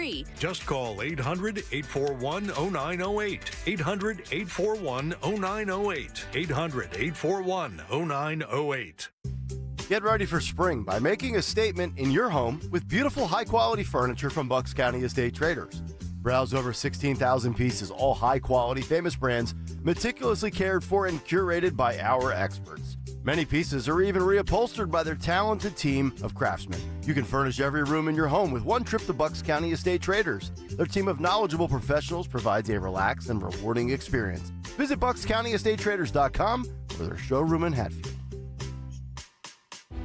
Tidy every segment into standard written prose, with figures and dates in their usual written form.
free. Just call 800-841-0908. 800-841-0908. 800-841-0908. Get ready for spring by making a statement in your home with beautiful, high-quality furniture from Bucks County Estate Traders. Browse over 16,000 pieces, all high-quality, famous brands, meticulously cared for and curated by our experts. Many pieces are even reupholstered by their talented team of craftsmen. You can furnish every room in your home with one trip to Bucks County Estate Traders. Their team of knowledgeable professionals provides a relaxed and rewarding experience. Visit BucksCountyEstateTraders.com for their showroom in Hatfield.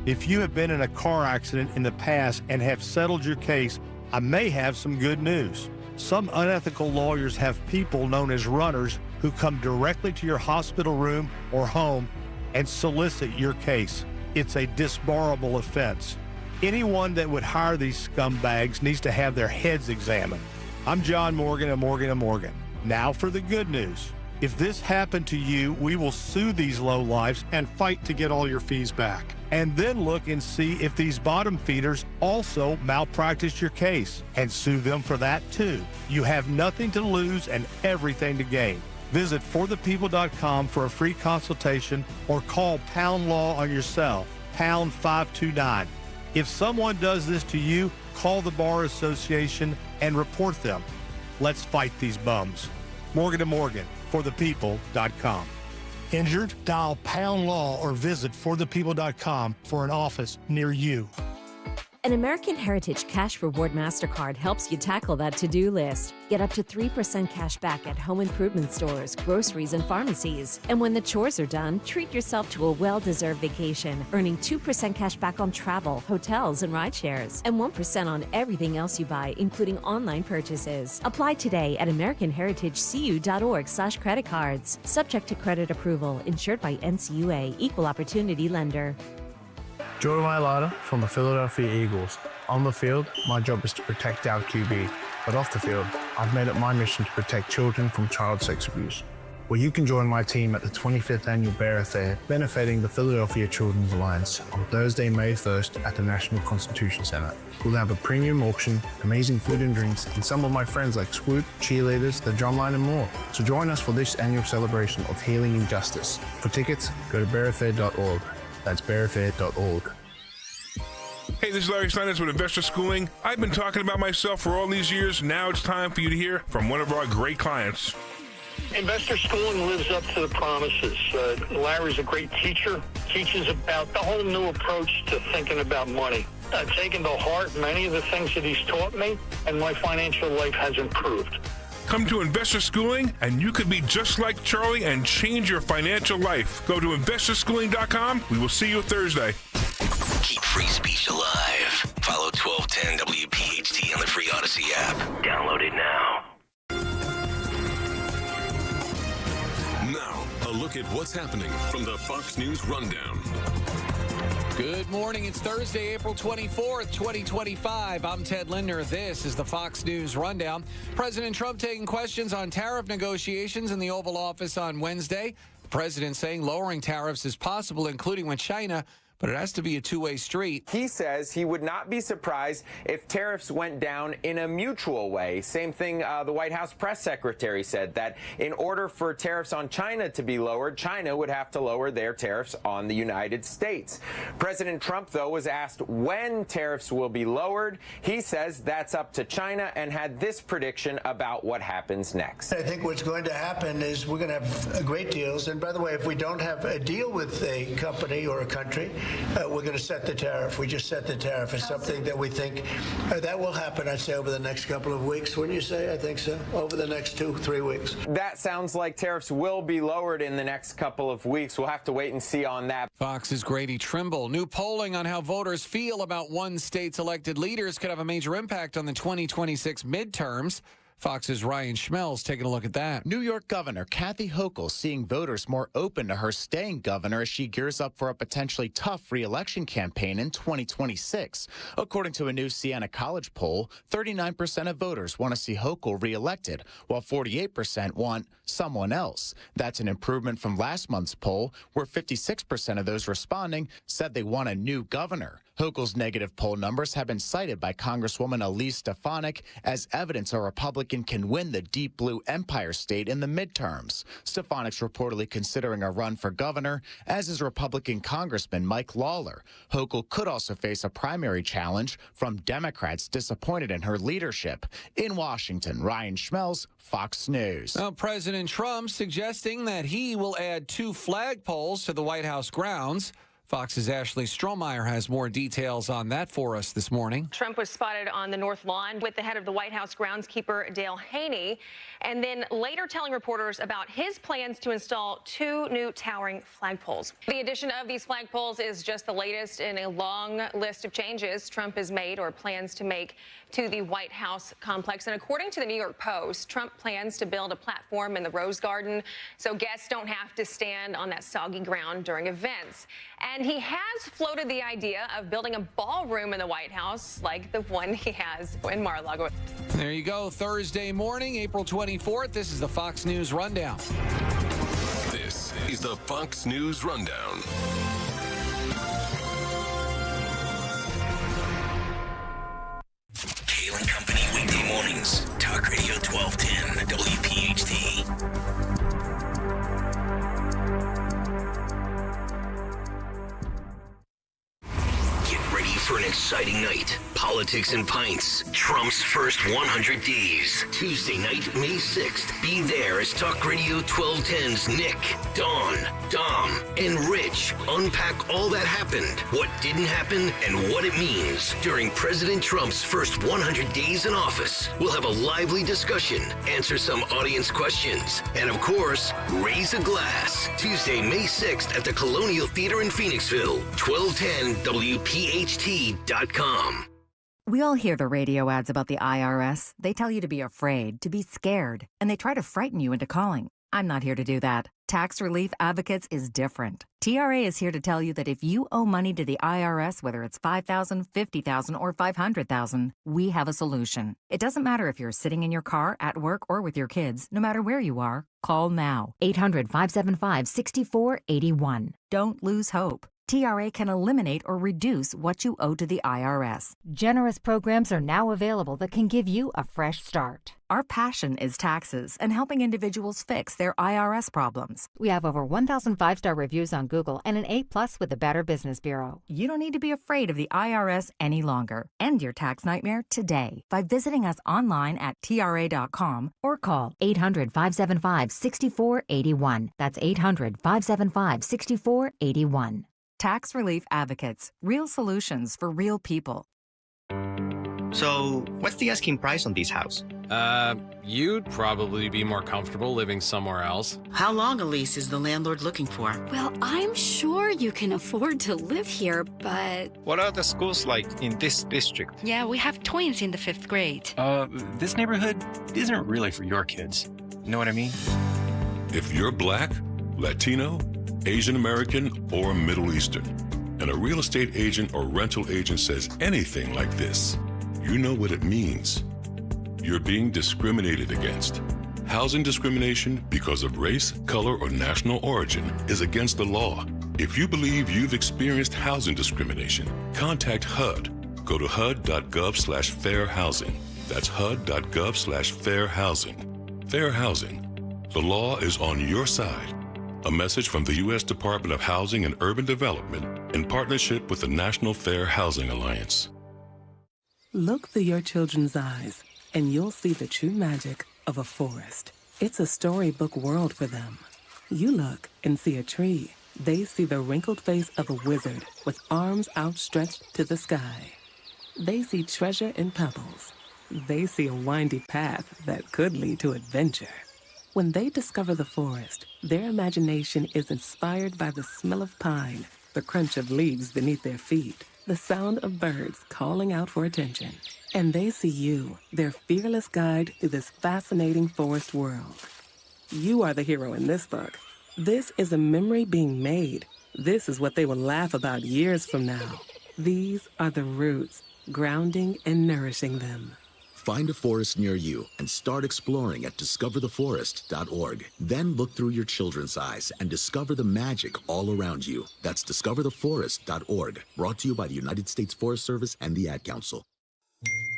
If you have been in a car accident in the past and have settled your case, I may have some good news. Some unethical lawyers have people known as runners who come directly to your hospital room or home and solicit your case. It's a disbarable offense. Anyone that would hire these scumbags needs to have their heads examined. I'm John Morgan of Morgan & Morgan. Now for the good news. If this happened to you, we will sue these lowlifes and fight to get all your fees back. And then look and see if these bottom feeders also malpractice your case and sue them for that too. You have nothing to lose and everything to gain. Visit forthepeople.com for a free consultation or call Pound Law on your cell, pound 529. If someone does this to you, call the Bar Association and report them. Let's fight these bums. Morgan & Morgan, forthepeople.com. Injured? Dial Pound Law or visit forthepeople.com for an office near you. An American Heritage Cash Reward MasterCard helps you tackle that to-do list. Get up to 3% cash back at home improvement stores, groceries, and pharmacies. And when the chores are done, treat yourself to a well-deserved vacation, earning 2% cash back on travel, hotels, and rideshares, and 1% on everything else you buy, including online purchases. Apply today at AmericanHeritageCU.org/credit cards. Subject to credit approval, insured by NCUA, Equal Opportunity Lender. Jordan Mailata from the Philadelphia Eagles. On the field, my job is to protect our QB, but off the field, I've made it my mission to protect children from child sex abuse. Well, you can join my team at the 25th Annual Bear Affair, benefiting the Philadelphia Children's Alliance on Thursday, May 1st at the National Constitution Center. We'll have a premium auction, amazing food and drinks, and some of my friends like Swoop, cheerleaders, the drumline, and more. So join us for this annual celebration of healing and justice. For tickets, go to bearaffair.org. That's bearaffair.org. Hey, this is Larry Steinitz with Investor Schooling. I've been talking about myself for all these years. Now it's time for you to hear from one of our great clients. Investor Schooling lives up to the promises. Larry's a great teacher, teaches about the whole new approach to thinking about money. I've taken to heart many of the things that he's taught me, and my financial life has improved. Come to Investor Schooling, and you could be just like Charlie and change your financial life. Go to investorschooling.com. We will see you Thursday. Keep free speech alive. Follow 1210 WPHT on the free Odyssey app. Download it now. Now, a look at what's happening from the Fox News Rundown. Good morning. It's Thursday, April 24th, 2025. I'm Ted Lindner. This is the Fox News Rundown. President Trump taking questions on tariff negotiations in the Oval Office on Wednesday. The president saying lowering tariffs is possible, including with China, but it has to be a two-way street. He says he would not be surprised if tariffs went down in a mutual way. Same thing the White House press secretary said, that in order for tariffs on China to be lowered, China would have to lower their tariffs on the United States. President Trump, though, was asked when tariffs will be lowered. He says that's up to China and had this prediction about what happens next. I think what's going to happen is we're going to have great deals. And by the way, if we don't have a deal with a company or a country, we're going to set the tariff. We just set the tariff. It's something that we think that will happen, I'd say, over the next couple of weeks. Wouldn't you say? I think so. Over the next 2-3 weeks. That sounds like tariffs will be lowered in the next couple of weeks. We'll have to wait and see on that. Fox's Grady Trimble. New polling on how voters feel about one state's elected leaders could have a major impact on the 2026 midterms. Fox's Ryan Schmelz taking a look at that. New York Governor Kathy Hochul seeing voters more open to her staying governor as she gears up for a potentially tough re-election campaign in 2026. According to a new Siena College poll, 39% of voters want to see Hochul re-elected, while 48% want someone else. That's an improvement from last month's poll, where 56% of those responding said they want a new governor. Hochul's negative poll numbers have been cited by Congresswoman Elise Stefanik as evidence a Republican can win the deep blue Empire State in the midterms. Stefanik's reportedly considering a run for governor, as is Republican Congressman Mike Lawler. Hochul could also face a primary challenge from Democrats disappointed in her leadership. In Washington, Ryan Schmelz, Fox News. President Trump suggesting that he will add 2 flagpoles to the White House grounds. Fox's Ashley Strohmeyer has more details on that for us this morning. Trump was spotted on the North Lawn with the head of the White House groundskeeper, Dale Haney, and then later telling reporters about his plans to install 2 new towering flagpoles. The addition of these flagpoles is just the latest in a long list of changes Trump has made or plans to make to the White House complex. And according to the New York Post, Trump plans to build a platform in the Rose Garden so guests don't have to stand on that soggy ground during events. And he has floated the idea of building a ballroom in the White House like the one he has in Mar-a-Lago. There you go. Thursday morning, April 24th. This is the Fox News Rundown. This is the Fox News Rundown. Kayal and Company weekday mornings. Talk Radio 1210 WPHT. For an exciting night. Politics and Pints. Trump's first 100 days. Tuesday night, May 6th. Be there as Talk Radio 1210's Nick, Dawn, Dom, and Rich unpack all that happened, what didn't happen, and what it means during President Trump's first 100 days in office. We'll have a lively discussion, answer some audience questions, and of course, raise a glass. Tuesday, May 6th at the Colonial Theater in Phoenixville. 1210 WPHT. We all hear the radio ads about the IRS. They tell you to be afraid, to be scared, and they try to frighten you into calling. I'm not here to do that. Tax Relief Advocates is different. TRA is here to tell you that if you owe money to the IRS, whether it's $5,000, $50,000, or $500,000, we have a solution. It doesn't matter if you're sitting in your car, at work, or with your kids. No matter where you are, call now. 800-575-6481. Don't lose hope. TRA can eliminate or reduce what you owe to the IRS. Generous programs are now available that can give you a fresh start. Our passion is taxes and helping individuals fix their IRS problems. We have over 1,000 5-star reviews on Google and an A+ with the Better Business Bureau. You don't need to be afraid of the IRS any longer. End your tax nightmare today by visiting us online at TRA.com or call 800-575-6481. That's 800-575-6481. Tax Relief Advocates. Real solutions for real people. So, what's the asking price on this house? You'd probably be more comfortable living somewhere else. How long a lease is the landlord looking for? Well, I'm sure you can afford to live here, but... What are the schools like in this district? Yeah, we have twins in the 5th grade. This neighborhood isn't really for your kids. You know what I mean? If you're Black, Latino, Asian American, or Middle Eastern, and a real estate agent or rental agent says anything like this, you know what it means. You're being discriminated against. Housing discrimination because of race, color, or national origin is against the law. If you believe you've experienced housing discrimination, contact HUD. Go to HUD.gov/fair housing. That's HUD.gov/fair housing. Fair housing. The law is on your side. A message from the U.S. Department of Housing and Urban Development in partnership with the National Fair Housing Alliance. Look through your children's eyes, and you'll see the true magic of a forest. It's a storybook world for them. You look and see a tree. They see the wrinkled face of a wizard with arms outstretched to the sky. They see treasure in pebbles. They see a windy path that could lead to adventure. When they discover the forest, their imagination is inspired by the smell of pine, the crunch of leaves beneath their feet, the sound of birds calling out for attention. And they see you, their fearless guide through this fascinating forest world. You are the hero in this book. This is a memory being made. This is what they will laugh about years from now. These are the roots, grounding and nourishing them. Find a forest near you and start exploring at discovertheforest.org. Then look through your children's eyes and discover the magic all around you. That's discovertheforest.org. Brought to you by the United States Forest Service and the Ad Council.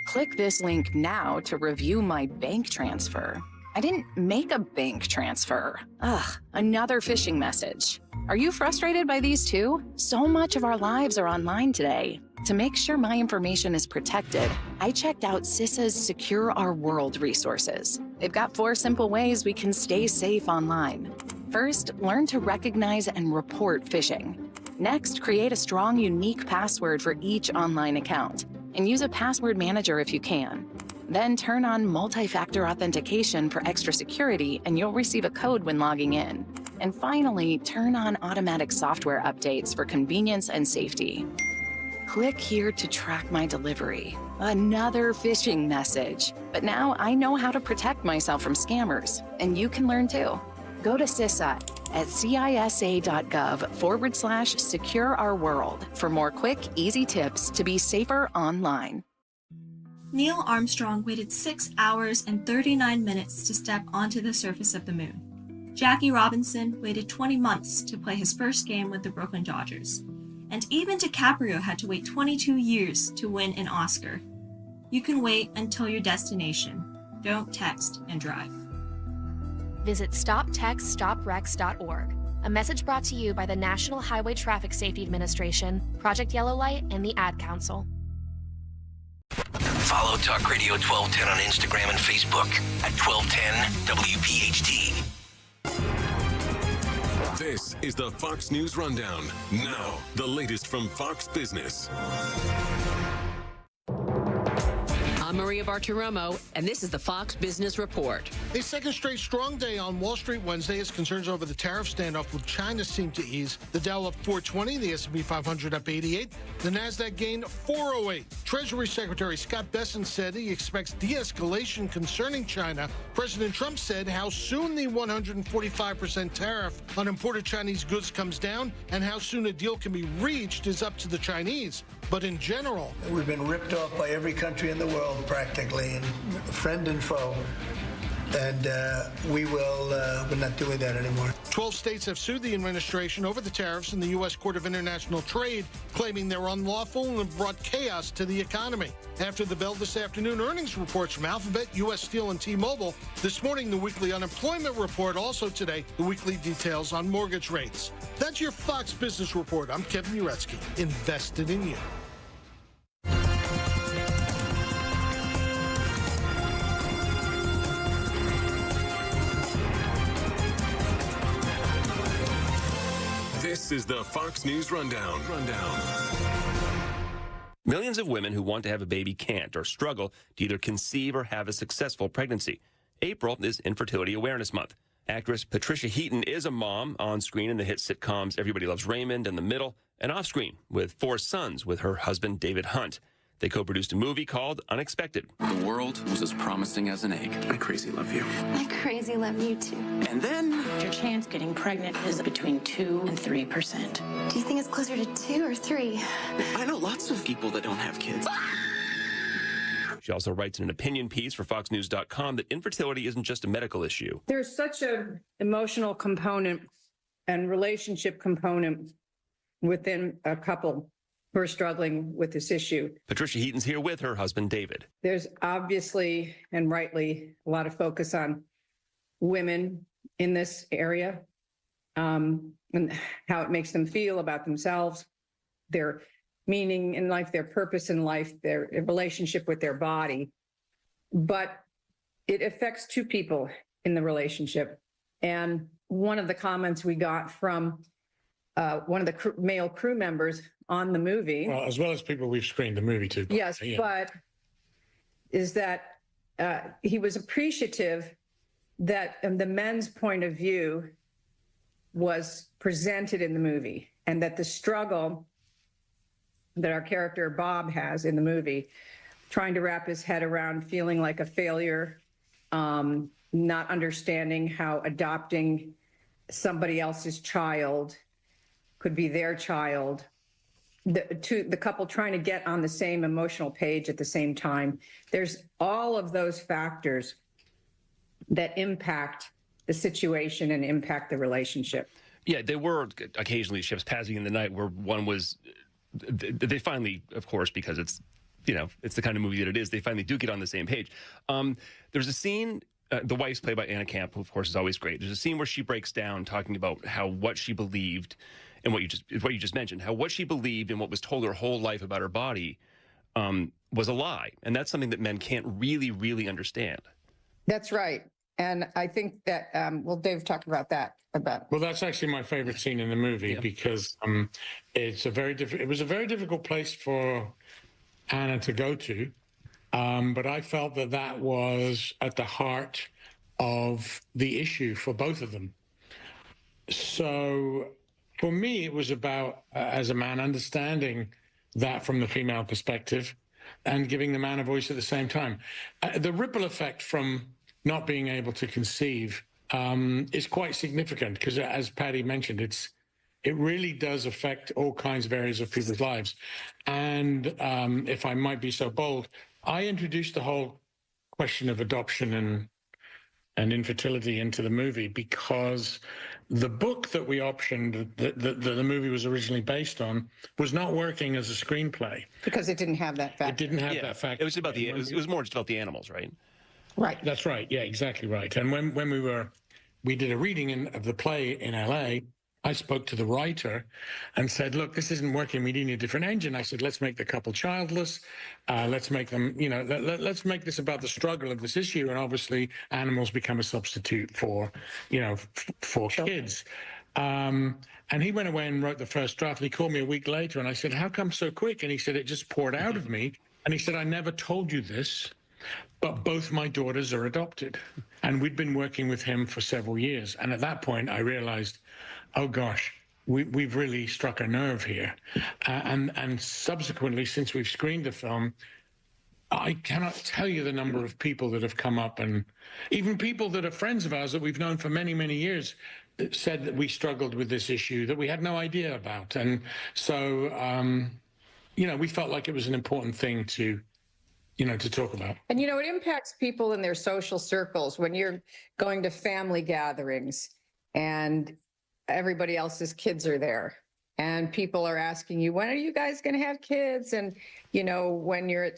Click this link now to review my bank transfer. I didn't make a bank transfer. Ugh, another phishing message. Are you frustrated by these too? So much of our lives are online today. To make sure my information is protected, I checked out CISA's Secure Our World resources. They've got 4 simple ways we can stay safe online. First, learn to recognize and report phishing. Next, create a strong, unique password for each online account, and use a password manager if you can. Then turn on multi-factor authentication for extra security, and you'll receive a code when logging in. And finally, turn on automatic software updates for convenience and safety. Click here to track my delivery. Another phishing message. But now I know how to protect myself from scammers, and you can learn too. Go to CISA at cisa.gov/secure our world for more quick, easy tips to be safer online. Neil Armstrong waited 6 hours and 39 minutes to step onto the surface of the moon. Jackie Robinson waited 20 months to play his first game with the Brooklyn Dodgers. And even DiCaprio had to wait 22 years to win an Oscar. You can wait until your destination. Don't text and drive. Visit StopTextStopWrecks.org. A message brought to you by the National Highway Traffic Safety Administration, Project Yellow Light, and the Ad Council. Follow Talk Radio 1210 on Instagram and Facebook at 1210 WPHT. This is the Fox News Rundown. Now, the latest from Fox Business. I'm Maria Bartiromo, and this is the Fox Business Report. A second straight strong day on Wall Street Wednesday as concerns over the tariff standoff with China seem to ease. The Dow up 420, the S&P 500 up 88, the Nasdaq gained 408. Treasury Secretary Scott Bessent said he expects de-escalation concerning China. President Trump said how soon the 145% tariff on imported Chinese goods comes down and how soon a deal can be reached is up to the Chinese. But in general, we've been ripped off by every country in the world practically, and friend and foe. And we're not doing that anymore. 12 states have sued the administration over the tariffs in the U.S. Court of International Trade, claiming they're unlawful and have brought chaos to the economy. After the bell this afternoon, earnings reports from Alphabet, U.S. Steel, and T-Mobile. This morning, the weekly unemployment report. Also today, the weekly details on mortgage rates. That's your Fox Business Report. I'm Kevin Uretsky, invested in you. This is the Fox News Rundown. Millions of women who want to have a baby can't or struggle to either conceive or have a successful pregnancy. April is Infertility Awareness Month. Actress Patricia Heaton is a mom on screen in the hit sitcoms Everybody Loves Raymond and The Middle, and off screen with 4 sons with her husband David Hunt. They co-produced a movie called Unexpected. The world was as promising as an egg. I crazy love you. I crazy love you too. And then Your chance getting pregnant is between 2 and 3%. Do you think it's closer to 2 or 3? I know lots of people that don't have kids. She also writes in an opinion piece for FoxNews.com that infertility isn't just a medical issue. There's such an emotional component and relationship component within a couple who are struggling with this issue. Patricia Heaton's here with her husband, David. There's obviously and rightly a lot of focus on women in this area and how it makes them feel about themselves, their meaning in life, their purpose in life, their relationship with their body. But it affects 2 people in the relationship. And one of the comments we got from one of the male crew members on the movie. Well, as well as people we've screened the movie to. Yes, yeah. But is that he was appreciative that the men's point of view was presented in the movie and that the struggle that our character Bob has in the movie, trying to wrap his head around feeling like a failure, not understanding how adopting somebody else's child could be their child. The couple trying to get on the same emotional page at the same time. There's all of those factors that impact the situation and impact the relationship. Yeah, there were occasionally ships passing in the night where one was, they finally, of course, because it's, you know, it's the kind of movie that it is, they finally do get on the same page. There's a scene, the wife's played by Anna Camp, who of course is always great. There's a scene where she breaks down talking about how what she believed and what you just mentioned, how what she believed and what was told her whole life about her body was a lie. And that's something that men can't really understand. That's right. And I think that, well, Dave talked about that. Well, that's actually my favorite scene in the movie because it was a very difficult place for Anna to go to. But I felt that was at the heart of the issue for both of them. So for me, it was about, as a man, understanding that from the female perspective and giving the man a voice at the same time. The ripple effect from not being able to conceive is quite significant because, as Patty mentioned, it really does affect all kinds of areas of people's lives. And if I might be so bold, I introduced the whole question of adoption and infertility into the movie because the book that we optioned, that the movie was originally based on, was not working as a screenplay. Because it didn't have that fact. It didn't have that fact. It was about it was more just about the animals, right? Right. That's right. Yeah, exactly right. And when we did a reading of the play in LA, I spoke to the writer and said, look, this isn't working. We need a different engine. I said, let's make the couple childless. Let's make them, you know, let's make this about the struggle of this issue. And obviously animals become a substitute for, you know, for kids. And he went away and wrote the first draft. And he called me a week later and I said, how come so quick? And he said, it just poured out of me. And he said, I never told you this, but both my daughters are adopted. And we'd been working with him for several years. And at that point, I realized, oh gosh, we've really struck a nerve here. And subsequently, since we've screened the film, I cannot tell you the number of people that have come up, and even people that are friends of ours that we've known for many, many years, said that we struggled with this issue that we had no idea about. And so, you know, we felt like it was an important thing to talk about. And, you know, it impacts people in their social circles when you're going to family gatherings and everybody else's kids are there and people are asking you, when are you guys going to have kids? And, you know, when you're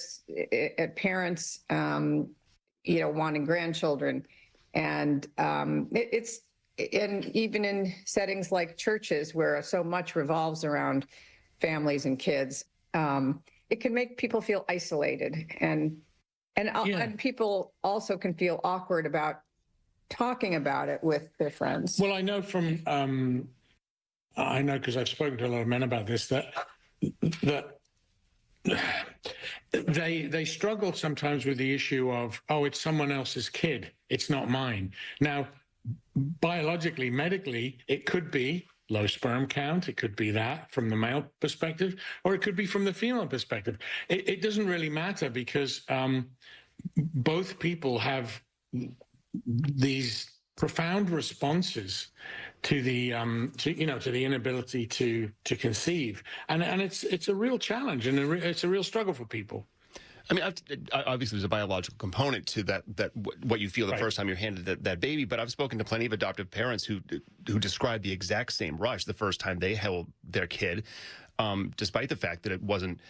at parents, you know, wanting grandchildren, and and even in settings like churches where so much revolves around families and kids, it can make people feel isolated, and people also can feel awkward about talking about it with their friends. Well, I know because I've spoken to a lot of men about this, that they struggle sometimes with the issue of, oh, it's someone else's kid, it's not mine. Now, biologically, medically, it could be low sperm count, it could be that from the male perspective, or it could be from the female perspective. It doesn't really matter because both people have these profound responses to the to the inability to conceive, and it's a real challenge, and it's a real struggle for people. I mean, obviously there's a biological component to that what you feel the first time you're handed that baby, but I've spoken to plenty of adoptive parents who describe the exact same rush the first time they held their kid, despite the fact that it wasn't,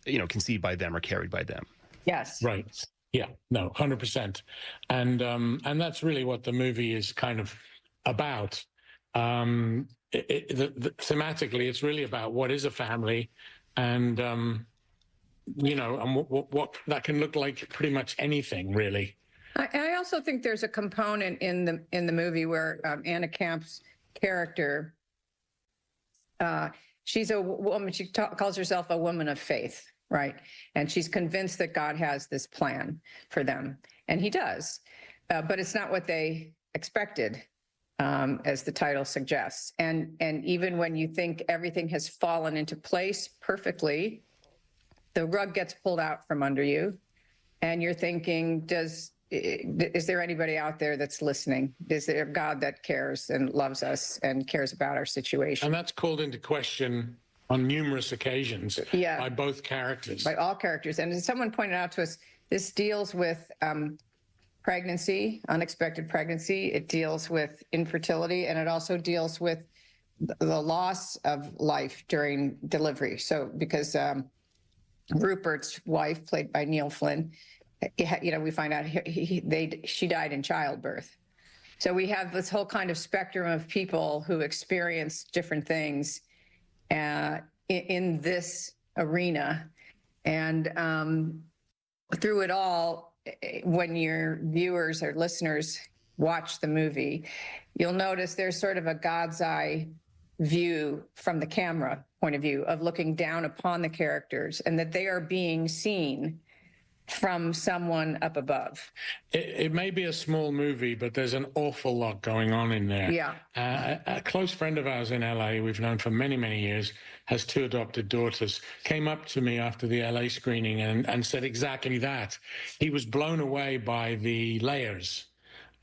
you know, conceived by them or carried by them. Yes. Right. Yeah. No. 100%. And that's really what the movie is kind of about. Thematically, it's really about what is a family, and you know, and what that can look like. Pretty much anything, really. I also think there's a component in the movie where Anna Camp's character, she's a woman. She calls herself a woman of faith, right? And she's convinced that God has this plan for them, and He does, but it's not what they expected. as the title suggests. And even when you think everything has fallen into place perfectly, the rug gets pulled out from under you, and you're thinking, is there anybody out there that's listening? Is there a God that cares and loves us and cares about our situation? And that's called into question on numerous occasions by both characters. By all characters. And as someone pointed out to us, this deals with pregnancy, unexpected pregnancy. It deals with infertility, and it also deals with the loss of life during delivery. So because Rupert's wife, played by Neil Flynn, we find out she died in childbirth. So we have this whole kind of spectrum of people who experience different things in this arena. And through it all, when your viewers or listeners watch the movie, you'll notice there's sort of a God's eye view from the camera point of view of looking down upon the characters, and that they are being seen from someone up above. It may be a small movie, but there's an awful lot going on in there. Yeah. A close friend of ours in LA, we've known for many, many years, has 2 adopted daughters, came up to me after the LA screening and said exactly that. He was blown away by the layers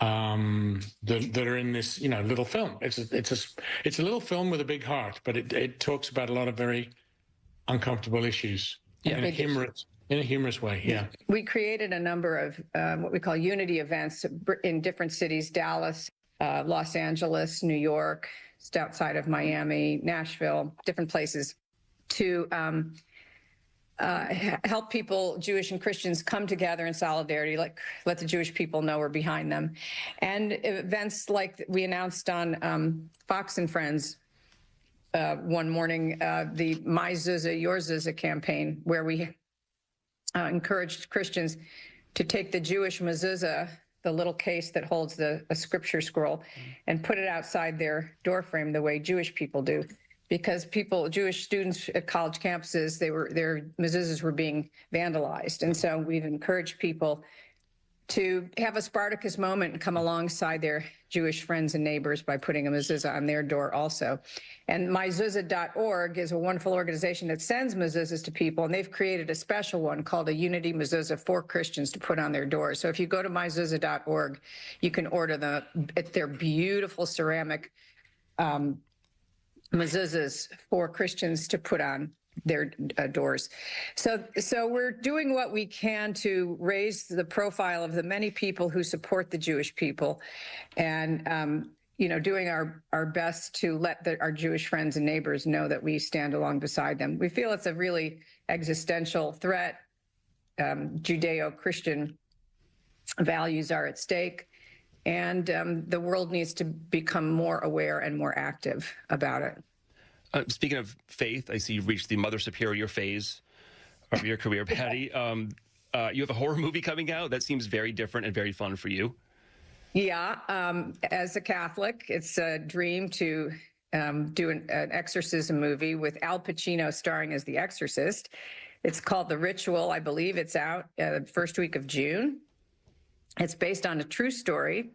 that are in this, little film. It's a little film with a big heart, but it talks about a lot of very uncomfortable issues in a humorous way. Yeah. We created a number of what we call unity events in different cities: Dallas, Los Angeles, New York, just outside of Miami, Nashville, different places, to help people, Jewish and Christians, come together in solidarity, let the Jewish people know we're behind them. And events like we announced on Fox and Friends one morning, the My Zuzah, Your Zuzah campaign, where we encouraged Christians to take the Jewish mezuzah, the little case that holds a scripture scroll, and put it outside their doorframe the way Jewish people do. Because Jewish students at college campuses, their mezuzahs were being vandalized. And so we've encouraged people to have a Spartacus moment and come alongside their Jewish friends and neighbors by putting a mezuzah on their door also. And myzuzah.org is a wonderful organization that sends mezuzahs to people, and they've created a special one called a Unity Mezuzah for Christians to put on their doors. So if you go to myzuzah.org, you can order their beautiful ceramic mezuzahs for Christians to put on their doors. So we're doing what we can to raise the profile of the many people who support the Jewish people, and doing our best to let our Jewish friends and neighbors know that we stand along beside them. We feel it's a really existential threat. Judeo-Christian values are at stake, and the world needs to become more aware and more active about it. Speaking of faith, I see you've reached the Mother Superior phase of your career, Patty. You have a horror movie coming out that seems very different and very fun for you. Yeah, as a Catholic, it's a dream to do an exorcism movie with Al Pacino starring as the exorcist. It's called The Ritual. I believe it's out the first week of June. It's based on a true story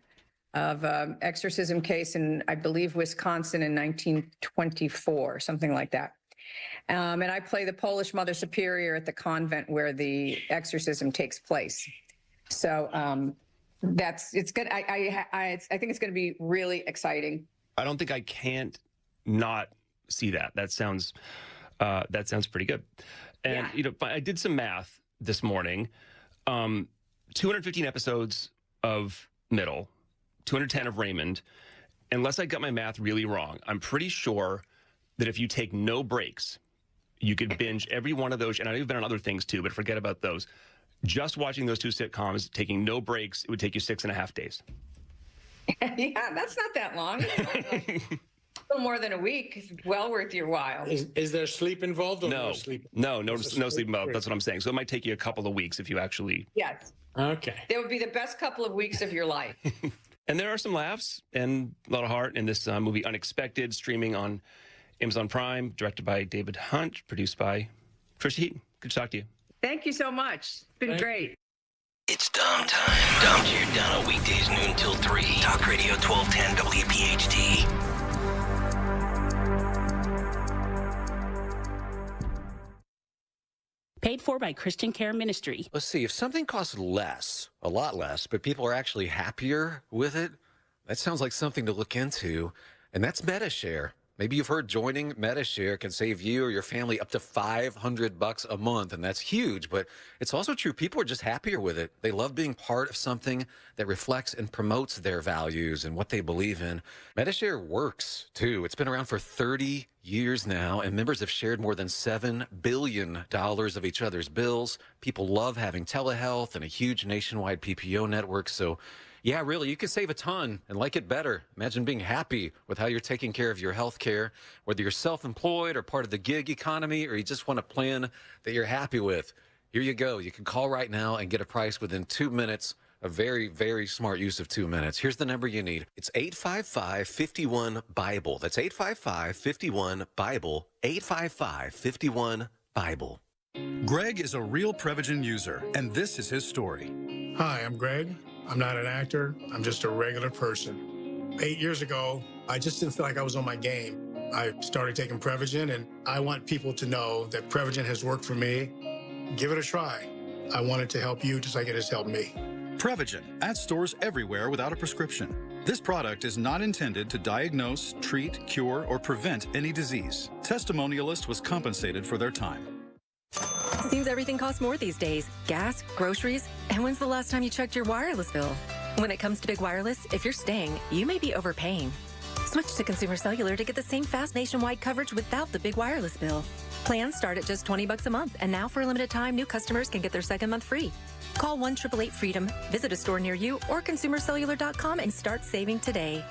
of exorcism case in, I believe, Wisconsin in 1924, something like that. And I play the Polish Mother Superior at the convent where the exorcism takes place. So it's good. I think it's going to be really exciting. I don't think I can't not see that. That sounds pretty good. And I did some math this morning. 215 episodes of Middle, 210 of Raymond. Unless I got my math really wrong, I'm pretty sure that if you take no breaks, you could binge every one of those. And I know you've been on other things too, but forget about those. Just watching those 2 sitcoms, taking no breaks, it would take you 6.5 days. Yeah, that's not that long. A little more than a week. It's well worth your while. Is there sleep involved or no sleep? No sleep involved. That's what I'm saying. So it might take you a couple of weeks if you actually... Yes. Okay. They would be the best couple of weeks of your life. And there are some laughs and a lot of heart in this movie, Unexpected, streaming on Amazon Prime, directed by David Hunt, produced by Tricia Heaton. Good to talk to you. Thank you so much. It's been great. It's Dom time. Dom Giordano, weekdays noon till 3. Talk Radio 1210 WPHT. Paid for by Christian Care Ministry. Let's see, if something costs less, a lot less, but people are actually happier with it, that sounds like something to look into, and that's MetaShare. Maybe you've heard joining MetaShare can save you or your family up to $500 a month, and that's huge, but it's also true people are just happier with it. They love being part of something that reflects and promotes their values and what they believe in. MetaShare works, too. It's been around for 30 years now, and members have shared more than $7 billion of each other's bills. People love having telehealth and a huge nationwide PPO network, so yeah, really, you can save a ton and like it better. Imagine being happy with how you're taking care of your health care, whether you're self-employed or part of the gig economy, or you just want a plan that you're happy with. Here you go. You can call right now and get a price within 2 minutes. A very, very smart use of 2 minutes. Here's the number you need. It's 855-51-BIBLE. That's 855-51-BIBLE. 855-51-BIBLE. Greg is a real Prevagen user, and this is his story. Hi, I'm Greg. I'm not an actor. I'm just a regular person. 8 years ago, I just didn't feel like I was on my game. I started taking Prevagen, and I want people to know that Prevagen has worked for me. Give it a try. I want it to help you just like it has helped me. Prevagen, at stores everywhere without a prescription. This product is not intended to diagnose, treat, cure, or prevent any disease. Testimonialist was compensated for their time. Seems everything costs more these days. Gas, groceries, and when's the last time you checked your wireless bill? When it comes to Big Wireless, if you're staying, you may be overpaying. Switch to Consumer Cellular to get the same fast nationwide coverage without the big wireless bill. Plans start at just $20 a month, and now for a limited time, new customers can get their second month free. Call 1-888-FREEDOM, visit a store near you, or consumercellular.com and start saving today.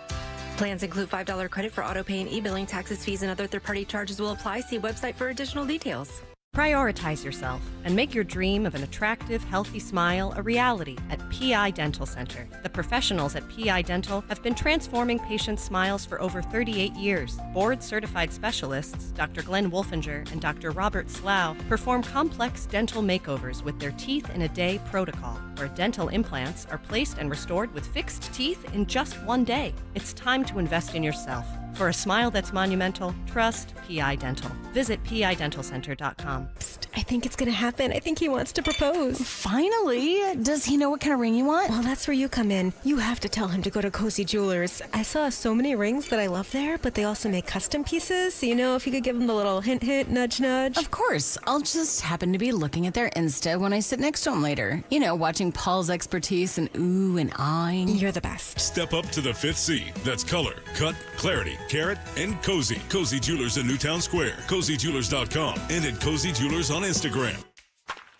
Plans include $5 credit for auto pay and e-billing. Taxes, fees, and other third-party charges will apply. See website for additional details. Prioritize yourself and make your dream of an attractive, healthy smile a reality at PI Dental Center. The professionals at PI Dental have been transforming patients' smiles for over 38 years. Board-certified specialists, Dr. Glenn Wolfinger and Dr. Robert Slough, perform complex dental makeovers with their Teeth in a Day protocol, where dental implants are placed and restored with fixed teeth in just 1 day. It's time to invest in yourself. For a smile that's monumental, trust PI Dental. Visit PIDentalCenter.com. Psst, I think it's going to happen. I think he wants to propose. Finally! Does he know what kind of ring you want? Well, that's where you come in. You have to tell him to go to Cozy Jewelers. I saw so many rings that I love there, but they also make custom pieces. So, if you could give him the little hint, hint, nudge, nudge. Of course. I'll just happen to be looking at their Insta when I sit next to him later. Watching Paul's expertise and ooh and ahhing. You're the best. Step up to the 5th C. That's color, cut, clarity, carrot, and cozy. Cozy Jewelers in Newtown Square. CozyJewelers.com and at Cozy Jewelers on Instagram.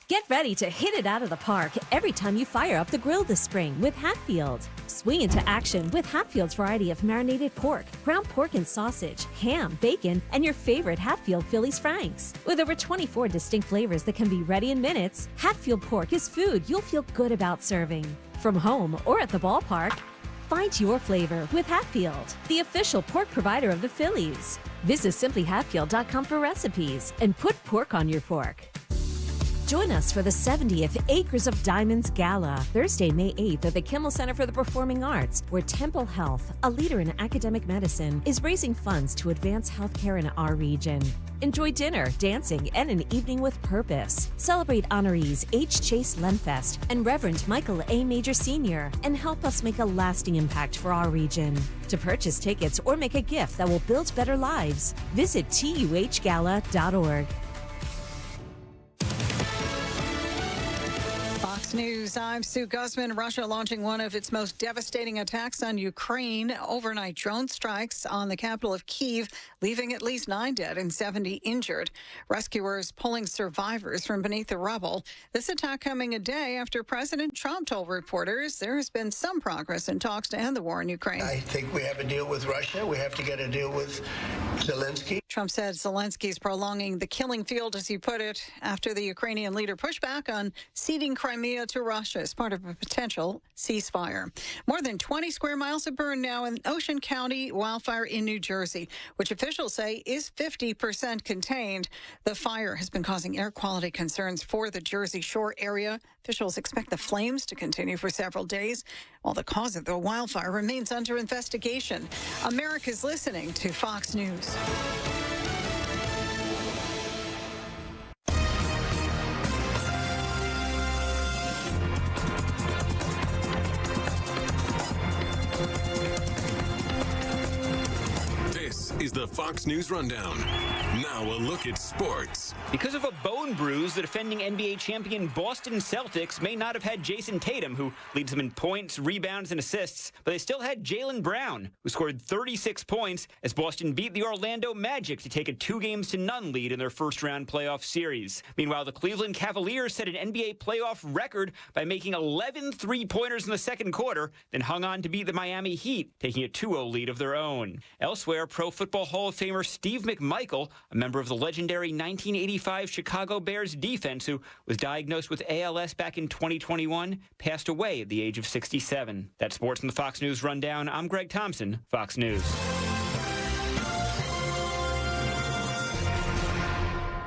Get ready to hit it out of the park every time you fire up the grill this spring with Hatfield. Swing into action with Hatfield's variety of marinated pork, ground pork and sausage, ham, bacon, and your favorite Hatfield Phillies Franks. With over 24 distinct flavors that can be ready in minutes, Hatfield pork is food you'll feel good about serving. From home or at the ballpark, find your flavor with Hatfield, the official pork provider of the Phillies. Visit simplyhatfield.com for recipes and put pork on your fork. Join us for the 70th Acres of Diamonds Gala, Thursday, May 8th at the Kimmel Center for the Performing Arts, where Temple Health, a leader in academic medicine, is raising funds to advance healthcare in our region. Enjoy dinner, dancing, and an evening with purpose. Celebrate honorees H. Chase Lenfest and Reverend Michael A. Major Sr. and help us make a lasting impact for our region. To purchase tickets or make a gift that will build better lives, visit tuhgala.org. Fox News, I'm Sue Guzman. Russia launching one of its most devastating attacks on Ukraine. Overnight drone strikes on the capital of Kyiv, leaving at least 9 dead and 70 injured. Rescuers pulling survivors from beneath the rubble. This attack coming a day after President Trump told reporters there has been some progress in talks to end the war in Ukraine. I think we have a deal with Russia. We have to get a deal with Zelensky. Trump said Zelensky is prolonging the killing field, as he put it, after the Ukrainian leader pushed back on ceding Crimea to Russia as part of a potential ceasefire. More than 20 square miles have burned now in Ocean County wildfire in New Jersey, which officials say is 50% contained. The fire has been causing air quality concerns for the Jersey Shore area. Officials expect the flames to continue for several days, while the cause of the wildfire remains under investigation. America's listening to Fox News. This is the Fox News Rundown. Now a look at sports. Because of a bone bruise, the defending NBA champion Boston Celtics may not have had Jason Tatum, who leads them in points, rebounds, and assists, but they still had Jaylen Brown, who scored 36 points as Boston beat the Orlando Magic to take a 2-0 lead in their first-round playoff series. Meanwhile, the Cleveland Cavaliers set an NBA playoff record by making 11 three-pointers in the second quarter, then hung on to beat the Miami Heat, taking a 2-0 lead of their own. Elsewhere, Pro Football Hall of Famer Steve McMichael, a member of the legendary 1985 Chicago Bears defense who was diagnosed with ALS back in 2021, passed away at the age of 67. That's sports in the Fox News Rundown. I'm Greg Thompson, Fox News.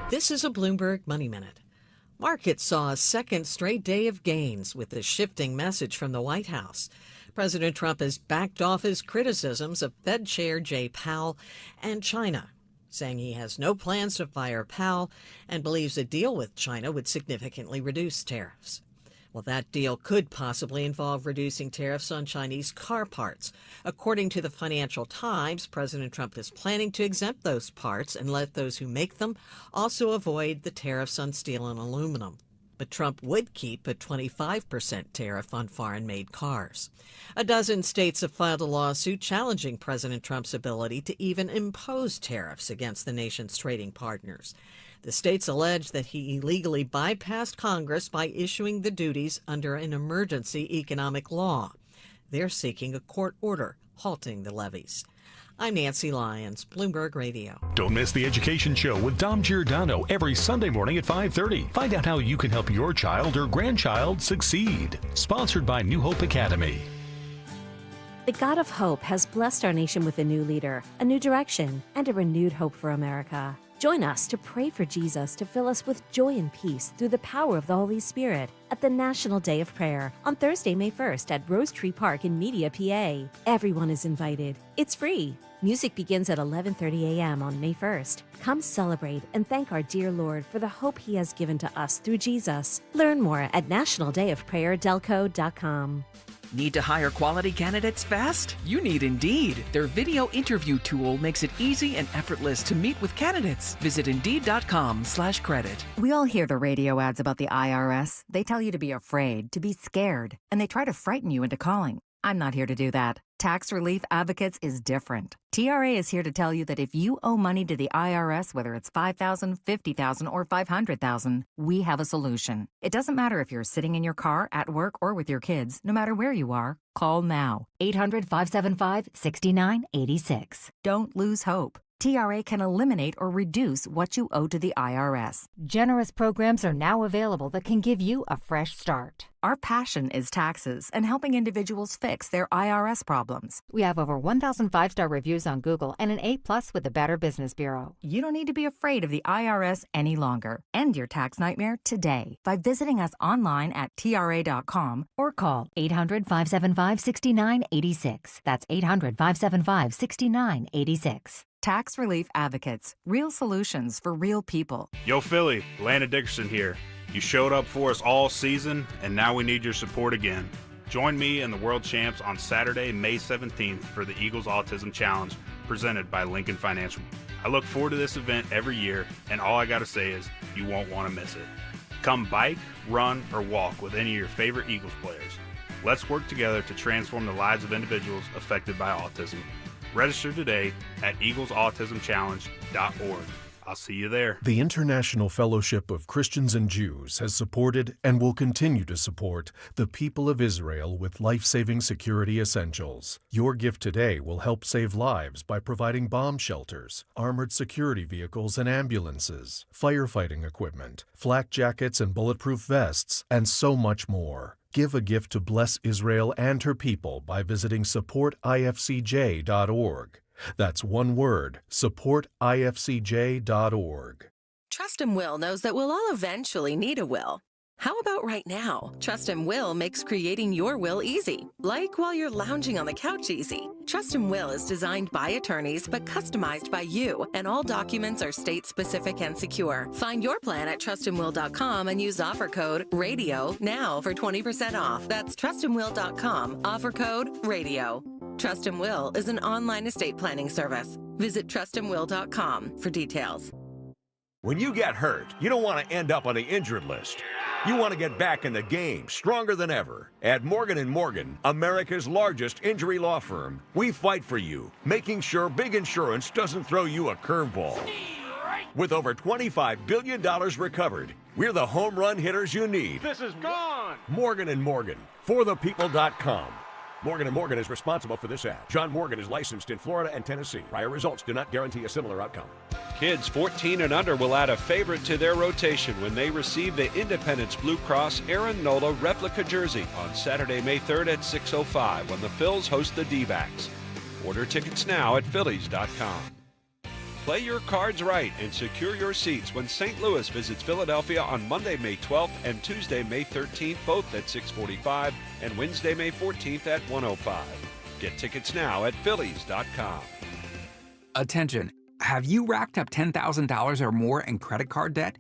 This is a Bloomberg Money Minute. Markets saw a second straight day of gains with a shifting message from the White House. President Trump has backed off his criticisms of Fed Chair Jay Powell and China, saying he has no plans to fire Powell and believes a deal with China would significantly reduce tariffs. Well, that deal could possibly involve reducing tariffs on Chinese car parts. According to the Financial Times, President Trump is planning to exempt those parts and let those who make them also avoid the tariffs on steel and aluminum. But Trump would keep a 25% tariff on foreign-made cars. A dozen states have filed a lawsuit challenging President Trump's ability to even impose tariffs against the nation's trading partners. The states allege that he illegally bypassed Congress by issuing the duties under an emergency economic law. They're seeking a court order halting the levies. I'm Nancy Lyons, Bloomberg Radio. Don't miss the Education Show with Dom Giordano every Sunday morning at 5:30. Find out how you can help your child or grandchild succeed. Sponsored by New Hope Academy. The God of Hope has blessed our nation with a new leader, a new direction, and a renewed hope for America. Join us to pray for Jesus to fill us with joy and peace through the power of the Holy Spirit at the National Day of Prayer on Thursday, May 1st at Rose Tree Park in Media, PA. Everyone is invited. It's free. Music begins at 11:30 a.m. on May 1st. Come celebrate and thank our dear Lord for the hope He has given to us through Jesus. Learn more at nationaldayofprayerdelco.com. Need to hire quality candidates fast? You need Indeed. Their video interview tool makes it easy and effortless to meet with candidates. Visit Indeed.com/credit. We all hear the radio ads about the IRS. They tell you to be afraid, to be scared, and they try to frighten you into calling. I'm not here to do that. Tax Relief Advocates is different. TRA is here to tell you that if you owe money to the IRS, whether it's $5,000, $50,000, or $500,000, we have a solution. It doesn't matter if you're sitting in your car, at work, or with your kids. No matter where you are, call now. 800-575-6986. Don't lose hope. TRA can eliminate or reduce what you owe to the IRS. Generous programs are now available that can give you a fresh start. Our passion is taxes and helping individuals fix their IRS problems. We have over 1,000 5-star reviews on Google and an A+ with the Better Business Bureau. You don't need to be afraid of the IRS any longer. End your tax nightmare today by visiting us online at TRA.com or call 800-575-6986. That's 800-575-6986. Tax Relief Advocates. Real solutions for real people. Yo, Philly, Landon Dickerson here. You showed up for us all season, and now we need your support again. Join me and the World Champs on Saturday, May 17th for the Eagles Autism Challenge presented by Lincoln Financial. I look forward to this event every year, and all I gotta say is you won't want to miss it. Come bike, run, or walk with any of your favorite Eagles players. Let's work together to transform the lives of individuals affected by autism. Register today at eaglesautismchallenge.org. I'll see you there. The International Fellowship of Christians and Jews has supported and will continue to support the people of Israel with life-saving security essentials. Your gift today will help save lives by providing bomb shelters, armored security vehicles and ambulances, firefighting equipment, flak jackets and bulletproof vests, and so much more. Give a gift to bless Israel and her people by visiting supportifcj.org. That's one word, supportifcj.org. Trust and Will knows that we'll all eventually need a will. How about right now? Trust and Will makes creating your will easy, like while you're lounging on the couch easy. Trust and Will is designed by attorneys but customized by you, and all documents are state-specific and secure. Find your plan at trustandwill.com and use offer code RADIO now for 20% off. That's trustandwill.com, offer code RADIO. Trust and Will is an online estate planning service. Visit trustandwill.com for details. When you get hurt, you don't want to end up on the injured list. You want to get back in the game, stronger than ever. At Morgan & Morgan, America's largest injury law firm, we fight for you, making sure big insurance doesn't throw you a curveball. With over $25 billion recovered, we're the home run hitters you need. This is gone! Morgan & Morgan, forthepeople.com. Morgan & Morgan is responsible for this ad. John Morgan is licensed in Florida and Tennessee. Prior results do not guarantee a similar outcome. Kids 14 and under will add a favorite to their rotation when they receive the Independence Blue Cross Aaron Nola replica jersey on Saturday, May 3rd at 6:05 when the Phils host the D-backs. Order tickets now at Phillies.com. Play your cards right and secure your seats when St. Louis visits Philadelphia on Monday, May 12th and Tuesday, May 13th, both at 6:45, and Wednesday, May 14th at 1:05. Get tickets now at Phillies.com. Attention. Have you racked up $10,000 or more in credit card debt?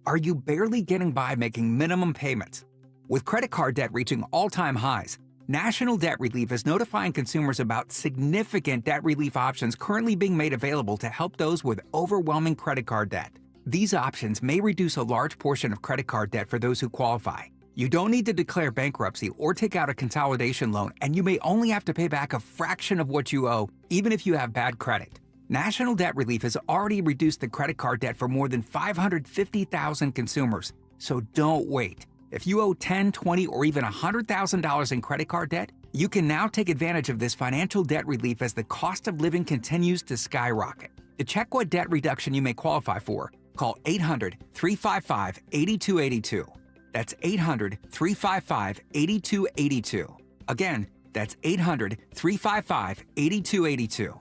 Are you barely getting by making minimum payments? With credit card debt reaching all-time highs, National Debt Relief is notifying consumers about significant debt relief options currently being made available to help those with overwhelming credit card debt. These options may reduce a large portion of credit card debt for those who qualify. You don't need to declare bankruptcy or take out a consolidation loan, and you may only have to pay back a fraction of what you owe, even if you have bad credit. National Debt Relief has already reduced the credit card debt for more than 550,000 consumers, so don't wait. If you owe $10,000, $20,000, or even $100,000 in credit card debt, you can now take advantage of this financial debt relief as the cost of living continues to skyrocket. To check what debt reduction you may qualify for, call 800-355-8282. That's 800-355-8282. Again, that's 800-355-8282.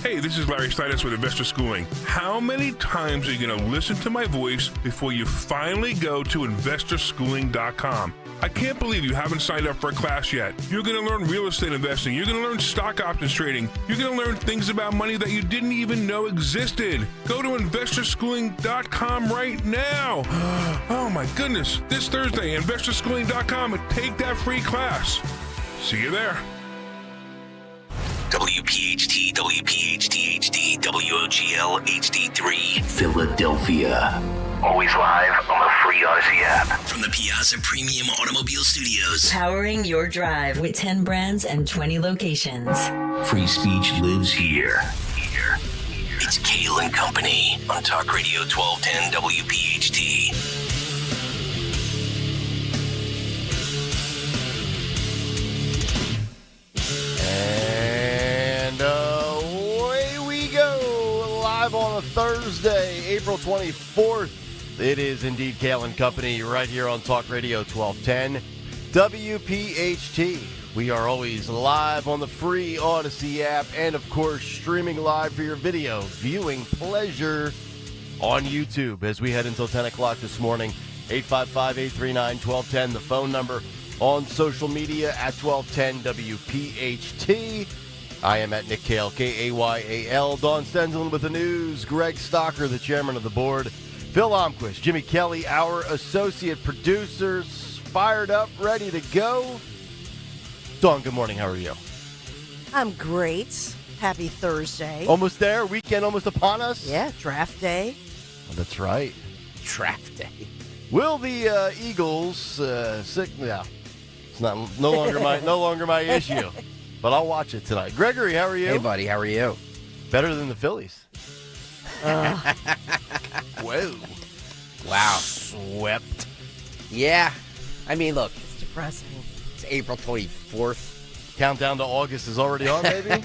Hey, this is Larry Steinitz with Investor Schooling. How many times are you going to listen to my voice before you finally go to investorschooling.com? I can't believe you haven't signed up for a class yet. You're going to learn real estate investing. You're going to learn stock options trading. You're going to learn things about money that you didn't even know existed. Go to investorschooling.com right now. Oh my goodness. This Thursday, investorschooling.com, and take that free class. See you there. WPHT, WPHT HD, WOGL HD3, Philadelphia. Always live on the free Odyssey app. From the Piazza Premium Automobile Studios. Powering your drive with 10 brands and 20 locations. Free speech lives here. It's Kayal and Company on Talk Radio 1210 WPHT. And away we go, live on a Thursday, April 24th. It is indeed Kayal and Company right here on Talk Radio 1210 WPHT. We are always live on the free Odyssey app and, of course, streaming live for your video viewing pleasure on YouTube as we head until 10 o'clock this morning. 855-839-1210, the phone number. On social media at 1210 WPHT. I am at Nick Kayal, Kayal. Dawn Stenzelin with the news. Greg Stocker, the chairman of the board. Phil Omquist, Jimmy Kelly, our associate producers, fired up, ready to go. Dawn, good morning. How are you? I'm great. Happy Thursday. Almost there. Weekend almost upon us. Yeah, draft day. Oh, that's right. Draft day. Will the Eagles yeah. It's no longer my issue, but I'll watch it tonight. Gregory, how are you? Hey, buddy, how are you? Better than the Phillies. Whoa. Wow. Swept. Yeah. I mean, look. It's depressing. It's April 24th. Countdown to August is already on, baby.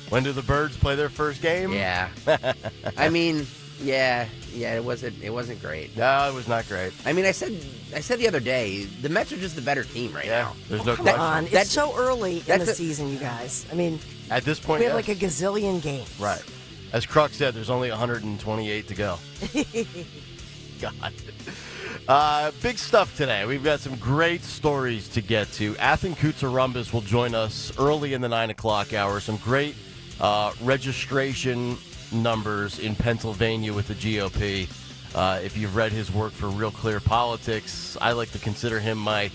When do the Birds play their first game? Yeah. I mean, yeah, it wasn't great. No, it was not great. I mean, I said the other day, the Mets are just the better team right now. There's no Come question. on. It's so early in the season, you guys. I mean, at this point, we have like a gazillion games. Right. As Kruk said, there's only 128 to go. God. Big stuff today. We've got some great stories to get to. Athan Koutsarumbis will join us early in the 9 o'clock hour. Some great registration numbers in Pennsylvania with the GOP. If you've read his work for Real Clear Politics, I like to consider him my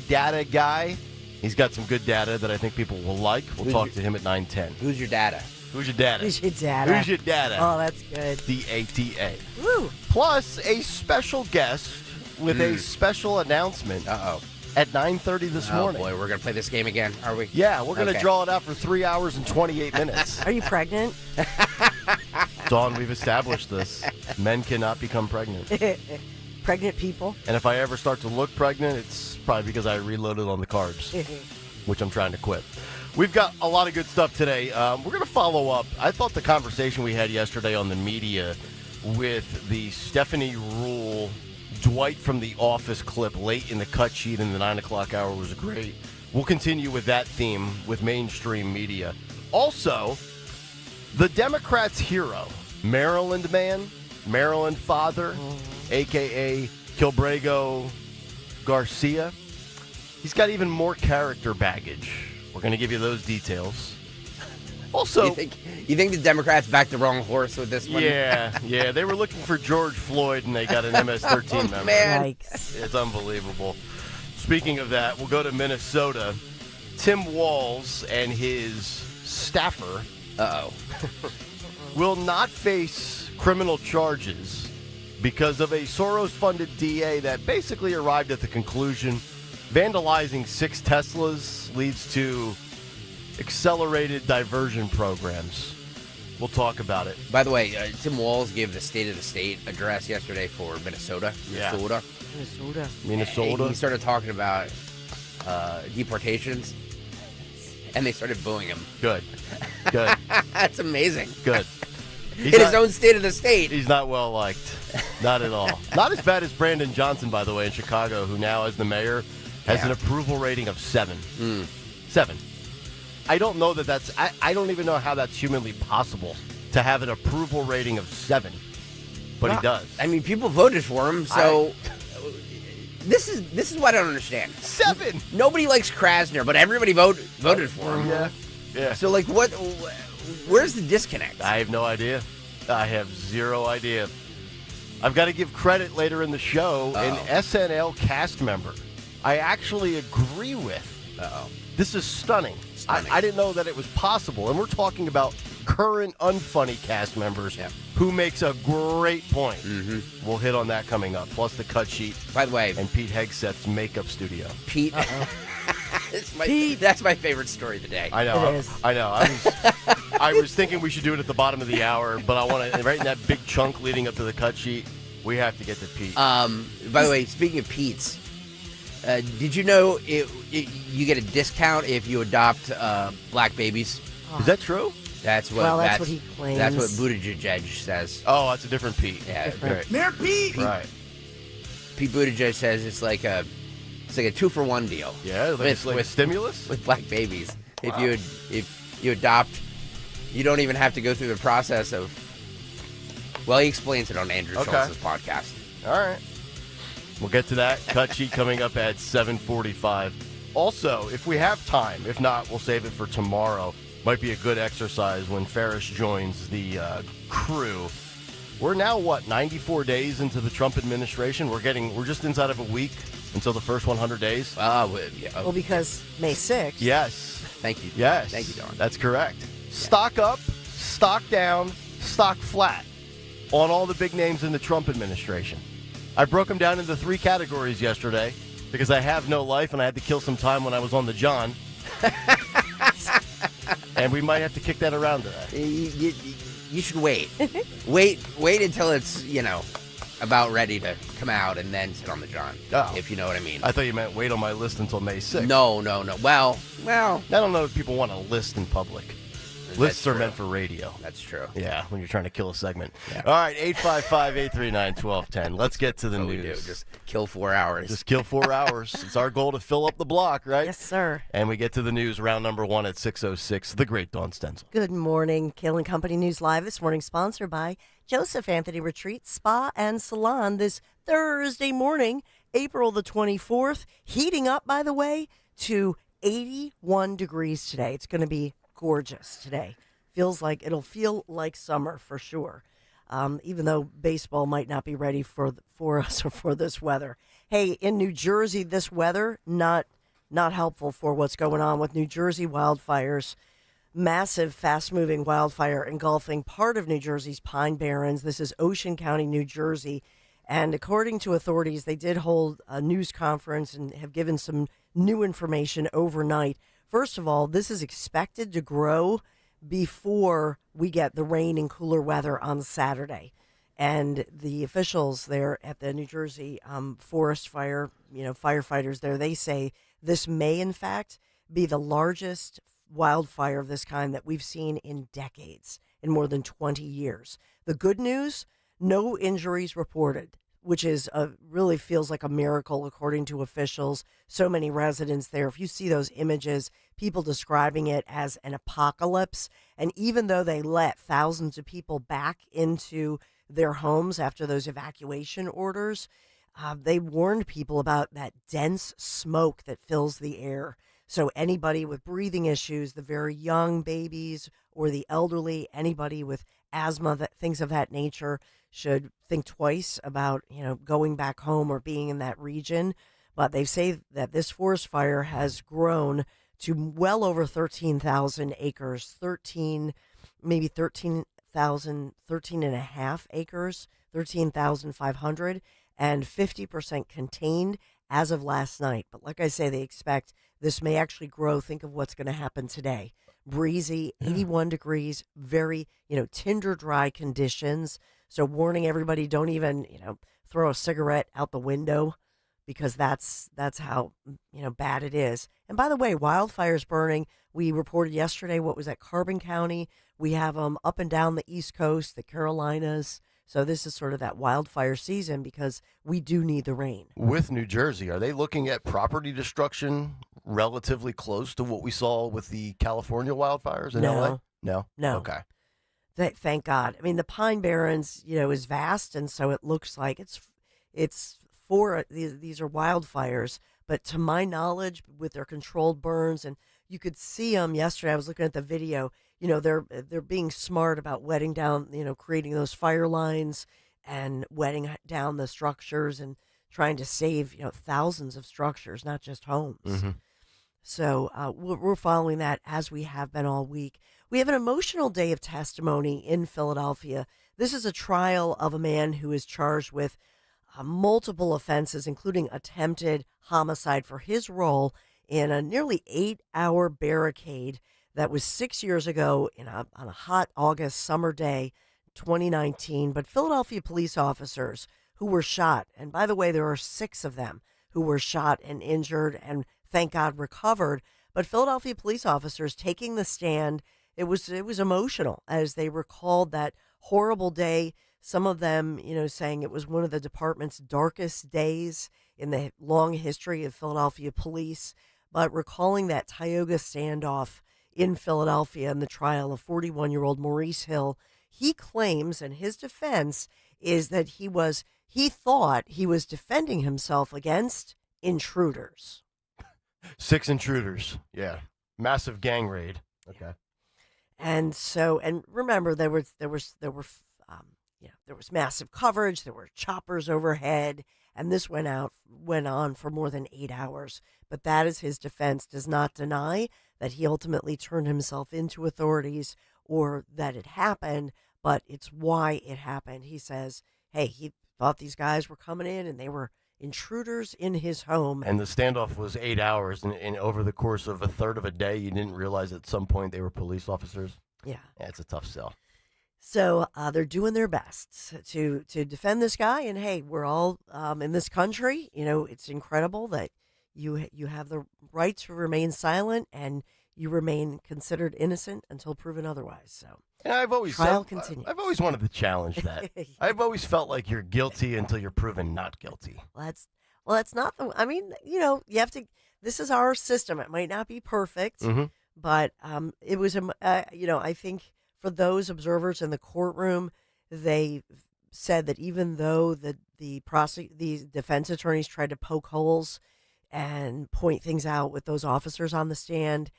data guy. He's got some good data that I think people will like. We'll talk to him at 9:10. Who's your data? Who's your data? Who's your data? Who's your data? Oh, that's good. DATA. Woo. Plus a special guest with a special announcement. At 9:30 this morning. Oh boy, we're gonna play this game again, are we? Yeah, we're gonna draw it out for 3 hours and 28 minutes. Are you pregnant? Dawn, we've established this. Men cannot become pregnant. Pregnant people. And if I ever start to look pregnant, it's probably because I reloaded on the carbs, which I'm trying to quit. We've got a lot of good stuff today. We're going to follow up. I thought the conversation we had yesterday on the media with the Stephanie Rule, Dwight from The Office clip late in the cut sheet in the 9 o'clock hour was great. We'll continue with that theme with mainstream media. Also, the Democrats' hero, Maryland man, Maryland father, a.k.a. Kilbrego Garcia. He's got even more character baggage. We're going to give you those details. Also, you think the Democrats backed the wrong horse with this one? Yeah. They were looking for George Floyd, and they got an MS-13 member. Man. It's unbelievable. Speaking of that, we'll go to Minnesota. Tim Walz and his staffer will not face criminal charges because of a Soros-funded DA that basically arrived at the conclusion vandalizing 6 Teslas leads to accelerated diversion programs. We'll talk about it. By the way, Tim Walz gave the State of the State address yesterday for Minnesota. Minnesota. He started talking about deportations, and they started booing him. Good. That's amazing. Good. In his own State of the State. He's not well liked. Not at all. Not as bad as Brandon Johnson, by the way, in Chicago, who now, as the mayor, has an approval rating of 7. 7. I don't know that that's... I don't even know how that's humanly possible to have an approval rating of 7. But he does. I mean, people voted for him, so... This is what I don't understand. 7! Nobody likes Krasner, but everybody voted for him. Yeah. So, like, what... Where's the disconnect? I have no idea. I have zero idea. I've got to give credit later in the show. An SNL cast member I actually agree with. This is stunning. I didn't know that it was possible. And we're talking about current unfunny cast members who makes a great point. We'll hit on that coming up. Plus the cut sheet. By the way. And Pete Hegseth's makeup studio. Pete. That's my favorite story of the day. I know. I know. I was thinking we should do it at the bottom of the hour, but I want to, right in that big chunk leading up to the cut sheet, we have to get to Pete. By the way, speaking of Pete's, did you know you get a discount if you adopt black babies? Is that true? That's what he claims. That's what Buttigieg says. Oh, that's a different Pete. Yeah, right. Mayor Pete. Right. Pete Buttigieg says it's like a 2-for-1 deal. Yeah, with stimulus with black babies. Wow. If you adopt, you don't even have to go through the process of. Well, he explains it on Andrew Schultz's podcast. All right. We'll get to that cut sheet coming up at 7:45. Also, if we have time, if not, we'll save it for tomorrow. Might be a good exercise when Ferris joins the crew. We're now, 94 days into the Trump administration? We're just inside of a week until the first 100 days? Well, because May 6th. Yes. Thank you. Yes. Thank you, Don. That's correct. Stock up, stock down, stock flat on all the big names in the Trump administration. I broke them down into 3 categories yesterday because I have no life and I had to kill some time when I was on the John. And we might have to kick that around today. you should wait. wait until it's, about ready to come out and then sit on the John, if you know what I mean. I thought you meant wait on my list until May 6th. No. Well. I don't know if people want to list in public. Lists are meant for radio. That's true. Yeah, when you're trying to kill a segment. Yeah. All right, 855-839-1210. Let's get to the What news. we do, just kill 4 hours. Just kill 4 hours. It's our goal to fill up the block, right? Yes, sir. And we get to the news, round number 1 at 6:06. The great Dawn Stenzel. Good morning. Kayal Company News Live this morning, sponsored by Joseph Anthony Retreat Spa and Salon this Thursday morning, April the 24th. Heating up, by the way, to 81 degrees today. It's going to be gorgeous today. It'll feel like summer for sure. Even though baseball might not be ready for us or for this weather. Hey, in New Jersey, this weather not helpful for what's going on with New Jersey wildfires. Massive, fast-moving wildfire engulfing part of New Jersey's Pine Barrens. This is Ocean County, New Jersey. And according to authorities, they did hold a news conference and have given some new information overnight. First of all, this is expected to grow before we get the rain and cooler weather on Saturday. And the officials there at the New Jersey forest fire, firefighters there, they say this may, in fact, be the largest wildfire of this kind that we've seen in decades, in more than 20 years. The good news, no injuries reported, which is really feels like a miracle according to officials. So many residents there. If you see those images, people describing it as an apocalypse. And even though they let thousands of people back into their homes after those evacuation orders, they warned people about that dense smoke that fills the air. So anybody with breathing issues, the very young babies or the elderly, anybody with asthma, things of that nature, should think twice about, going back home or being in that region. But they say that this forest fire has grown to well over 13,000 acres, 13 and a half acres, 13,500, and 50% contained as of last night. But like I say, they expect this may actually grow. Think of what's going to happen today. Breezy, 81 degrees, very, tinder dry conditions. So warning everybody, don't even, throw a cigarette out the window because that's how, bad it is. And by the way, wildfires burning. We reported yesterday, what was that, Carbon County? We have them up and down the East Coast, the Carolinas. So this is sort of that wildfire season because we do need the rain. With New Jersey, are they looking at property destruction relatively close to what we saw with the California wildfires in LA? No. Okay. Thank God. I mean, the Pine Barrens, is vast, and so it looks like it's for these are wildfires. But to my knowledge, with their controlled burns, and you could see them yesterday. I was looking at the video. They're being smart about wetting down, creating those fire lines and wetting down the structures and trying to save, thousands of structures, not just homes. Mm-hmm. So we're following that as we have been all week. We have an emotional day of testimony in Philadelphia. This is a trial of a man who is charged with multiple offenses, including attempted homicide for his role in a nearly 8-hour barricade that was 6 years ago on a hot August summer day, 2019. But Philadelphia police officers who were shot, and by the way, there are 6 of them who were shot and injured and thank God recovered. But Philadelphia police officers taking the stand, it was emotional as they recalled that horrible day. Some of them, saying it was one of the department's darkest days in the long history of Philadelphia police, but recalling that Tioga standoff in Philadelphia and the trial of 41-year-old Maurice Hill. He claims, and his defense is that he thought he was defending himself against intruders. 6 intruders. Yeah. Massive gang raid. Okay. And remember, there was massive coverage. There were choppers overhead, and this went on for more than 8 hours. But that is his defense. Does not deny that he ultimately turned himself into authorities or that it happened, but it's why it happened. He says, hey, he thought these guys were coming in and they were intruders in his home. And the standoff was 8 hours, and over the course of a third of a day, you didn't realize at some point they were police officers? Yeah. It's a tough sell. So they're doing their best to defend this guy. And hey, we're all in this country. You know, it's incredible that you have the right to remain silent and you remain considered innocent until proven otherwise. So And I've always trial continues. I've always wanted to challenge that. I've always felt like you're guilty until you're proven not guilty. Well, that's not the. I mean, you know, you have to. This is our system. It might not be perfect, but it was you know, I think for those observers in the courtroom, they said that even though the defense attorneys tried to poke holes and point things out with those officers on the stand,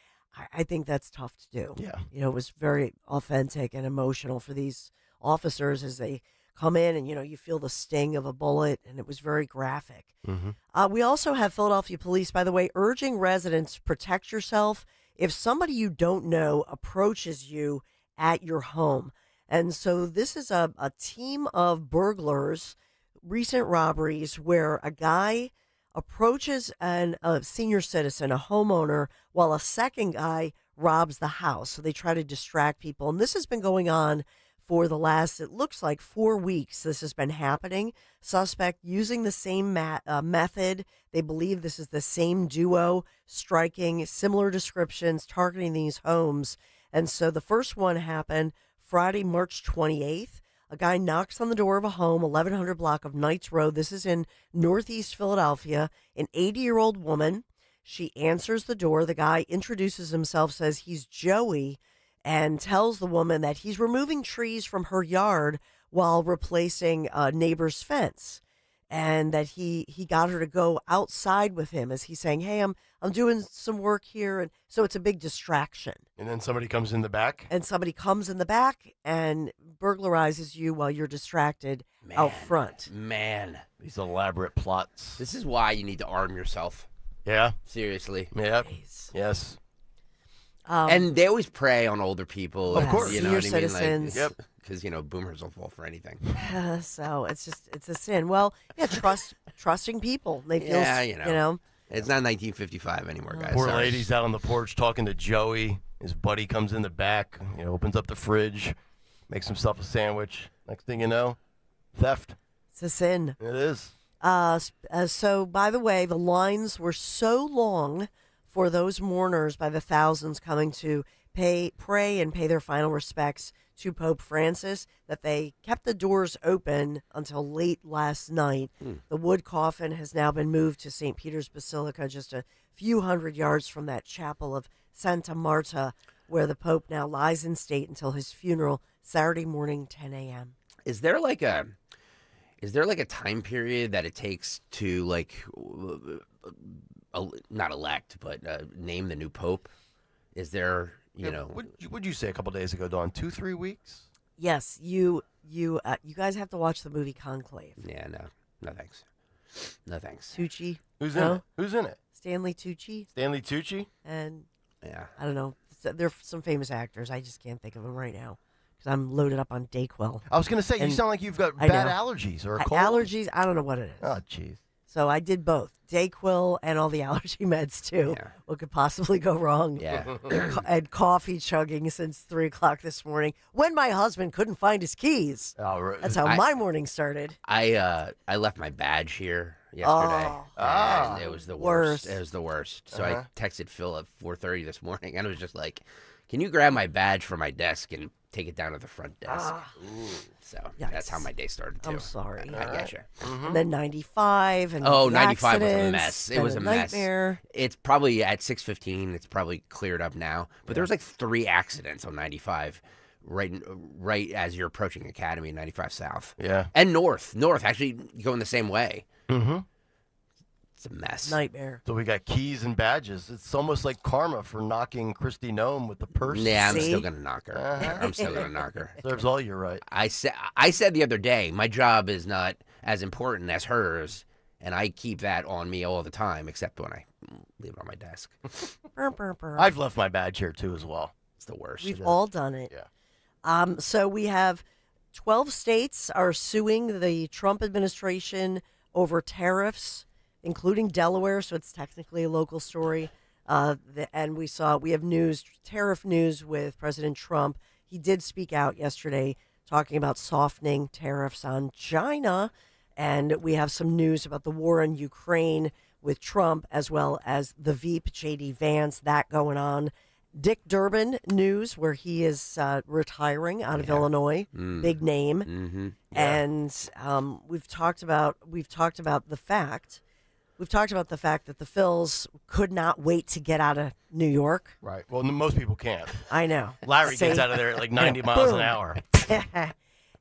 I think that's tough to do. Yeah. You know, it was very authentic and emotional for these officers as they come in and, you know, you feel the sting of a bullet, and it was very graphic. We also have Philadelphia police, by the way, urging residents protect yourself if somebody you don't know approaches you at your home. And so this is a team of burglars, recent robberies where a guy approaches a senior citizen, a homeowner, while a second guy robs the house. So they try to distract people. And this has been going on for the last, it looks like 4 weeks. This has been happening. Suspect using the same method. They believe this is the same duo, striking similar descriptions, targeting these homes. And so the first one happened Friday, March 28th. A guy knocks on the door of a home, 1100 block of Knights Road. This is in Northeast Philadelphia. An 80-year-old woman. She answers the door. The guy introduces himself, says he's Joey, and tells the woman that he's removing trees from her yard while replacing a neighbor's fence, and that he got her to go outside with him as he's saying, hey, I'm doing some work here. And so it's a big distraction. And then somebody comes in the back? And somebody comes in the back and burglarizes you while you're distracted out front. Man. These elaborate plots. This is why you need to arm yourself. Yeah. Seriously. Yep. Yes. And they always prey on older people. Of course. You know what I mean? Citizens. Like, because, you know, boomers will fall for anything. So it's a sin. Well, yeah, trusting people. They feel, you know. It's not 1955 anymore, guys. Poor Sorry. lady's out on the porch talking to Joey. His buddy comes in the back, you know, opens up the fridge, makes himself a sandwich. Next thing you know, theft. It's a sin. It is. So, by the way, the lines were so long for those mourners by the thousands coming to pray and pay their final respects to Pope Francis that they kept the doors open until late last night. The wood coffin has now been moved to St. Peter's Basilica, just a few hundred yards from that chapel of Santa Marta, where the Pope now lies in state until his funeral Saturday morning, 10 a.m. Is there like a time period that it takes to not elect, but name the new pope? Is there, you know? Would you say a couple days ago, Dawn? 2-3 weeks? Yes, you guys have to watch the movie Conclave. Yeah, no thanks. No thanks. Tucci. Who's in it? Who's in it? Stanley Tucci. Stanley Tucci? And yeah, I don't know. There are some famous actors. I just can't think of them right now because I'm loaded up on Dayquil. I was going to say, you sound like you've got bad allergies or a cold. Allergies? I don't know what it is. Oh, jeez. So I did both, Dayquil and all the allergy meds too. Yeah. What could possibly go wrong? Yeah. And coffee chugging since 3 o'clock this morning when my husband couldn't find his keys. Oh, right. That's how my morning started. I left my badge here yesterday. And it was the worst. It was the worst. So I texted Phil at 4:30 this morning, and it was just like, "Can you grab my badge from my desk and take it down to the front desk?" So that's how my day started too. I'm sorry. I get you. And then 95 and 95 was a accidents, mess. It and was a mess. nightmare. It's probably at 6:15. It's probably cleared up now. But there was like 3 accidents on 95. Right as you're approaching Academy, 95 South. Yeah. And North actually going the same way. Mm-hmm. It's a mess. Nightmare. So we got keys and badges. It's almost like karma for knocking Christy Nome with the purse. Yeah, I'm still going to knock her. I'm still going to knock her. Serves all you right. I said the other day, my job is not as important as hers, and I keep that on me all the time, except when I leave it on my desk. I've left my badge here, too, as well. It's the worst. We've all done it. Yeah. So we have 12 states are suing the Trump administration over tariffs, including Delaware, so it's technically a local story. And we have tariff news with President Trump. He did speak out yesterday talking about softening tariffs on China. And we have some news about the war in Ukraine with Trump, as well as the Veep, J.D. Vance, that going on. Dick Durbin news, where he is retiring out of Illinois, big name. Mm-hmm. And we've talked about the fact that the Phils could not wait to get out of New York. Right. Well, most people can't. I know. Larry gets out of there at like 90 miles an hour.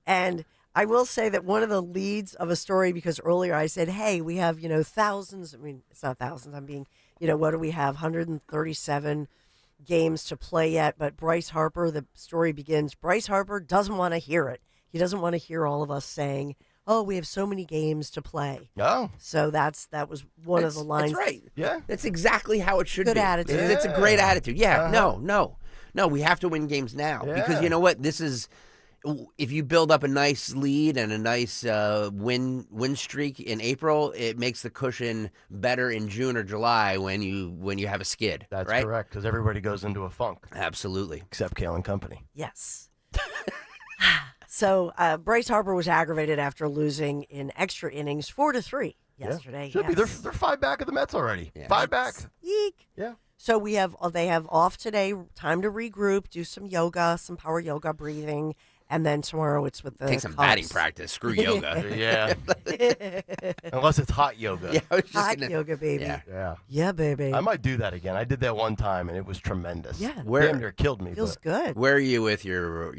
And I will say that one of the leads of a story, because earlier I said, hey, we have, thousands. I mean, it's not thousands. I'm being, what do we have? 137 games to play yet. But Bryce Harper, the story begins, Bryce Harper doesn't want to hear it. He doesn't want to hear all of us saying, oh, we have so many games to play. Oh. So that was one of the lines. That's right. Yeah. That's exactly how it should be. Good attitude. It's a great attitude. Yeah. No, we have to win games now. Yeah. Because you know what? This is, if you build up a nice lead and a nice win streak in April, it makes the cushion better in June or July when you have a skid. That's right? correct, because everybody goes into a funk. Absolutely. Except Kayal and company. Yes. So Bryce Harper was aggravated after losing in extra innings 4-3 yesterday. Should be. They're 5 back of the Mets already. Yeah. 5 back. Eek. Yeah. So they have off today, time to regroup, do some yoga, some power yoga breathing, and then tomorrow it's with the Take some Cubs. batting practice. Screw yoga. Yeah. Unless it's hot yoga. Yeah, I was just Hot gonna- yoga, baby. Yeah. Yeah, baby. I might do that again. I did that one time, and it was tremendous. Yeah. Damn near killed me. Feels but good. Where are you with your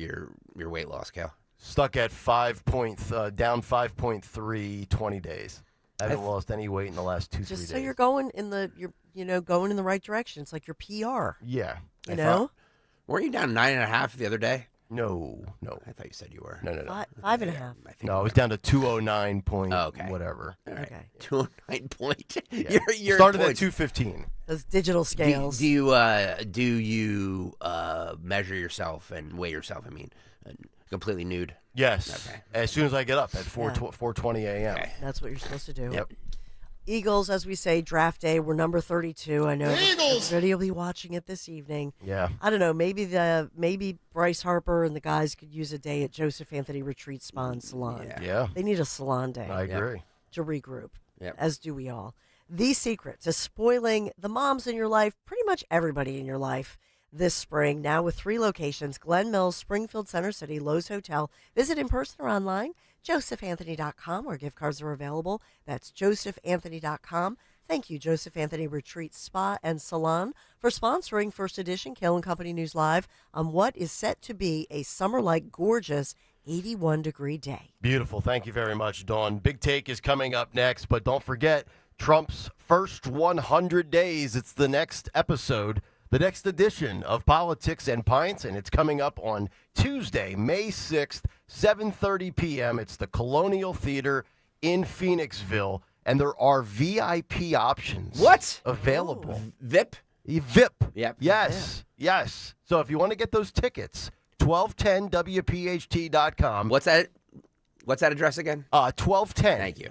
weight loss, Cal? Stuck at down 5.3, 20 days. I haven't lost any weight in the last 2-3 days. Just so you're going in going in the right direction. It's like your PR. Yeah. You know? Weren't you down 9.5 the other day? No. I thought you said you were. No. 5.5. No, I was down to 209 point okay. whatever. All right. Okay. 209 point. Yeah. You're Started at points. 215. Those digital scales. Do you measure yourself and weigh yourself? I mean, completely nude. Yes. Okay. As soon as I get up at 4:20 a.m. Okay. That's what you're supposed to do. Yep. Eagles, as we say, draft day. We're number 32. I know Eagles! everybody will be watching it this evening. Yeah. I don't know. Maybe Bryce Harper and the guys could use a day at Joseph Anthony Retreat Spa and Salon. Yeah. They need a salon day. I agree. To regroup. Yep. As do we all. The secret to spoiling the moms in your life, pretty much everybody in your life, this spring, now with 3 locations: Glen Mills, Springfield, Center City, Lowe's Hotel. Visit in person or online, josephanthony.com, where gift cards are available. That's josephanthony.com. Thank you, Joseph Anthony Retreat Spa and Salon, for sponsoring First Edition Kayal and Company News Live on what is set to be a summer-like gorgeous 81-degree day. Beautiful. Thank you very much, Dawn. Big Take is coming up next, but don't forget Trump's first 100 days. It's the next episode, the next edition of Politics and Pints, and it's coming up on Tuesday, May 6th, 7:30 p.m. It's the Colonial Theater in Phoenixville, and there are VIP options. What? Available. VIP? VIP. Yep. Yes. Yes. So if you want to get those tickets, 1210WPHT.com. What's that address again? 1210. Thank you.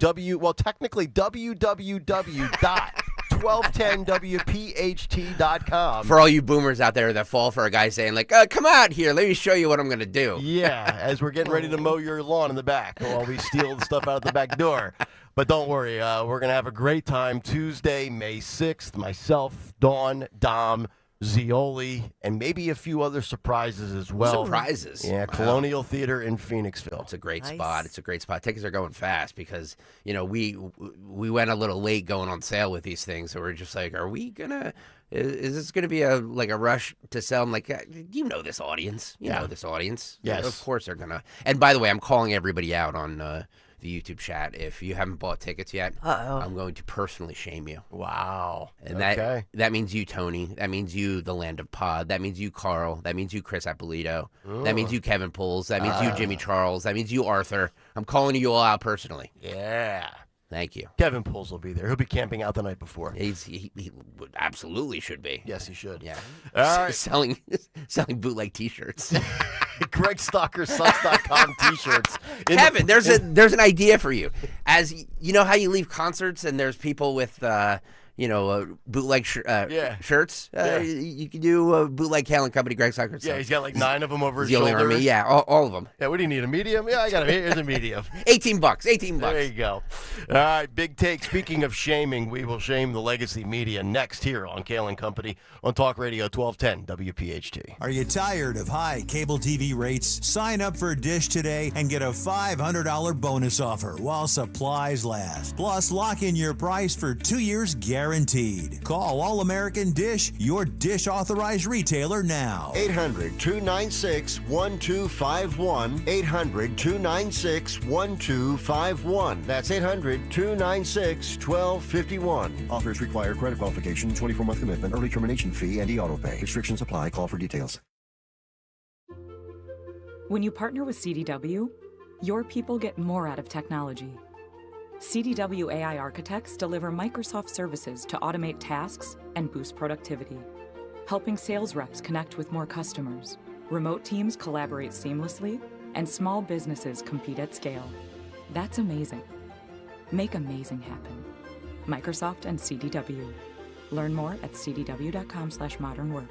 Technically www.1210WPHT.com. For all you boomers out there that fall for a guy saying like, come out here, let me show you what I'm going to do. Yeah, as we're getting ready to mow your lawn in the back while we steal the stuff out of the back door. But don't worry, we're going to have a great time Tuesday, May 6th. Myself, Dawn, Dom, Zioli, and maybe a few other surprises as well. Surprises? Yeah, Wow. Colonial Theater in Phoenixville. It's a great Nice. spot. It's a great spot. Tickets are going fast because, we went a little late going on sale with these things. So we're just like, are we going to, is this going to be a rush to sell? I'm like, you know this audience. You know this audience. Yes. Of course they're going to. And by the way, I'm calling everybody out on the YouTube chat. If you haven't bought tickets yet, I'm going to personally shame you. Wow. And that means you, Tony. That means you, the Land of Pod. That means you, Carl. That means you, Chris Apolito. That means you, Kevin Pools. That means you, Jimmy Charles. That means you, Arthur. I'm calling you all out personally. Yeah. Thank you. Kevin Pools will be there. He'll be camping out the night before. He absolutely should be. Yes, he should. Yeah. All right. Selling bootleg T-shirts. GregStalkerSucks.com T-shirts. Kevin, there's an idea for you. As you know how you leave concerts and there's people with bootleg shirts. You can do bootleg Kayal and Company, Greg Sucker. Yeah, he's got like 9 of them over his the only shoulder. army. Yeah, all of them. Yeah, what do you need, a medium? Yeah, I got here's a medium. $18. There you go. All right, big take. Speaking of shaming, we will shame the legacy media next here on Kayal and Company on Talk Radio 1210 WPHT. Are you tired of high cable TV rates? Sign up for Dish today and get a $500 bonus offer while supplies last. Plus, lock in your price for 2 years guaranteed. Call All American Dish, your Dish authorized retailer now. 800-296-1251. 800-296-1251. That's 800-296-1251. Offers require credit qualification, 24-month commitment, early termination fee, and e-auto pay. Restrictions apply. Call for details. When you partner with CDW, your people get more out of technology. CDW AI architects deliver Microsoft services to automate tasks and boost productivity, helping sales reps connect with more customers, remote teams collaborate seamlessly, and small businesses compete at scale. That's amazing. Make amazing happen. Microsoft and CDW. Learn more at cdw.com/modernwork.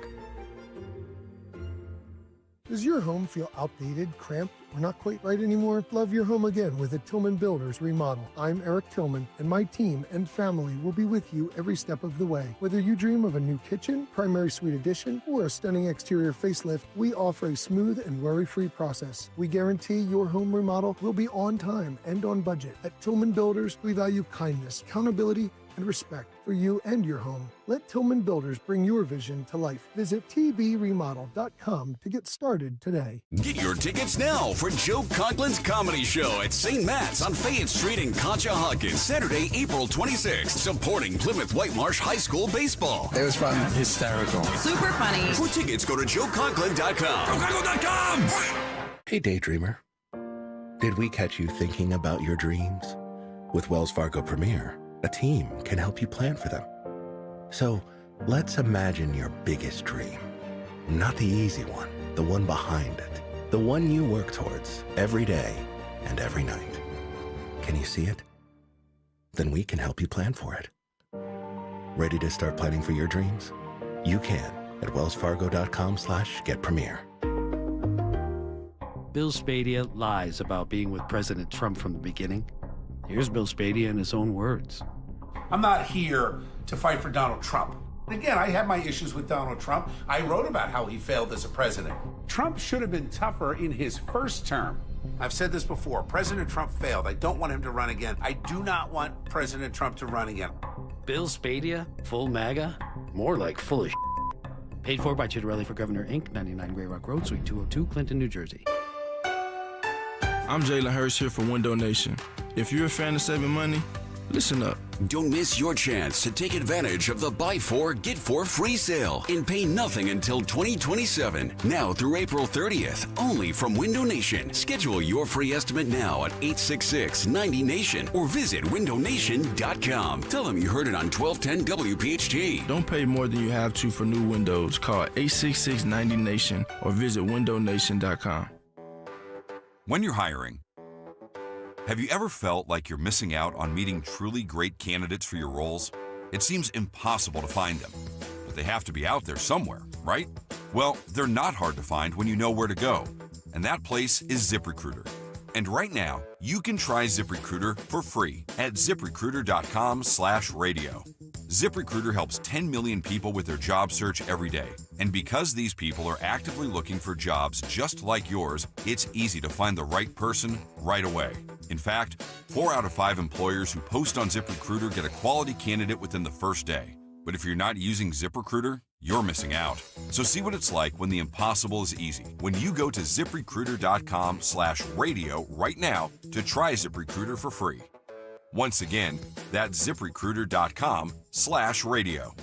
Does your home feel outdated, cramped, or not quite right anymore? Love your home again with a Tillman Builders remodel. I'm Eric Tillman, and my team and family will be with you every step of the way. Whether you dream of a new kitchen, primary suite addition, or a stunning exterior facelift, we offer a smooth and worry-free process. We guarantee your home remodel will be on time and on budget. At Tillman Builders, we value kindness, accountability, and respect for you and your home. Let Tillman Builders bring your vision to life. Visit tbremodel.com to get started today. Get your tickets now for Joe Conklin's comedy show at St. Matt's on Fayette Street in Conshohocken, Saturday, April 26th, supporting Plymouth Whitemarsh High School baseball. It was fun. Hysterical. Super funny. For tickets, go to joeconklin.com. joeconklin.com! Hey, Daydreamer. Did we catch you thinking about your dreams? With Wells Fargo Premier, a team can help you plan for them. So let's imagine your biggest dream. Not the easy one, the one behind it. The one you work towards every day and every night. Can you see it? Then we can help you plan for it. Ready to start planning for your dreams? You can at wellsfargo.com/getpremier. Bill Spadia lies about being with President Trump from the beginning. Here's Bill Spadia in his own words. I'm not here to fight for Donald Trump. Again, I have my issues with Donald Trump. I wrote about how he failed as a president. Trump should have been tougher in his first term. I've said this before. President Trump failed. I don't want him to run again. I do not want President Trump to run again. Bill Spadia, full MAGA? More like full of Paid for by Chitterelli for Governor, Inc., 99 Grey Rock Road, Suite 202, Clinton, New Jersey. I'm Jalen Hurst here for Window Nation. If you're a fan of saving money, listen up. Don't miss your chance to take advantage of the Buy 4, Get 4 free sale and pay nothing until 2027. Now through April 30th, only from Window Nation. Schedule your free estimate now at 866-90-NATION or visit windownation.com. Tell them you heard it on 1210 WPHT. Don't pay more than you have to for new windows. Call 866-90-NATION or visit windownation.com. When you're hiring, have you ever felt like you're missing out on meeting truly great candidates for your roles? It seems impossible to find them, but they have to be out there somewhere, right? Well, they're not hard to find when you know where to go, and that place is ZipRecruiter. And right now, you can try ZipRecruiter for free at ZipRecruiter.com/radio. ZipRecruiter helps 10 million people with their job search every day. And because these people are actively looking for jobs just like yours, it's easy to find the right person right away. In fact, 4 out of 5 employers who post on ZipRecruiter get a quality candidate within the first day. But if you're not using ZipRecruiter, you're missing out. So see what it's like when the impossible is easy. When you go to ZipRecruiter.com/radio right now to try ZipRecruiter for free. Once again, that's ZipRecruiter.com/radio.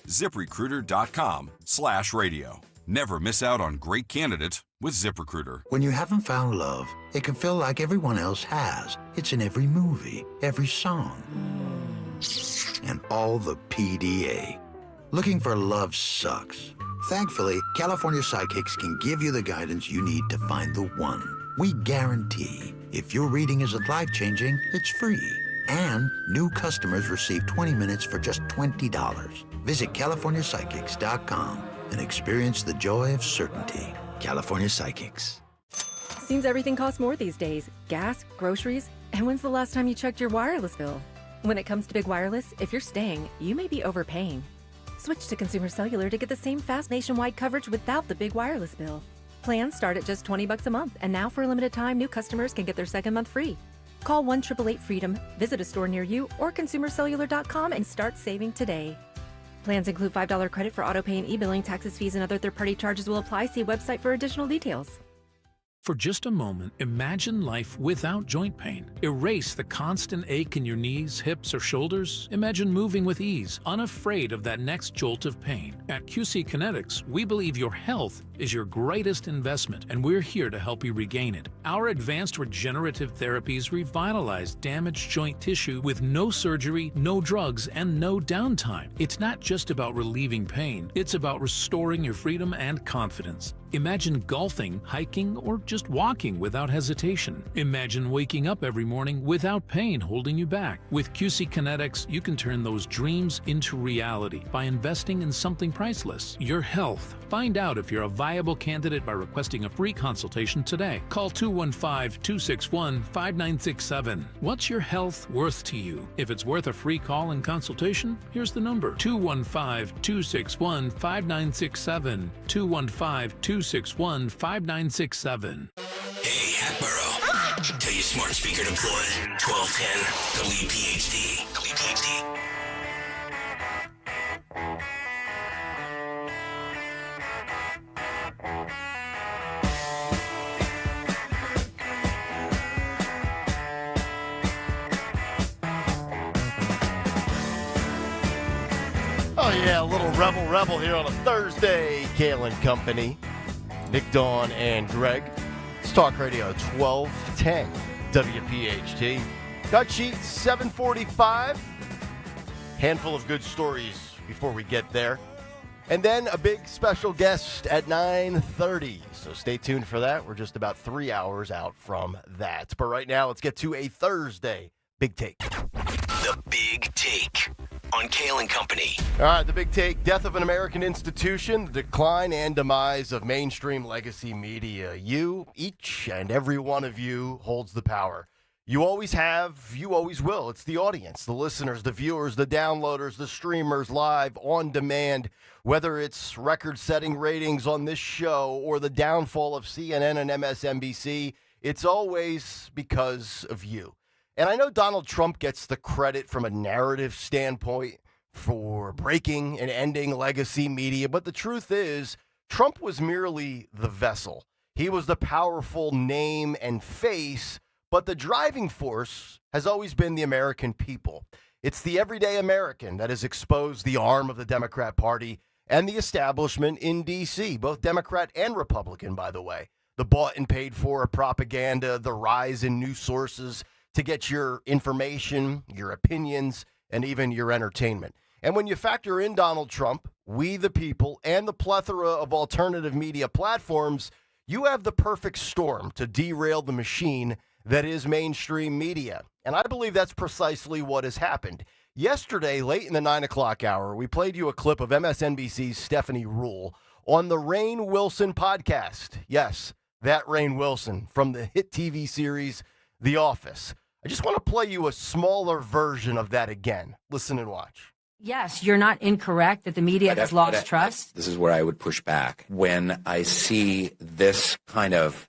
ZipRecruiter.com/radio. Never miss out on great candidates with ZipRecruiter. When you haven't found love, it can feel like everyone else has. It's in every movie, every song, and all the PDA. Looking for love sucks. Thankfully, California Sidekicks can give you the guidance you need to find the one. We guarantee if your reading isn't life-changing, it's free. And new customers receive 20 minutes for just $20. Visit CaliforniaPsychics.com and experience the joy of certainty. California Psychics. Seems everything costs more these days. Gas, groceries, and when's the last time you checked your wireless bill? When it comes to big wireless, if you're staying, you may be overpaying. Switch to Consumer Cellular to get the same fast nationwide coverage without the big wireless bill. Plans start at just $20 a month, and now for a limited time, new customers can get their second month free. Call 1-888-FREEDOM, visit a store near you, or consumercellular.com and start saving today. Plans include $5 credit for autopay and e-billing. Taxes, fees, and other third-party charges will apply. See website for additional details. For just a moment, imagine life without joint pain. Erase the constant ache in your knees, hips, or shoulders. Imagine moving with ease, unafraid of that next jolt of pain. At QC Kinetics, we believe your health is your greatest investment, and we're here to help you regain it. Our advanced regenerative therapies revitalize damaged joint tissue with no surgery, no drugs, and no downtime. It's not just about relieving pain, it's about restoring your freedom and confidence. Imagine golfing, hiking, or just walking without hesitation. Imagine waking up every morning without pain holding you back. With QC Kinetics, you can turn those dreams into reality by investing in something priceless, your health. Find out if you're a viable candidate by requesting a free consultation today. Call 215-261-5967. What's your health worth to you? If it's worth a free call and consultation, here's the number: 215-261-5967. 215-261-5967. Hey, Hatboro. Tell your smart speaker deployed. 1210 WPHT. WPHT. Oh, yeah, a little rebel here on a Thursday. Kayal and Company. Nick, Dawn, and Greg. It's Talk Radio 1210 WPHT. Got sheet 745. Handful of good stories before we get there. And then a big special guest at 9:30. So stay tuned for that. We're just about 3 hours out from that. But right now, let's get to a Thursday Big Take. The Big Take on Kayal and Company. All right, the Big Take: death of an American institution, the decline and demise of mainstream legacy media. You, each and every one of you, holds the power. You always have, you always will. It's the audience, the listeners, the viewers, the downloaders, the streamers, live, on demand, whether it's record-setting ratings on this show or the downfall of CNN and MSNBC, it's always because of you. And I know Donald Trump gets the credit from a narrative standpoint for breaking and ending legacy media, but the truth is, Trump was merely the vessel. He was the powerful name and face, but the driving force has always been the American people. It's the everyday American that has exposed the arm of the Democrat Party and the establishment in D.C., both Democrat and Republican, by the way. The bought and paid for propaganda, the rise in news sources to get your information, your opinions, and even your entertainment. And when you factor in Donald Trump, we the people, and the plethora of alternative media platforms, you have the perfect storm to derail the machine that is mainstream media. And I believe that's precisely what has happened. Yesterday, late in the 9 o'clock hour, we played you a clip of MSNBC's Stephanie Ruhle on the Rainn Wilson podcast. Yes, that Rainn Wilson from the hit TV series The Office. I just want to play you a smaller version of that again. Listen and watch. Yes, you're not incorrect that the media has lost trust. This is where I would push back. When I see this kind of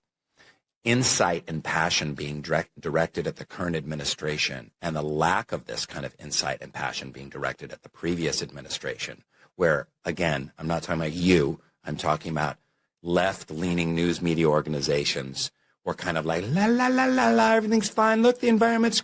insight and passion being directed at the current administration, and the lack of this kind of insight and passion being directed at the previous administration, where, again, I'm not talking about you, I'm talking about left-leaning news media organizations were kind of like, la, la, la, la, la, everything's fine. Look, the environment's,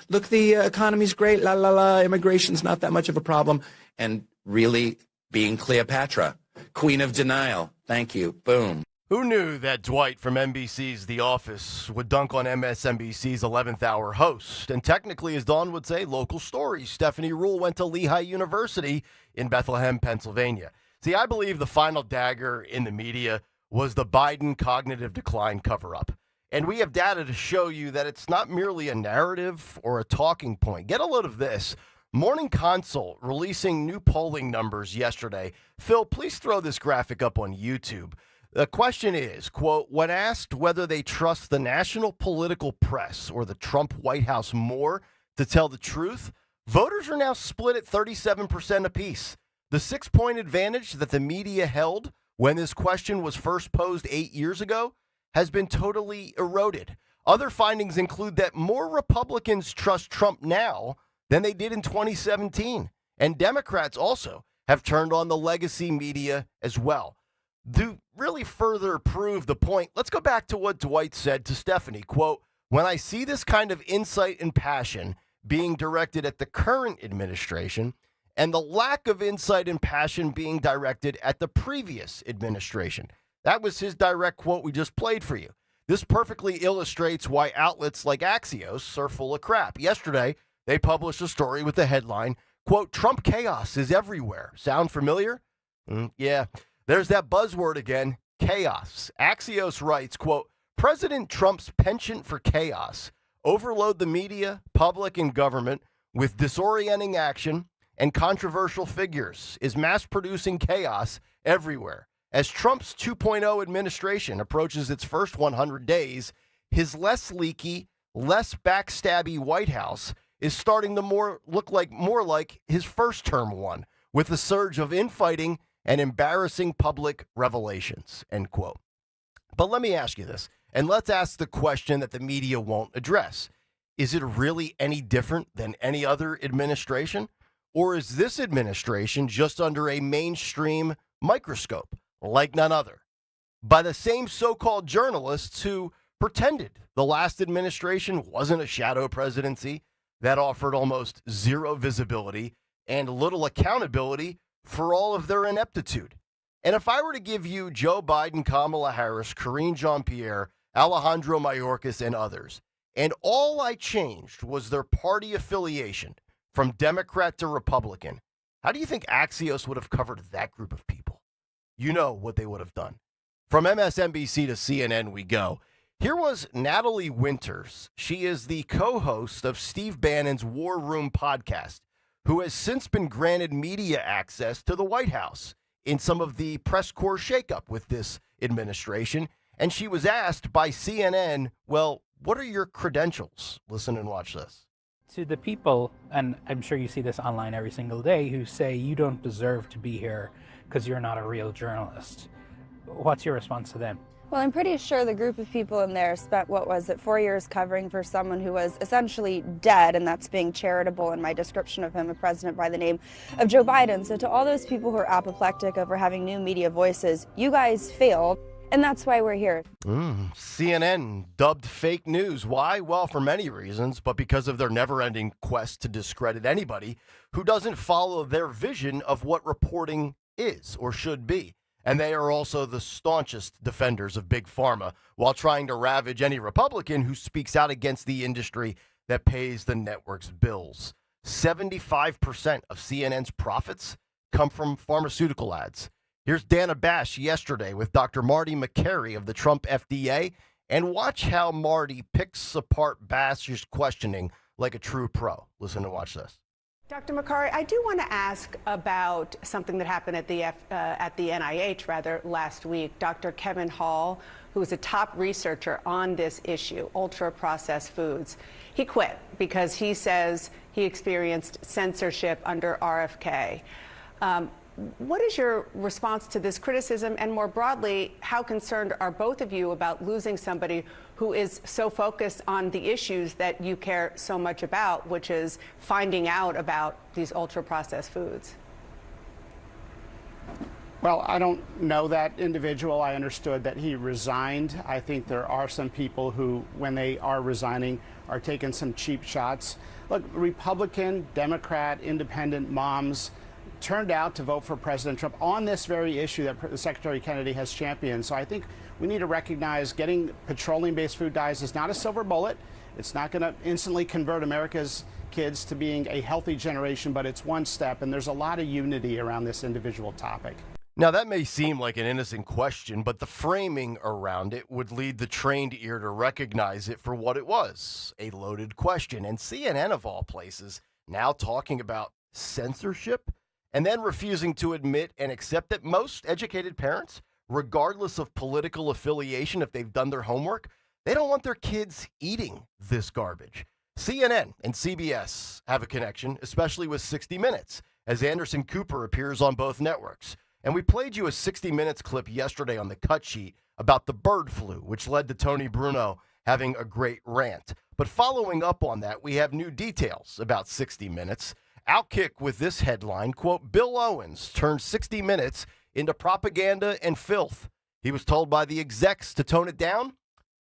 look, the economy's great, la, la, la, immigration's not that much of a problem. And really being Cleopatra, queen of denial. Thank you. Boom. Who knew that Dwight from NBC's The Office would dunk on MSNBC's 11th Hour host? And technically, as Dawn would say, local stories. Stephanie Ruhle went to Lehigh University in Bethlehem, Pennsylvania. See, I believe the final dagger in the media was the Biden cognitive decline cover-up. And we have data to show you that it's not merely a narrative or a talking point. Get a load of this. Morning Consult releasing new polling numbers yesterday. Phil, please throw this graphic up on YouTube. The question is, quote, when asked whether they trust the national political press or the Trump White House more to tell the truth, voters are now split at 37% apiece. The 6-point advantage that the media held when this question was first posed 8 years ago has been totally eroded. Other findings include that more Republicans trust Trump now than they did in 2017. And Democrats also have turned on the legacy media as well. To really further prove the point, let's go back to what Dwight said to Stephanie, quote, when I see this kind of insight and passion being directed at the current administration and the lack of insight and passion being directed at the previous administration. That was his direct quote we just played for you. This perfectly illustrates why outlets like Axios are full of crap. Yesterday, they published a story with the headline, quote, Trump chaos is everywhere. Sound familiar? Yeah, there's that buzzword again, chaos. Axios writes, quote, President Trump's penchant for chaos overload the media, public, and government with disorienting action and controversial figures is mass-producing chaos everywhere. As Trump's 2.0 administration approaches its first 100 days, his less leaky, less backstabby White House is starting to look more like his first term one, with a surge of infighting and embarrassing public revelations, end quote. But let me ask you this, and let's ask the question that the media won't address. Is it really any different than any other administration? Or is this administration just under a mainstream microscope, like none other, by the same so-called journalists who pretended the last administration wasn't a shadow presidency that offered almost zero visibility and little accountability for all of their ineptitude? And if I were to give you Joe Biden, Kamala Harris, Karine Jean-Pierre, Alejandro Mayorkas, and others, and all I changed was their party affiliation from Democrat to Republican, how do you think Axios would have covered that group of people? You know what they would have done. From MSNBC to CNN we go. Here was Natalie Winters. She is the co-host of Steve Bannon's War Room podcast, who has since been granted media access to the White House in some of the press corps shakeup with this administration. And she was asked by CNN, well, what are your credentials? Listen and watch this. To the people, and I'm sure you see this online every single day, who say you don't deserve to be here because you're not a real journalist. What's your response to them? Well, I'm pretty sure the group of people in there spent, 4 years covering for someone who was essentially dead, and that's being charitable in my description of him, a president by the name of Joe Biden. So to all those people who are apoplectic over having new media voices, you guys failed, and that's why we're here. CNN dubbed fake news. Why? Well, for many reasons, but because of their never-ending quest to discredit anybody who doesn't follow their vision of what reporting is or should be. And they are also the staunchest defenders of Big Pharma while trying to ravage any Republican who speaks out against the industry that pays the network's bills. 75% of CNN's profits come from pharmaceutical ads. Here's Dana Bash yesterday with Dr. Marty McCary of the Trump FDA, and watch how Marty picks apart Bash's questioning like a true pro. Listen and watch this. Dr. McCary, I do want to ask about something that happened at the NIH last week. Dr. Kevin Hall, who is a top researcher on this issue, ultra-processed foods, he quit because he says he experienced censorship under RFK. What is your response to this criticism? And more broadly, how concerned are both of you about losing somebody who is so focused on the issues that you care so much about, which is finding out about these ultra-processed foods? Well, I don't know that individual. I understood that he resigned. I think there are some people who, when they are resigning, are taking some cheap shots. Look, Republican, Democrat, independent moms turned out to vote for President Trump on this very issue that Secretary Kennedy has championed. So I think we need to recognize getting petroleum-based food dyes is not a silver bullet. It's not going to instantly convert America's kids to being a healthy generation, but it's one step, and there's a lot of unity around this individual topic. Now, that may seem like an innocent question, but the framing around it would lead the trained ear to recognize it for what it was, a loaded question. And CNN, of all places, now talking about censorship and then refusing to admit and accept that most educated parents, regardless of political affiliation, if they've done their homework, they don't want their kids eating this garbage. CNN and CBS have a connection, especially with 60 Minutes, as Anderson Cooper appears on both networks. And we played you a 60 Minutes clip yesterday on the cut sheet about the bird flu, which led to Tony Bruno having a great rant. But following up on that, we have new details about 60 Minutes. Outkick with this headline, quote, Bill Owens turned 60 Minutes into propaganda and filth. He was told by the execs to tone it down,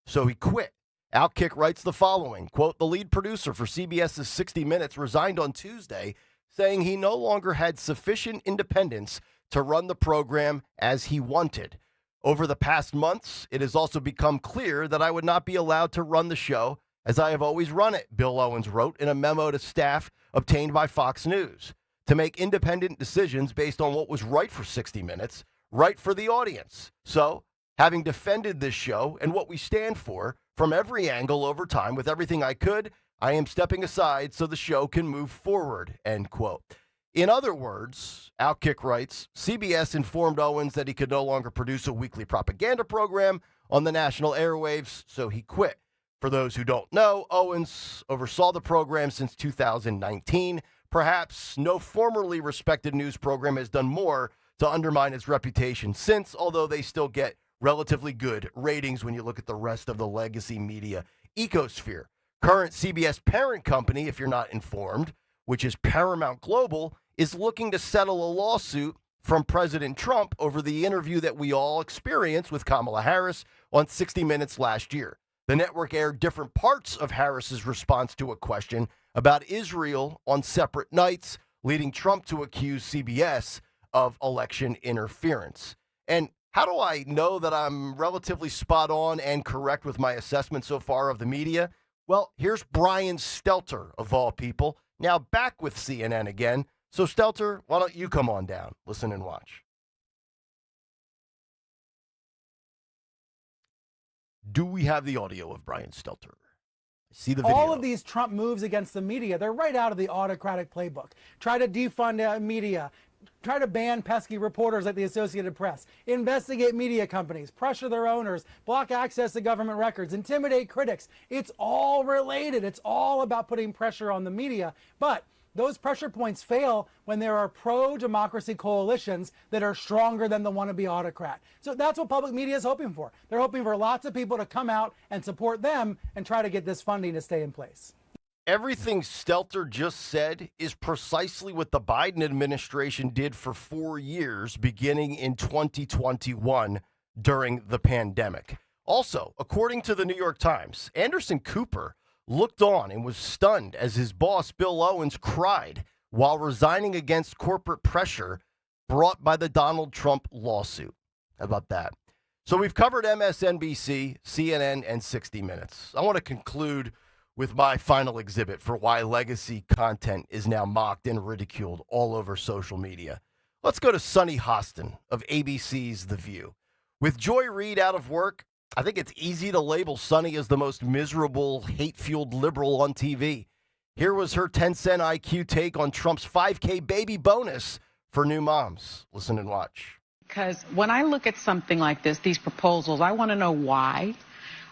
so he quit. Outkick writes the following, quote, the lead producer for CBS's 60 Minutes resigned on Tuesday, saying he no longer had sufficient independence to run the program as he wanted. Over the past months, it has also become clear that I would not be allowed to run the show as I have always run it, Bill Owens wrote in a memo to staff obtained by Fox News, to make independent decisions based on what was right for 60 Minutes, right for the audience. So, having defended this show and what we stand for from every angle over time with everything I could, I am stepping aside so the show can move forward, end quote. In other words, Outkick writes, CBS informed Owens that he could no longer produce a weekly propaganda program on the national airwaves, so he quit. For those who don't know, Owens oversaw the program since 2019. Perhaps no formerly respected news program has done more to undermine its reputation since, although they still get relatively good ratings when you look at the rest of the legacy media ecosphere. Current CBS parent company, if you're not informed, which is Paramount Global, is looking to settle a lawsuit from President Trump over the interview that we all experienced with Kamala Harris on 60 Minutes last year. The network aired different parts of Harris's response to a question about Israel on separate nights, leading Trump to accuse CBS of election interference. And how do I know that I'm relatively spot on and correct with my assessment so far of the media? Well, here's Brian Stelter, of all people, now back with CNN again. So, Stelter, why don't you come on down? Listen and watch. Do we have the audio of Brian Stelter? See the video. All of these Trump moves against the media, they're right out of the autocratic playbook. Try to defund media. Try to ban pesky reporters like the Associated Press, investigate media companies, pressure their owners, block access to government records, intimidate critics. It's all related. It's all about putting pressure on the media. But those pressure points fail when there are pro-democracy coalitions that are stronger than the wannabe autocrat. So that's what public media is hoping for. They're hoping for lots of people to come out and support them and try to get this funding to stay in place. Everything Stelter just said is precisely what the Biden administration did for 4 years, beginning in 2021 during the pandemic. Also, according to the New York Times, Anderson Cooper looked on and was stunned as his boss, Bill Owens, cried while resigning against corporate pressure brought by the Donald Trump lawsuit. How about that? So we've covered MSNBC, CNN, and 60 Minutes. I want to conclude with my final exhibit for why legacy content is now mocked and ridiculed all over social media. Let's go to Sunny Hostin of ABC's The View. With Joy Reid out of work, I think it's easy to label Sunny as the most miserable, hate-fueled liberal on TV. Here was her 10-cent IQ take on Trump's 5K baby bonus for new moms. Listen and watch. Because when I look at something like this, these proposals, I want to know why,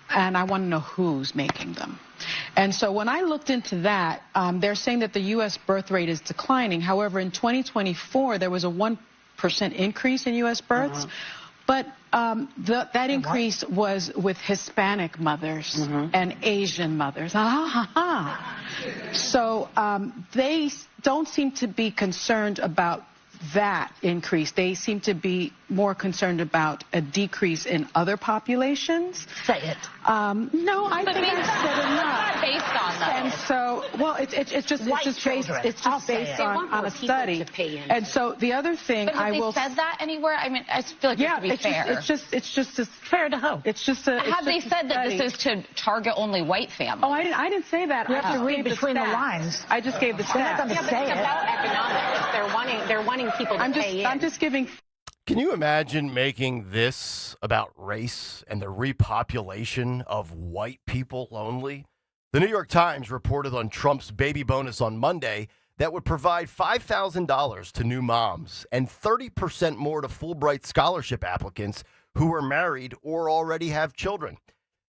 and I want to know who's making them. And so when I looked into that, they're saying that the U.S. birth rate is declining. However, in 2024, there was a 1% increase in U.S. births. But that increase was with Hispanic mothers and Asian mothers. So they don't seem to be concerned about that increase. They seem to be more concerned about a decrease in other populations. Say it. No, I think I said enough. It's not based on that. And so, well, it's just based on a study. And so the other thing but I will. Have they said that anywhere? I mean, I feel like it should be fair. It's just fair to who? It's just a. Have they said that this is to target only white families? Oh, I didn't say that. You have to read between the lines. I just gave the stats. Yeah, but it's about economics. They're wanting people to pay in. I'm just giving. Can you imagine making this about race and the repopulation of white people only? The New York Times reported on Trump's baby bonus on Monday that would provide $5,000 to new moms and 30% more to Fulbright scholarship applicants who are married or already have children.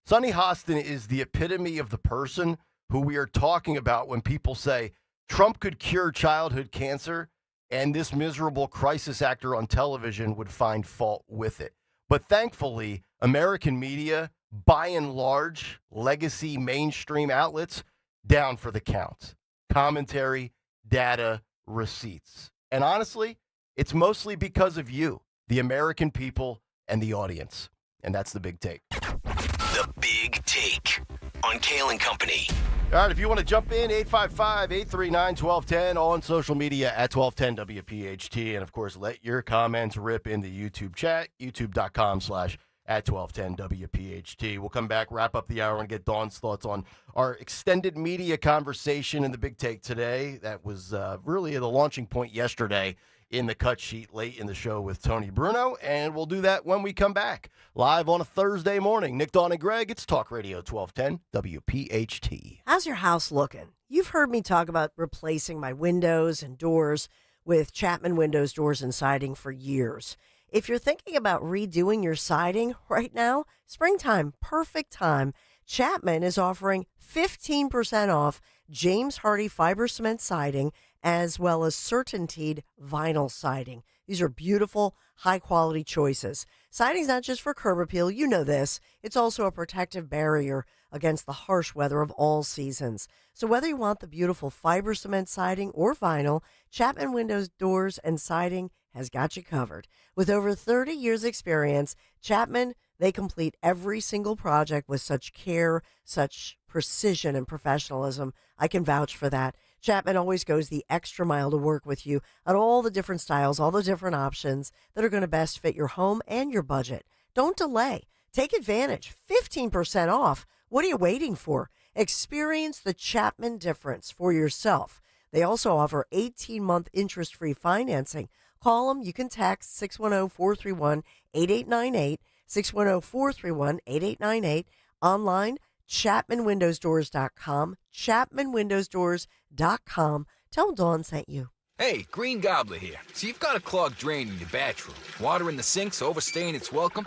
Sunny Hostin is the epitome of the person who we are talking about when people say Trump could cure childhood cancer and this miserable crisis actor on television would find fault with it. But thankfully, American media, by and large, legacy mainstream outlets, down for the count. Commentary, data, receipts. And honestly, it's mostly because of you, the American people, and the audience. And that's the big take. The Big Take on Kayal and Company. All right, if you want to jump in, 855-839-1210, on social media at 1210 WPHT. And, of course, let your comments rip in the YouTube chat, youtube.com/@1210 WPHT. We'll come back, wrap up the hour, and get Dawn's thoughts on our extended media conversation in the Big Take today. That was really the launching point yesterday in the cut sheet late in the show with Tony Bruno, and we'll do that when we come back. Live on a Thursday morning. Nick, Dawn, and Greg, it's Talk Radio 1210 WPHT. How's your house looking? You've heard me talk about replacing my windows and doors with Chapman Windows, Doors, and Siding for years. If you're thinking about redoing your siding right now, springtime, perfect time. Chapman is offering 15% off James Hardie fiber cement siding as well as Certainteed vinyl siding. These are beautiful, high-quality choices. Siding's not just for curb appeal, you know this. It's also a protective barrier against the harsh weather of all seasons. So whether you want the beautiful fiber cement siding or vinyl, Chapman Windows, Doors, and Siding has got you covered. With over 30 years' experience, Chapman, they complete every single project with such care, such precision and professionalism. I can vouch for that. Chapman always goes the extra mile to work with you on all the different styles, all the different options that are going to best fit your home and your budget. Don't delay. Take advantage. 15% off. What are you waiting for? Experience the Chapman difference for yourself. They also offer 18-month interest-free financing. Call them. You can text 610-431-8898, 610-431-8898. Online, ChapmanWindowsDoors.com, ChapmanWindowsDoors.com. Tell them Dawn sent you. Hey, Green Gobbler here. So you've got a clogged drain in your bathroom. Water in the sink's overstaying its welcome.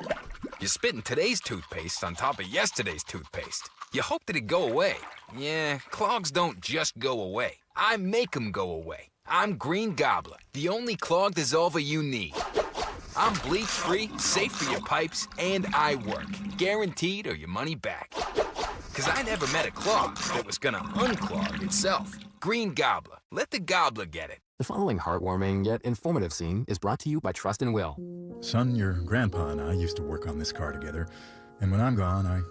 You're spitting today's toothpaste on top of yesterday's toothpaste. You hope that it go away. Yeah, clogs don't just go away. I make them go away. I'm Green Gobbler, the only clog dissolver you need. I'm bleach-free, safe for your pipes, and I work. Guaranteed or your money back. Because I never met a clog that was gonna unclog itself. Green Gobbler. Let the gobbler get it. The following heartwarming yet informative scene is brought to you by Trust and Will. Son, your grandpa and I used to work on this car together, and when I'm gone, I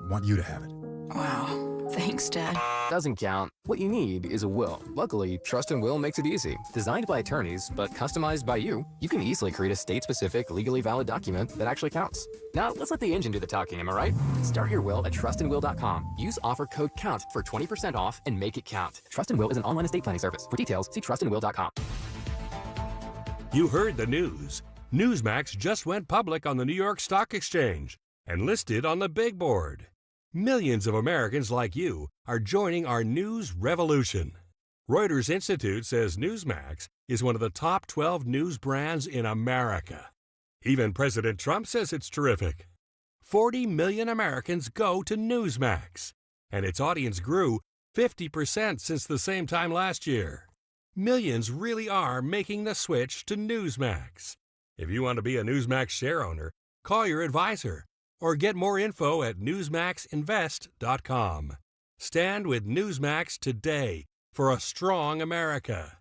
want you to have it. Wow. Thanks, Dad. Doesn't count. What you need is a will. Luckily, Trust and Will makes it easy. Designed by attorneys, but customized by you, you can easily create a state-specific, legally valid document that actually counts. Now, let's let the engine do the talking, am I right? Start your will at trustandwill.com. Use offer code COUNT for 20% off and make it count. Trust and Will is an online estate planning service. For details, see trustandwill.com. You heard the news. Newsmax just went public on the New York Stock Exchange and listed on the big board. Millions of Americans like you are joining our news revolution. Reuters Institute says Newsmax is one of the top 12 news brands in America. Even President Trump says it's terrific. 40 million Americans go to Newsmax, and its audience grew 50% since the same time last year. Millions really are making the switch to Newsmax. If you want to be a Newsmax share owner, call your advisor or get more info at newsmaxinvest.com. Stand with Newsmax today for a strong America.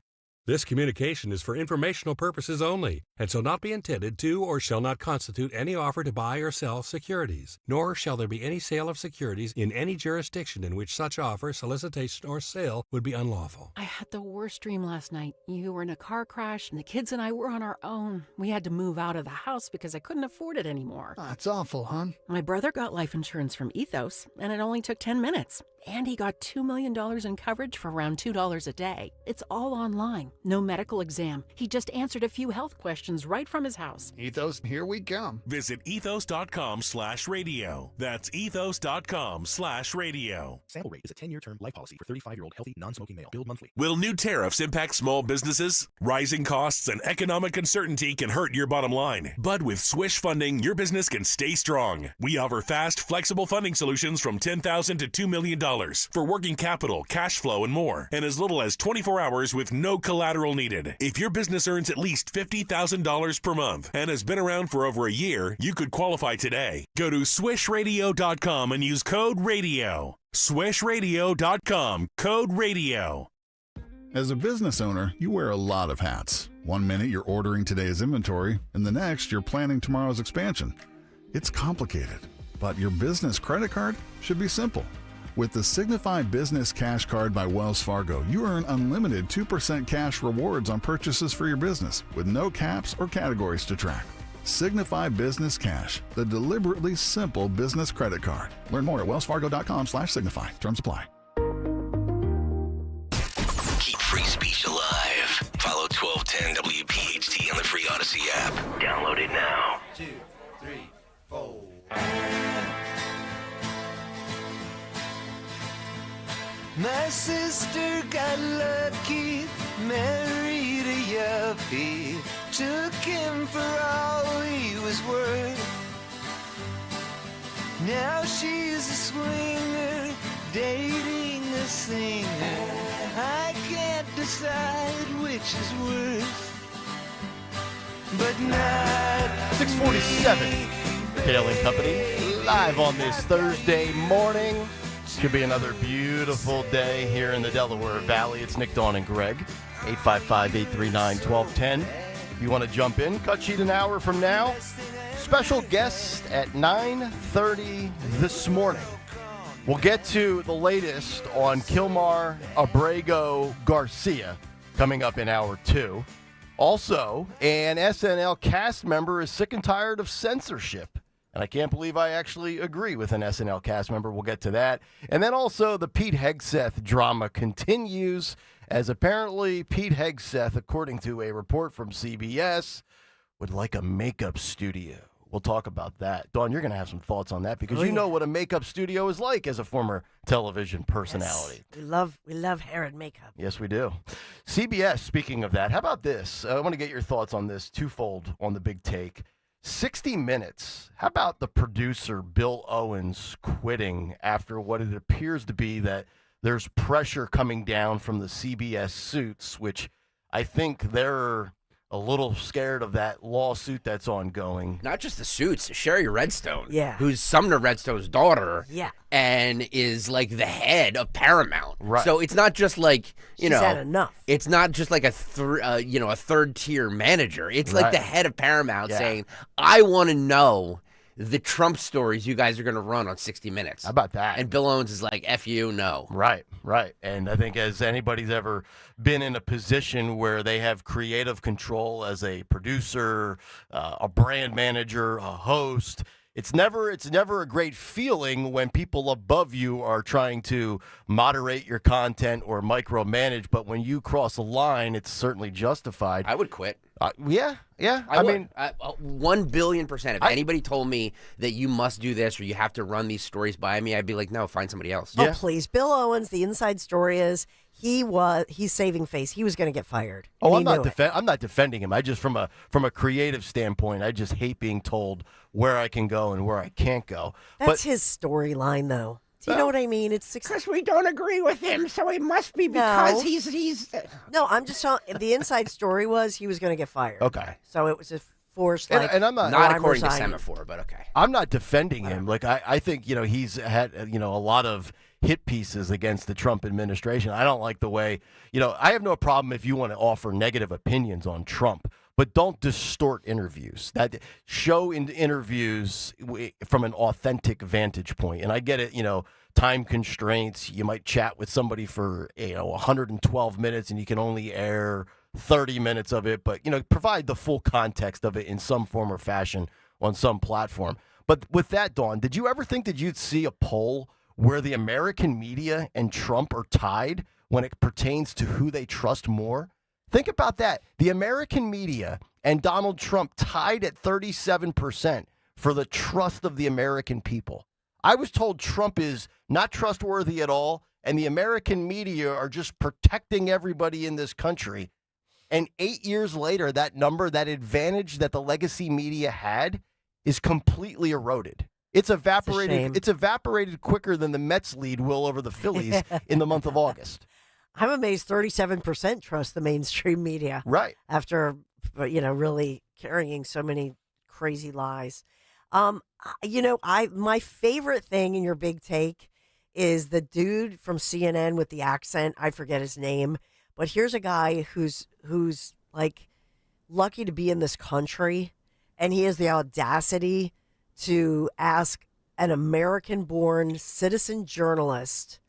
This communication is for informational purposes only and shall not be intended to or shall not constitute any offer to buy or sell securities, nor shall there be any sale of securities in any jurisdiction in which such offer, solicitation, or sale would be unlawful. I had the worst dream last night. You were in a car crash and the kids and I were on our own. We had to move out of the house because I couldn't afford it anymore. That's awful, hon. My brother got life insurance from Ethos and it only took 10 minutes. And he got $2 million in coverage for around $2 a day. It's all online. No medical exam. He just answered a few health questions right from his house. Ethos, here we come. Visit ethos.com/radio. That's ethos.com/radio. Sample rate is a 10-year term life policy for 35-year-old healthy, non-smoking male. Billed monthly. Will new tariffs impact small businesses? Rising costs and economic uncertainty can hurt your bottom line. But with Swish Funding, your business can stay strong. We offer fast, flexible funding solutions from $10,000 to $2 million for working capital, cash flow, and more, and as little as 24 hours with no collateral needed. If your business earns at least $50,000 per month and has been around for over a year, you could qualify today. Go to swishradio.com and use code RADIO. Swishradio.com, code RADIO. As a business owner, you wear a lot of hats. One minute you're ordering today's inventory, and the next you're planning tomorrow's expansion. It's complicated, but your business credit card should be simple. With the Signify Business Cash Card by Wells Fargo, you earn unlimited 2% cash rewards on purchases for your business with no caps or categories to track. Signify Business Cash, the deliberately simple business credit card. Learn more at wellsfargo.com/signify. Terms apply. Keep free speech alive. Follow 1210 WPHT on the free Odyssey app. Download it now. 2, 3, 4. My sister got lucky, married a yuppie, took him for all he was worth. Now she's a swinger, dating a singer. I can't decide which is worse, but not 647. Kayal and Company, live on this Thursday morning. Should be another beautiful day here in the Delaware Valley. It's Nick, Dawn, and Greg. 855-839-1210. If you want to jump in, cut sheet an hour from now. Special guest at 9:30 this morning. We'll get to the latest on Kilmar Abrego Garcia coming up in hour 2. Also, an SNL cast member is sick and tired of censorship. And I can't believe I actually agree with an SNL cast member. We'll get to that. And then also the Pete Hegseth drama continues, as apparently Pete Hegseth, according to a report from CBS, would like a makeup studio. We'll talk about that. Dawn, you're going to have some thoughts on that because you know what a makeup studio is like as a former television personality. Yes. We love hair and makeup. Yes, we do. CBS, speaking of that, how about this? I want to get your thoughts on this twofold on the big take. 60 Minutes. How about the producer, Bill Owens, quitting after what it appears to be that there's pressure coming down from the CBS suits, which I think they're a little scared of that lawsuit that's ongoing. Not just the suits, Sherry Redstone, Yeah. who's Sumner Redstone's daughter, Yeah. and is like the head of Paramount. Right. So it's not just like She's had enough. It's not just like a third tier manager. It's like Right. the head of Paramount Yeah. saying, "I want to know the Trump stories you guys are going to run on 60 Minutes." How about that? And Bill Owens is like, "F you, no." Right. And I think as anybody's ever been in a position where they have creative control as a producer, a brand manager, a host, it's never a great feeling when people above you are trying to moderate your content or micromanage. But when you cross a line, it's certainly justified. I would quit. Yeah. I mean, 1,000,000,000%. If anybody told me that you must do this or you have to run these stories by me, I'd be like, no, find somebody else. Oh, please. Bill Owens, the inside story is he's saving face. He was going to get fired. Oh, and I'm not defending him. I just from a creative standpoint, I just hate being told where I can go and where I can't go. That's his storyline, though. Do you know what I mean? It's because we don't agree with him, so it must be because he's. No, I'm just telling. The inside story was he was going to get fired. Okay. So it was a forced. And I'm not according to Semaphore, but okay. I'm not defending him. Like I think he's had a lot of hit pieces against the Trump administration. I don't like the way I have no problem if you want to offer negative opinions on Trump. But don't distort interviews. That show in interviews from an authentic vantage point. And I get it, time constraints. You might chat with somebody for 112 minutes, and you can only air 30 minutes of it. But provide the full context of it in some form or fashion on some platform. But with that, Dawn, did you ever think that you'd see a poll where the American media and Trump are tied when it pertains to who they trust more? Think about that. The American media and Donald Trump tied at 37% for the trust of the American people. I was told Trump is not trustworthy at all, and the American media are just protecting everybody in this country. And 8 years later, that number, that advantage that the legacy media had, is completely eroded. It's evaporated. It's evaporated quicker than the Mets lead will over the Phillies in the month of August. I'm amazed 37% trust the mainstream media. Right. After, really carrying so many crazy lies. My favorite thing in your big take is the dude from CNN with the accent. I forget his name, but here's a guy who's like lucky to be in this country, and he has the audacity to ask an American-born citizen journalist,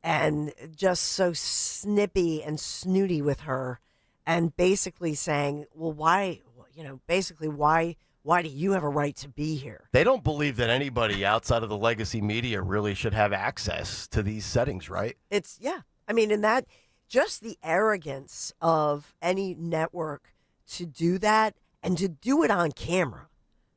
and just so snippy and snooty with her, and basically saying, well, why do you have a right to be here? They don't believe that anybody outside of the legacy media really should have access to these settings, right? And that, just the arrogance of any network to do that and to do it on camera.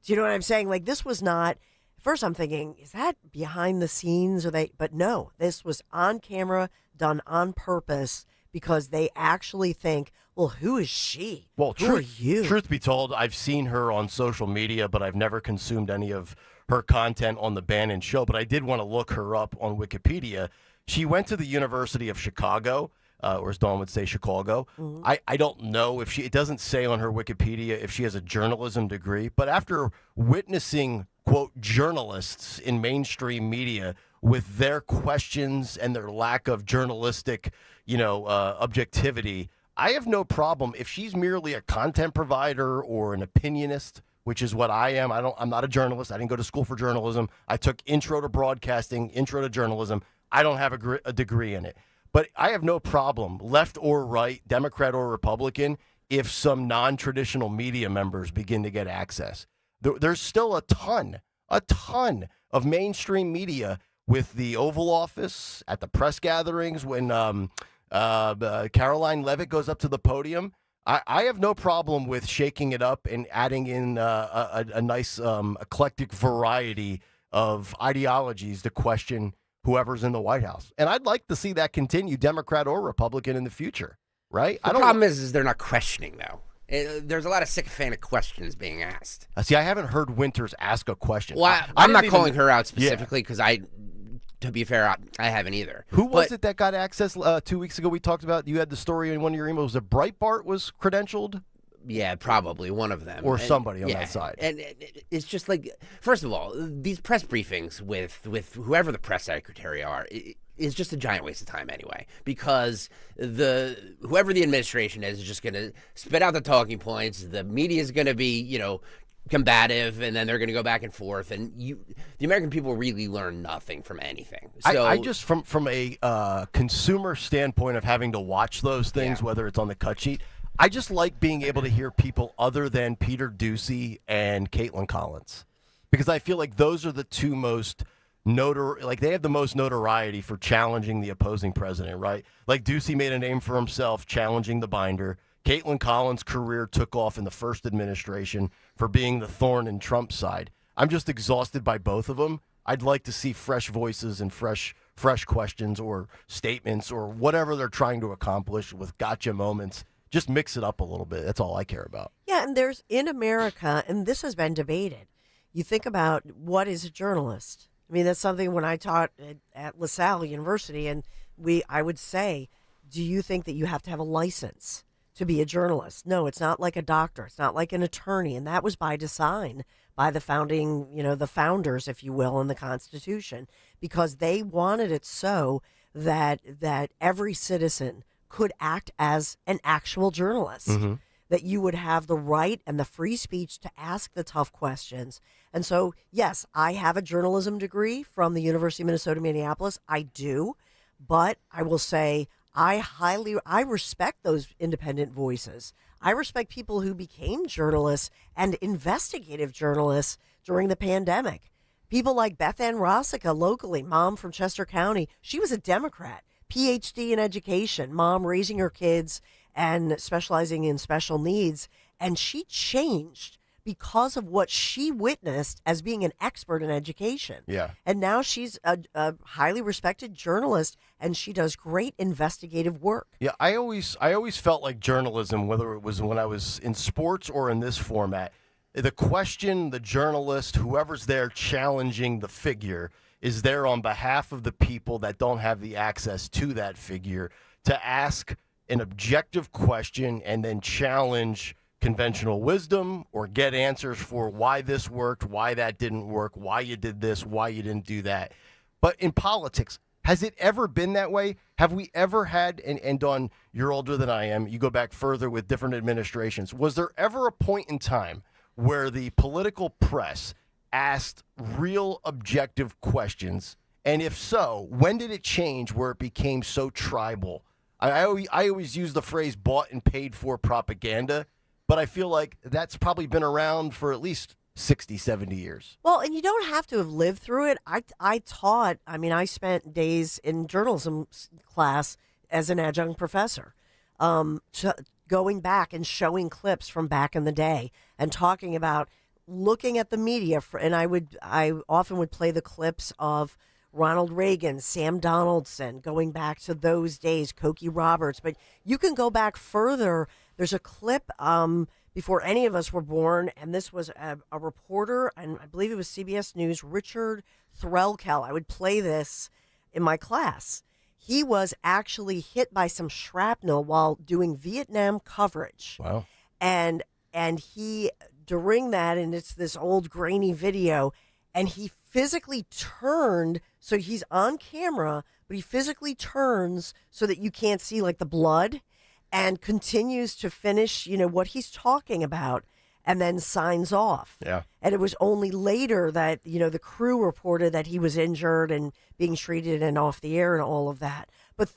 Do you know what I'm saying? Like, this was not, first I'm thinking, is that behind the scenes? But no, this was on camera, done on purpose, because they actually think, well, who is she? Well, who are you? Truth be told, I've seen her on social media, but I've never consumed any of her content on the Bannon show. But I did want to look her up on Wikipedia. She went to the University of Chicago, or as Dawn would say, Chicago. Mm-hmm. I don't know if it doesn't say on her Wikipedia if she has a journalism degree. But after witnessing, quote, journalists in mainstream media with their questions and their lack of journalistic, objectivity, I have no problem if she's merely a content provider or an opinionist, which is what I am. I'm not a journalist. I didn't go to school for journalism. I took intro to broadcasting, intro to journalism. I don't have a degree in it. But I have no problem, left or right, Democrat or Republican, if some non-traditional media members begin to get access. There's still a ton of mainstream media with the Oval Office, at the press gatherings, when Caroline Leavitt goes up to the podium. I have no problem with shaking it up and adding in a nice eclectic variety of ideologies to question whoever's in the White House. And I'd like to see that continue, Democrat or Republican, in the future, right? The problem is they're not questioning, though. There's a lot of sycophantic questions being asked. See, I haven't heard Winters ask a question. Well, I'm not calling her out specifically because to be fair, I haven't either. Who was it that got access 2 weeks ago? We talked about, you had the story in one of your emails. Was it Breitbart was credentialed? Yeah, probably one of them. Or somebody on that side. And it's just like, first of all, these press briefings with whoever the press secretary are is just a giant waste of time anyway, because whoever the administration is just going to spit out the talking points. The media is going to be, combative, and then they're going to go back and forth, and the American people really learn nothing from anything. So I just, from a consumer standpoint of having to watch those things, whether it's on the cut sheet, I just like being able to hear people other than Peter Doocy and Caitlin Collins, because I feel like those are the two most they have the most notoriety for challenging the opposing president, right? Like Doocy made a name for himself challenging the binder. Caitlin Collins' career took off in the first administration for being the thorn in Trump's side. I'm just exhausted by both of them. I'd like to see fresh voices and fresh questions or statements or whatever they're trying to accomplish with gotcha moments. Just mix it up a little bit. That's all I care about. Yeah, and there's in America, and this has been debated. You think about what is a journalist. I mean, that's something when I taught at LaSalle University, and I would say, do you think that you have to have a license to be a journalist? No, it's not like a doctor. It's not like an attorney. And that was by design by the the founders, if you will, in the Constitution, because they wanted it so that every citizen could act as an actual journalist, that you would have the right and the free speech to ask the tough questions. And so, yes, I have a journalism degree from the University of Minnesota, Minneapolis. I do. But I will say I respect those independent voices. I respect people who became journalists and investigative journalists during the pandemic, People like Beth Ann Rossica locally, mom from Chester County. She was a Democrat, PhD in education, mom raising her kids and specializing in special needs. And she changed because of what she witnessed as being an expert in education. Yeah. And now she's a highly respected journalist, and she does great investigative work. Yeah, I always felt like journalism, whether it was when I was in sports or in this format, the question, the journalist, whoever's there challenging the figure is there on behalf of the people that don't have the access to that figure to ask an objective question and then challenge conventional wisdom or get answers for why this worked, why that didn't work, why you did this, why you didn't do that. But in politics, has it ever been that way? Have we ever had, and Dawn, you're older than I am, you go back further with different administrations, was there ever a point in time where the political press asked real objective questions? And if so, when did it change where it became so tribal? I always use the phrase bought and paid for propaganda, but I feel like that's probably been around for at least 60, 70 years. Well, and you don't have to have lived through it. I spent days in journalism class as an adjunct professor, going back and showing clips from back in the day and talking about looking at the media. And I often would play the clips of Ronald Reagan, Sam Donaldson, going back to those days, Cokie Roberts. But you can go back further. There's a clip before any of us were born, and this was a reporter, and I believe it was CBS News, Richard Threlkel. I would play this in my class. He was actually hit by some shrapnel while doing Vietnam coverage. Wow. And he, during that, and it's this old grainy video, and he physically turned, so he's on camera, but he physically turns so that you can't see like the blood, and continues to finish, what he's talking about, and then signs off. Yeah. And it was only later that, the crew reported that he was injured and being treated and off the air and all of that. But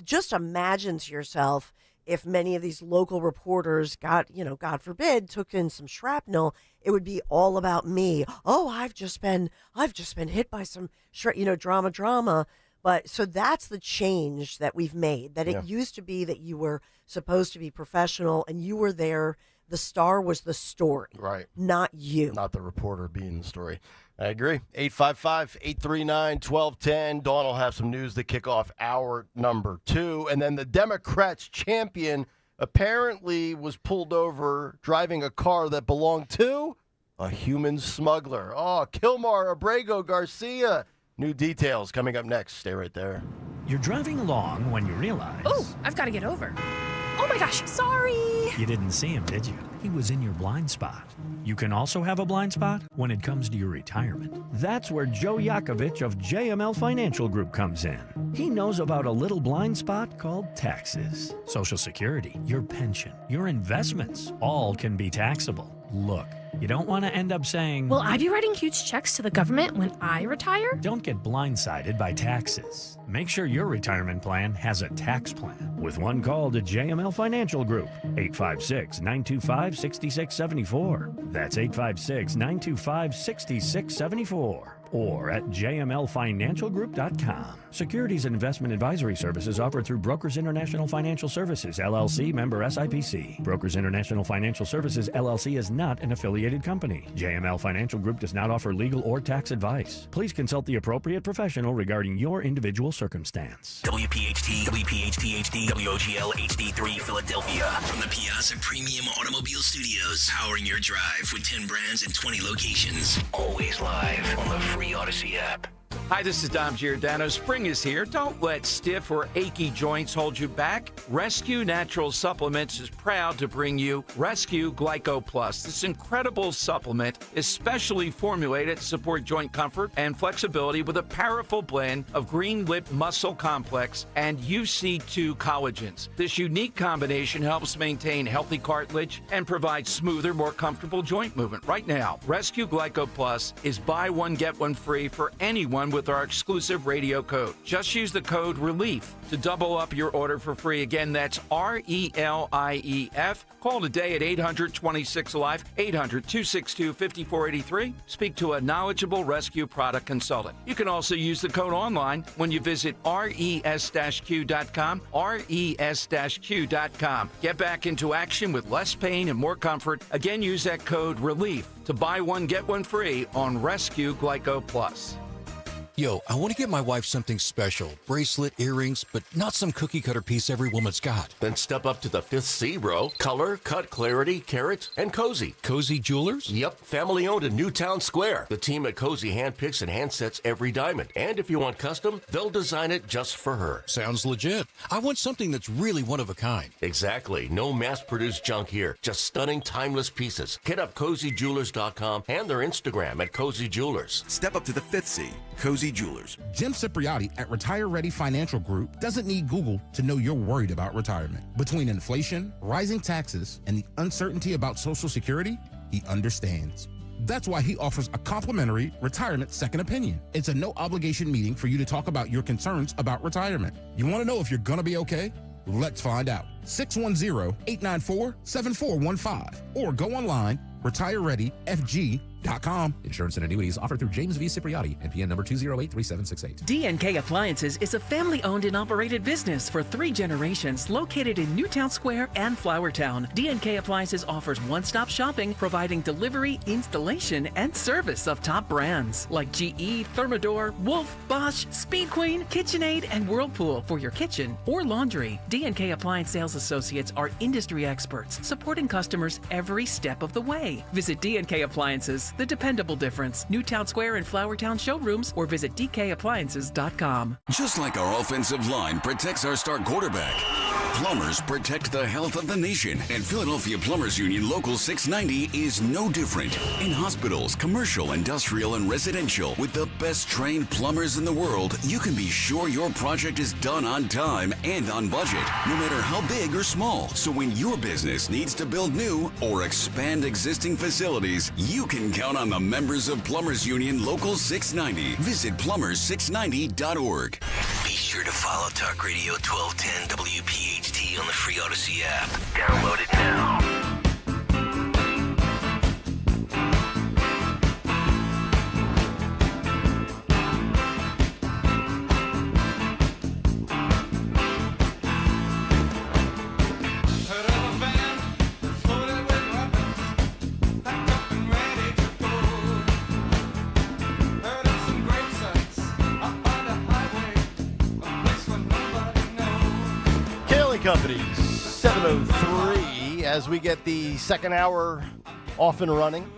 just imagine to yourself if many of these local reporters got, God forbid, took in some shrapnel, it would be all about me. Oh, I've just been hit by some, drama. But so that's the change that we've made, that it used to be that you were supposed to be professional and you were there. The star was the story, right? Not you. Not the reporter being the story. I agree. 855-839-1210. Dawn will have some news to kick off hour number 2. And then the Democrats champion apparently was pulled over driving a car that belonged to a human smuggler. Oh, Kilmar Abrego Garcia. New details coming up next. Stay right there. You're driving along when you realize... Oh, I've got to get over. Oh my gosh, sorry. You didn't see him, did you? He was in your blind spot. You can also have a blind spot when it comes to your retirement. That's where Joe Yakovich of JML Financial Group comes in. He knows about a little blind spot called taxes. Social Security, your pension, your investments, all can be taxable. Look, you don't want to end up saying, will I be writing huge checks to the government when I retire? Don't get blindsided by taxes. Make sure your retirement plan has a tax plan. With one call to JML Financial Group, 856-925-6674. That's 856-925-6674. Or at jmlfinancialgroup.com. Securities and investment advisory services offered through Brokers International Financial Services, LLC, member SIPC. Brokers International Financial Services, LLC is not an affiliated company. JML Financial Group does not offer legal or tax advice. Please consult the appropriate professional regarding your individual circumstance. WPHT, WPHT HD, WOGL HD3 Philadelphia. From the Piazza Premium Automobile Studios, powering your drive with 10 brands and 20 locations. Always live on the free Odyssey app. Hi, this is Dom Giordano. Spring is here. Don't let stiff or achy joints hold you back. Rescue Natural Supplements is proud to bring you Rescue Glyco Plus. This incredible supplement is specially formulated to support joint comfort and flexibility with a powerful blend of green lip muscle complex and UC2 collagens. This unique combination helps maintain healthy cartilage and provides smoother, more comfortable joint movement. Right now, Rescue Glyco Plus is buy one, get one free for anyone with our exclusive radio code. Just use the code RELIEF to double up your order for free. Again, that's RELIEF. Call today at 800-26-LIFE, 800-262-5483. Speak to a knowledgeable rescue product consultant. You can also use the code online when you visit res-q.com, res-q.com. Get back into action with less pain and more comfort. Again, use that code RELIEF to buy one, get one free on Rescue Glyco Plus. Yo, I want to get my wife something special. Bracelet, earrings, but not some cookie-cutter piece every woman's got. Then step up to the 5th C, bro. Color, cut, clarity, carrot, and Cozy. Cozy Jewelers? Yep, family-owned in Newtown Square. The team at Cozy handpicks and handsets every diamond. And if you want custom, they'll design it just for her. Sounds legit. I want something that's really one of a kind. Exactly. No mass-produced junk here. Just stunning, timeless pieces. Hit up CozyJewelers.com and their Instagram at Cozy Jewelers. Step up to the 5th C, Cozy Jewelers. Jim Cipriotti at Retire Ready Financial Group doesn't need Google to know you're worried about retirement. Between inflation, rising taxes, and the uncertainty about Social Security, he understands. That's why he offers a complimentary retirement second opinion. It's a no-obligation meeting for you to talk about your concerns about retirement. You want to know if you're going to be okay? Let's find out. 610-894-7415 or go online, retirereadyfg.com. Insurance and annuities offered through James V. Cipriotti, NPN number 2083768. D&K Appliances is a family-owned and operated business for 3 generations located in Newtown Square and Flowertown. D&K Appliances offers one-stop shopping, providing delivery, installation, and service of top brands like GE, Thermador, Wolf, Bosch, Speed Queen, KitchenAid, and Whirlpool for your kitchen or laundry. D&K Appliance sales associates are industry experts, supporting customers every step of the way. Visit D&K Appliances, the dependable difference. Newtown Square and Flowertown showrooms or visit dkappliances.com. Just like our offensive line protects our star quarterback, plumbers protect the health of the nation. And Philadelphia Plumbers Union Local 690 is no different. In hospitals, commercial, industrial, and residential, with the best trained plumbers in the world, you can be sure your project is done on time and on budget, no matter how big or small. So when your business needs to build new or expand existing facilities, you can count on the members of Plumbers Union Local 690. Visit plumbers690.org. Be sure to follow Talk Radio 1210 WPHT on the free Odyssey app. Download it now. Company 7:03 as we get the second hour off and running.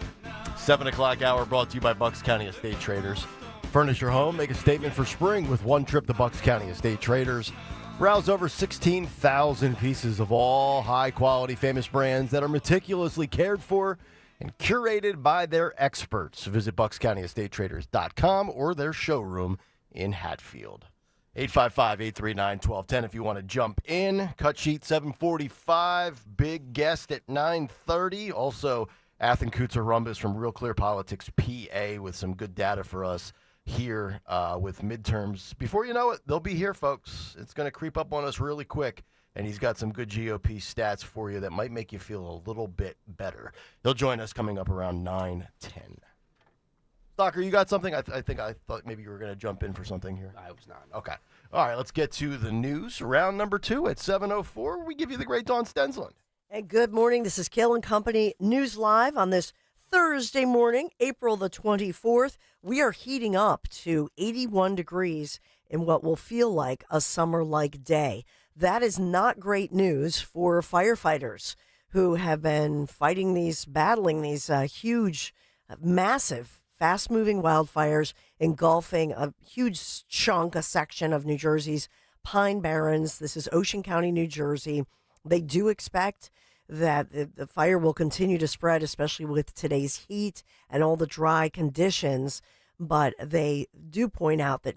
7 o'clock hour brought to you by Bucks County Estate Traders. Furnish your home, make a statement for spring with one trip to Bucks County Estate Traders. Browse over 16,000 pieces of all high-quality famous brands that are meticulously cared for and curated by their experts. Visit buckscountyestatetraders.com or their showroom in Hatfield. 855-839-1210 if you want to jump in. Cut sheet 745. Big guest at 9:30. Also, Athen Kutzer Rumbus from Real Clear Politics, PA, with some good data for us here with midterms. Before you know it, they'll be here, folks. It's going to creep up on us really quick, and he's got some good GOP stats for you that might make you feel a little bit better. He'll join us coming up around 9:10. Stalker, you got something? I thought maybe you were going to jump in for something here. I was not. Okay. All right, let's get to the news. Round number 2 at 7:04. We give you the great Dawn Stensland. And good morning. This is Kayal and Company News Live on this Thursday morning, April the 24th. We are heating up to 81 degrees in what will feel like a summer-like day. That is not great news for firefighters who have been battling these huge, massive, fast-moving wildfires engulfing a huge a section of New Jersey's Pine Barrens. This is Ocean County, New Jersey. They do expect that the fire will continue to spread, especially with today's heat and all the dry conditions. But they do point out that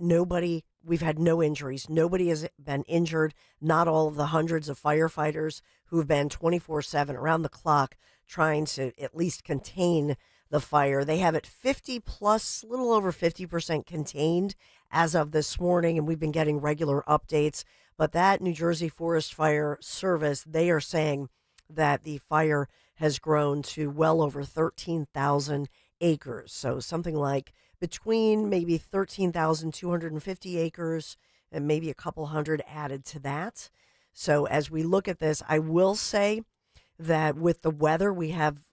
we've had no injuries. Nobody has been injured. Not all of the hundreds of firefighters who've been 24/7 around the clock trying to at least contain the fire. They have it 50 plus, little over 50% contained as of this morning, and we've been getting regular updates. But that New Jersey Forest Fire Service, they are saying that the fire has grown to well over 13,000 acres. So something like between maybe 13,250 acres and maybe a couple hundred added to that. So as we look at this, I will say that with the weather, we have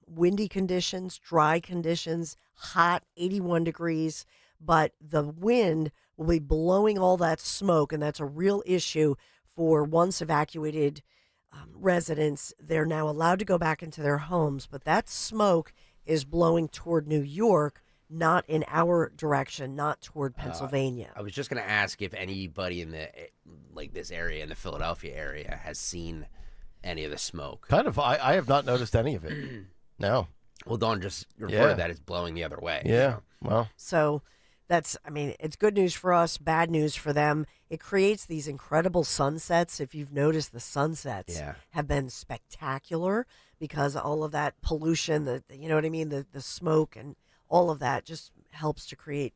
windy conditions, dry conditions, hot, 81 degrees, but the wind will be blowing all that smoke, and that's a real issue for once evacuated residents. They're now allowed to go back into their homes, but that smoke is blowing toward New York, not in our direction, not toward Pennsylvania. I was just going to ask if anybody in this area, in the Philadelphia area, has seen any of the smoke. Kind of. I have not noticed any of it. No. Well, Dawn just reported that it's blowing the other way. Yeah. Well. So it's good news for us, bad news for them. It creates these incredible sunsets. If you've noticed, the sunsets have been spectacular because all of that pollution, you know what I mean, the smoke and all of that just helps to create,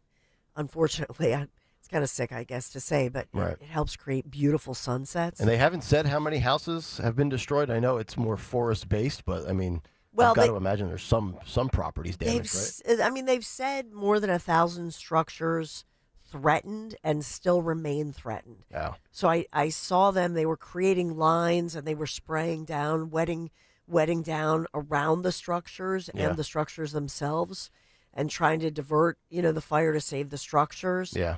unfortunately, it's kind of sick, I guess, to say, but it helps create beautiful sunsets. And they haven't said how many houses have been destroyed. I know it's more forest-based, but, I mean, well, I've got to imagine there's some properties damaged, right? I mean, they've said more than 1,000 structures threatened and still remain threatened. Yeah. So I saw them. They were creating lines, and they were spraying down, wetting down around the structures and the structures themselves, and trying to divert, the fire to save the structures. Yeah.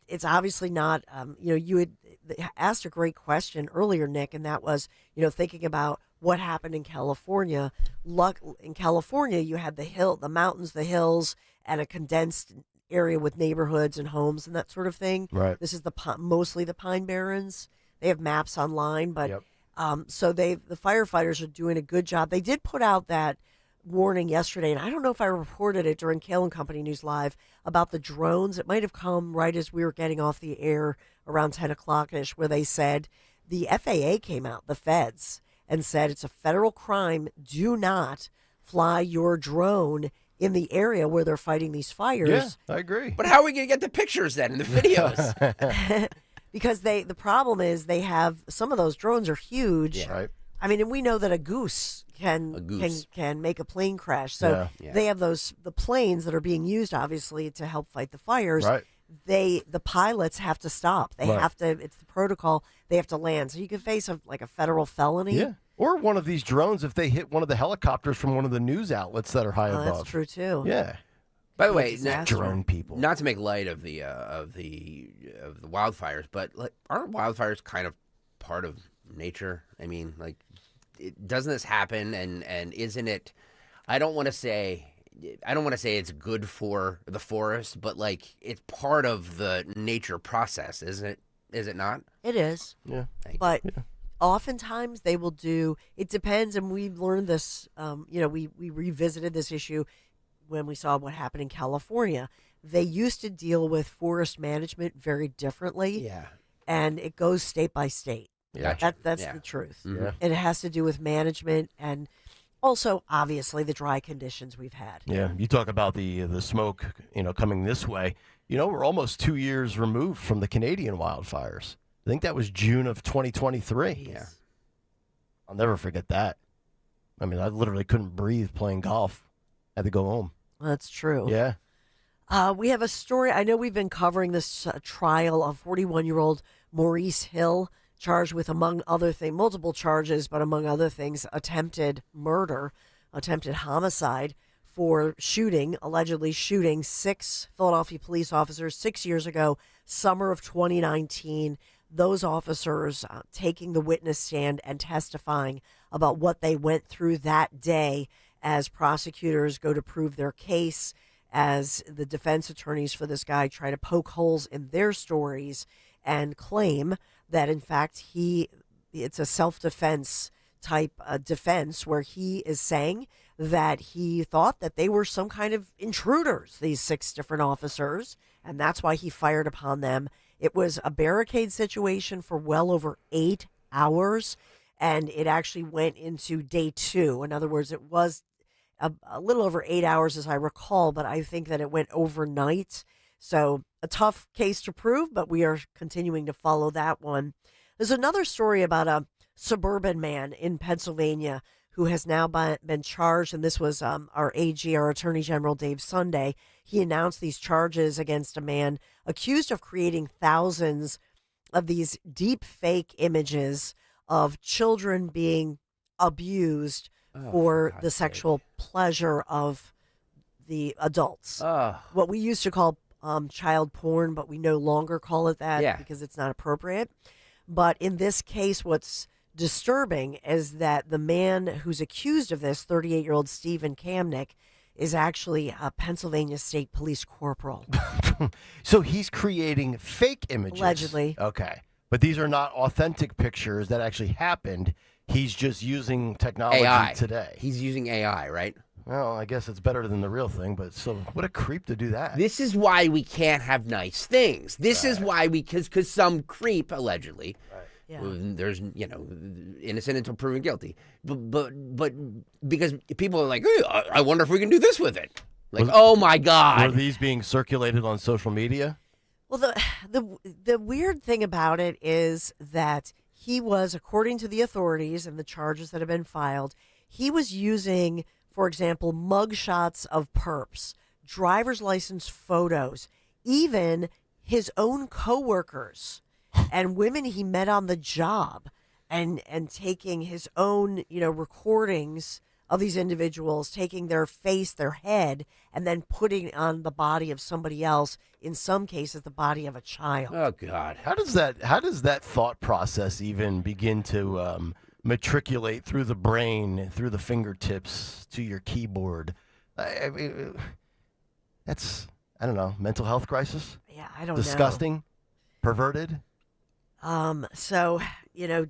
It's obviously not, you had asked a great question earlier, Nick, and that was, thinking about what happened in California. In California, you had the mountains, the hills, and a condensed area with neighborhoods and homes and that sort of thing. Right. This is mostly the Pine Barrens. They have maps online, but so the firefighters are doing a good job. They did put out that warning yesterday, and I don't know if I reported it during Kayal and Company News Live about the drones. It might have come right as we were getting off the air around 10 o'clock-ish, where they said the FAA came out, the feds, and said it's a federal crime. Do not fly your drone in the area where they're fighting these fires. Yeah, I agree. But how are we going to get the pictures then in the videos? Because the problem is they have, some of those drones are huge. Yeah. Right. I mean, and we know that a goose can make a plane crash. So they have the planes that are being used, obviously, to help fight the fires. Right. The pilots have to stop. They have to. It's the protocol. They have to land. So you can face a federal felony. Yeah. Or one of these drones if they hit one of the helicopters from one of the news outlets that are high above. That's true too. Yeah. By the way, drone people. Not to make light of the wildfires, but aren't wildfires kind of part of nature? I mean, doesn't this happen? And isn't it? I don't want to say it's good for the forest, but it's part of the nature process, isn't it? Is it not? It is. Yeah. But oftentimes they will do. It depends, and we've learned this. We revisited this issue when we saw what happened in California. They used to deal with forest management very differently. Yeah. And it goes state by state. Yeah. That's the truth. Yeah. And it has to do with management and also, obviously, the dry conditions we've had. Yeah. You talk about the smoke, coming this way. We're almost 2 years removed from the Canadian wildfires. I think that was June of 2023. Yeah. I'll never forget that. I mean, I literally couldn't breathe playing golf. Had to go home. That's true. Yeah. We have a story. I know we've been covering this trial of 41-year-old Maurice Hill, charged with, among other things, multiple charges, but among other things, attempted murder, attempted homicide for allegedly shooting 6 Philadelphia police officers 6 years ago, summer of 2019. Those officers taking the witness stand and testifying about what they went through that day as prosecutors go to prove their case, as the defense attorneys for this guy try to poke holes in their stories and claim that, in fact, it's a self-defense type defense where he is saying that he thought that they were some kind of intruders, these 6 different officers, and that's why he fired upon them. It was a barricade situation for well over 8 hours, and it actually went into day 2. In other words, it was a little over 8 hours, as I recall, but I think that it went overnight. So a tough case to prove, but we are continuing to follow that one. There's another story about a suburban man in Pennsylvania who has now been charged, and this was our AG, our Attorney General Dave Sunday. He announced these charges against a man accused of creating thousands of these deep fake images of children being abused for the sexual pleasure of the adults. What we used to call child porn, but we no longer call it that because it's not appropriate. But in this case, what's disturbing is that the man who's accused of this, 38-year-old Stephen Kamnick, is actually a Pennsylvania State Police corporal. So he's creating fake images. Allegedly. Okay. But these are not authentic pictures that actually happened. He's just using technology AI. today. He's using AI, right? Well, I guess it's better than the real thing, but still, what a creep to do that. This is why we can't have nice things. This is why because some creep, allegedly, there's, innocent until proven guilty. But because people are like, hey, I wonder if we can do this with it. Like, oh my God. Were these being circulated on social media? Well, the weird thing about it is that he was, according to the authorities and the charges that have been filed, he was using, for example, mugshots of perps, driver's license photos, even his own coworkers and women he met on the job, and taking his own, recordings of these individuals, taking their face, their head, and then putting it on the body of somebody else, in some cases the body of a child. Oh God. How does that thought process even begin to matriculate through the brain, through the fingertips to your keyboard? I mean, that's, I don't know, mental health crisis? Yeah, I don't Disgusting? Perverted? So,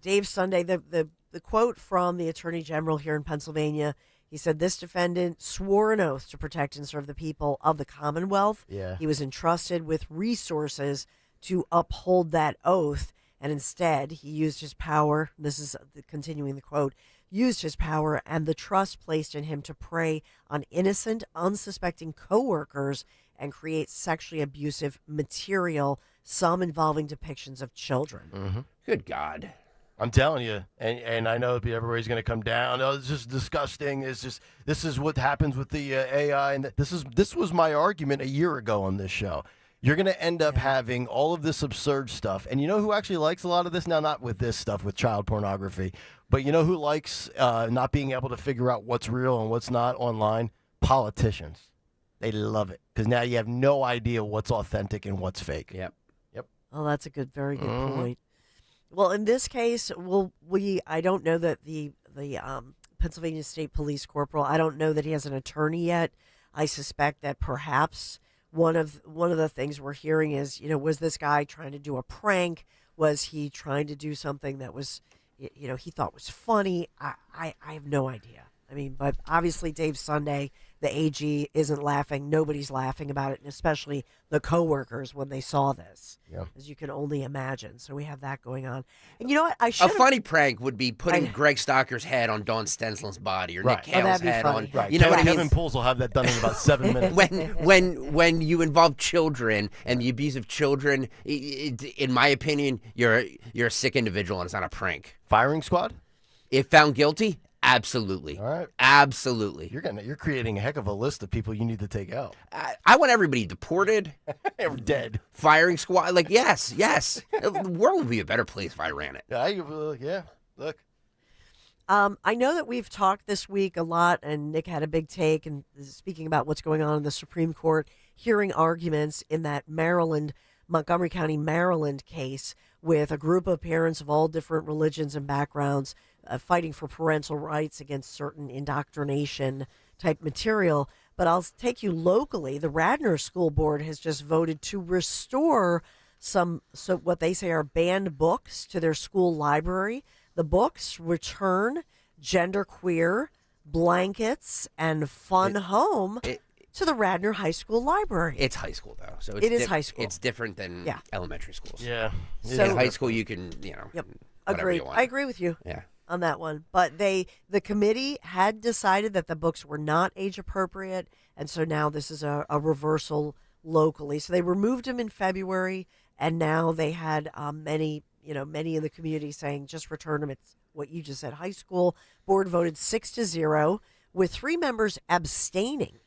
Dave Sunday, the quote from the Attorney General here in Pennsylvania, he said, this defendant swore an oath to protect and serve the people of the Commonwealth. Yeah. He was entrusted with resources to uphold that oath, and instead he used his power, this is continuing the quote, used his power and the trust placed in him to prey on innocent, unsuspecting coworkers and create sexually abusive material, some involving depictions of children. Mm-hmm. Good God. I'm telling you, and I know everybody's going to come down. Oh, it's just disgusting. This is what happens with the AI, and this was my argument a year ago on this show. You're going to end up having all of this absurd stuff, and you know who actually likes a lot of this now? Not with this stuff, with child pornography, but you know who likes not being able to figure out what's real and what's not online? Politicians. They love it because now you have no idea what's authentic and what's fake. Yep. Oh, that's a very good point. Well, in this case, I don't know that the Pennsylvania State Police Corporal, I don't know that he has an attorney yet. I suspect that perhaps one of the things we're hearing is, was this guy trying to do a prank? Was he trying to do something that was, he thought was funny? I have no idea. I mean, but obviously Dave Sunday, the AG, isn't laughing. Nobody's laughing about it, and especially the coworkers when they saw this, as you can only imagine. So we have that going on. And you know what? A funny prank would be putting Greg Stocker's head on Dawn Stensland's body, or Nick Kayal's head on. Right. You know what I mean? Kevin Pools will have that done in about 7 minutes. when you involve children and the abuse of children, in my opinion, you're a sick individual, and it's not a prank. Firing squad? If found guilty. Absolutely. All right. Absolutely. You're creating a heck of a list of people you need to take out. I want everybody deported. Dead. Firing squad. Like, yes. The world would be a better place if I ran it. Yeah. Look. I know that we've talked this week a lot, and Nick had a big take, and speaking about what's going on in the Supreme Court, hearing arguments in that Montgomery County, Maryland case with a group of parents of all different religions and backgrounds fighting for parental rights against certain indoctrination type material. But I'll take you locally. The Radnor School Board has just voted to restore what they say are banned books to their school library. The books return genderqueer, blankets, and fun home to the Radnor High School Library. It's high school, though. So it is high school. It's different than elementary schools. Yeah. So in high school, you can, Yep. whatever Agree. you want. I agree with you. Yeah. on that one. But the committee had decided that the books were not age appropriate, and so now this is a reversal locally. So they removed them in February, and now they had many in the community saying just return them. It's what you just said, high school. Board voted 6-0, with 3 members abstaining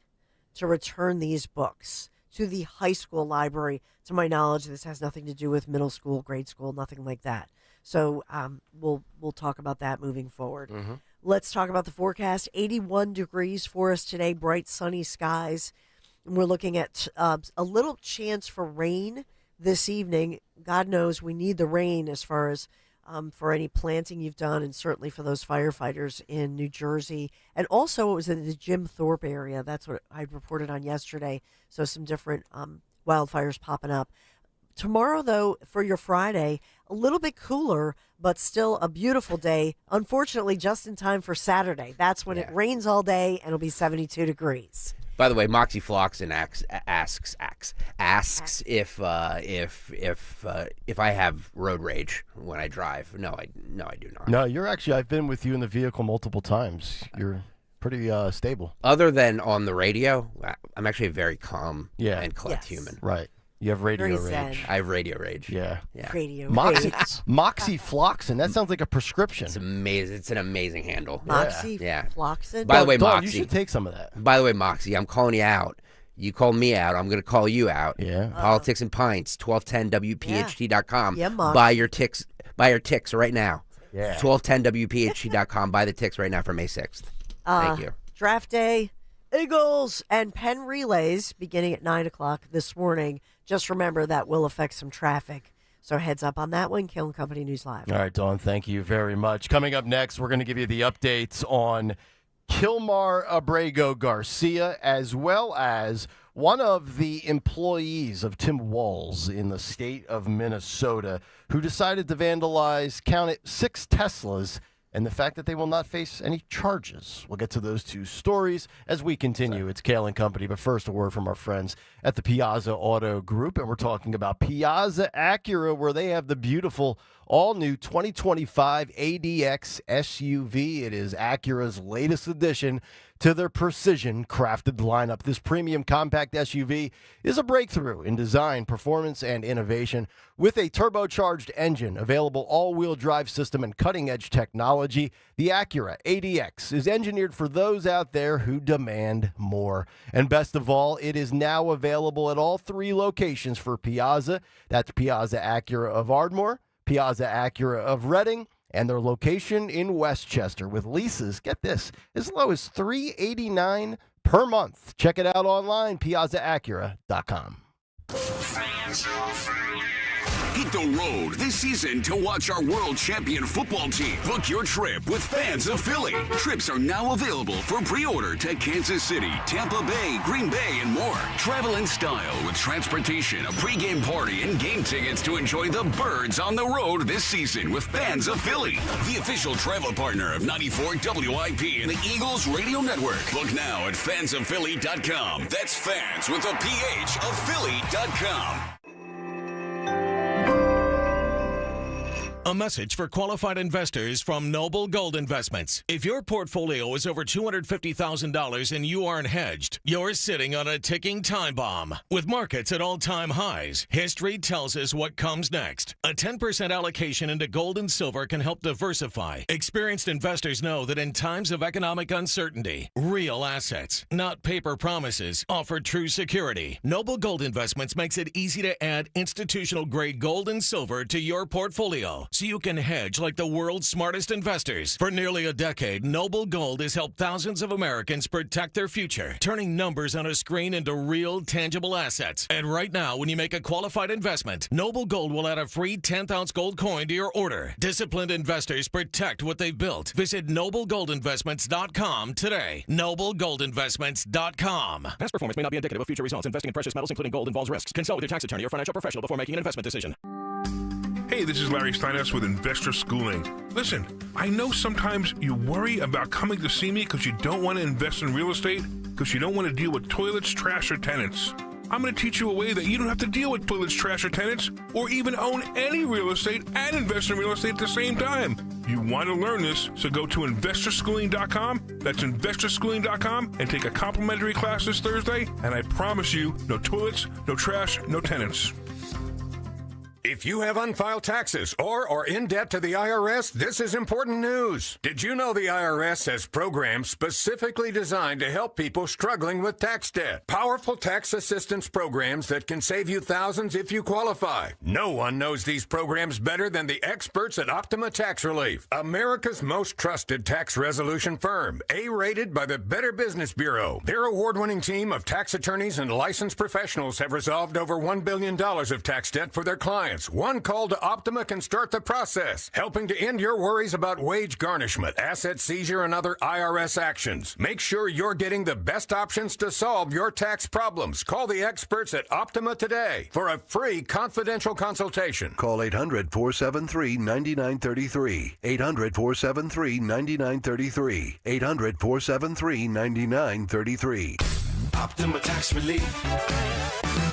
to return these books to the high school library. To my knowledge, this has nothing to do with middle school, grade school, nothing like that. So we'll talk about that moving forward. Mm-hmm. Let's talk about the forecast. 81 degrees for us today, bright sunny skies. And we're looking at a little chance for rain this evening. God knows we need the rain as far as for any planting you've done, and certainly for those firefighters in New Jersey. And also, it was in the Jim Thorpe area. That's what I reported on yesterday. So some different wildfires popping up. Tomorrow, though, for your Friday, a little bit cooler, but still a beautiful day. Unfortunately, just in time for Saturday. That's when it rains all day, and it'll be 72 degrees. By the way, Moxie Floxen asks if I have road rage when I drive. No, I do not. No, I've been with you in the vehicle multiple times. You're pretty stable. Other than on the radio, I'm actually a very calm and collect human. Right. You have radio Very rage. zen. I have radio rage. Yeah. Radio Moxie, rage. Moxie Floxen. That sounds like a prescription. It's amazing. It's an amazing handle. Moxie Yeah. Floxen. By the way, Dawn, Moxie. you should take some of that. By the way, Moxie, I'm calling you out. You call me out, I'm going to call you out. Yeah. Politics and Pints, 1210WPHT.com. Yeah, Moxie. Buy your ticks right now. Yeah. 1210WPHT.com. Buy the ticks right now for May 6th. Thank you. Draft day, Eagles and Penn relays beginning at 9 o'clock this morning. Just remember that will affect some traffic. So heads up on that one. Kill and Company News Live. All right, Dawn, thank you very much. Coming up next, we're going to give you the updates on Kilmar Abrego Garcia, as well as one of the employees of Tim Walz in the state of Minnesota who decided to vandalize, count it, 6 Teslas, and the fact that they will not face any charges. We'll get to those 2 stories as we continue. It's Kayal and Company, but first a word from our friends at the Piazza Auto Group, and we're talking about Piazza Acura, where they have the beautiful all-new 2025 ADX SUV. It is Acura's latest addition to their precision-crafted lineup. This premium compact SUV is a breakthrough in design, performance, and innovation. With a turbocharged engine, available all-wheel drive system, and cutting-edge technology, the Acura ADX is engineered for those out there who demand more. And best of all, it is now available at all 3 locations for Piazza. That's Piazza Acura of Ardmore, Piazza Acura of Reading, and their location in Westchester, with leases, get this, as low as $389 per month. Check it out online, piazzaacura.com. Hit the road this season to watch our world champion football team. Book your trip with Fans of Philly. Trips are now available for pre-order to Kansas City, Tampa Bay, Green Bay, and more. Travel in style with transportation, a pregame party, and game tickets to enjoy the Birds on the road this season with Fans of Philly, the official travel partner of 94 WIP and the Eagles Radio Network. Book now at fansofphilly.com. That's fans with a PH of Philly.com. A message for qualified investors from Noble Gold Investments. If your portfolio is over $250,000 and you aren't hedged, you're sitting on a ticking time bomb. With markets at all-time highs, history tells us what comes next. A 10% allocation into gold and silver can help diversify. Experienced investors know that in times of economic uncertainty, real assets, not paper promises, offer true security. Noble Gold Investments makes it easy to add institutional-grade gold and silver to your portfolio, so you can hedge like the world's smartest investors. For nearly a decade, Noble Gold has helped thousands of Americans protect their future, turning numbers on a screen into real, tangible assets. And right now, when you make a qualified investment, Noble Gold will add a free 10th-ounce gold coin to your order. Disciplined investors protect what they've built. Visit NobleGoldInvestments.com today. NobleGoldInvestments.com. Past performance may not be indicative of future results. Investing in precious metals, including gold, involves risks. Consult with your tax attorney or financial professional before making an investment decision. Hey, this is Larry Steinhaus with Investor Schooling. Listen, I know sometimes you worry about coming to see me because you don't want to invest in real estate, because you don't want to deal with toilets, trash, or tenants. I'm going to teach you a way that you don't have to deal with toilets, trash, or tenants, or even own any real estate and invest in real estate at the same time. You want to learn this, so go to investorschooling.com. That's investorschooling.com and take a complimentary class this Thursday. And I promise you, no toilets, no trash, no tenants. If you have unfiled taxes or are in debt to the IRS, this is important news. Did you know the IRS has programs specifically designed to help people struggling with tax debt? Powerful tax assistance programs that can save you thousands if you qualify. No one knows these programs better than the experts at Optima Tax Relief, America's most trusted tax resolution firm, A-rated by the Better Business Bureau. Their award-winning team of tax attorneys and licensed professionals have resolved over $1 billion of tax debt for their clients. One call to Optima can start the process, helping to end your worries about wage garnishment, asset seizure, and other IRS actions. Make sure you're getting the best options to solve your tax problems. Call the experts at Optima today for a free confidential consultation. Call 800-473-9933. 800-473-9933. 800-473-9933. Optima Tax Relief.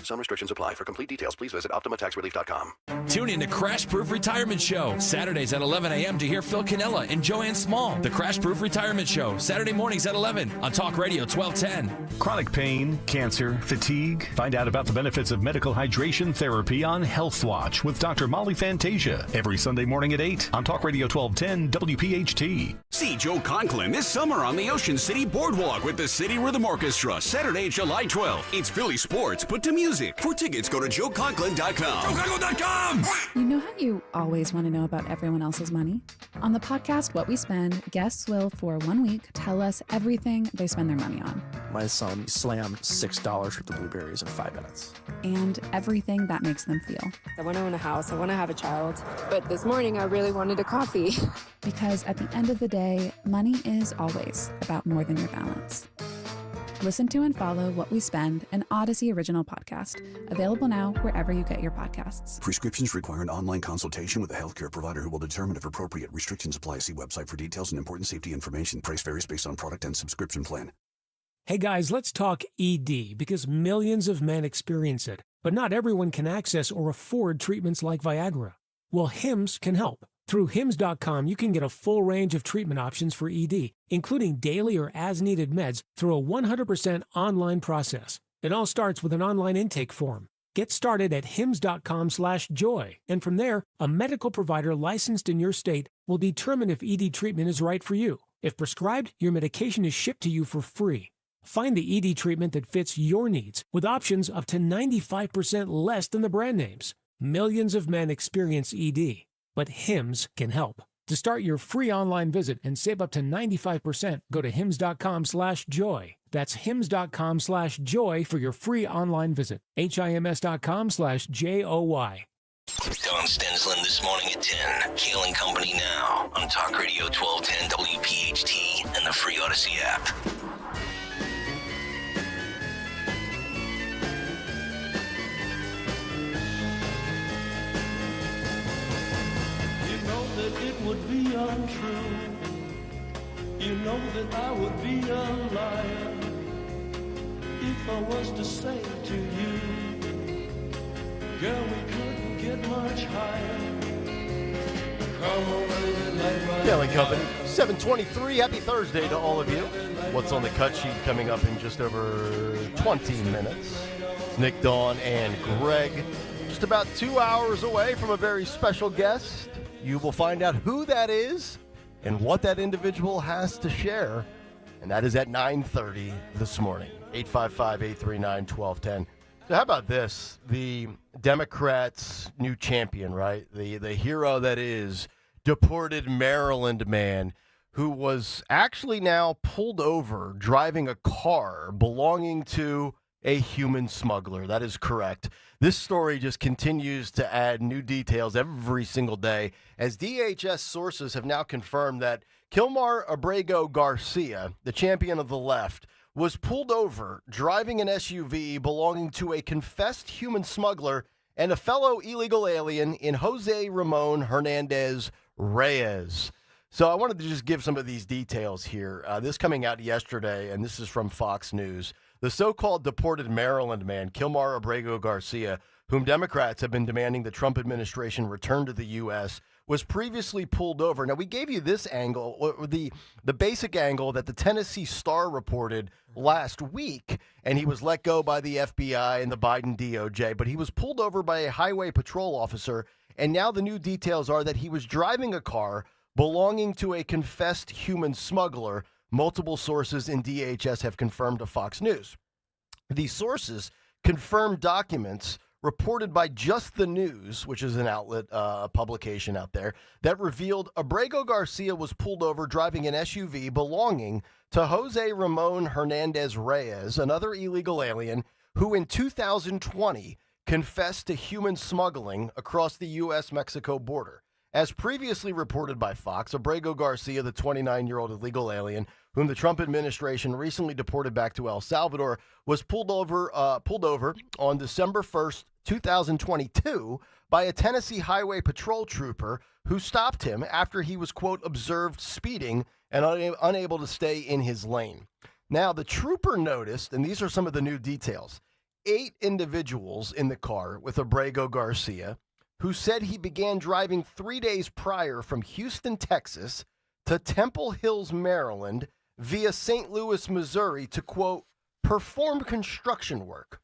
Some restrictions apply. For complete details, please visit OptimaTaxRelief.com. Tune in to Crash Proof Retirement Show, Saturdays at 11 a.m. to hear Phil Cannella and Joanne Small. The Crash Proof Retirement Show, Saturday mornings at 11 on Talk Radio 1210. Chronic pain, cancer, fatigue. Find out about the benefits of medical hydration therapy on Health Watch with Dr. Molly Fantasia every Sunday morning at 8 on Talk Radio 1210 WPHT. See Joe Conklin this summer on the Ocean City Boardwalk with the City Rhythm Orchestra, Saturday, July 12th. It's Philly sports, but to music. For tickets, go to joeconklin.com. joeconklin.com! You know how you always want to know about everyone else's money? On the podcast What We Spend, guests will, for 1 week, tell us everything they spend their money on. My son slammed $6 worth of blueberries in 5 minutes. And everything that makes them feel. I want to own a house. I want to have a child. But this morning, I really wanted a coffee. Because at the end of the day, money is always about more than your balance. Listen to and follow What We Spend, an Odyssey original podcast. Available now wherever you get your podcasts. Prescriptions require an online consultation with a healthcare provider who will determine if appropriate. Restrictions apply. See website for details and important safety information. Price varies based on product and subscription plan. Hey guys, let's talk ED because millions of men experience it, but not everyone can access or afford treatments like Viagra. Well, Hims can help. Through Hims.com, you can get a full range of treatment options for ED, including daily or as-needed meds through a 100% online process. It all starts with an online intake form. Get started at hims.com/joy, and from there, a medical provider licensed in your state will determine if ED treatment is right for you. If prescribed, your medication is shipped to you for free. Find the ED treatment that fits your needs with options up to 95% less than the brand names. Millions of men experience ED. But Hims can help. To start your free online visit and save up to 95%, go to hims.com/joy. That's hims.com/joy for your free online visit. HIMS.com/JOY. Don Stensland this morning at 10. Kayal and Company now on Talk Radio 1210 WPHT and the free Odyssey app. It would be untrue. You know that I would be a liar if I was to say to you, girl, we couldn't get much higher. Come on, baby, light my Kayal and Company, 7:23. Happy Thursday to all of you. What's on the cut sheet coming up in just over 20 minutes? Nick, Dawn, and Greg. Just about 2 hours away from a very special guest. You will find out who that is and what that individual has to share. And that is at 9:30 this morning. 855-839-1210. So how about this? The Democrats' new champion, right? The hero that is deported Maryland man who was actually now pulled over driving a car belonging to a human smuggler. That is correct. This story just continues to add new details every single day as DHS sources have now confirmed that Kilmar Abrego Garcia, the champion of the left, was pulled over driving an SUV belonging to a confessed human smuggler and a fellow illegal alien in Jose Ramon Hernandez Reyes. So I wanted to just give some of these details here. This coming out yesterday, and this is from Fox News. The so-called deported Maryland man, Kilmar Abrego Garcia, whom Democrats have been demanding the Trump administration return to the U.S., was previously pulled over. Now, we gave you this angle, or the basic angle that the Tennessee Star reported last week, and he was let go by the FBI and the Biden DOJ, but he was pulled over by a highway patrol officer, and now the new details are that he was driving a car belonging to a confessed human smuggler. Multiple sources in DHS have confirmed to Fox News. These sources confirmed documents reported by Just the News, which is an outlet, a publication out there, that revealed Abrego Garcia was pulled over driving an SUV belonging to Jose Ramon Hernandez Reyes, another illegal alien who in 2020 confessed to human smuggling across the U.S.-Mexico border. As previously reported by Fox, Abrego Garcia, the 29-year-old illegal alien whom the Trump administration recently deported back to El Salvador, was pulled over on December 1st, 2022 by a Tennessee Highway Patrol trooper who stopped him after he was, quote, observed speeding and unable to stay in his lane. Now, the trooper noticed, and these are some of the new details, 8 individuals in the car with Abrego Garcia who said he began driving 3 days prior from Houston, Texas to Temple Hills, Maryland via St. Louis, Missouri to, quote, perform construction work.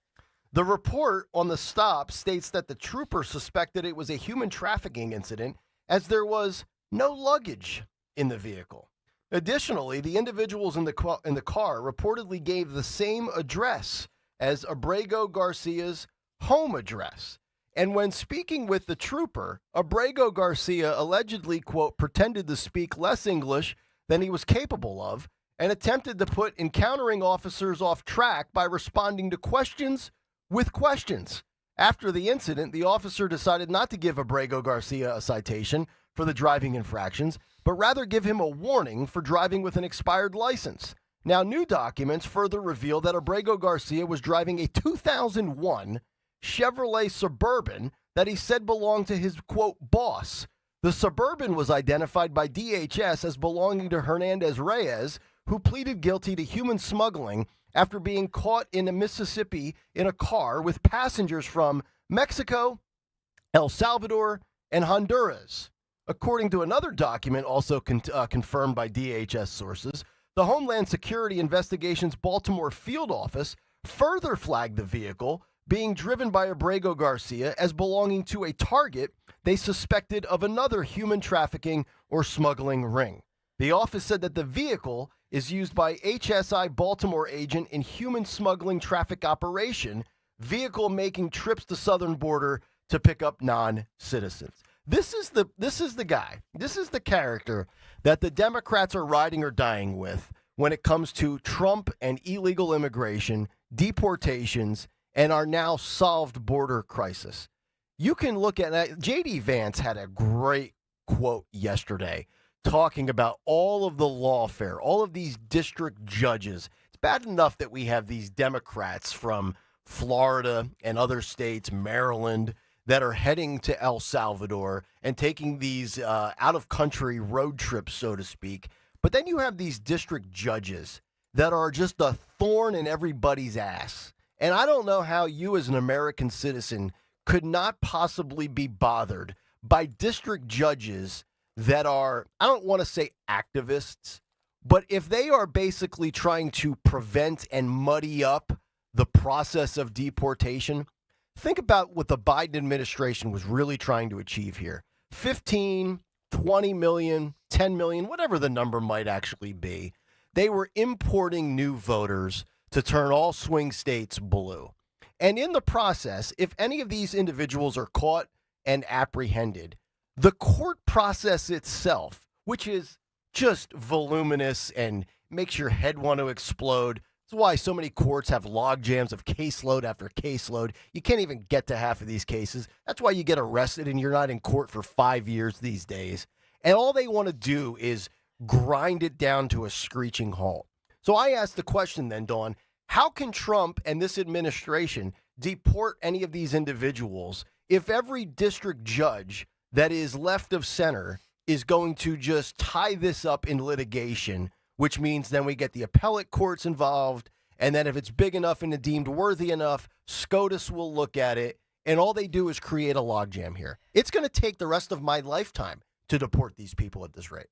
The report on the stop states that the trooper suspected it was a human trafficking incident as there was no luggage in the vehicle. Additionally, the individuals in the car reportedly gave the same address as Abrego Garcia's home address. And when speaking with the trooper, Abrego Garcia allegedly, quote, pretended to speak less English than he was capable of and attempted to put encountering officers off track by responding to questions with questions. After the incident, the officer decided not to give Abrego Garcia a citation for the driving infractions, but rather give him a warning for driving with an expired license. Now, new documents further reveal that Abrego Garcia was driving a 2001 Chevrolet Suburban that he said belonged to his, quote, boss. The Suburban was identified by DHS as belonging to Hernandez Reyes, who pleaded guilty to human smuggling after being caught in Mississippi in a car with passengers from Mexico, El Salvador, and Honduras. According to another document also confirmed by DHS sources, the Homeland Security Investigations Baltimore field office further flagged the vehicle being driven by Abrego Garcia as belonging to a target they suspected of another human trafficking or smuggling ring. The office said that the vehicle is used by HSI Baltimore agent in human smuggling traffic operation, vehicle making trips to southern border to pick up non-citizens. This is the guy. This is the character that the Democrats are riding or dying with when it comes to Trump and illegal immigration, deportations, and our now solved border crisis. You can look at J.D. Vance had a great quote yesterday talking about all of the lawfare, all of these district judges. It's bad enough that we have these Democrats from Florida and other states, Maryland, that are heading to El Salvador and taking these out-of-country road trips, so to speak. But then you have these district judges that are just a thorn in everybody's ass. And I don't know how you as an American citizen could not possibly be bothered by district judges that are, I don't want to say activists, but if they are basically trying to prevent and muddy up the process of deportation, think about what the Biden administration was really trying to achieve here. 15, 20 million, 10 million, whatever the number might actually be. They were importing new voters to turn all swing states blue. And in the process, if any of these individuals are caught and apprehended, the court process itself, which is just voluminous and makes your head want to explode. That's why so many courts have log jams of caseload after caseload. You can't even get to half of these cases. That's why you get arrested and you're not in court for 5 years these days. And all they want to do is grind it down to a screeching halt. So I asked the question then, Dawn, how can Trump and this administration deport any of these individuals if every district judge that is left of center is going to just tie this up in litigation, which means then we get the appellate courts involved And then if it's big enough and deemed worthy enough, SCOTUS will look at it. And all they do is create a logjam here. It's going to take the rest of my lifetime to deport these people at this rate.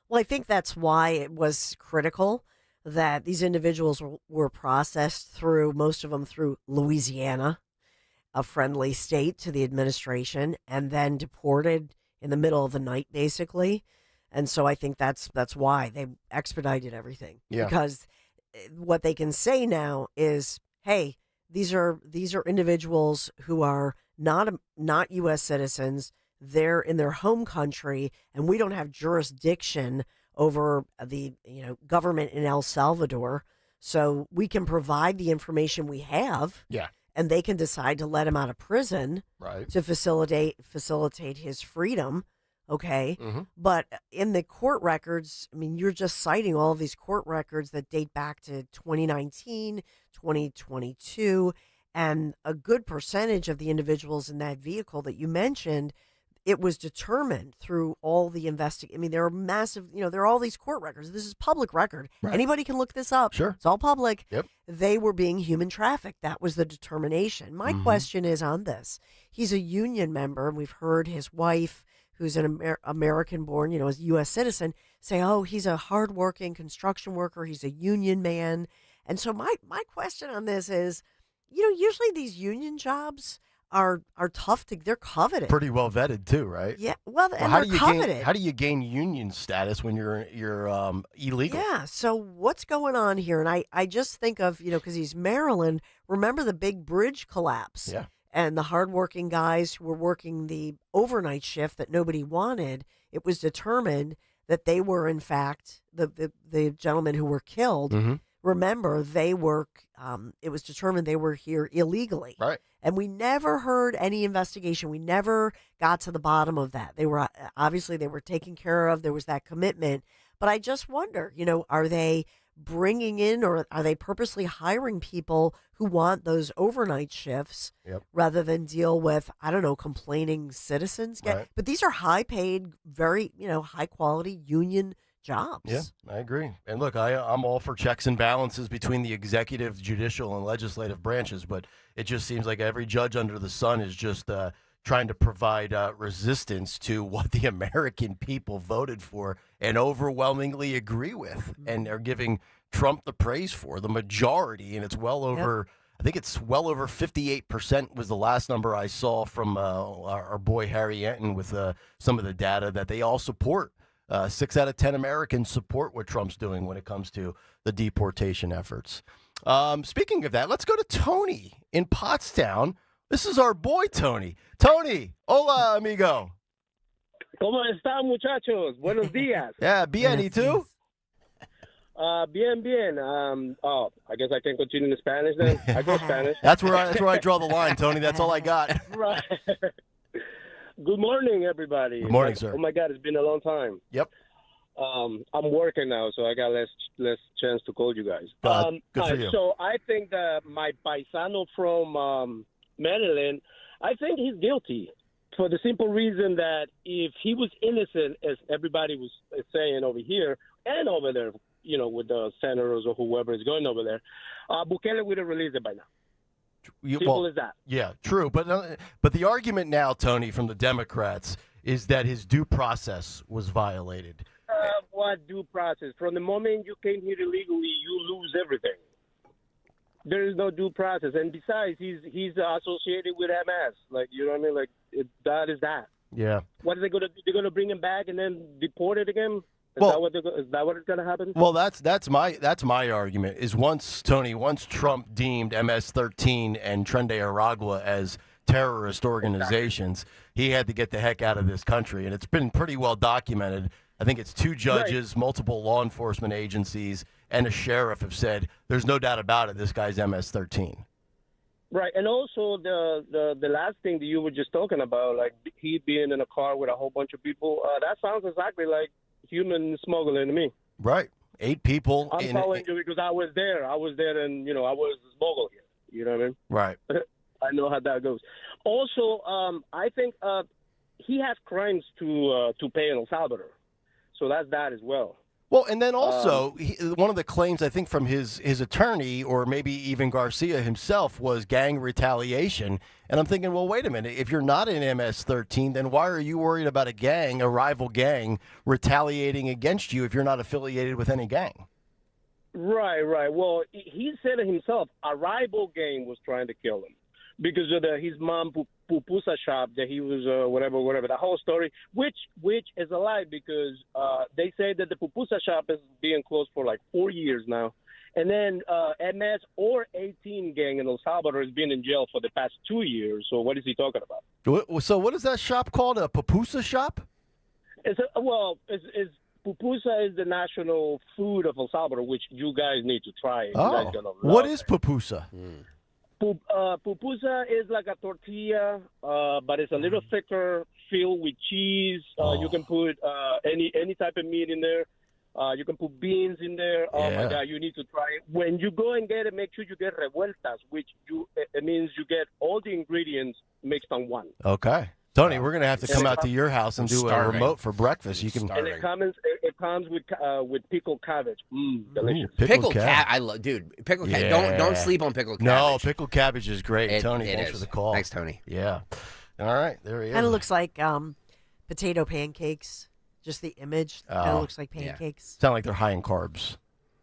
Well, I think that's why it was critical that these individuals were processed through, most of them through Louisiana, a friendly state to the administration, and then deported in the middle of the night, basically. And so I think that's why they expedited everything. Yeah. Because what they can say now is, hey, these are individuals who are not U.S. citizens. They're in their home country, and we don't have jurisdiction over the government in El Salvador. So we can provide the information we have. Yeah. And they can decide to let him out of prison, right, to facilitate his freedom. Okay. Mm-hmm. But in the court records, I mean, you're just citing all of these court records that date back to 2019, 2022, and a good percentage of the individuals in that vehicle that you mentioned, it was determined through all the I mean, there are massive, there are all these court records. This is public record. Right. Anybody can look this up. Sure. It's all public. Yep. They were being human trafficked. That was the determination. My question is on this. He's a union member, and we've heard his wife, who's an American-born, a U.S. citizen, say, oh, he's a hardworking construction worker. He's a union man. And so my question on this is, usually these union jobs are tough they're coveted. Pretty well vetted too, right? Yeah. Well, and they're coveted. How do you gain union status when you're illegal? Yeah. So what's going on here? And I just think of, because he's Maryland. Remember the big bridge collapse? Yeah. And the hardworking guys who were working the overnight shift that nobody wanted. It was determined that they were, in fact, the gentlemen who were killed. Mm-hmm. Remember, they were. It was determined they were here illegally. Right. And we never heard any investigation. We never got to the bottom of that. They were obviously they were taken care of. There was that commitment. But I just wonder, are they bringing in, or are they purposely hiring people who want those overnight shifts rather than deal with, I don't know, complaining citizens? Right. But these are high paid, very, high quality union jobs. Yeah, I agree. And look, I'm all for checks and balances between the executive, judicial, and legislative branches, but it just seems like every judge under the sun is just trying to provide resistance to what the American people voted for and overwhelmingly agree with, and are giving Trump the praise for, the majority, and it's well over, I think it's well over 58% was the last number I saw from our boy Harry Anton with some of the data that they all support. 6 out of 10 Americans support what Trump's doing when it comes to the deportation efforts. Speaking of that, let's go to Tony in Pottstown. This is our boy, Tony. Tony, hola, amigo. ¿Cómo están, muchachos? Buenos días. Yeah, bien, ¿y tú? Bien, bien. I guess I can continue in Spanish then. I go Spanish. That's where I draw the line, Tony. That's all I got. Right. Good morning, everybody. Good morning, sir. Oh my God, it's been a long time. Yep. I'm working now, so I got less chance to call you guys. Good for you. So I think that my paisano from Maryland, I think he's guilty for the simple reason that if he was innocent, as everybody was saying over here and over there, with the senators or whoever is going over there, Bukele would have released it by now. Simple as that. Yeah, true. But the argument now, Tony, from the Democrats is that his due process was violated. What due process? From the moment you came here illegally, you lose everything. There is no due process, and besides, he's associated with MS. Like, you know what I mean? Like, that is that. Yeah. What are they going to do? They're going to bring him back and then deport it again? Is that what is going to happen? Well, that's my argument. Is once Trump deemed MS-13 and Tren de Aragua as terrorist organizations, he had to get the heck out of this country, and it's been pretty well documented. I think it's 2 judges, multiple law enforcement agencies, and a sheriff have said there's no doubt about it. This guy's MS-13. Right, and also the last thing that you were just talking about, like he being in a car with a whole bunch of people, that sounds exactly like human smuggling to me. Right, 8 people. I'm telling you because I was there, and I was smuggled here. You know what I mean? Right. I know how that goes. Also, I think he has crimes to pay in El Salvador, so that's that as well. Well, and then also, one of the claims, I think, from his attorney, or maybe even Garcia himself, was gang retaliation. And I'm thinking, well, wait a minute. If you're not in MS-13, then why are you worried about a rival gang, retaliating against you if you're not affiliated with any gang? Right. Well, he said it himself. A rival gang was trying to kill him because of his mom pupusa shop that he was whatever. The whole story, which is a lie because they say that the pupusa shop is being closed for like 4 years now. And then MS or 18 gang in El Salvador has been in jail for the past 2 years. So what is he talking about? So what is that shop called? A pupusa shop? It's pupusa is the national food of El Salvador, which you guys need to try. You guys gonna love what is pupusa? Pupusa is like a tortilla, but it's a little thicker, filled with cheese. You can put any type of meat in there. You can put beans in there. Oh, my God, you need to try it. When you go and get it, make sure you get revueltas, which it means you get all the ingredients mixed on one. Okay. Tony, we're going to have to come out to your house and do a remote for breakfast. You can. And it comes with pickled cabbage. Delicious. Pickled cabbage. I love, dude. Pickled cabbage. Don't sleep on pickled cabbage. No, pickled cabbage is great. Tony, thanks for the call. Thanks, Tony. Yeah. All right, there he is. Kind of looks like potato pancakes. Just the image kind of looks like pancakes. Sound like they're high in carbs.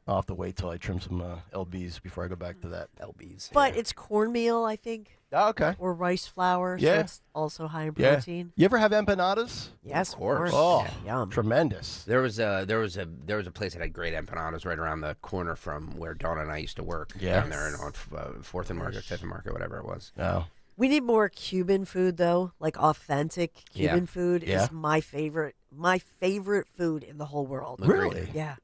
I'll have to wait till I trim some LBs before I go back to that. LBs. But it's cornmeal, I think. Oh, okay. Or rice flour, so Yeah. it's also high in protein. You ever have empanadas? Yes, Of course. Oh, Yeah. tremendous. There was a place that had great empanadas right around the corner from where Donna and I used to work. Yeah. Down there on 4th and Market, 5th and Market, whatever it was. Oh. We need more Cuban food, though. Like authentic Cuban food Yeah. is my favorite food in the whole world. Really? Yeah.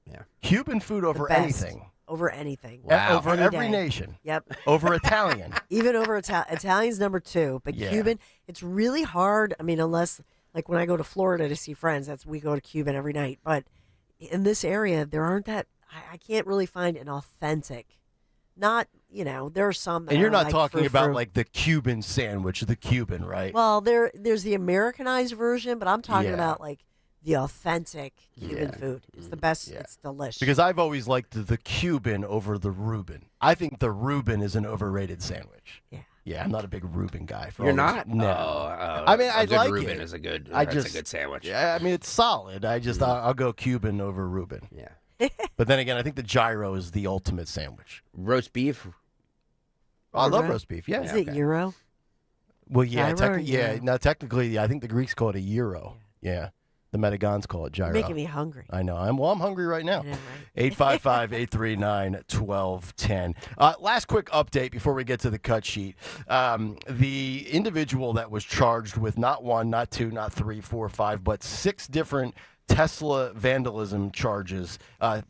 Cuban food over best. anything. Over anything. Over Any every day. nation. Yep. Over Italian. Even over Italian's number 2, but Yeah. Cuban, it's really hard. I mean, unless like when I go to Florida to see friends, we go to Cuban every night. But in this area, there aren't that. I can't really find an authentic. Not, there are some. That And you're are not like talking about frou-frou. like the Cuban sandwich, the Cuban, right? Well, there's the Americanized version, but I'm talking Yeah. about like the authentic Cuban food. It's the best. It's delicious. Because I've always liked the Cuban over the Reuben. I think the Reuben is an overrated sandwich. Yeah, I'm not a big Reuben guy. You're not? No. Oh, I mean, a I good like Reuben it. is a good. I That's just, a good sandwich. Yeah, I mean, it's solid. I'll go Cuban over Reuben. Yeah. But then again, I think the gyro is the ultimate sandwich. Roast beef. Oh, I love roast beef. Yeah. Is it Euro? Well, yeah, Gyro or yeah. gyro? No, technically, I think the Greeks call it a gyro. Yeah. The Metagons call it gyro. You're making me hungry. I know. I'm hungry right now. Yeah, 855-839-1210. Last quick update before we get to the cut sheet. The individual that was charged with not 1, not 2, not 3, 4, 5, but 6 different Tesla vandalism charges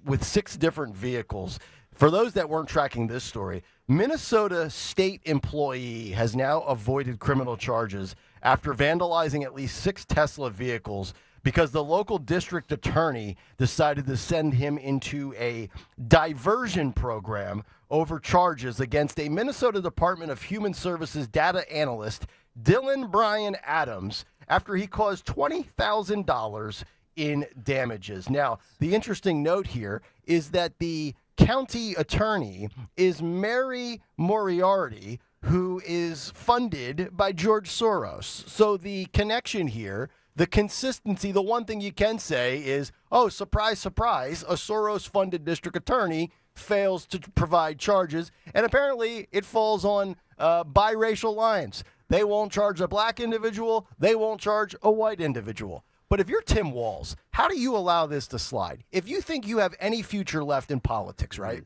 with 6 different vehicles. For those that weren't tracking this story, Minnesota state employee has now avoided criminal charges after vandalizing at least 6 Tesla vehicles because the local district attorney decided to send him into a diversion program over charges against a Minnesota Department of Human Services data analyst, Dylan Brian Adams, after he caused $20,000 in damages. Now, the interesting note here is that the county attorney is Mary Moriarty, who is funded by George Soros. So the connection here, the consistency, the one thing you can say is, oh, surprise, surprise, a Soros-funded district attorney fails to provide charges, and apparently it falls on biracial lines. They won't charge a black individual. They won't charge a white individual. But if you're Tim Walz, how do you allow this to slide? If you think you have any future left in politics, right,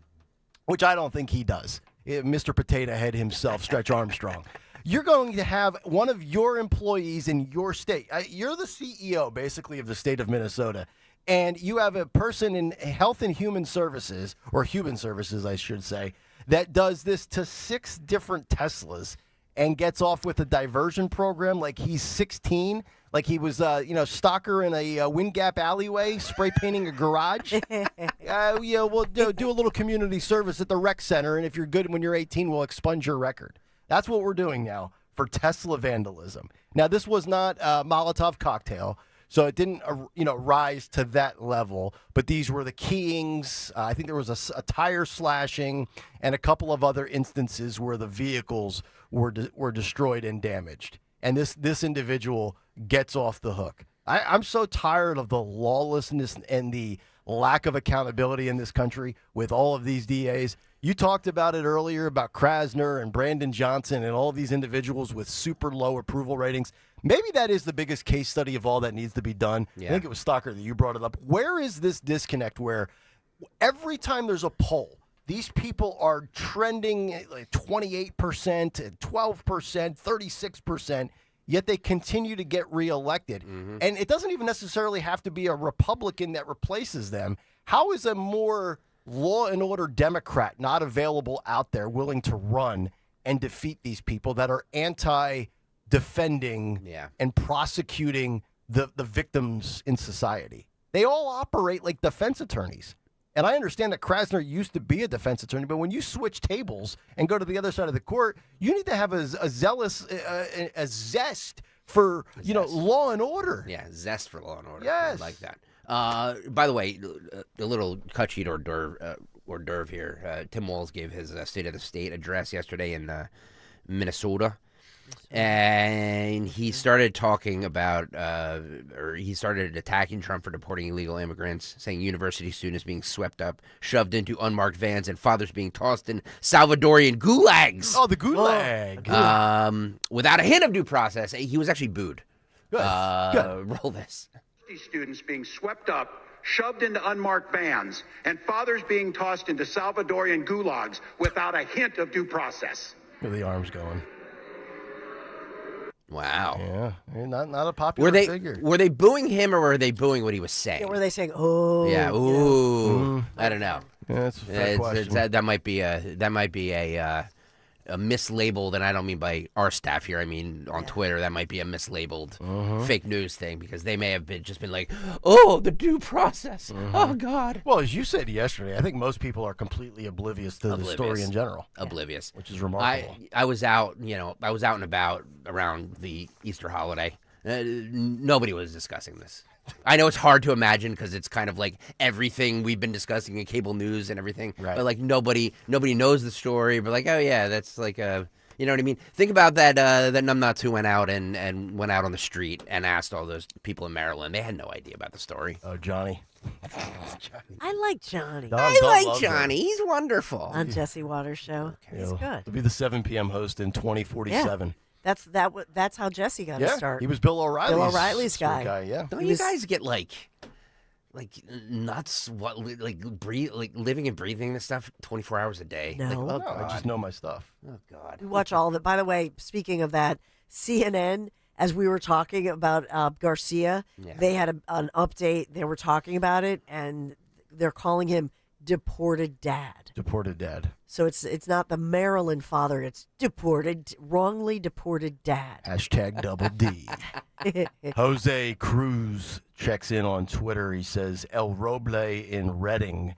which I don't think he does, Mr. Potato Head himself, Stretch Armstrong, you're going to have one of your employees in your state. You're the CEO, basically, of the state of Minnesota, and you have a person in Health and Human Services, or Human Services, I should say, that does this to 6 different Teslas and gets off with a diversion program like he's 16, like he was, stalker in a Wind Gap alleyway, spray painting a garage. We'll do a little community service at the rec center, and if you're good when you're 18, we'll expunge your record. That's what we're doing now for Tesla vandalism. Now, this was not a Molotov cocktail. So it didn't, rise to that level. But these were the keyings. I think there was a tire slashing and a couple of other instances where the vehicles were destroyed and damaged. And this individual gets off the hook. I'm so tired of the lawlessness and the lack of accountability in this country with all of these DAs. You talked about it earlier about Krasner and Brandon Johnson and all these individuals with super low approval ratings. Maybe that is the biggest case study of all that needs to be done. Yeah. I think it was Stocker that you brought it up. Where is this disconnect where every time there's a poll, these people are trending like 28%, 12%, 36%, yet they continue to get reelected. Mm-hmm. And it doesn't even necessarily have to be a Republican that replaces them. How is a more law and order Democrat not available out there willing to run and defeat these people that are anti-defending and prosecuting the victims in society? They all operate like defense attorneys. And I understand that Krasner used to be a defense attorney, but when you switch tables and go to the other side of the court, you need to have a zest for, law and order. Yeah, zest for law and order. Yes. I like that. By the way, a little cut sheet hors d'oeuvre here. Tim Walz gave his State of the State address yesterday in Minnesota. And he started talking about, he started attacking Trump for deporting illegal immigrants, saying university students being swept up, shoved into unmarked vans, and fathers being tossed in Salvadorian gulags. Oh, the gulag. Without a hint of due process. He was actually booed. Good. Roll this. Students being swept up, shoved into unmarked vans, and fathers being tossed into Salvadorian gulags without a hint of due process. Where the arms going? Wow. Yeah, not a popular figure. Were they booing him or were they booing what he was saying? Yeah, were they saying, "Oh"? Yeah. Ooh. I don't know. Yeah, that's a fair question. That might be a mislabeled, and I don't mean by our staff here. I mean on Twitter, that might be a mislabeled fake news thing because they may have just been like, "Oh, the due process. Oh God." Well, as you said yesterday, I think most people are completely oblivious to the story in general. Oblivious, which is remarkable. I was out, I was out and about around the Easter holiday. Nobody was discussing this. I know it's hard to imagine because it's kind of like everything we've been discussing in cable news and everything. Right. But like nobody knows the story. But like, oh yeah, that's like you know what I mean? Think about that numbnuts who went out and went out on the street and asked all those people in Maryland. They had no idea about the story. Oh, Johnny. I like Johnny. I like Johnny. He's wonderful. On Jesse Waters' show. He's good. He'll be the 7 p.m. host in 2047. Yeah. That's how Jesse got his start. He was Bill O'Reilly's guy. Yeah. Don't you guys get like nuts? What living and breathing this stuff 24 hours a day? No, I just know my stuff. Oh God. We watch all of it. By the way, speaking of that, CNN. As we were talking about Garcia, they had an update. They were talking about it, and they're calling him deported dad. Deported dad. So it's not the Maryland father. It's wrongly deported dad. # double D. Jose Cruz checks in on Twitter. He says, El Roble in Reading.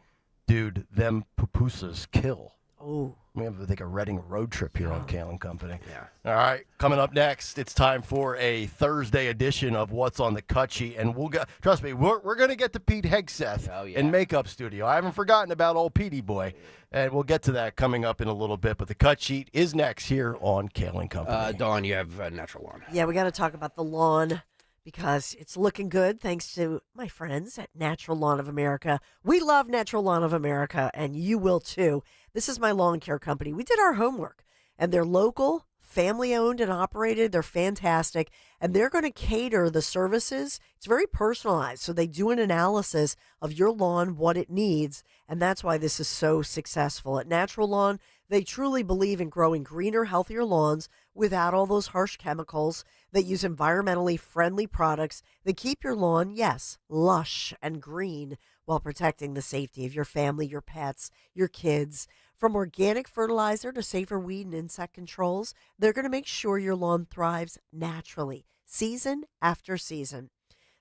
Dude, them pupusas kill. Oh. We have to take a Reading road trip here on Kayal & Company. Yeah. All right, coming up next, it's time for a Thursday edition of What's on the Cut Sheet, and we'll get. Trust me, we're going to get to Pete Hegseth in Makeup Studio. I haven't forgotten about old Petey boy, and we'll get to that coming up in a little bit. But the Cut Sheet is next here on Kayal & Company. Dawn, you have natural lawn. Yeah, we got to talk about the lawn because it's looking good thanks to my friends at Natural Lawn of America. We love Natural Lawn of America, and you will too. This is my lawn care company. We did our homework, and they're local, family-owned and operated. They're fantastic, and they're going to cater the services. It's very personalized, so they do an analysis of your lawn, what it needs, and that's why this is so successful. At Natural Lawn, they truly believe in growing greener, healthier lawns without all those harsh chemicals. They use environmentally friendly products that keep your lawn, yes, lush and green while protecting the safety of your family, your pets, your kids. From organic fertilizer to safer weed and insect controls, they're going to make sure your lawn thrives naturally, season after season.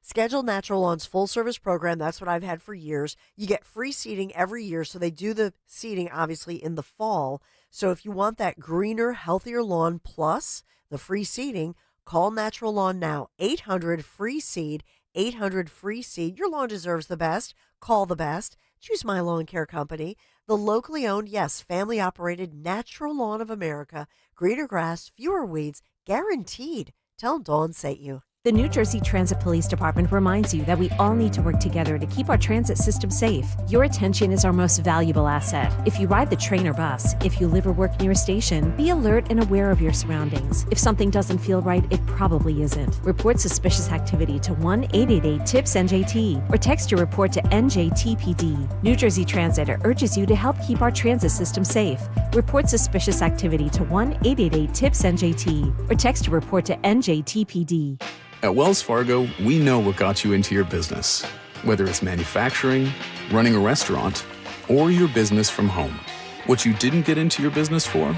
Schedule Natural Lawn's full-service program. That's what I've had for years. You get free seeding every year, so they do the seeding, obviously, in the fall. So if you want that greener, healthier lawn plus the free seeding, call Natural Lawn now, 800-FREE-SEED, 800-FREE-SEED. Your lawn deserves the best. Call the best. Choose My Lawn Care Company, the locally owned, yes, family-operated natural lawn of America. Greener grass, fewer weeds, guaranteed. Tell them Dawn sent you. The New Jersey Transit Police Department reminds you that we all need to work together to keep our transit system safe. Your attention is our most valuable asset. If you ride the train or bus, if you live or work near a station, be alert and aware of your surroundings. If something doesn't feel right, it probably isn't. Report suspicious activity to 1-888-TIPS-NJT or text your report to NJTPD. New Jersey Transit urges you to help keep our transit system safe. Report suspicious activity to 1-888-TIPS-NJT or text your report to NJTPD. At Wells Fargo, we know what got you into your business. Whether it's manufacturing, running a restaurant, or your business from home. What you didn't get into your business for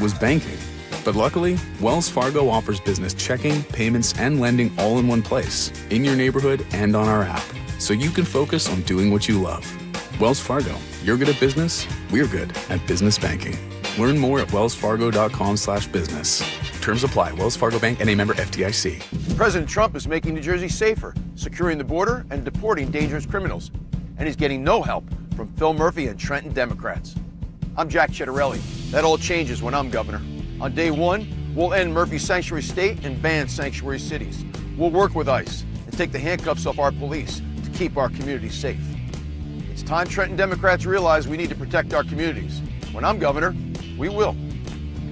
was banking. But luckily, Wells Fargo offers business checking, payments, and lending all in one place, in your neighborhood and on our app, so you can focus on doing what you love. Wells Fargo, you're good at business, we're good at business banking. Learn more at wellsfargo.com/business. Terms apply. Wells Fargo Bank and a member FDIC. President Trump is making New Jersey safer, securing the border and deporting dangerous criminals. And he's getting no help from Phil Murphy and Trenton Democrats. I'm Jack Chittarelli. That all changes when I'm governor. On day one, we'll end Murphy's sanctuary state and ban sanctuary cities. We'll work with ICE and take the handcuffs off our police to keep our communities safe. It's time Trenton Democrats realize we need to protect our communities. When I'm governor, we will.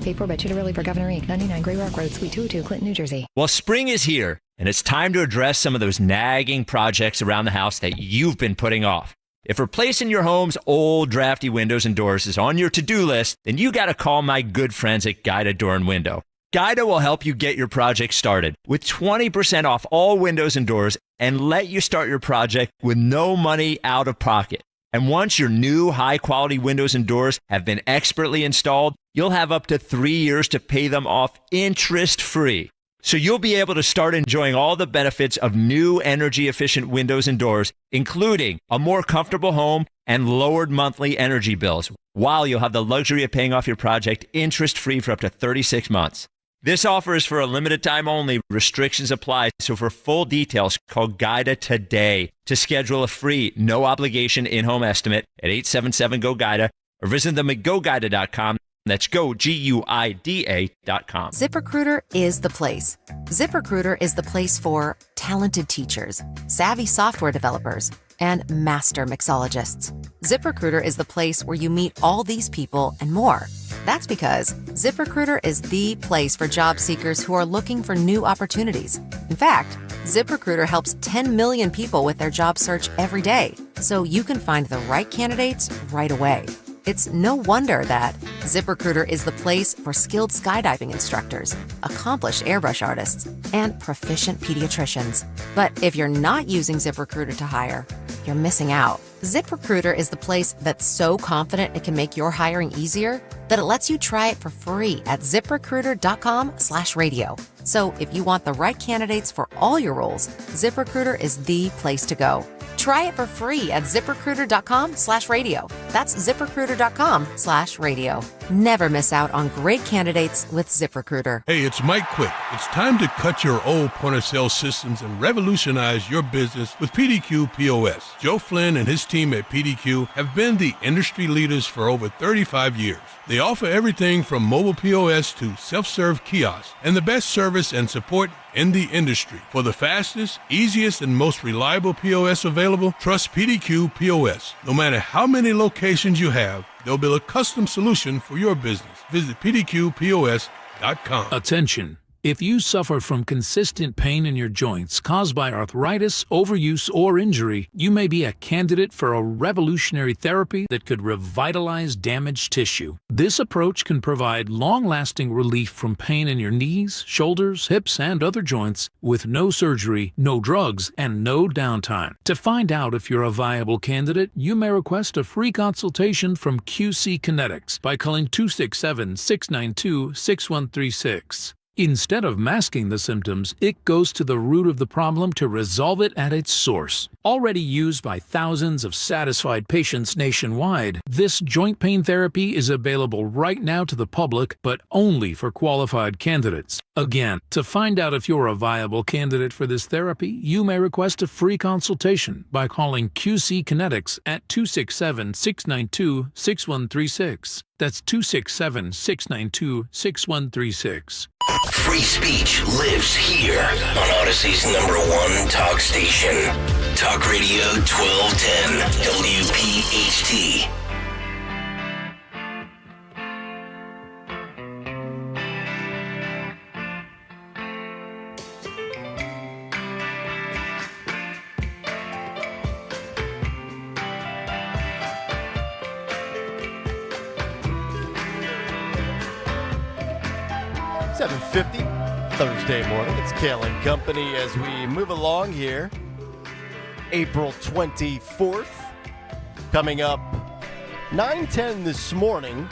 Paid for by Chitterelli for Governor Inc., 99 Gray Rock Road, Suite 202, Clinton, New Jersey. Well, spring is here, and it's time to address some of those nagging projects around the house that you've been putting off. If replacing your home's old, drafty windows and doors is on your to-do list, then you got to call my good friends at Guida Door and Window. Guida will help you get your project started with 20% off all windows and doors and let you start your project with no money out of pocket. And once your new high-quality windows and doors have been expertly installed, you'll have up to 3 years to pay them off interest-free. So you'll be able to start enjoying all the benefits of new energy-efficient windows and doors, including a more comfortable home and lowered monthly energy bills, while you'll have the luxury of paying off your project interest-free for up to 36 months. This offer is for a limited time only. Restrictions apply. So for full details, call Guida today to schedule a free, no obligation in-home estimate at 877-GO-GUIDA or visit them at GoGuida.com. That's GoGuida.com. ZipRecruiter is the place. ZipRecruiter is the place for talented teachers, savvy software developers, and master mixologists. ZipRecruiter is the place where you meet all these people and more. That's because ZipRecruiter is the place for job seekers who are looking for new opportunities. In fact, ZipRecruiter helps 10 million people with their job search every day, so you can find the right candidates right away. It's no wonder that ZipRecruiter is the place for skilled skydiving instructors, accomplished airbrush artists, and proficient pediatricians. But if you're not using ZipRecruiter to hire, you're missing out. ZipRecruiter is the place that's so confident it can make your hiring easier that it lets you try it for free at ZipRecruiter.com/radio. So if you want the right candidates for all your roles, ZipRecruiter is the place to go. Try it for free at ZipRecruiter.com/radio. That's ZipRecruiter.com/radio. Never miss out on great candidates with ZipRecruiter. Hey, it's Mike Quick. It's time to cut your old point-of-sale systems and revolutionize your business with PDQ POS. Joe Flynn and his team at PDQ have been the industry leaders for over 35 years. They offer everything from mobile POS to self-serve kiosks and the best service and support in the industry. For the fastest, easiest, and most reliable POS available, trust PDQ POS. No matter how many locations you have, they'll build a custom solution for your business. Visit pdqpos.com. Attention. If you suffer from consistent pain in your joints caused by arthritis, overuse, or injury, you may be a candidate for a revolutionary therapy that could revitalize damaged tissue. This approach can provide long-lasting relief from pain in your knees, shoulders, hips, and other joints with no surgery, no drugs, and no downtime. To find out if you're a viable candidate, you may request a free consultation from QC Kinetics by calling 267-692-6136. Instead of masking the symptoms, it goes to the root of the problem to resolve it at its source. Already used by thousands of satisfied patients nationwide, this joint pain therapy is available right now to the public, but only for qualified candidates. Again, to find out if you're a viable candidate for this therapy, you may request a free consultation by calling QC Kinetics at 267-692-6136. That's 267-692-6136. Free speech lives here on Odyssey's #1 talk station. Talk Radio 1210 WPHT. Thursday morning. It's Kayal and Company as we move along here. April 24th. Coming up 9:10 this morning.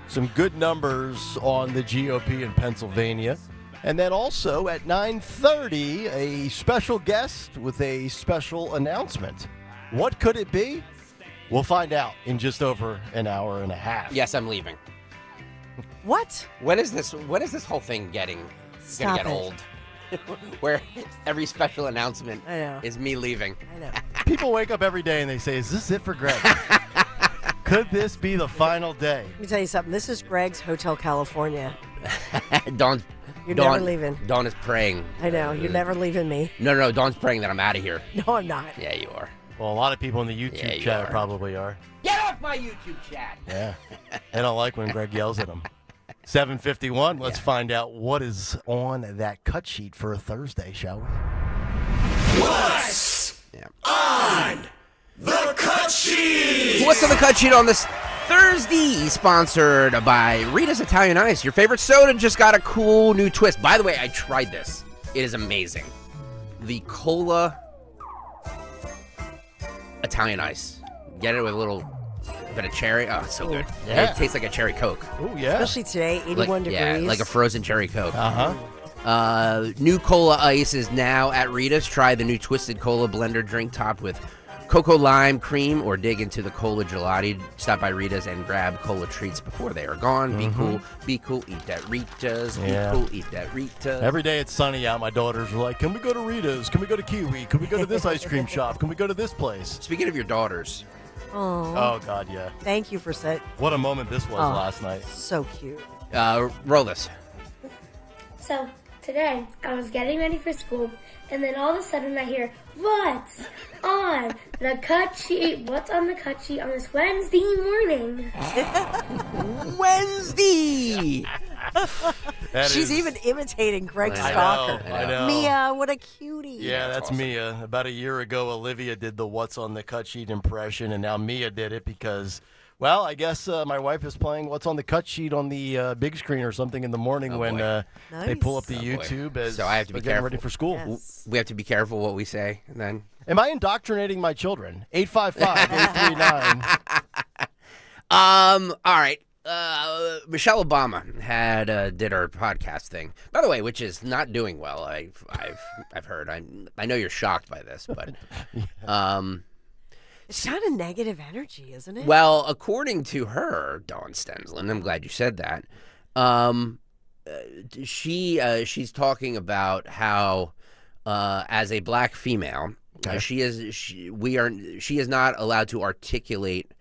Some good numbers on the GOP in Pennsylvania. And then also at 9:30, a special guest with a special announcement. What could it be? We'll find out in just over an hour and a half. Yes, I'm leaving. What? When is this whole thing gonna get old? Where every special announcement is me leaving. I know. People wake up every day and they say, is this it for Greg? Could this be the final day? Let me tell you something. This is Greg's Hotel California. You're never leaving. Dawn is praying. I know. You're never leaving me. No. Dawn's praying that I'm out of here. No, I'm not. Yeah, you are. Well, a lot of people in the YouTube chat probably are. Get off my YouTube chat. Yeah. They don't like when Greg yells at them. 7:51. Let's find out what is on that cut sheet for a Thursday, shall we? What's on the cut sheet? What's on the cut sheet on this Thursday? Sponsored by Rita's Italian Ice. Your favorite soda just got a cool new twist. By the way, I tried this. It is amazing. The Cola Italian Ice. Get it with a little bit of cherry. Oh, it's so good. Yeah. It tastes like a cherry Coke. Oh, yeah. Especially today, 81 degrees. Yeah, like a frozen cherry Coke. Uh-huh. New Cola Ice is now at Rita's. Try the new Twisted Cola blender drink topped with cocoa lime cream or dig into the Cola Gelati. Stop by Rita's and grab Cola treats before they are gone. Be cool. Be cool. Eat at Rita's. Be cool. Eat at Rita's. Every day it's sunny out. My daughters are like, can we go to Rita's? Can we go to Kiwi? Can we go to this ice cream shop? Can we go to this place? Speaking of your daughters. Oh, God, yeah. Thank you for saying. What a moment this was last night. So cute. Roll this. So, today, I was getting ready for school, and then all of a sudden I hear, what's on the cut sheet? What's on the cut sheet on this Wednesday morning? Wednesday! She's even imitating Greg Stalker. I know. Mia, what a cutie. Yeah, that's awesome. Mia. About a year ago, Olivia did the What's on the Cut Sheet impression, and now Mia did it because, well, I guess my wife is playing What's on the Cut Sheet on the big screen or something in the morning when they pull up the YouTube as so I have to be getting careful. ready for school. Yes. We have to be careful what we say. And then, am I indoctrinating my children? 855-839. All right. Michelle Obama did her podcast thing, by the way, which is not doing well. I've heard. I know you're shocked by this, but it's kind of negative energy, isn't it? Well, according to her, Dawn Stensland, I'm glad you said that. She's talking about how as a black female, she is not allowed to articulate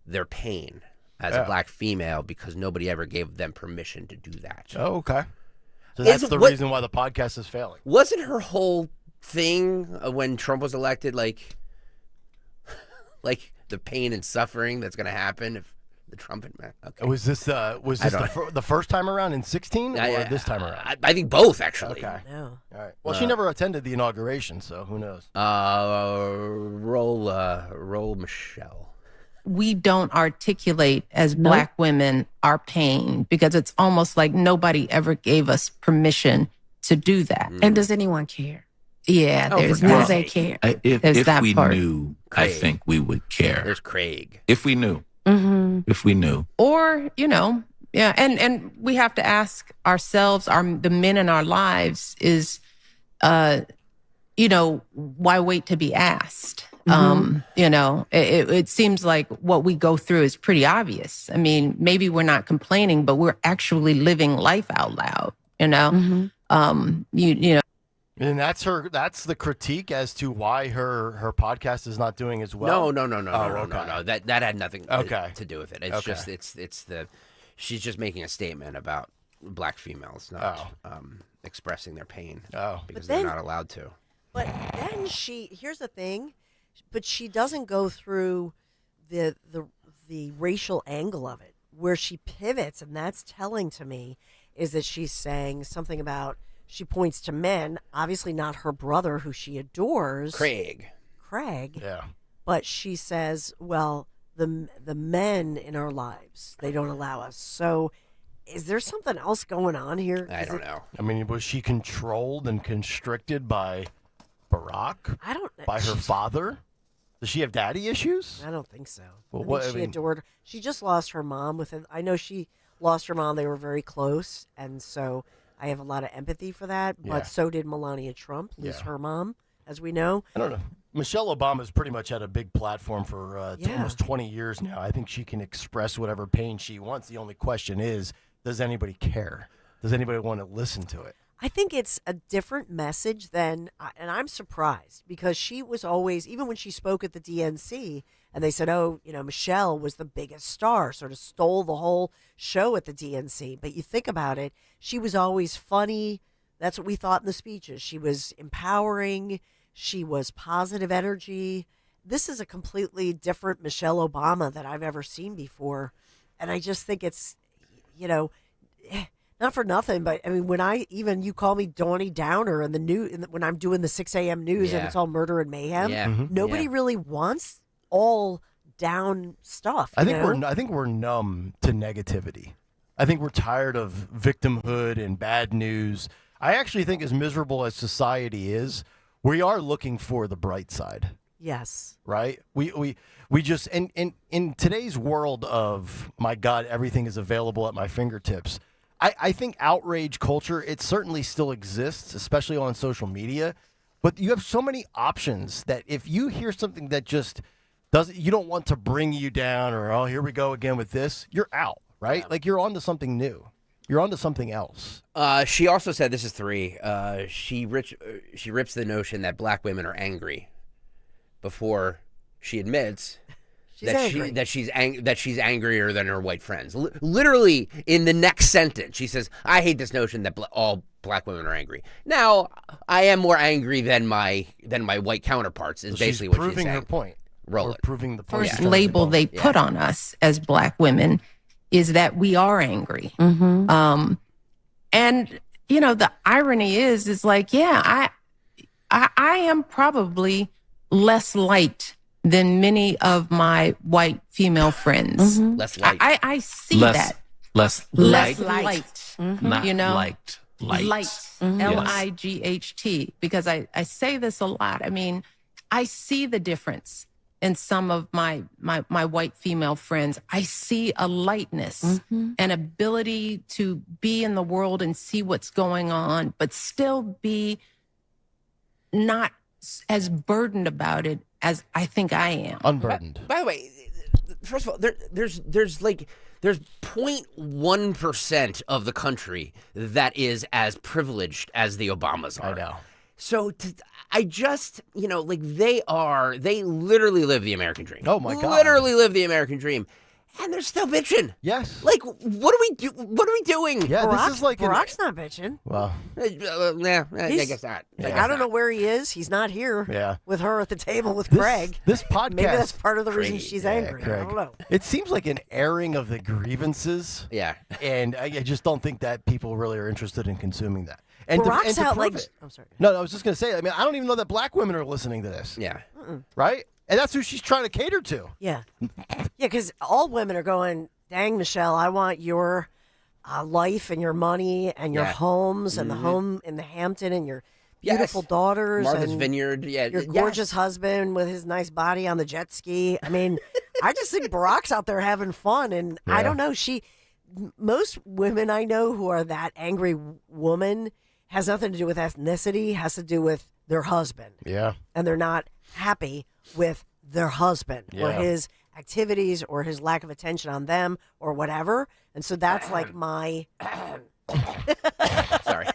their pain as a black female because nobody ever gave them permission to do that. Oh, okay. So that's the reason why the podcast is failing. Wasn't her whole thing when Trump was elected like the pain and suffering that's going to happen if the Trump okay. Was this the first time around in 2016 or this time around? I think both, actually. Okay. No. All right. Well, she never attended the inauguration, so who knows? Roll Michelle. We don't articulate as Black women our pain because it's almost like nobody ever gave us permission to do that. And does anyone care? Yeah, there's no they care. If we knew, Craig. I think we would care. There's Craig. If we knew. Mm-hmm. If we knew. Or, Yeah, and we have to ask ourselves, the men in our lives, is, why wait to be asked? It seems like what we go through is pretty obvious. I mean, maybe we're not complaining, but we're actually living life out loud. And that's the critique as to why her podcast is not doing as well. No. Okay. That had nothing to do with it. It's just she's just making a statement about black females not expressing their pain because they're not allowed to. But then here's the thing, but she doesn't go through the racial angle of it, where she pivots, and that's telling to me, is that she's saying something about, she points to men, obviously not her brother who she adores. Craig. Yeah. But she says, well, the men in our lives, they don't allow us. So is there something else going on here? I don't know. I mean, was she controlled and constricted by Barack? I don't know. By her father? Does she have daddy issues? I don't think so. Well, I think she adored her. She just lost her mom within. I know she lost her mom. They were very close, and so I have a lot of empathy for that. Yeah. But so did Melania Trump lose her mom, as we know. I don't know. Michelle Obama's pretty much had a big platform for almost 20 years now. I think she can express whatever pain she wants. The only question is, does anybody care? Does anybody want to listen to it? I think it's a different message than, and I'm surprised, because she was always, even when she spoke at the DNC, and they said, Michelle was the biggest star, sort of stole the whole show at the DNC. But you think about it, she was always funny. That's what we thought in the speeches. She was empowering. She was positive energy. This is a completely different Michelle Obama that I've ever seen before. And I just think it's, not for nothing, but I mean, you call me Dawny Downer in the news, when I'm doing the 6 a.m. news and it's all murder and mayhem, nobody really wants all down stuff. I think we're numb to negativity. I think we're tired of victimhood and bad news. I actually think, as miserable as society is, we are looking for the bright side. Yes. Right? We just, and in today's world of, my God, everything is available at my fingertips, I think outrage culture, it certainly still exists, especially on social media, but you have so many options that if you hear something that just you don't want to bring you down, or, here we go again with this, you're out, right? Like, you're onto something new. You're onto something else. She also said, this is 3, she rips the notion that black women are angry before she admits that she's angrier than her white friends. Literally, in the next sentence, she says, "I hate this notion that all black women are angry." Now, I am more angry than my white counterparts. Is basically what she's saying. Proving her point. Roll it. Proving the point. First label they put on us as black women is that we are angry. And the irony is like, I am probably less liked than many of my white female friends. Less light. I see that. Less light. Not liked. Light. Light. Because I say this a lot. I mean, I see the difference in some of my white female friends. I see a lightness, an ability to be in the world and see what's going on, but still be not as burdened about it as I think I am. Unburdened. By the way, first of all, there's 0.1% of the country that is as privileged as the Obamas are. I know. So I just, they literally live the American dream. Oh my God. Literally live the American dream. And they're still bitching. Yes. Like, what are we doing? Yeah, this is like Barack's not bitching. Well, I guess not. I don't know where he is. He's not here. Yeah. With her at the table with Craig. This podcast. Maybe that's part of the reason she's angry. Craig. I don't know. It seems like an airing of the grievances. Yeah. And I just don't think that people really are interested in consuming that. And Barack's to out prove like. it. I'm sorry. No, I was just going to say, I mean, I don't even know that black women are listening to this. Yeah. Right? And that's who she's trying to cater to. Yeah. Yeah, because all women are going, dang, Michelle, I want your life and your money and your homes and the home in the Hampton and your beautiful daughters. Martha's and Vineyard. Yeah. Your gorgeous husband with his nice body on the jet ski. I mean, I just think Barack's out there having fun. And I don't know. most women I know who are that angry woman has nothing to do with ethnicity, has to do with their husband. Yeah. And they're not happy with their husband or Yeah. his activities or his lack of attention on them or whatever. And so that's like my... Sorry.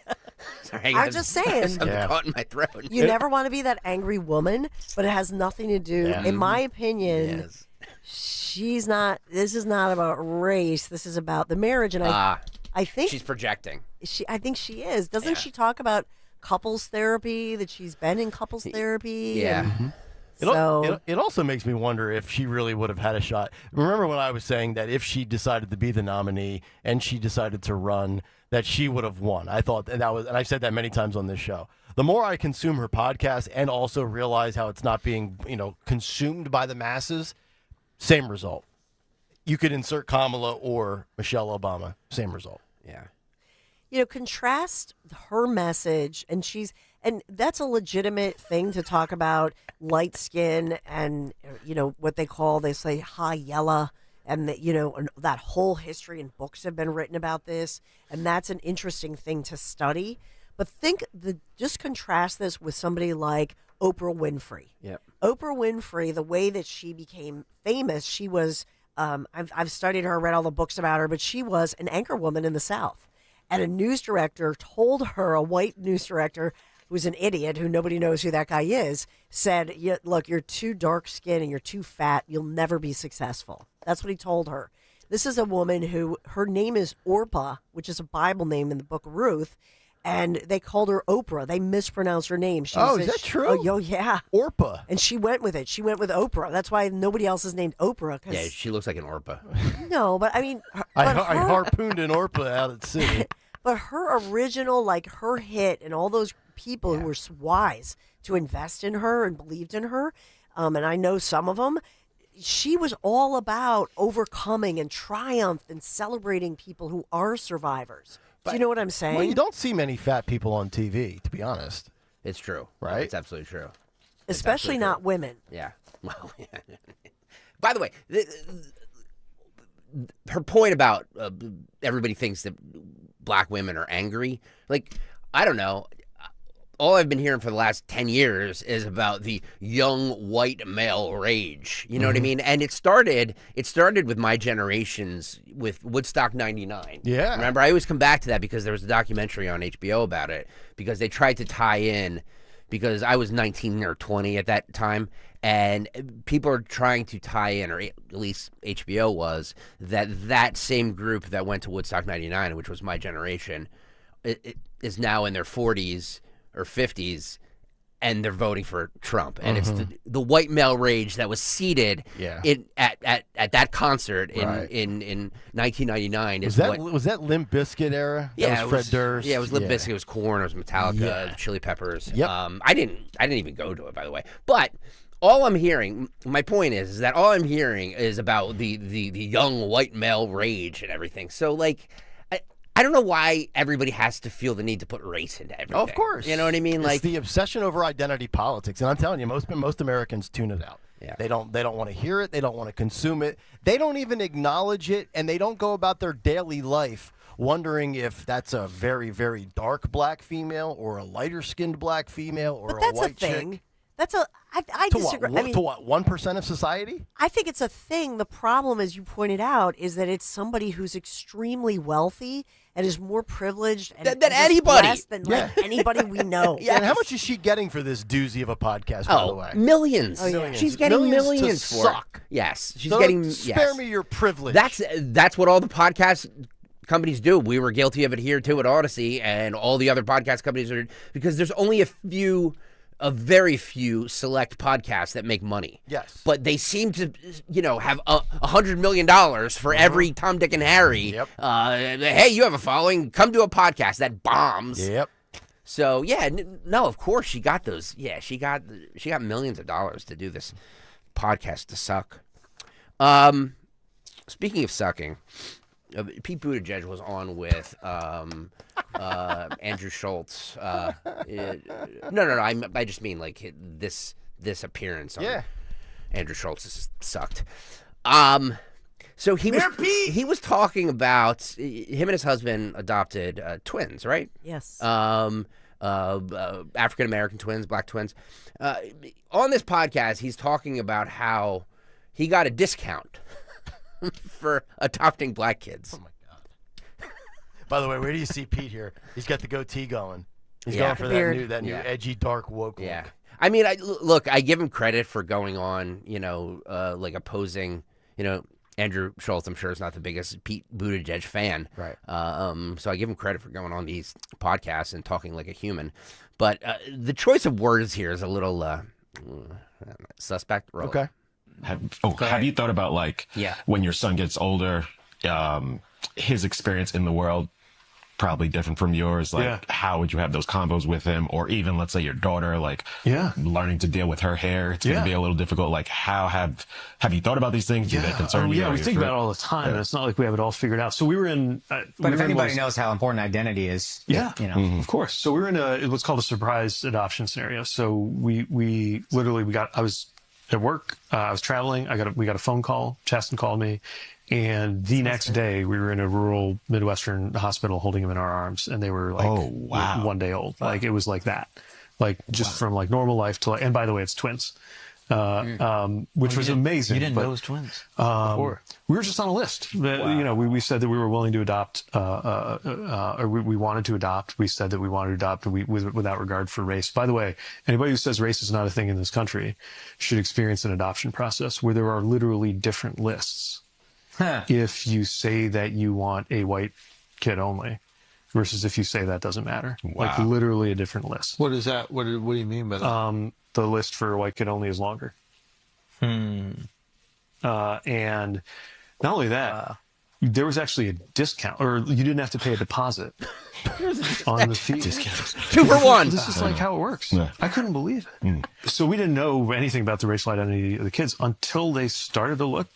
I'm just saying. Something caught in my throat. You never want to be that angry woman, but it has nothing to do, in my opinion, she's not, this is not about race. This is about the marriage. And I think she's projecting. I think she is. Doesn't she talk about couples therapy, that she's been in couples therapy? Yeah. And It also makes me wonder if she really would have had a shot. Remember when I was saying that if she decided to be the nominee and she decided to run, that she would have won. I thought that was, and I've said that many times on this show. The more I consume her podcast and also realize how it's not being, consumed by the masses, same result. You could insert Kamala or Michelle Obama, same result. Yeah. Contrast her message, and that's a legitimate thing to talk about, light skin and, what they say high yellow, and that, that whole history and books have been written about this, and that's an interesting thing to study. But just contrast this with somebody like Oprah Winfrey. Yep. Oprah Winfrey, the way that she became famous, she was, I've studied her, read all the books about her, but she was an anchor woman in the South. And a news director told her, a white news director who's an idiot, who nobody knows who that guy is, said, look, you're too dark skinned and you're too fat. You'll never be successful. That's what he told her. This is a woman who, her name is Orpah, which is a Bible name in the book of Ruth. And they called her Oprah. They mispronounced her name. Is that true? Oh, yeah. Orpah. And she went with it. She went with Oprah. That's why nobody else is named Oprah. Yeah, she looks like an Orpah. No, but I mean... I harpooned an Orpah out at sea. But her original, her hit, and all those people who were wise to invest in her and believed in her, and I know some of them, she was all about overcoming and triumph and celebrating people who are survivors. Do you know what I'm saying? Well, you don't see many fat people on TV, to be honest. It's true. Right? It's absolutely true. Especially not women. Yeah. Well, yeah. By the way, her point about everybody thinks that black women are angry. I don't know. All I've been hearing for the last 10 years is about the young white male rage. You know what I mean? And it started with my generations with Woodstock 99. Yeah. Remember, I always come back to that because there was a documentary on HBO about it, because they tried to tie in, because I was 19 or 20 at that time, and people are trying to tie in, or at least HBO was, that same group that went to Woodstock 99, which was my generation, it is now in their 40s or 50s, and they're voting for Trump. And it's the white male rage that was seated at that concert in 1999. Was that Limp Bizkit era? Yeah, that was Fred Durst. Yeah, it was Limp Bizkit. It was Korn. It was Metallica. Chili Peppers. Yep. I didn't even go to it, by the way. But all I'm hearing, my point is that all I'm hearing is about the young white male rage and everything. So I don't know why everybody has to feel the need to put race into everything. Of course. You know what I mean? It's the obsession over identity politics. And I'm telling you, most Americans tune it out. Yeah. They don't want to hear it. They don't want to consume it. They don't even acknowledge it, and they don't go about their daily life wondering if that's a very, very dark black female or a lighter-skinned black female or a white chick. That's a I disagree. To what, 1% of society? I think it's a thing. The problem, as you pointed out, is that it's somebody who's extremely wealthy and is more privileged and than anybody. Than anybody we know. Yeah. And how much is she getting for this doozy of a podcast, by the way? Millions. Oh, yeah. She's getting millions to for suck. it. Yes. She's So getting spare me your privilege. That's what all the podcast companies do. We were guilty of it here too at Odyssey, and all the other podcast companies are, because there's only a very few select podcasts that make money. Yes. But they seem to, have $100 million for every Tom, Dick, and Harry. Yep. Hey, you have a following. Come do a podcast that bombs. Yep. So yeah, no, of course she got those. Yeah, she got millions of dollars to do this podcast to suck. Speaking of sucking, Pete Buttigieg was on with Andrew Schultz. No. I just mean this appearance on Andrew Schultz has sucked. So he was talking about him and his husband adopted twins, right? Yes. African American twins, black twins. On this podcast, he's talking about how he got a discount for adopting black kids. Oh my God! By the way, where do you see Pete here? He's got the goatee going. He's going for that new edgy, dark, woke look. I mean, look, I give him credit for going on, like opposing, Andrew Schultz, I'm sure, is not the biggest Pete Buttigieg fan. Right. So I give him credit for going on these podcasts and talking like a human. But the choice of words here is a little suspect. Roll. Okay. Have you thought about, like, when your son gets older, his experience in the world probably different from yours? Like, how would you have those combos with him? Or even, let's say, your daughter, like, learning to deal with her hair. It's going to be a little difficult. Like, how have you thought about these things? Do they concern you? Yeah, we think about it all the time. And it's not like we have it all figured out. So we were in... but if anybody knows how important identity is, of course. So we were in what's called a surprise adoption scenario. So we literally, I was at work, I was traveling, we got a phone call, Chaston called me, and the next day we were in a rural Midwestern hospital holding him in our arms, and they were like 1 day old. Like, it was like that. Like, just from like normal life to, like, and by the way, it's twins. Which was amazing. You didn't know it was twins before. We were just on a list. We said that we were willing to adopt, or we wanted to adopt. We said that we wanted to adopt without regard for race. By the way, anybody who says race is not a thing in this country should experience an adoption process where there are literally different lists. If you say that you want a white kid only versus if you say that doesn't matter. Like, literally a different list. What is that? What do you mean by that? The list for white kid only is longer. And not only that, there was actually a discount, or you didn't have to pay a deposit on the fee. 2 for 1. This is like how it works. I couldn't believe it. So we didn't know anything about the racial identity of the kids until they started to look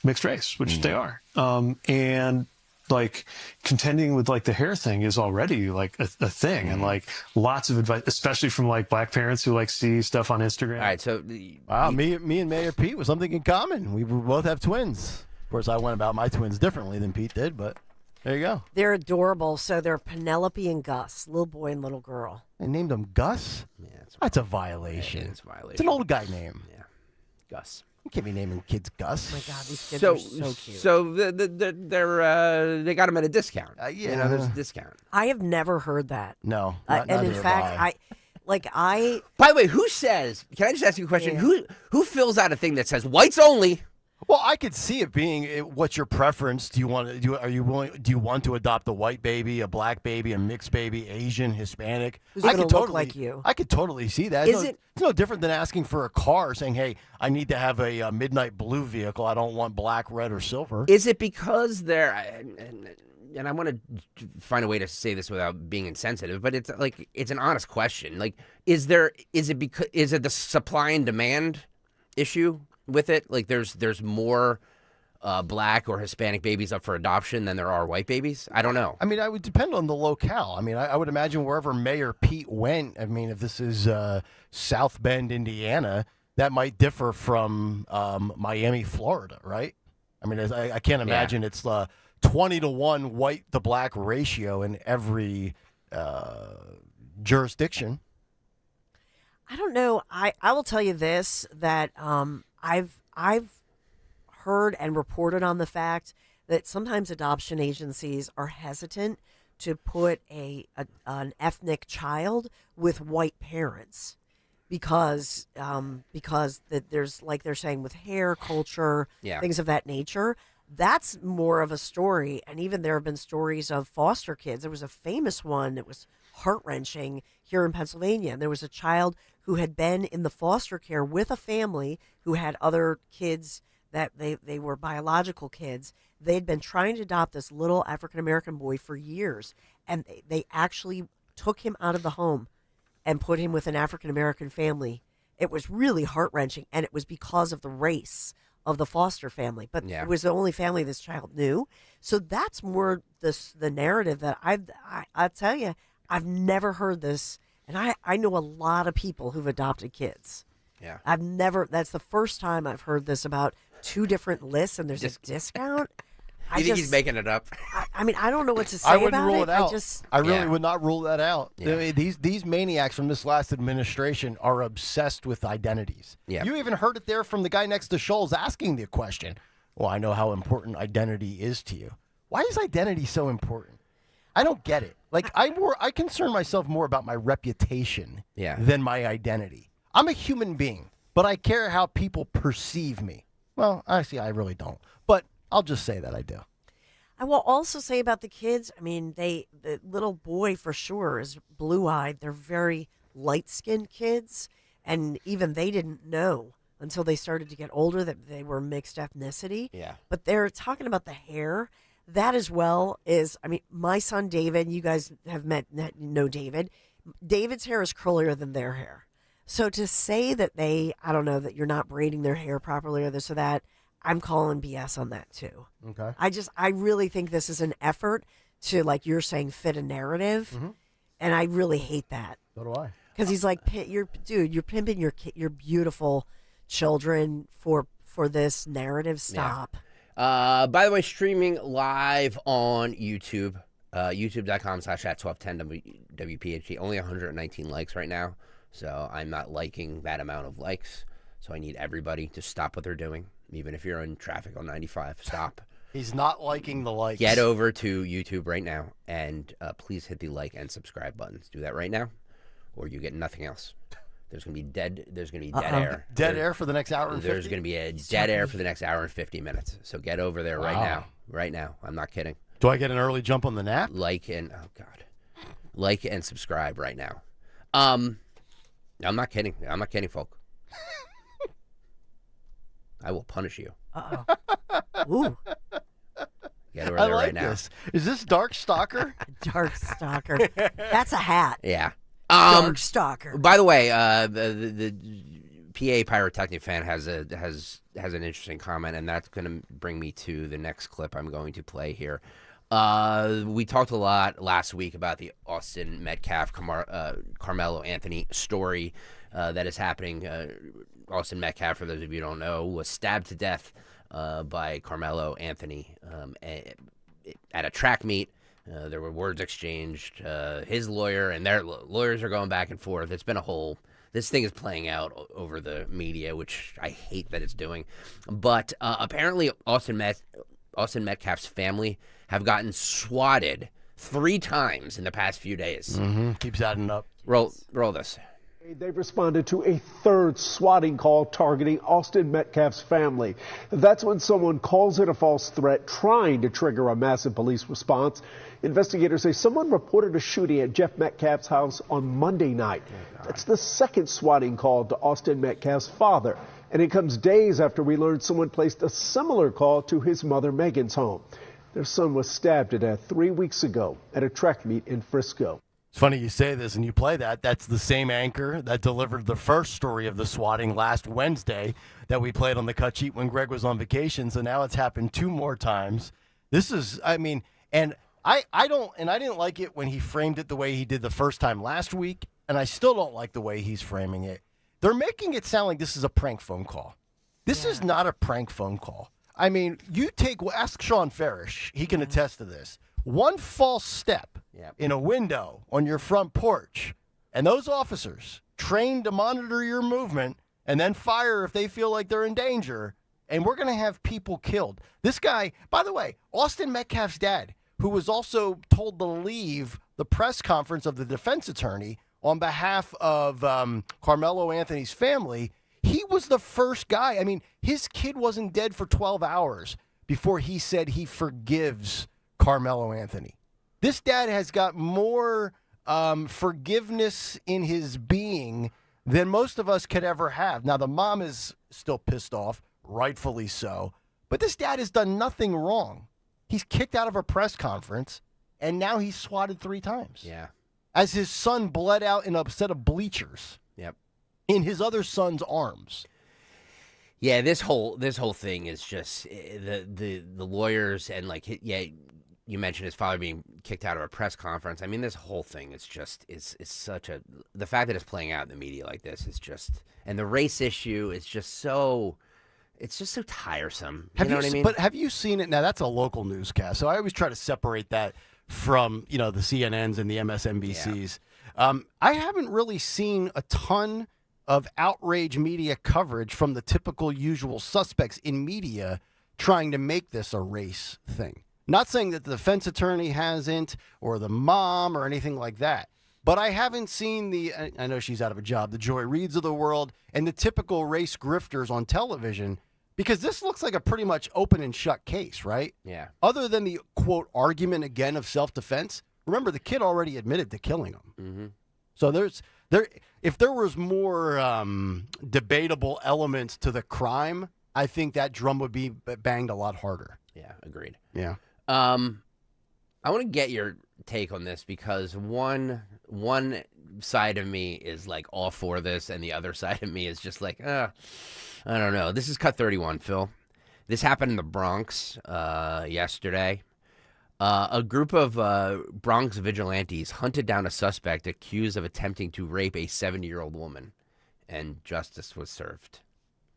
mixed race, which they are. And like, contending with like the hair thing is already like a thing, and like lots of advice, especially from like black parents who like see stuff on Instagram. All right, so me and Mayor Pete was something in common. We both have twins. Of course, I went about my twins differently than Pete did, but there you go. They're adorable. So they're Penelope and Gus, little boy and little girl. They named them Gus? Yeah, that's a violation. It's a violation. It's an old guy name. Yeah, Gus. You can't be naming kids Gus. Oh my God, these kids are so cute. So they got them at a discount. There's a discount. I have never heard that. No, and in fact, I. By the way, who says? Can I just ask you a question? Yeah. Who fills out a thing that says whites only? Well, I could see it being. What's your preference? Do you want to adopt a white baby, a black baby, a mixed baby, Asian, Hispanic? Who's going to look like you? I could totally see that. It's no different than asking for a car, saying, "Hey, I need to have a midnight blue vehicle. I don't want black, red, or silver." Is it because they're? And I want to find a way to say this without being insensitive, but it's like, it's an honest question. Like, is it the supply and demand issue with it? Like, there's more black or Hispanic babies up for adoption than there are white babies? I don't know. I mean, it would depend on the locale. I mean, I would imagine wherever Mayor Pete went, I mean, if this is South Bend, Indiana, that might differ from Miami, Florida, right? I mean, I can't imagine it's 20-to-1 white to black ratio in every jurisdiction. I don't know. I will tell you this, that I've heard and reported on the fact that sometimes adoption agencies are hesitant to put an ethnic child with white parents because that there's, like they're saying, with hair culture, things of that nature. That's more of a story. And even there have been stories of foster kids. There was a famous one that was heart-wrenching here in Pennsylvania. And there was a child who had been in the foster care with a family who had other kids that they were biological kids. They'd been trying to adopt this little African-American boy for years. And they actually took him out of the home and put him with an African-American family. It was really heart-wrenching. And it was because of the race of the foster family, but it was the only family this child knew. So that's more the narrative that I tell you, I've never heard this, and I know a lot of people who've adopted kids. Yeah, that's the first time I've heard this about 2 different lists and there's a discount. You think he's making it up? I mean, I don't know what to say I wouldn't about rule it. it out. I really would not rule that out. Yeah. These maniacs from this last administration are obsessed with identities. Yeah. You even heard it there from the guy next to Scholes asking the question. Well, I know how important identity is to you. Why is identity so important? I don't get it. Like I concern myself more about my reputation than my identity. I'm a human being, but I care how people perceive me. Well, actually, I really don't. But I'll just say that I do. I will also say about the kids, I mean, the little boy for sure is blue-eyed. They're very light-skinned kids, and even they didn't know until they started to get older that they were mixed ethnicity. Yeah. But they're talking about the hair. That as well is, I mean, my son David, you guys have know David. David's hair is curlier than their hair. So to say that I don't know, that you're not braiding their hair properly or this or that, I'm calling BS on that too. Okay. I really think this is an effort to, like you're saying, fit a narrative. And I really hate that. So do I. Because he's like, you're pimping your beautiful children for this narrative. Stop. By the way, streaming live on YouTube, youtube.com/at1210 WPHT. Only 119 likes right now, so I'm not liking that amount of likes. So I need everybody to stop what they're doing, even if you're in traffic on 95. Stop. He's not liking the likes. Get over to YouTube right now, and please hit the like and subscribe buttons. Do that right now, or you get nothing else. There's gonna be dead air. Dead air for the next hour and 50? There's gonna be a dead air for the next hour and 50 minutes. So get over there right now. Right now. I'm not kidding. Do I get an early jump on the nap? Like and subscribe right now. I'm not kidding. I'm not kidding, folk. I will punish you. Ooh. Get over there right now. This. Is this Dark Stalker? Dark Stalker. That's a hat. Yeah. Dark Stalker. By the way, the PA Pyrotechnic fan has an interesting comment, and that's going to bring me to the next clip I'm going to play here. We talked a lot last week about the Austin Metcalf Carmelo Anthony story that is happening. Austin Metcalf, for those of you who don't know, was stabbed to death by Carmelo Anthony at a track meet. There were words exchanged. His lawyer and their lawyers are going back and forth. It's been this thing is playing out over the media, which I hate that it's doing. But apparently Austin Metcalf's family have gotten swatted 3 times in the past few days. Keeps adding up. Roll this. They've responded to a 3rd swatting call targeting Austin Metcalf's family. That's when someone calls in a false threat, trying to trigger a massive police response. Investigators say someone reported a shooting at Jeff Metcalf's house on Monday night. That's the 2nd swatting call to Austin Metcalf's father. And it comes days after we learned someone placed a similar call to his mother Megan's home. Their son was stabbed to death 3 weeks ago at a track meet in Frisco. It's funny you say this and you play that. That's the same anchor that delivered the first story of the swatting last Wednesday that we played on the cut sheet when Greg was on vacation. So now it's happened 2 more times. This is, I mean, and I didn't like it when he framed it the way he did the first time last week, and I still don't like the way he's framing it. They're making it sound like this is a prank phone call. This is not a prank phone call. I mean, ask Sean Farish. He can attest to this. One false step in a window on your front porch, and those officers trained to monitor your movement and then fire if they feel like they're in danger, and we're going to have people killed. This guy, by the way, Austin Metcalf's dad, who was also told to leave the press conference of the defense attorney on behalf of Carmelo Anthony's family, he was the first guy. I mean, his kid wasn't dead for 12 hours before he said he forgives Carmelo Anthony. This dad has got more forgiveness in his being than most of us could ever have. Now, the mom is still pissed off, rightfully so, but this dad has done nothing wrong. He's kicked out of a press conference, and now he's swatted 3 times. Yeah. As his son bled out in a set of bleachers. Yep. In his other son's arms. Yeah, this whole thing is just the lawyers and you mentioned his father being kicked out of a press conference. I mean, this whole thing is just is such a the fact that it's playing out in the media like this is just, and the race issue is just so it's just so tiresome. Have you know what I mean? But have you seen it? Now, that's a local newscast, so I always try to separate that from, the CNNs and the MSNBCs. I haven't really seen a ton of outrage media coverage from the typical usual suspects in media trying to make this a race thing. Not saying that the defense attorney hasn't, or the mom, or anything like that. But I haven't seen I know she's out of a job, the Joy Reids of the world, and the typical race grifters on television, because this looks like a pretty much open and shut case, right? Yeah. Other than the, quote, argument again of self-defense, remember, the kid already admitted to killing him. Mm-hmm. So if there was more debatable elements to the crime, I think that drum would be banged a lot harder. Yeah, agreed. Yeah. I want to get your take on this because one side of me is like all for this, and the other side of me is just like, I don't know. This is Cut 31, Phil. This happened in the Bronx yesterday. A group of Bronx vigilantes hunted down a suspect accused of attempting to rape a 70-year-old woman, and justice was served.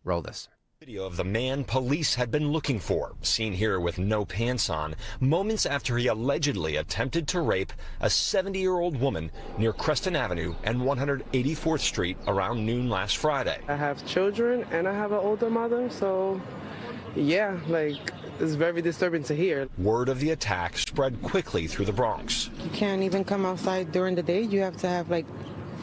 Roll this. Video of the man police had been looking for, seen here with no pants on, moments after he allegedly attempted to rape a 70-year-old woman near Creston Avenue and 184th Street around noon last Friday. I have children and I have an older mother, so yeah, it's very disturbing to hear. Word of the attack spread quickly through the Bronx. You can't even come outside during the day. You have to have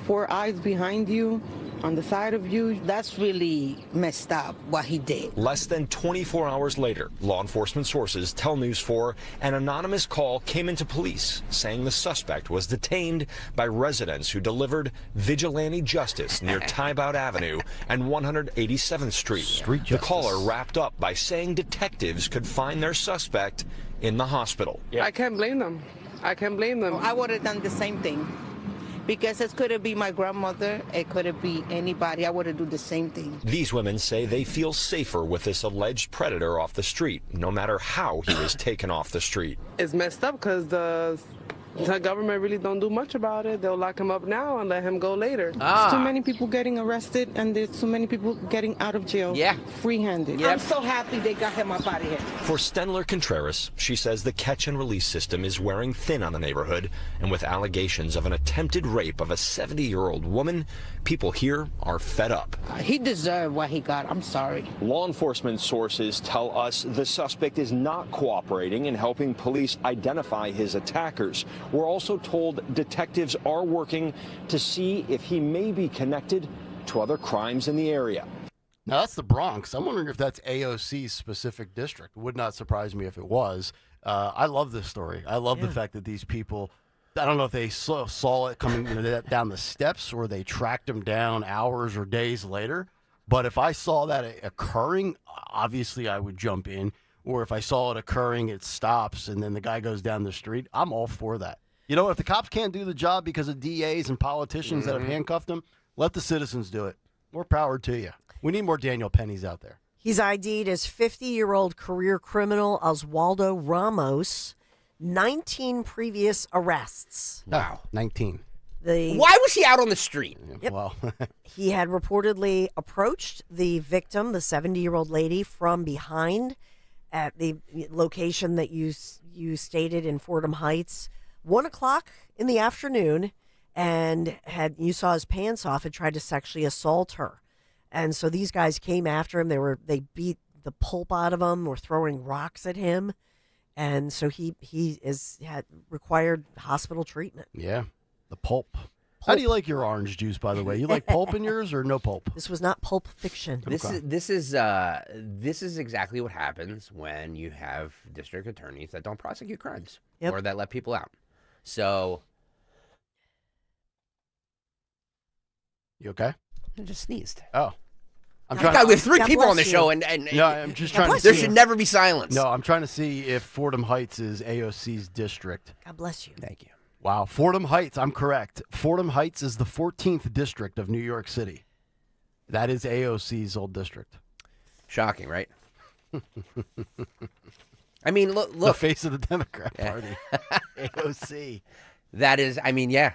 4 eyes behind you, on the side of you. That's really messed up what he did. Less than 24 hours later, law enforcement sources tell News 4 an anonymous call came into police saying the suspect was detained by residents who delivered vigilante justice near Tybout Avenue and 187th Street. The caller wrapped up by saying detectives could find their suspect in the hospital. I can't blame them. I would have done the same thing. Because it could have been my grandmother, it could have been anybody. I would have done the same thing. These women say they feel safer with this alleged predator off the street, no matter how he was taken off the street. It's messed up because the government really don't do much about it. They'll lock him up now and let him go later. There's too many people getting arrested and there's too many people getting out of jail free-handed. I'm so happy they got him up out of here. For Stenler Contreras, she says the catch and release system is wearing thin on the neighborhood, and with allegations of an attempted rape of a 70-year-old woman, people here are fed up. He deserved what he got. I'm sorry. Law enforcement sources tell us the suspect is not cooperating in helping police identify his attackers. We're also told detectives are working to see if he may be connected to other crimes in the area. Now, that's the Bronx. I'm wondering if that's AOC's specific district. Would not surprise me if it was. I love this story. I love the fact that these people, I don't know if they saw it coming down the steps or they tracked him down hours or days later. But if I saw that occurring, obviously I would jump in. Or if I saw it occurring, it stops, and then the guy goes down the street. I'm all for that. If the cops can't do the job because of DAs and politicians that have handcuffed them, let the citizens do it. More power to you. We need more Daniel Pennies out there. He's ID'd as 50-year-old career criminal Oswaldo Ramos. 19 previous arrests. Wow, 19. Why was he out on the street? Yep. Well, he had reportedly approached the victim, the 70-year-old lady, from behind at the location that you stated in Fordham Heights, 1 o'clock in the afternoon, and you saw his pants off and tried to sexually assault her. And so these guys came after him. They beat the pulp out of him, were throwing rocks at him, and so he had required hospital treatment. Yeah, the pulp. How do you like your orange juice, by the way? You like pulp in yours or no pulp? This was not Pulp Fiction. This is exactly what happens when you have district attorneys that don't prosecute crimes or that let people out. So, you okay? I just sneezed. Oh, we have 3 people on the show, and no, I'm just trying to. There should never be silence. No, I'm trying to see if Fordham Heights is AOC's district. God bless you. Thank you. Wow, Fordham Heights, I'm correct. Fordham Heights is the 14th district of New York City. That is AOC's old district. Shocking, right? I mean, look. The face of the Democrat Party. AOC. That is, yeah.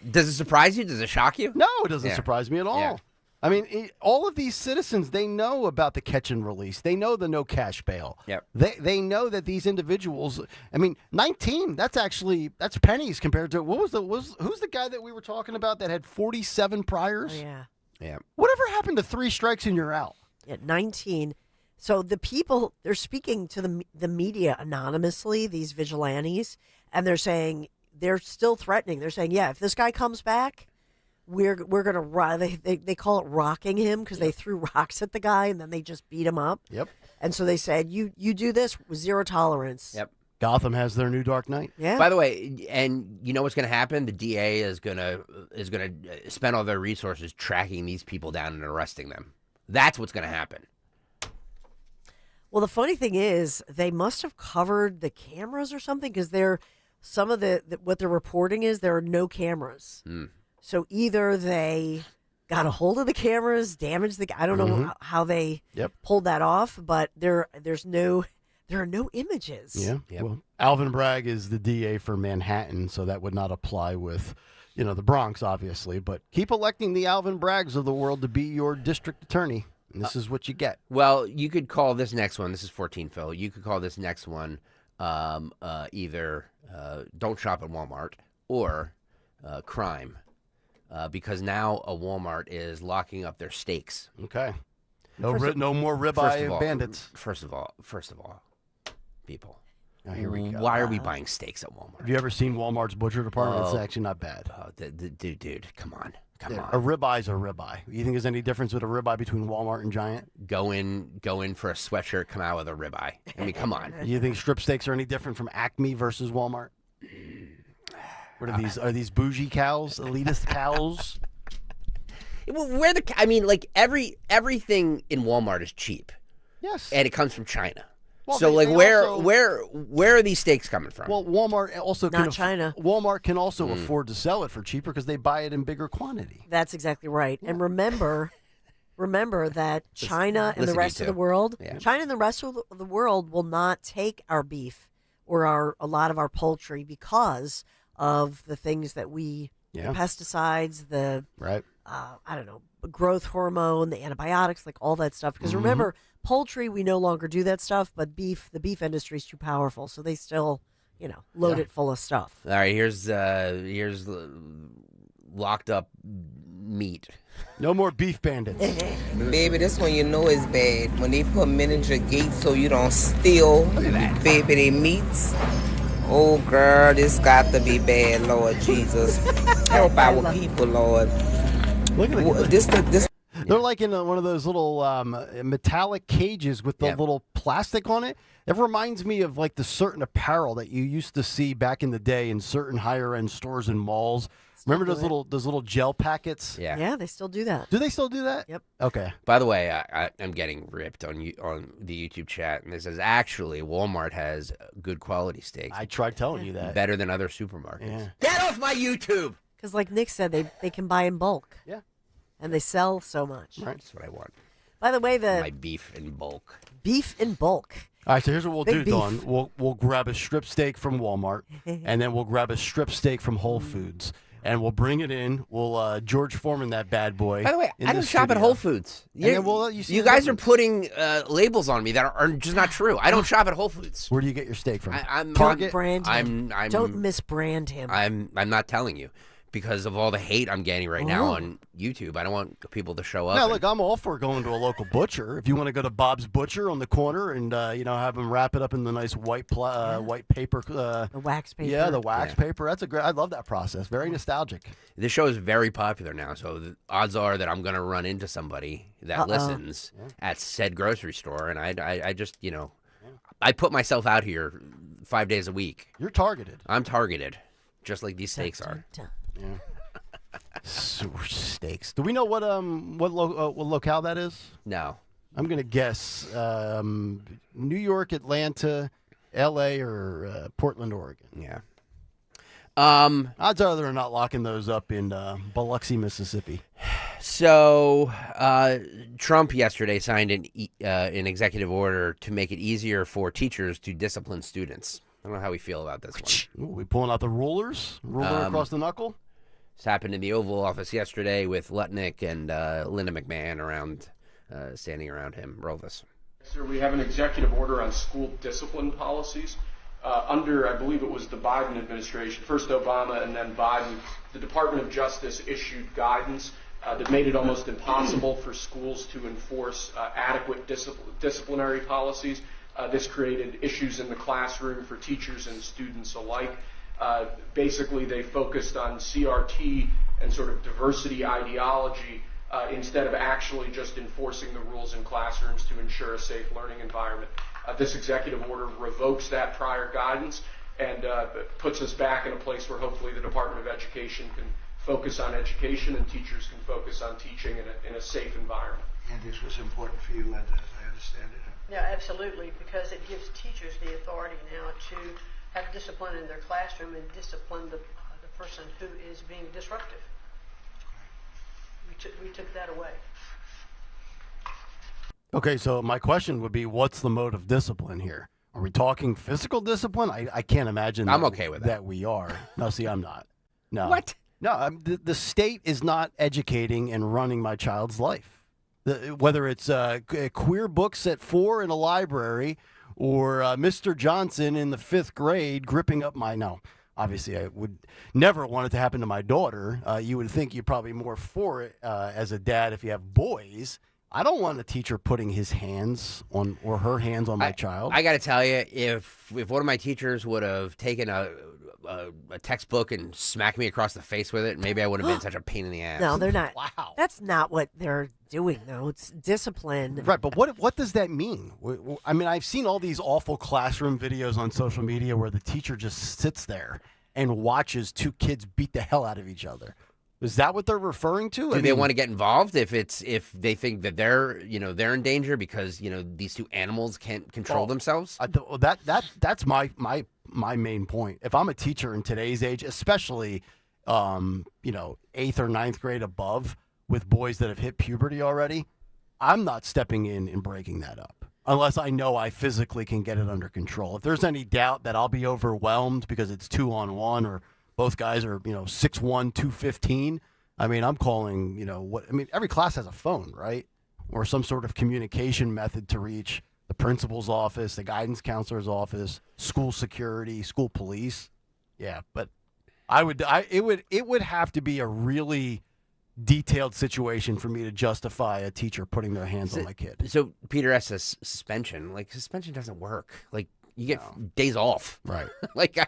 Does it surprise you? Does it shock you? No, it doesn't surprise me at all. Yeah. I mean, all of these citizens, they know about the catch and release. They know the no cash bail. Yep. They know that these individuals. I mean, 19. That's pennies compared to who's the guy that we were talking about that had 47 priors? Oh, yeah. Yeah. Whatever happened to 3 strikes and you're out? Yeah, 19. So the people, they're speaking to the media anonymously, these vigilantes, and they're saying, they're still threatening. They're saying, yeah, if this guy comes back, we're going to, they call it rocking him because they threw rocks at the guy and then they just beat him up. Yep. And so they said, you do this with zero tolerance. Yep. Gotham has their new Dark Knight. Yeah. By the way, and you know what's going to happen? The DA is going to spend all their resources tracking these people down and arresting them. That's what's going to happen. Well, the funny thing is, they must have covered the cameras or something because some of what they're reporting is there are no cameras. So either they got a hold of the cameras, damaged I don't know how they pulled that off, but there are no images. Yeah. Yep. Well, Alvin Bragg is the DA for Manhattan, so that would not apply with, the Bronx, obviously. But keep electing the Alvin Braggs of the world to be your district attorney, and this is what you get. Well, you could call this next one. This is 14, Phil. You could call this next one either "Don't Shop at Walmart" or "Crime." Because now a Walmart is locking up their steaks. Okay. No more ribeye bandits. First of all, people. Oh, here we go. Why are we buying steaks at Walmart? Have you ever seen Walmart's butcher department? It's actually not bad. Dude, come on. A ribeye's a ribeye. You think there's any difference with a ribeye between Walmart and Giant? Go in for a sweatshirt, come out with a ribeye. I mean, come on. You think strip steaks are any different from Acme versus Walmart? What are these? Are these bougie cows? Elitist cows? Everything in Walmart is cheap. Yes. And it comes from China. Well, so they where also, are these steaks coming from? Well, Walmart also China. Walmart can also afford to sell it for cheaper because they buy it in bigger quantity. That's exactly right. And remember that China and the rest of the world, China and the rest of the world will not take our beef or a lot of our poultry because of the things that the pesticides, the growth hormone, the antibiotics, like all that stuff. Because remember, poultry, we no longer do that stuff, but the beef industry is too powerful, so they still, load it full of stuff. All right, here's locked up meat. No more beef bandits. Baby, this one you know is bad. When they put men in your gate so you don't steal, baby, they meats. Oh, girl, this got to be bad, Lord Jesus. Help our people, Lord. Look at this. They're like in one of those little metallic cages with the little plastic on it. It reminds me of like the certain apparel that you used to see back in the day in certain higher end stores and malls. Remember those little gel packets? Yeah, they still do that. Do they still do that? Yep. Okay. By the way, I'm getting ripped on the YouTube chat, and this is actually Walmart has good quality steaks. I tried telling you that. Better than other supermarkets. Yeah. Get off my YouTube! Because like Nick said, they can buy in bulk. Yeah. And they sell so much. Right. That's what I want. By the way, my beef in bulk. Beef in bulk. All right, so here's what we'll Big do, Dawn. We'll grab a strip steak from Walmart, and then we'll grab a strip steak from Whole Foods, and we'll bring it in. We'll George Foreman that bad boy. By the way, I don't shop at Whole Foods. You guys are putting labels on me that are just not true. I don't shop at Whole Foods. Where do you get your steak from? Don't brand him. Don't misbrand him. I'm not telling you. Because of all the hate I'm getting right now on YouTube. I don't want people to show up. No, look, I'm all for going to a local butcher. If you want to go to Bob's Butcher on the corner and, have them wrap it up in the nice white paper. The wax paper. Yeah, the wax paper. I love that process. Very nostalgic. This show is very popular now, so the odds are that I'm going to run into somebody that listens at said grocery store. And I just, I put myself out here 5 days a week. You're targeted. I'm targeted, just like these steaks are. Yeah. Steaks. Do we know what locale that is? No. I'm gonna guess New York, Atlanta, L.A., or Portland, Oregon. Yeah. Odds are they're not locking those up in Biloxi, Mississippi. So Trump yesterday signed an executive order to make it easier for teachers to discipline students. I don't know how we feel about this one. Ooh, we pulling out the rulers? Ruler across the knuckle? This happened in the Oval Office yesterday with Lutnick and Linda McMahon standing around him. Roll this. Sir, we have an executive order on school discipline policies. Under, I believe it was the Biden administration, first Obama and then Biden, the Department of Justice issued guidance that made it almost impossible for schools to enforce adequate disciplinary policies. This created issues in the classroom for teachers and students alike. Basically, they focused on CRT and sort of diversity ideology instead of actually just enforcing the rules in classrooms to ensure a safe learning environment. This executive order revokes that prior guidance and puts us back in a place where hopefully the Department of Education can focus on education and teachers can focus on teaching in a safe environment. And this was important for you, Linda, as I understand it. Yeah, absolutely, because it gives teachers the authority now to have discipline in their classroom and discipline the person who is being disruptive. We took that away. Okay, so my question would be, what's the mode of discipline here? Are we talking physical discipline? I can't imagine. I'm okay with that. We are. No, see, I'm not. No. What? No, the state is not educating and running my child's life. Whether it's queer books at 4 in a library or Mr. Johnson in the 5th grade gripping up my... No, obviously I would never want it to happen to my daughter. You would think you're probably more for it as a dad if you have boys. I don't want a teacher putting his hands on or her hands on my child. I got to tell you, if one of my teachers would have taken a textbook and smacked me across the face with it, maybe I wouldn't have been such a pain in the ass. No, they're not. Wow. That's not what they're doing, though. It's discipline. Right, but what does that mean? I mean, I've seen all these awful classroom videos on social media where the teacher just sits there and watches 2 kids beat the hell out of each other. Is that what they're referring to? Do they want to get involved if they think that they're in danger because these 2 animals can't control themselves? That's my main point. If I'm a teacher in today's age, especially 8th or 9th grade above with boys that have hit puberty already, I'm not stepping in and breaking that up unless I know I physically can get it under control. If there's any doubt that I'll be overwhelmed because it's 2-on-1 or both guys are, 6'1", 215. I mean, I'm calling, every class has a phone, right? Or some sort of communication method to reach the principal's office, the guidance counselor's office, school security, school police. Yeah, but it would have to be a really detailed situation for me to justify a teacher putting their hands on my kid. So Peter asked us suspension. Suspension doesn't work. You get days off. Right.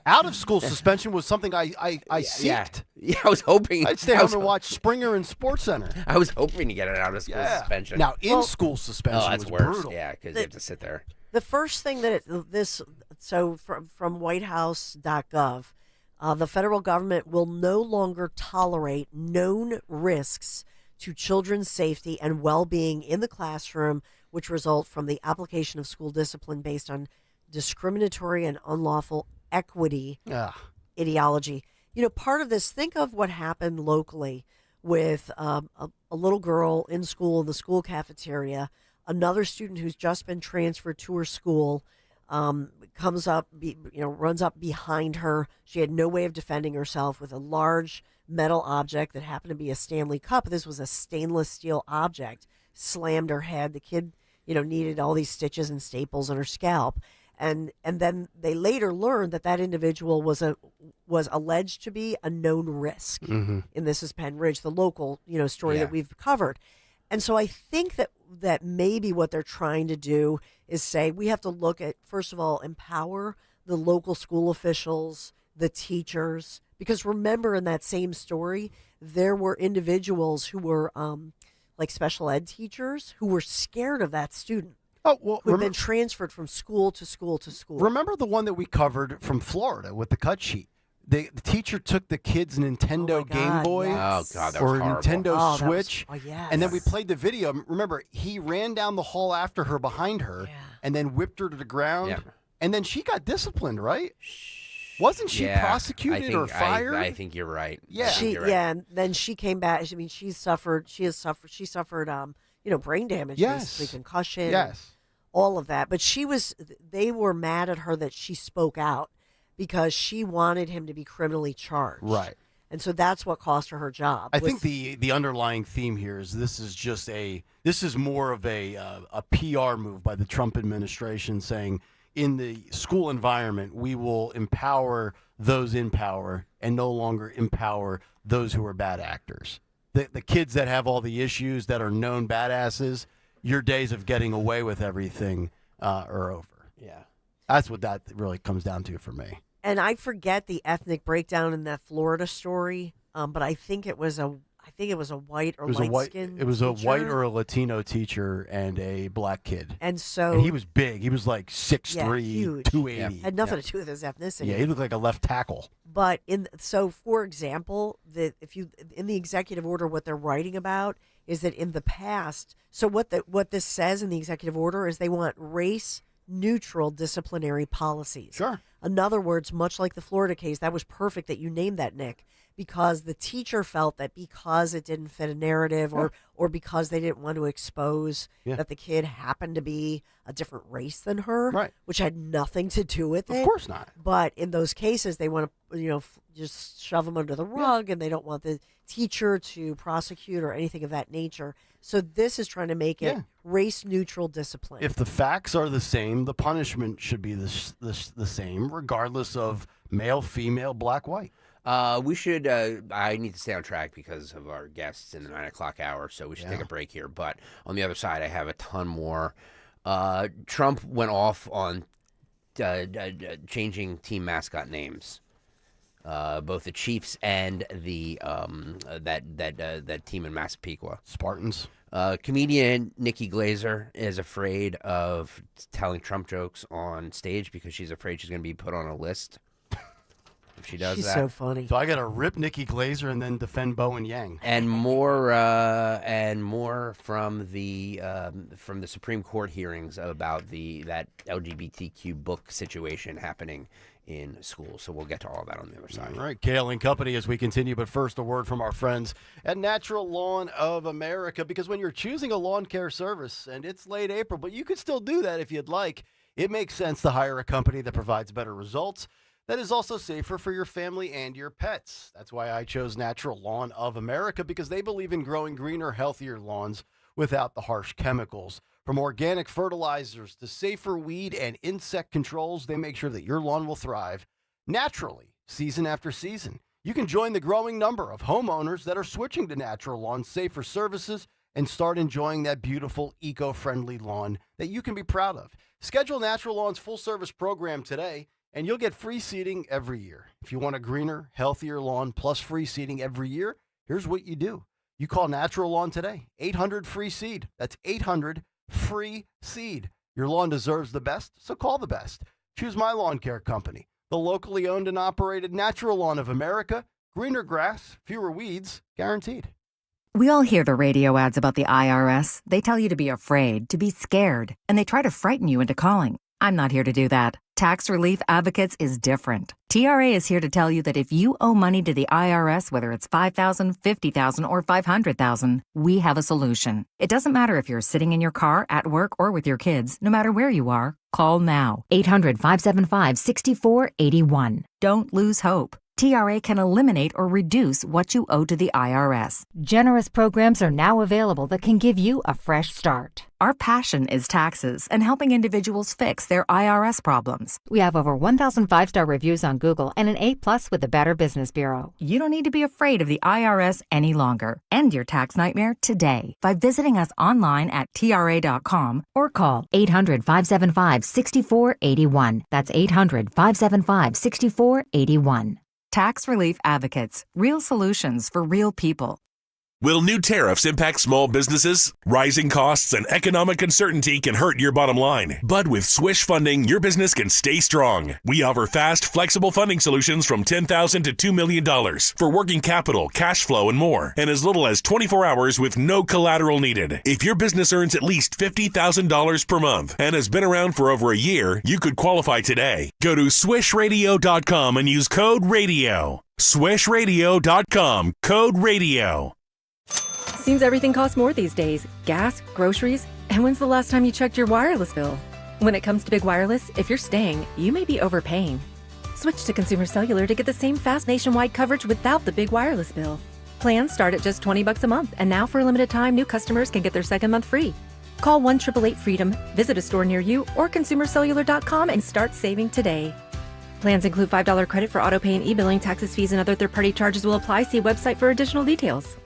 Out of school suspension was something I seeked. Yeah, I was hoping. I'd stay home and watch Springer and Sports Center. I was hoping to get it out of school suspension. Now, school suspension that's was worse. brutal. Yeah, because you have to sit there. The first thing that from whitehouse.gov, the federal government will no longer tolerate known risks to children's safety and well-being in the classroom, which result from the application of school discipline based on discriminatory and unlawful equity ideology. Part of this, think of what happened locally with a little girl in school, in the school cafeteria. Another student who's just been transferred to her school comes up, runs up behind her. She had no way of defending herself with a large metal object that happened to be a Stanley Cup. This was a stainless steel object. Slammed her head. The kid, needed all these stitches and staples on her scalp. And then they later learned that individual was alleged to be a known risk. Mm-hmm. And this is Penn Ridge, the local story that we've covered. And so I think that maybe what they're trying to do is say we have to look at, first of all, empower the local school officials, the teachers, because remember in that same story there were individuals who were like special ed teachers who were scared of that student. Oh, well, who've been transferred from school to school to school. Remember the one that we covered from Florida with the cut sheet? The teacher took the kid's Nintendo Game Boy Oh, God, that or was horrible. Nintendo Switch, yes. and then we played the video. Remember, he ran down the hall after her, behind her, and then whipped her to the ground, and then she got disciplined, right? Wasn't she prosecuted or fired? I think you're right. Yeah, and then she came back. I mean, she suffered brain damage, basically concussion, all of that. But they were mad at her that she spoke out because she wanted him to be criminally charged. Right. And so that's what cost her her job. I think the underlying theme here is this is more of a PR move by the Trump administration saying in the school environment we will empower those in power and no longer empower those who are bad actors. The kids that have all the issues that are known badasses, your days of getting away with everything are over. Yeah, that's what that really comes down to for me. And I forget the ethnic breakdown in that Florida story, but I think it was a white or light skinned. It was a white or a Latino teacher and a black kid. And so he was big. He was like 6'3", huge. 280. Had nothing to do with his ethnicity. Yeah, he looked like a left tackle. But for example, in the executive order, what they're writing about is that in the past. So what this says in the executive order is they want race neutral disciplinary policies. Sure. In other words, much like the Florida case, that was perfect that you named that, Nick, because the teacher felt that because it didn't fit a narrative or because they didn't want to expose that the kid happened to be a different race than her, right, which had nothing to do with it. Of course not. But in those cases, they want to, just shove them under the rug, and they don't want the teacher to prosecute or anything of that nature. So this is trying to make it race-neutral discipline. If the facts are the same, the punishment should be the same, regardless of male, female, black, white. We should. I need to stay on track because of our guests in the 9 o'clock hour, so we should take a break here. But on the other side, I have a ton more. Trump went off on changing team mascot names. Both the Chiefs and the that team in Massapequa, Spartans. Comedian Nikki Glaser is afraid of telling Trump jokes on stage because she's afraid she's going to be put on a list if she does She's that. so funny. So I got to rip Nikki Glaser and then defend Bowen Yang. And more from the Supreme Court hearings about that LGBTQ book situation happening in school. So we'll get to all that on the other side. All right, Kayal and Company as we continue, but first a word from our friends at Natural Lawn of America, because when you're choosing a lawn care service, and it's late April, but you could still do that if you'd like, it makes sense to hire a company that provides better results that is also safer for your family and your pets. That's why I chose Natural Lawn of America, because they believe in growing greener, healthier lawns without the harsh chemicals. From organic fertilizers to safer weed and insect controls, they make sure that your lawn will thrive naturally, season after season. You can join the growing number of homeowners that are switching to Natural Lawn's safer services and start enjoying that beautiful, eco-friendly lawn that you can be proud of. Schedule Natural Lawn's full-service program today, and you'll get free seeding every year. If you want a greener, healthier lawn plus free seeding every year, here's what you do. You call Natural Lawn today, 800-FREE-SEED. That's 800-FREE-SEED. Your lawn deserves the best, so call the best. Choose my lawn care company, the locally owned and operated Natural Lawn of America. Greener grass, fewer weeds, guaranteed. We all hear the radio ads about the IRS. They tell you to be afraid, to be scared, and they try to frighten you into calling. I'm not here to do that. Tax Relief Advocates is different. TRA is here to tell you that if you owe money to the IRS, whether it's $5,000, $50,000, or $500,000, we have a solution. It doesn't matter if you're sitting in your car, at work, or with your kids. No matter where you are, call now. 800-575-6481. Don't lose hope. TRA can eliminate or reduce what you owe to the IRS. Generous programs are now available that can give you a fresh start. Our passion is taxes and helping individuals fix their IRS problems. We have over 1,000 5-star reviews on Google and an A+ with the Better Business Bureau. You don't need to be afraid of the IRS any longer. End your tax nightmare today by visiting us online at TRA.com or call 800-575-6481. That's 800-575-6481. Tax Relief Advocates. Real solutions for real people. Will new tariffs impact small businesses? Rising costs and economic uncertainty can hurt your bottom line. But with Swish Funding, your business can stay strong. We offer fast, flexible funding solutions from $10,000 to $2 million for working capital, cash flow, and more, and as little as 24 hours with no collateral needed. If your business earns at least $50,000 per month and has been around for over a year, you could qualify today. Go to swishradio.com and use code RADIO. Swishradio.com, code RADIO. Seems everything costs more these days. Gas, groceries, and when's the last time you checked your wireless bill? When it comes to big wireless, if you're staying, you may be overpaying. Switch to Consumer Cellular to get the same fast nationwide coverage without the big wireless bill. Plans start at just $20 a month, and now for a limited time, new customers can get their second month free. Call 1-888-FREEDOM, visit a store near you, or consumercellular.com and start saving today. Plans include $5 credit for autopay and e-billing. Taxes, fees, and other third-party charges will apply. See website for additional details.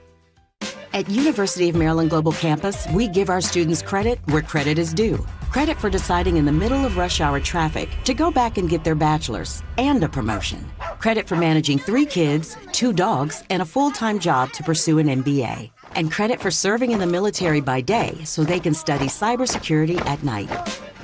At University of Maryland Global Campus, we give our students credit where credit is due. Credit for deciding in the middle of rush hour traffic to go back and get their bachelor's and a promotion. Credit for managing 3 kids, 2 dogs, and a full-time job to pursue an MBA. And credit for serving in the military by day so they can study cybersecurity at night.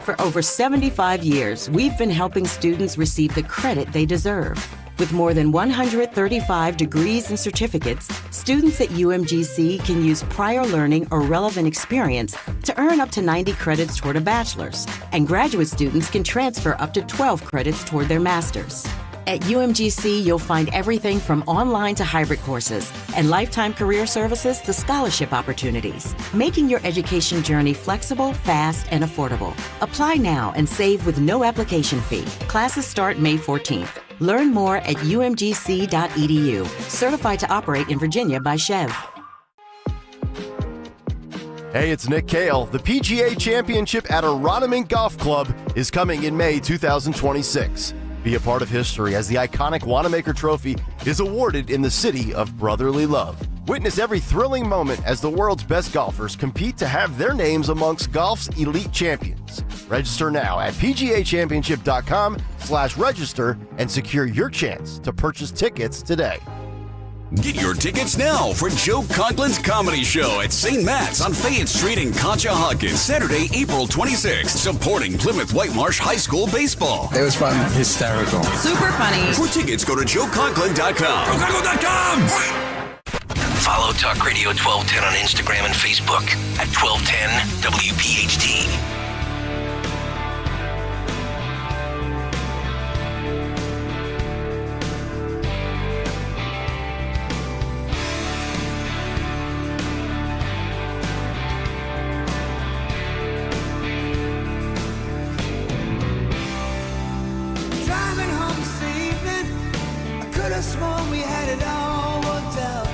For over 75 years, we've been helping students receive the credit they deserve. With more than 135 degrees and certificates, students at UMGC can use prior learning or relevant experience to earn up to 90 credits toward a bachelor's, and graduate students can transfer up to 12 credits toward their master's. At UMGC, you'll find everything from online to hybrid courses and lifetime career services to scholarship opportunities, making your education journey flexible, fast, and affordable. Apply now and save with no application fee. Classes start May 14th. Learn more at umgc.edu. Certified to operate in Virginia by Chev. Hey, it's Nick Kayal. The PGA Championship at Aronimink Golf Club is coming in May 2026. Be a part of history as the iconic Wanamaker Trophy is awarded in the city of brotherly love. Witness every thrilling moment as the world's best golfers compete to have their names amongst golf's elite champions. Register now at pgachampionship.com/register and secure your chance to purchase tickets today. Get your tickets now for Joe Conklin's comedy show at St. Matt's on Fayette Street in Conshohocken, Saturday, April 26th, supporting Plymouth Whitemarsh High School baseball. It was fun. Hysterical. Super funny. For tickets, go to joeconklin.com. joeconklin.com! Follow Talk Radio 1210 on Instagram and Facebook at 1210 WPHT. Sworn we had it all worked out.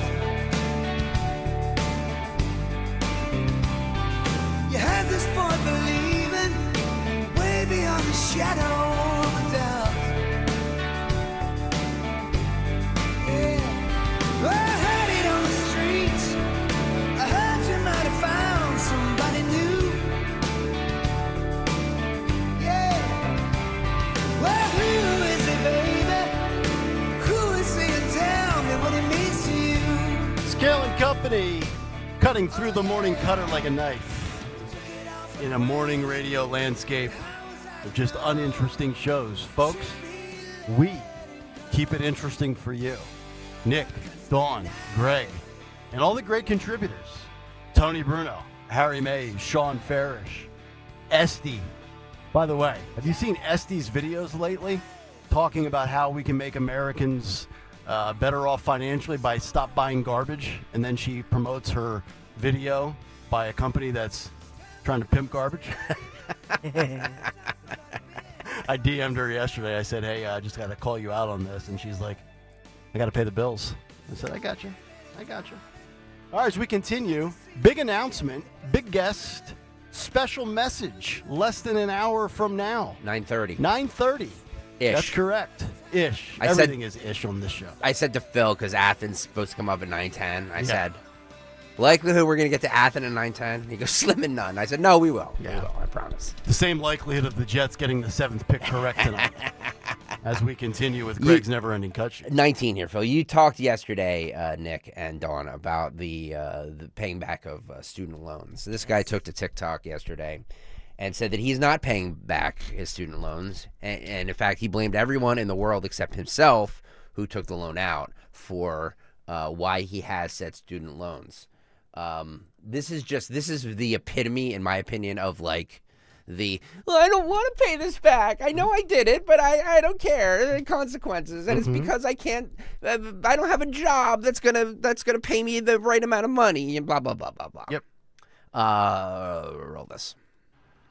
You had this boy believing way beyond the shadow of a doubt. Yeah, well, I heard it on the streets. I heard you might have found somebody new. Yeah, well, who is it, baby? Kayal and Company, cutting through the morning cutter like a knife in a morning radio landscape of just uninteresting shows. Folks, we keep it interesting for you. Nick, Dawn, Greg, and all the great contributors. Tony Bruno, Harry Mays, Sean Farish, Esty. By the way, have you seen Esty's videos lately? Talking about how we can make Americans better off financially by stop buying garbage, and then she promotes her video by a company that's trying to pimp garbage. I DM'd her yesterday. I said, hey, I just got to call you out on this. And she's like, I got to pay the bills. I said, I got you. All right, as we continue, big announcement, big guest, special message, less than an hour from now. 9:30. 9:30. Ish. That's correct. Ish. Everything is ish on this show. I said to Phil, because Athens is supposed to come up at 9:10. I said, likelihood we're going to get to Athens at 9:10? He goes, slim and none. I said, no, we will. Yeah. We will, I promise. The same likelihood of the Jets getting the 7th pick correct tonight as we continue with Greg's never-ending cut sheet. 19 here, Phil. You talked yesterday, Nick and Dawn, about the paying back of student loans. So this guy took to TikTok yesterday and said that he's not paying back his student loans. And in fact, he blamed everyone in the world except himself who took the loan out for why he has said student loans. This is the epitome, in my opinion, of like I don't want to pay this back. I know I did it, but I don't care the consequences. And it's because I don't have a job that's gonna pay me the right amount of money and blah, blah, blah, blah, blah. Yep. Roll this.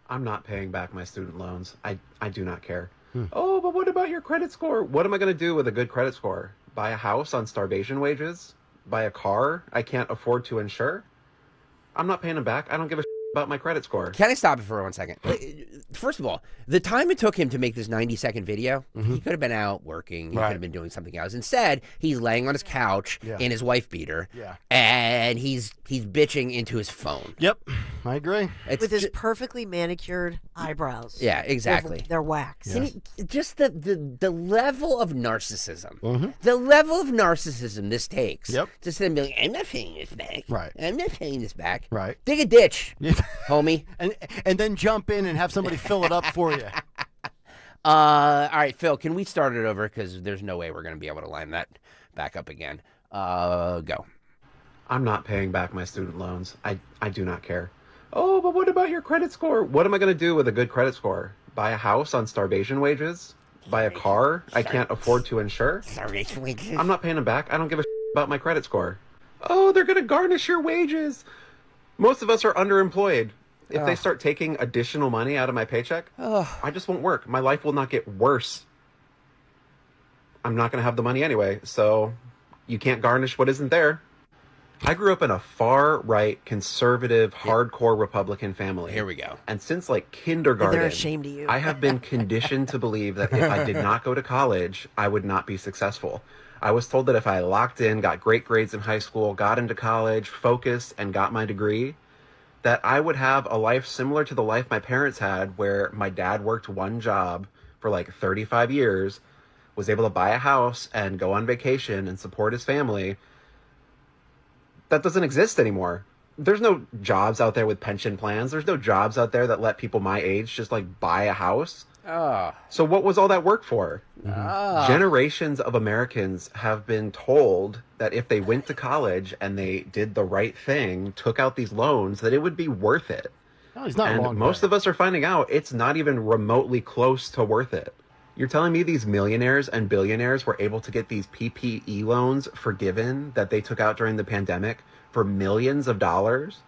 I'm not paying back my student loans. I do not care. Oh, but what about your credit score? What am I going to do with a good credit score? Buy a house on starvation wages? Buy a car I can't afford to insure? I'm not paying them back. I don't give a about my credit score. Can I stop it for 1 second? First of all, the time it took him to make this 90-second video, he could have been out working. He could have been doing something else. Instead, he's laying on his couch in his wife beater, and he's bitching into his phone. Yep, I agree. With his perfectly manicured eyebrows. Yeah, exactly. They're wax. Just the level of narcissism. The level of narcissism this takes. Yep. To sit and be like, I'm not paying this back. Right. I'm not paying this back. Right. Dig a ditch, homie. And then jump in and have somebody fill it up for you. All right, Phil, can we start it over? Because there's no way we're going to be able to line that back up again. Go. I'm not paying back my student loans. I do not care. Oh, but what about your credit score? What am I going to do with a good credit score? Buy a house on starvation wages? Buy a car I can't afford to insure? Starvation wages? I'm not paying them back. I don't give a about my credit score. Oh, they're going to garnish your wages. Most of us are underemployed. If they start taking additional money out of my paycheck, I just won't work. My life will not get worse. I'm not going to have the money anyway, so you can't garnish what isn't there. I grew up in a far-right, conservative, hardcore Republican family. Here we go. And since like kindergarten, They're ashamed of you. I have been conditioned to believe that if I did not go to college, I would not be successful. I was told that if I locked in, got great grades in high school, got into college, focused, and got my degree, that I would have a life similar to the life my parents had, where my dad worked one job for like 35 years, was able to buy a house and go on vacation and support his family. That doesn't exist anymore. There's no jobs out there with pension plans. There's no jobs out there that let people my age just like buy a house. So what was all that work for? Generations of Americans have been told that if they went to college and they did the right thing, took out these loans, that it would be worth it. No, he's not and wrong most of us are finding out it's not even remotely close to worth it. You're telling me these millionaires and billionaires were able to get these PPE loans forgiven that they took out during the pandemic for millions of dollars,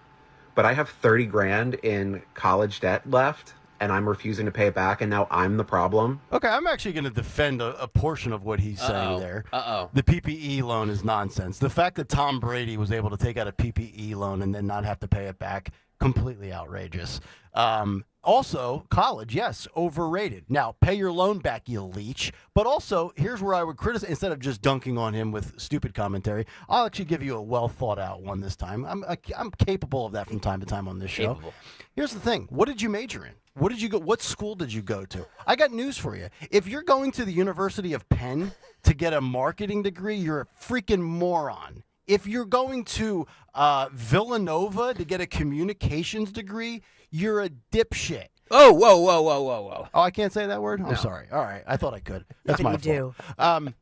but I have 30 grand in college debt left and I'm refusing to pay it back, and now I'm the problem? Okay, I'm actually going to defend a portion of what he's saying there. The PPE loan is nonsense. The fact that Tom Brady was able to take out a PPE loan and then not have to pay it back, completely outrageous. Also, college, yes, overrated. Now, pay your loan back, you leech. But also, here's where I would criticize, instead of just dunking on him with stupid commentary, I'll actually give you a well-thought-out one this time. I'm capable of that from time to time on this show. Here's the thing. What did you major in? What did you go? What school did you go to? I got news for you. If you're going to the University of Penn to get a marketing degree, you're a freaking moron. If you're going to Villanova to get a communications degree, you're a dipshit. Oh, whoa. Oh, I can't say that word? I'm sorry. All right. I thought I could. That's my fault.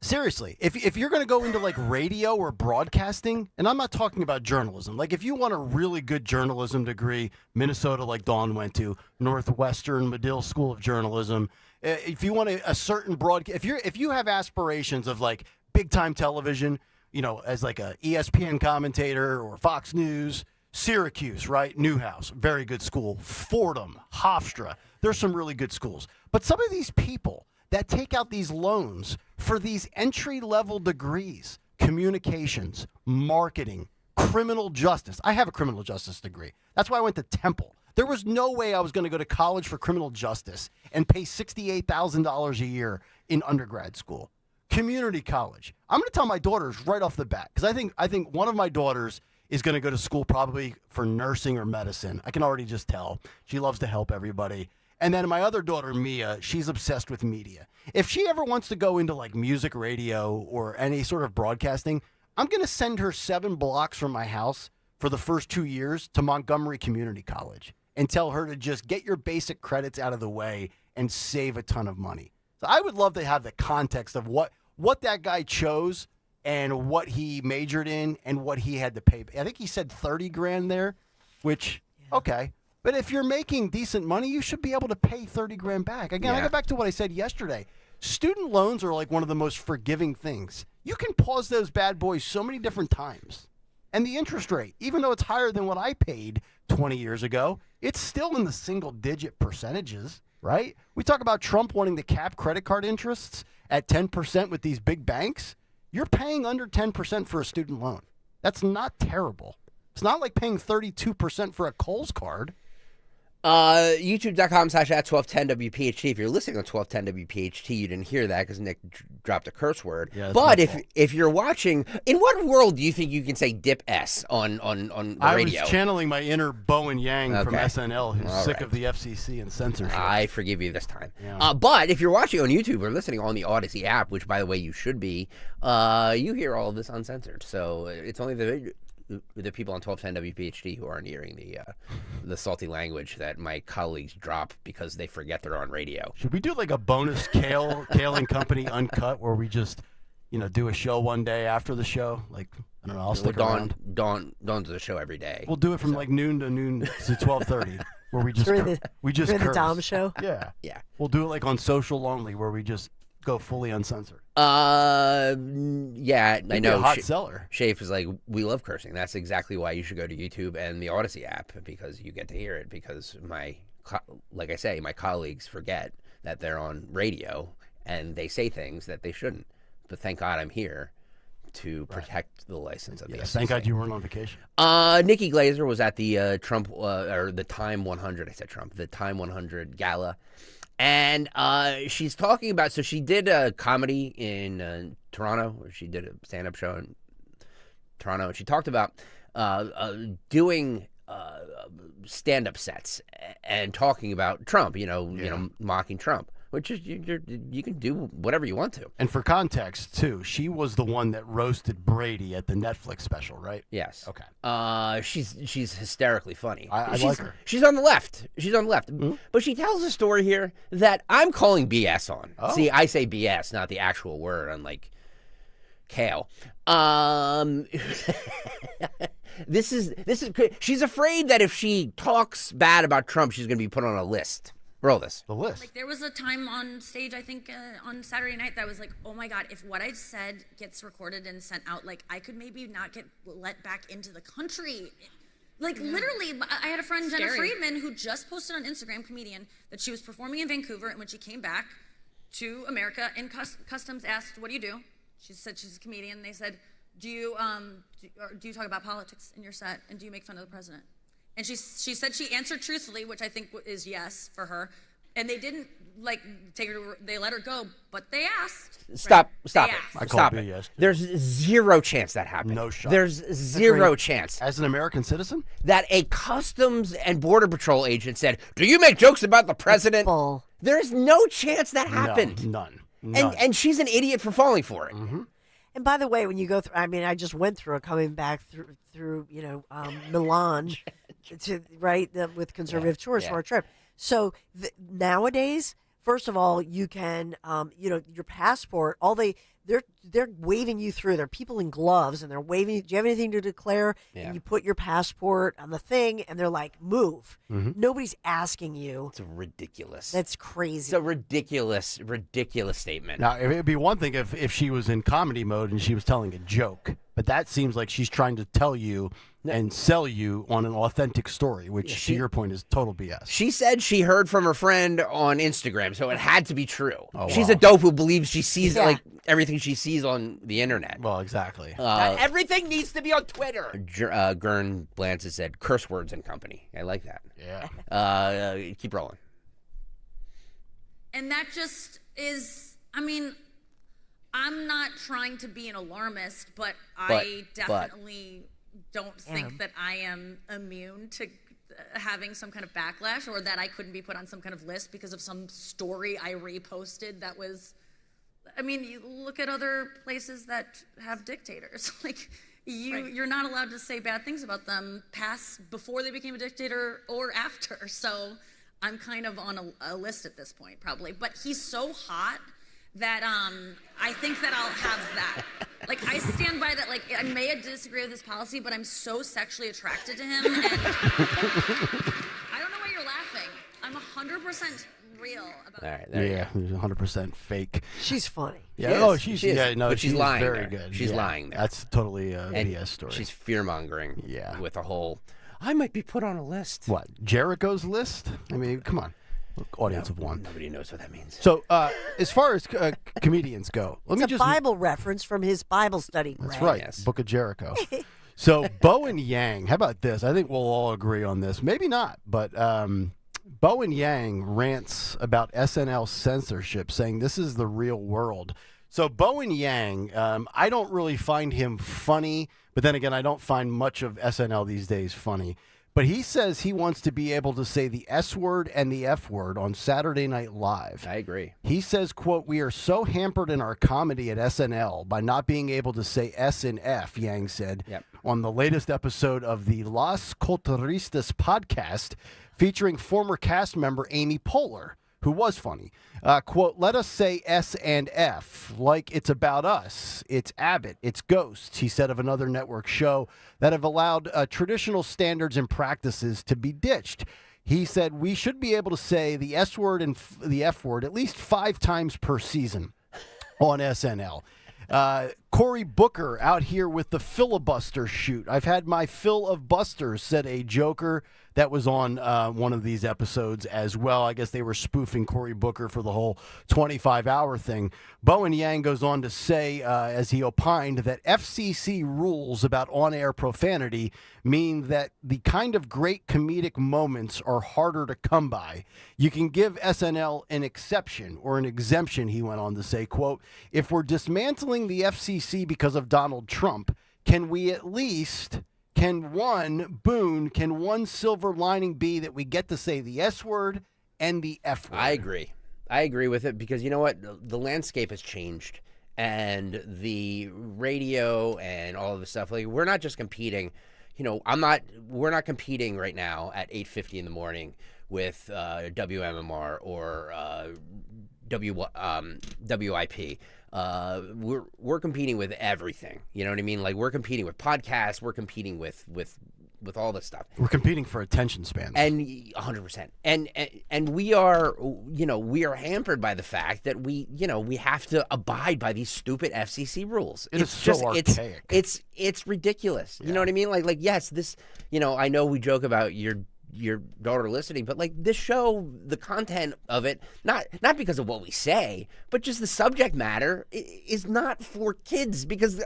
Seriously, if you're going to go into like radio or broadcasting, and I'm not talking about journalism, like if you want a really good journalism degree, Minnesota, like Dawn went to, Northwestern Medill School of Journalism, if you want a certain broadcast, if you have aspirations of like big time television, you know, as like a ESPN commentator or Fox News, Syracuse, right? Newhouse, very good school. Fordham, Hofstra, there's some really good schools. But some of these people that take out these loans for these entry-level degrees, communications, marketing, criminal justice. I have a criminal justice degree. That's why I went to Temple. There was no way I was going to go to college for criminal justice and pay $68,000 a year in undergrad school. Community college. I'm going to tell my daughters right off the bat, because I think one of my daughters is going to go to school probably for nursing or medicine. I can already just tell. She loves to help everybody. And then my other daughter, Mia, she's obsessed with media. If she ever wants to go into like music, radio, or any sort of broadcasting, I'm going to send her 7 blocks from my house for the first 2 years to Montgomery Community College and tell her to just get your basic credits out of the way and save a ton of money. So I would love to have the context of what that guy chose and what he majored in and what he had to pay. I think he said 30 grand there, which, okay. But if you're making decent money, you should be able to pay 30 grand back. Again, I go back to what I said yesterday. Student loans are like one of the most forgiving things. You can pause those bad boys so many different times. And the interest rate, even though it's higher than what I paid 20 years ago, it's still in the single-digit percentages. right? We talk about Trump wanting to cap credit card interests at 10% with these big banks. You're paying under 10% for a student loan. That's not terrible. It's not like paying 32% for a Kohl's card. YouTube.com/@1210WPHT. If you're listening on 1210WPHT, you didn't hear that because Nick dropped a curse word. Yeah, but if you're watching, in what world do you think you can say dip S on the radio? I was channeling my inner Bowen Yang from Okay. SNL, who's All sick right. of the FCC and censorship. I forgive you this time. Yeah. But if you're watching on YouTube or listening on the Odyssey app, which, by the way, you should be, you hear all of this uncensored. So it's only the people on 1210 WPHT who aren't hearing the salty language that my colleagues drop because they forget they're on radio. Should we do like a bonus Kayal and Company uncut where we just, do a show one day after the show? Like, I don't know, I'll stick around. Dawn does a show every day. We'll do it from like noon to 12:30 where we just During the curse. Dom show? Yeah. Yeah. We'll do it like on Social Only where we just go fully uncensored. Yeah, You'd I be know. a hot seller. Shafe is like, we love cursing. That's exactly why you should go to YouTube and the Odyssey app, because you get to hear it. Because like I say, my colleagues forget that they're on radio and they say things that they shouldn't. But thank God I'm here to protect the license of the FCC. Thank God you weren't on vacation. Nikki Glaser was at the Trump or the Time 100. I said Trump. The Time 100 gala. And she's talking about, so she did a comedy in Toronto, where she did a stand-up show in Toronto, and she talked about doing stand-up sets and talking about Trump, mocking Trump, which is, you can do whatever you want to. And for context, too, she was the one that roasted Brady at the Netflix special, right? Yes. Okay. She's hysterically funny. I like her. She's on the left. But she tells a story here that I'm calling BS on. Oh. See, I say BS, not the actual word, unlike Kayal. This is. She's afraid that if she talks bad about Trump, she's going to be put on a list. Roll this. The list. Like, there was a time on stage, I think, on Saturday night that was like, oh my God, if what I said gets recorded and sent out, like, I could maybe not get let back into the country. Like, literally, I had a friend, Jenna Friedman, who just posted on Instagram, comedian, that she was performing in Vancouver, and when she came back to America, and Customs asked, what do you do? She said she's a comedian. They said, do you talk about politics in your set, and do you make fun of the president? And she said she answered truthfully, which I think is yes for her. And they didn't take her. They let her go, but they asked. Stop They it. asked. Stop it. There's zero chance that happened. No shot. There's zero chance. As an American citizen? That a Customs and Border Patrol agent said, do you make jokes about the president? There's no chance that happened. None. And she's an idiot for falling for it. Mm-hmm. And by the way, when you go through, I just went through it coming back through Milan with conservative tourists for our trip. So nowadays, first of all, you can, your passport, they're waving you through. There are people in gloves, and they're waving. Do you have anything to declare? Yeah. And you put your passport on the thing, and they're like, move. Mm-hmm. Nobody's asking you. It's ridiculous. That's crazy. It's a ridiculous statement. Now, it would be one thing if she was in comedy mode and she was telling a joke, but that seems like she's trying to tell you and sell you on an authentic story, which, to your point, is total BS. She said she heard from her friend on Instagram, so it had to be true. Oh, She's wow. a dope who believes she sees everything she sees on the internet. Well, exactly. Everything needs to be on Twitter. Gern Blance has said curse words and company. I like that. Yeah. Keep rolling. And that just is, I'm not trying to be an alarmist, but I definitely don't think that I am immune to having some kind of backlash, or that I couldn't be put on some kind of list because of some story I reposted that was, you look at other places that have dictators. You're not allowed to say bad things about them before they became a dictator or after. So I'm kind of on a list at this point, probably. But he's so hot that I think that I'll have that. I stand by that. I may disagree with this policy, but I'm so sexually attracted to him. And I don't know why you're laughing. I'm 100% real about it. Yeah, 100% fake. She's funny. Yeah, She is. But she's lying very there. good. She's lying there. That's totally a And BS story. She's fear-mongering with a whole, I might be put on a list. What, Jericho's list? Come on. Audience of one. Nobody knows what that means. So, as far as comedians go, It's a Bible reference from his Bible study. That's Greg. right, Yes. Book of Jericho. So, Bo and Yang, how about this? I think we'll all agree on this. Maybe not, but Bo and Yang rants about SNL censorship, saying this is the real world. So, Bo and Yang, I don't really find him funny, but then again, I don't find much of SNL these days funny. But he says he wants to be able to say the S word and the F word on Saturday Night Live. I agree. He says, quote, "We are so hampered in our comedy at SNL by not being able to say S and F," Yang said, on the latest episode of the Las Culturistas podcast featuring former cast member Amy Poehler, who was funny. Quote, "Let us say S and F like it's about us. It's Abbott. It's Ghosts," he said of another network show that have allowed traditional standards and practices to be ditched. He said, "We should be able to say the S word and the F word at least 5 times per season on SNL. Cory Booker out here with the filibuster shoot. I've had my fill of busters," said a joker that was on one of these episodes as well. I guess they were spoofing Cory Booker for the whole 25-hour thing. Bo and Yang goes on to say, as he opined, that FCC rules about on-air profanity mean that the kind of great comedic moments are harder to come by. You can give SNL an exception or an exemption, he went on to say, quote, "If we're dismantling the FCC because of Donald Trump, can we at least... Can one silver lining be that we get to say the S word and the F word?" I agree with it because you know what? The landscape has changed, and the radio and all of the stuff. Like, we're not just competing. You know, we're not competing right now at 8:50 in the morning with WMMR or WIP. We're competing with everything. You know what I mean? Like, we're competing with podcasts. We're competing with all this stuff. We're competing for attention spans. And 100%. And we are, we are hampered by the fact that we have to abide by these stupid FCC rules. It's so archaic. It's ridiculous. You know what I mean? Like yes, this, I know we joke about your daughter listening, but like this show, the content of it, not because of what we say, but just the subject matter is not for kids because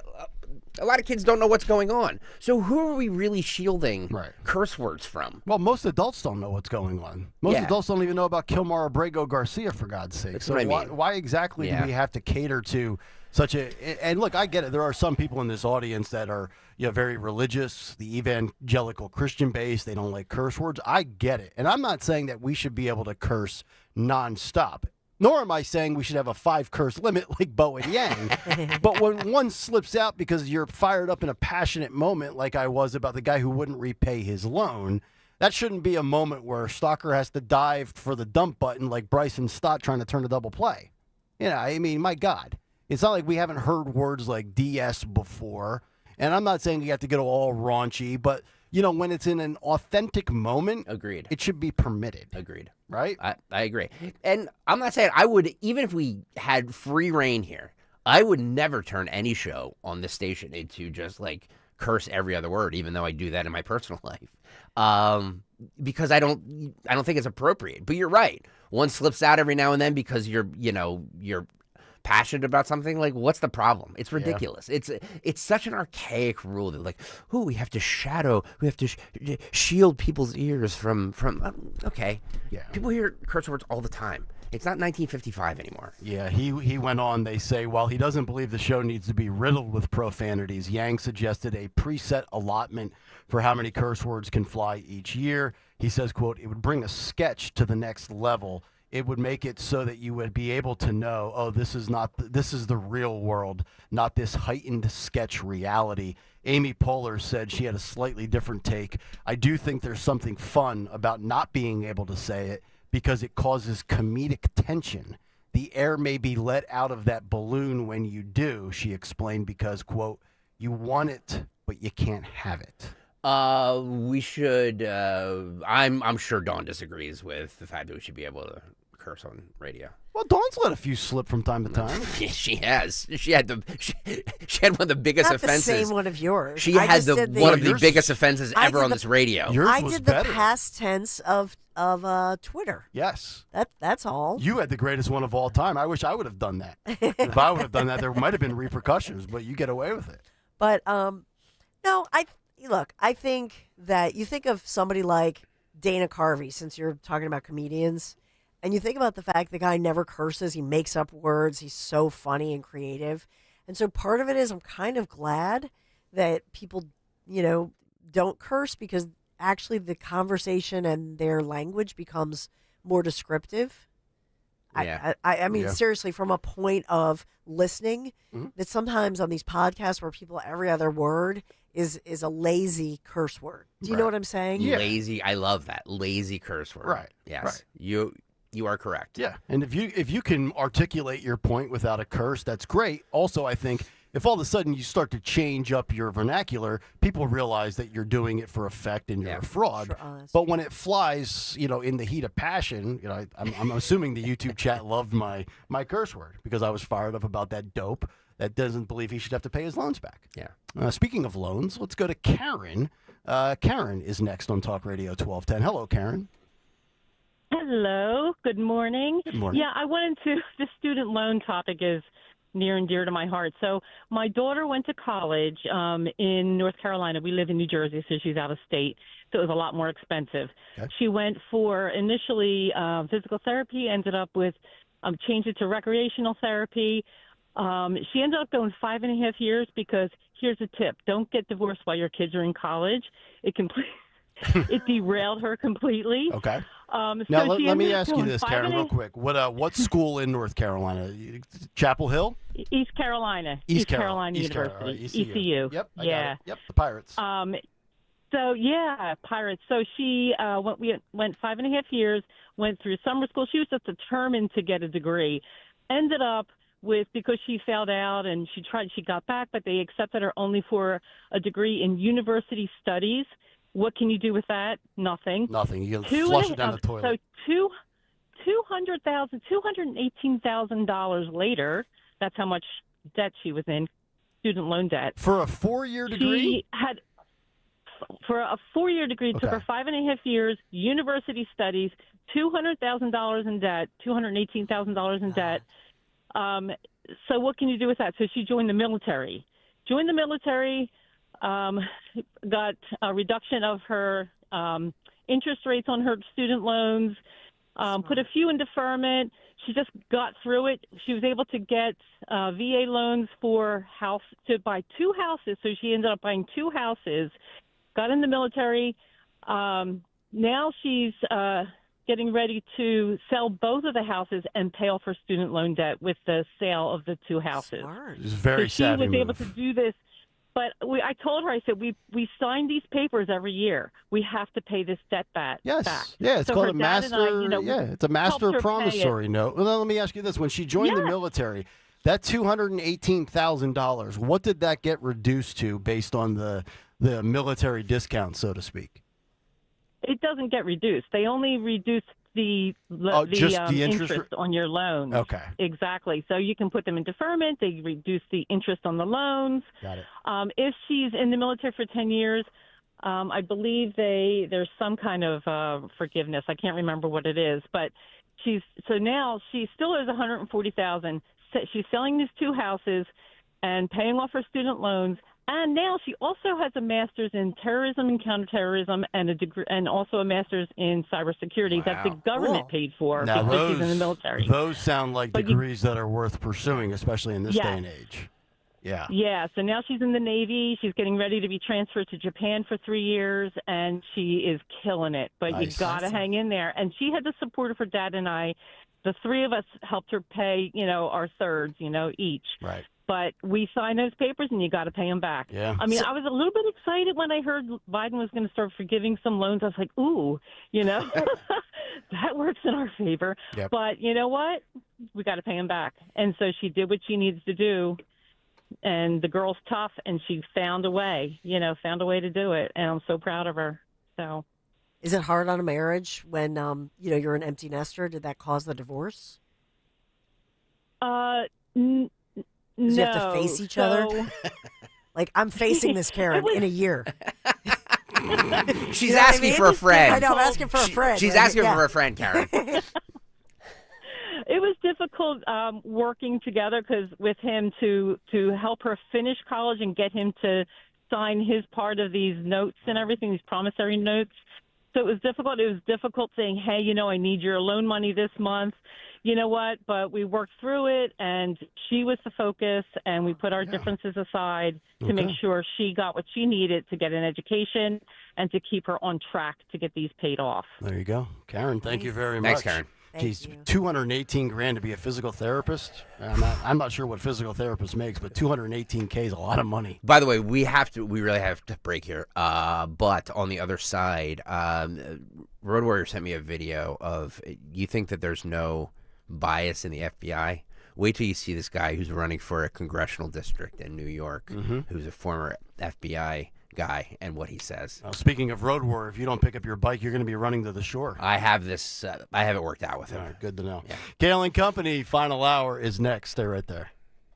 a lot of kids don't know what's going on. So who are we really shielding curse words from? Well, most adults don't know what's going on. Most adults don't even know about Kilmar Abrego Garcia, for God's sake. That's so what I mean. why exactly do we have to cater to such a... And look, I get it. There are some people in this audience that are very religious, the evangelical Christian base. They don't like curse words. I get it. And I'm not saying that we should be able to curse nonstop. Nor am I saying we should have a 5-curse limit like Bo and Yang. But when one slips out because you're fired up in a passionate moment like I was about the guy who wouldn't repay his loan, that shouldn't be a moment where Stalker has to dive for the dump button like Bryson Stott trying to turn a double play. I mean, my God. It's not like we haven't heard words like DS before. And I'm not saying you have to get all raunchy, but, when it's in an authentic moment, agreed, it should be permitted. Agreed. Right? I agree. And I'm not saying I would, even if we had free reign here, I would never turn any show on this station into just like curse every other word, even though I do that in my personal life. Because I don't think it's appropriate. But you're right. One slips out every now and then because you're passionate about something. Like, what's the problem? It's ridiculous. It's such an archaic rule that like, we have to shield people's ears from okay. Yeah. People hear curse words all the time. It's not 1955 anymore. Yeah, he went on. They say, while he doesn't believe the show needs to be riddled with profanities, Yang suggested a preset allotment for how many curse words can fly each year. He says, quote, "It would bring a sketch to the next level. It would make it so that you would be able to know, this is the real world, not this heightened sketch reality." Amy Poehler said she had a slightly different take. "I do think there's something fun about not being able to say it because it causes comedic tension. The air may be let out of that balloon when you do," she explained, because, quote, "you want it, but you can't have it." We should, I'm sure Dawn disagrees with the fact that we should be able to curse on radio. Well, Dawn's let a few slip from time to time. She has. She had one of the biggest offenses. Not the same one of yours. She had one of the biggest offenses ever on this radio. I did the past tense of of Twitter. Yes. That's all. You had the greatest one of all time. I wish I would have done that. If I would have done that, there might have been repercussions, but you get away with it. But no, I think that you think of somebody like Dana Carvey, since you're talking about comedians, and you think about the fact the guy never curses, he makes up words, he's so funny and creative. And so part of it is I'm kind of glad that people, don't curse, because actually the conversation and their language becomes more descriptive. Yeah. I mean, seriously, from a point of listening, that sometimes on these podcasts where people, every other word is a lazy curse word. Do you know what I'm saying? Yeah. Lazy. I love that. Lazy curse word. Right. Yes. Right. You are correct. Yeah. And if you can articulate your point without a curse, that's great. Also, I think if all of a sudden you start to change up your vernacular, people realize that you're doing it for effect and you're a fraud. But when it flies, in the heat of passion, I'm assuming the YouTube chat loved my curse word because I was fired up about that dope that doesn't believe he should have to pay his loans back. Yeah. Speaking of loans, let's go to Karen. Karen is next on Talk Radio 1210. Hello, Karen. Hello. Good morning. Good morning. Yeah, the student loan topic is near and dear to my heart. So my daughter went to college in North Carolina. We live in New Jersey, so she's out of state. So it was a lot more expensive. Okay. She went for initially physical therapy, ended up with changed it to recreational therapy. She ended up going 5.5 years because here's a tip. Don't get divorced while your kids are in college. It derailed her completely. Okay. So now let me ask you this, Karen, real quick. What school in North Carolina? Chapel Hill? East Carolina. East Carolina University. ECU. Yep. I yeah. got it. Yep. The Pirates. Pirates. So she went 5.5 years, went through summer school. She was just determined to get a degree. Ended up because she failed out and she got back, but they accepted her only for a degree in university studies. What can you do with that? Nothing. Nothing. You can flush it down the toilet. So $218,000 later, that's how much debt she was in, student loan debt. For a 4-year degree? For a 4-year degree, Okay. took her 5.5 years, university studies, $200,000 in debt, $218,000 in debt. So what can you do with that? So she joined the military. Got a reduction of her interest rates on her student loans, put a few in deferment. She just got through it. She was able to get VA loans to buy 2 houses. So she ended up buying 2 houses, got in the military. Now she's getting ready to sell both of the houses and pay off her student loan debt with the sale of the 2 houses. Smart. It's very savvy She was able move. to do this. But I told her, I said, we sign these papers every year. We have to pay this debt back. Yes. back. Yeah, it's So called her a dad and master. I, It's a master helped her pay promissory it. note. Well, now let me ask you this: when she joined the military, that $218,000, what did that get reduced to based on the military discount, so to speak? It doesn't get reduced. They only reduce the interest on your loans. Okay. Exactly. So you can put them in deferment. They reduce the interest on the loans. Got it. If she's in the military for 10 years, I believe there's some kind of forgiveness. I can't remember what it is, but now she still owes $140,000. She's selling these 2 houses and paying off her student loans. And now she also has a master's in terrorism and counterterrorism and a degree, and also a master's in cybersecurity that the government paid for Now because she's in the military. Those sound like degrees that are worth pursuing, especially in this Yes. day and age. Yeah. Yeah, so now she's in the Navy. She's getting ready to be transferred to Japan for 3 years, and she is killing it. But Nice. you got to hang in there. And she had the support of her dad and I. The 3 of us helped her pay, our thirds, each. Right. But we signed those papers, and you got to pay them back. Yeah. I mean, I was a little bit excited when I heard Biden was going to start forgiving some loans. I was like, ooh, that works in our favor. Yep. But you know what? We got to pay them back. And so she did what she needs to do. And the girl's tough, and she found a way to do it. And I'm so proud of her. So, Is it hard on a marriage when, you're an empty nester? Did that cause the divorce? No. You have to face each other? Like, I'm facing this, Karen, in a year. She's asking for a friend. I know, I'm asking for a friend. She's asking for a friend, Karen. It was difficult working together because with him to help her finish college and get him to sign his part of these notes and everything, these promissory notes. So it was difficult. It was difficult saying, hey, I need your loan money this month. You know what? But we worked through it, and she was the focus, and we put our differences aside to make sure she got what she needed to get an education and to keep her on track to get these paid off. There you go. Karen, thank you very much. Thanks, Karen. Geez, $218,000 to be a physical therapist. I'm not sure what physical therapist makes, but $218K is a lot of money. By the way, we really have to break here. But on the other side, Road Warrior sent me a video of. You think that there's no bias in the FBI? Wait till you see this guy who's running for a congressional district in New York, who's a former FBI guy, and what he says. Now, speaking of Road Warrior, if you don't pick up your bike, you're going to be running to the shore. I have this. I have it worked out with him. All right, good to know. Yeah. Kayal and Company, final hour is next. Stay right there.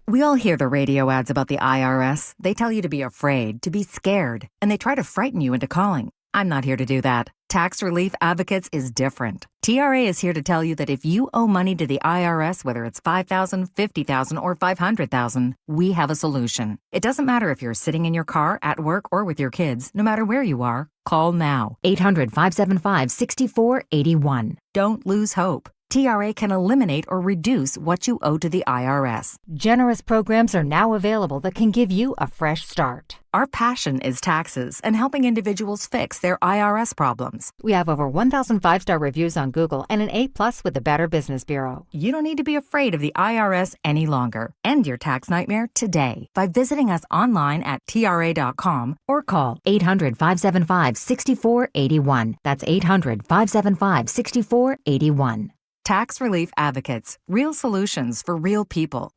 We all hear the radio ads about the IRS. They tell you to be afraid, to be scared, and they try to frighten you into calling. I'm not here to do that. Tax Relief Advocates is different. TRA is here to tell you that if you owe money to the IRS, whether it's $5,000, $50,000, or $500,000, we have a solution. It doesn't matter if you're sitting in your car, at work, or with your kids. No matter where you are, call now. 800-575-6481. Don't lose hope. TRA can eliminate or reduce what you owe to the IRS. Generous programs are now available that can give you a fresh start. Our passion is taxes and helping individuals fix their IRS problems. We have over 1,000 5-star reviews on Google and an A+ with the Better Business Bureau. You don't need to be afraid of the IRS any longer. End your tax nightmare today by visiting us online at TRA.com or call 800-575-6481. That's 800-575-6481. Tax Relief Advocates. Real solutions for real people.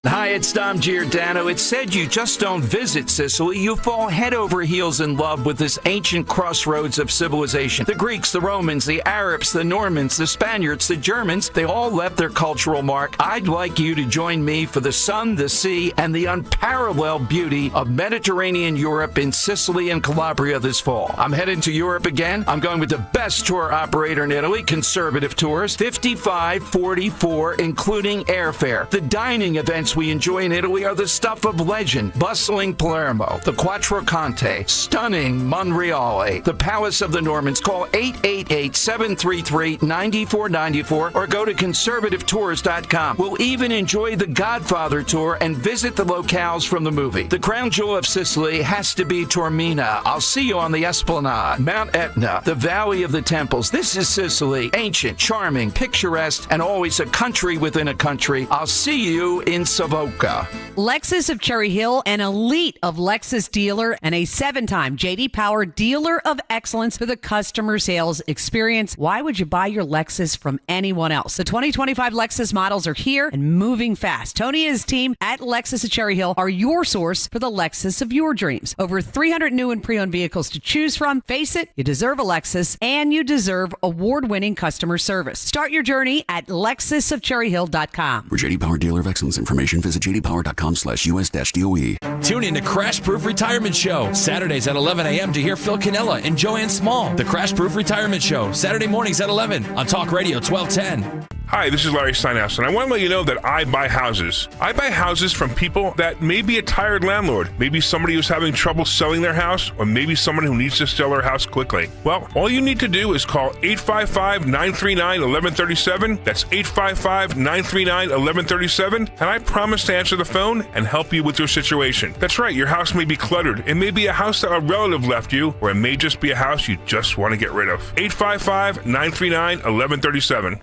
Hi, it's Dom Giordano. It's said you just don't visit Sicily. You fall head over heels in love with this ancient crossroads of civilization. The Greeks, the Romans, the Arabs, the Normans, the Spaniards, the Germans, they all left their cultural mark. I'd like you to join me for the sun, the sea, and the unparalleled beauty of Mediterranean Europe in Sicily and Calabria this fall. I'm heading to Europe again. I'm going with the best tour operator in Italy, Conservative Tours, $55.44, including airfare. The dining events we enjoy in Italy are the stuff of legend. Bustling Palermo, the Quattro Conte, stunning Monreale, the Palace of the Normans. Call 888-733-9494 or go to conservativetours.com. We'll even enjoy the Godfather tour and visit the locales from the movie. The crown jewel of Sicily has to be Taormina. I'll see you on the Esplanade, Mount Etna, the Valley of the Temples. This is Sicily, ancient, charming, picturesque, and always a country within a country. I'll see you in Savoca. Lexus of Cherry Hill, an elite of Lexus dealer and a 7-time J.D. Power Dealer of Excellence for the customer sales experience. Why would you buy your Lexus from anyone else? The 2025 Lexus models are here and moving fast. Tony and his team at Lexus of Cherry Hill are your source for the Lexus of your dreams. Over 300 new and pre-owned vehicles to choose from. Face it, you deserve a Lexus, and you deserve award-winning customer service. Start your journey at lexusofcherryhill.com. For J.D. Power Dealer of Excellence information, visit jdpower.com/US-DOE. Tune in to Crash Proof Retirement Show, Saturdays at 11 a.m. to hear Phil Cannella and Joanne Small. The Crash Proof Retirement Show, Saturday mornings at 11 on Talk Radio 1210. Hi, this is Larry Steinhaus, and I want to let you know that I buy houses. I buy houses from people that may be a tired landlord, maybe somebody who's having trouble selling their house, or maybe someone who needs to sell their house quickly. Well, all you need to do is call 855-939-1137. That's 855-939-1137, and I promise to answer the phone and help you with your situation. That's right, your house may be cluttered. It may be a house that a relative left you, or it may just be a house you just want to get rid of. 855-939-1137.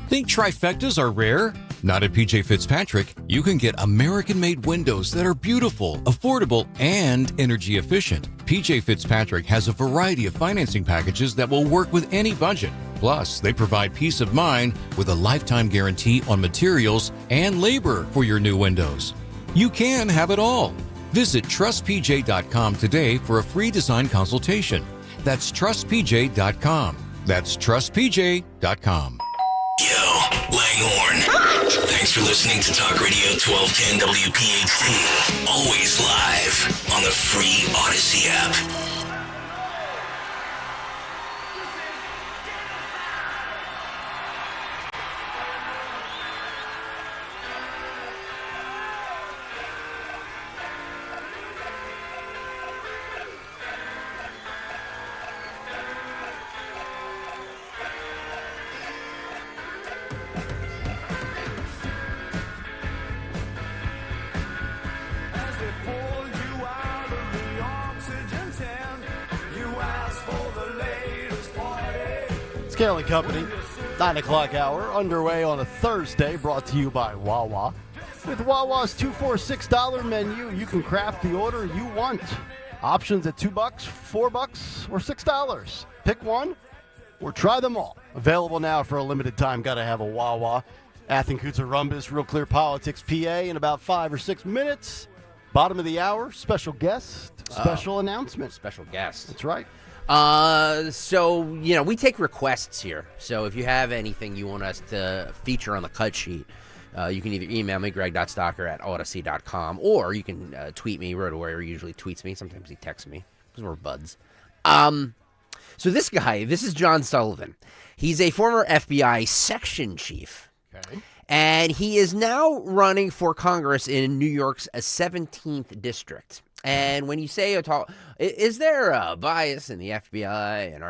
Think trifectas are rare? Not at PJ Fitzpatrick. You can get American-made windows that are beautiful, affordable, and energy efficient. PJ Fitzpatrick has a variety of financing packages that will work with any budget. Plus, they provide peace of mind with a lifetime guarantee on materials and labor for your new windows. You can have it all. Visit trustpj.com today for a free design consultation. That's trustpj.com. That's trustpj.com. Yo, Langhorne. Thanks for listening to Talk Radio 1210 WPHT. Always live on the free Odyssey app. Kayal and Company, 9 o'clock hour, underway on a Thursday, brought to you by Wawa. With Wawa's $2 for $6 menu, you can craft the order you want. Options at $2, $4, or $6. Pick one or try them all. Available now for a limited time. Got to have a Wawa. Athen Kutzer Rumbus, Real Clear Politics, PA, in about 5 or 6 minutes. Bottom of the hour, special guest, special announcement. Special guest. That's right. So, we take requests here. So if you have anything you want us to feature on the cut sheet, you can either email me, greg.stocker@odyssey.com, or you can tweet me. RotoWire usually tweets me. Sometimes he texts me because we're buds. So this guy, this is John Sullivan. He's a former FBI section chief. Okay. And he is now running for Congress in New York's 17th district. And when you say, is there a bias in the FBI and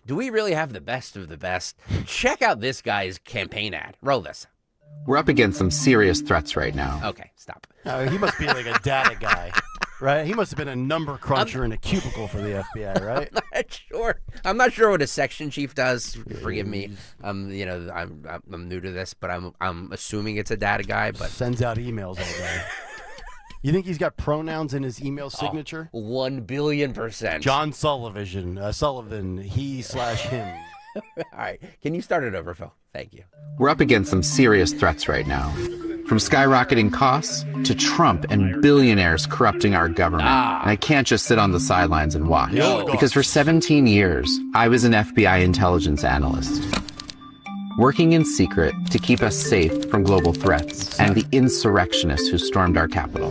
do we really have the best of the best? Check out this guy's campaign ad. Roll this. We're up against some serious threats right now. Okay, stop. He must be like a data guy, right? He must have been a number cruncher in a cubicle for the FBI, right? I'm not sure what a section chief does. Forgive me. I'm new to this, but I'm assuming it's a data guy. But sends out emails all day. You think he's got pronouns in his email signature? 1,000,000,000%. John Sullivan, he/him. All right. Can you start it over, Phil? Thank you. We're up against some serious threats right now. From skyrocketing costs to Trump and billionaires corrupting our government. And I can't just sit on the sidelines and watch. Because for 17 years, I was an FBI intelligence analyst, working in secret to keep us safe from global threats and the insurrectionists who stormed our Capitol.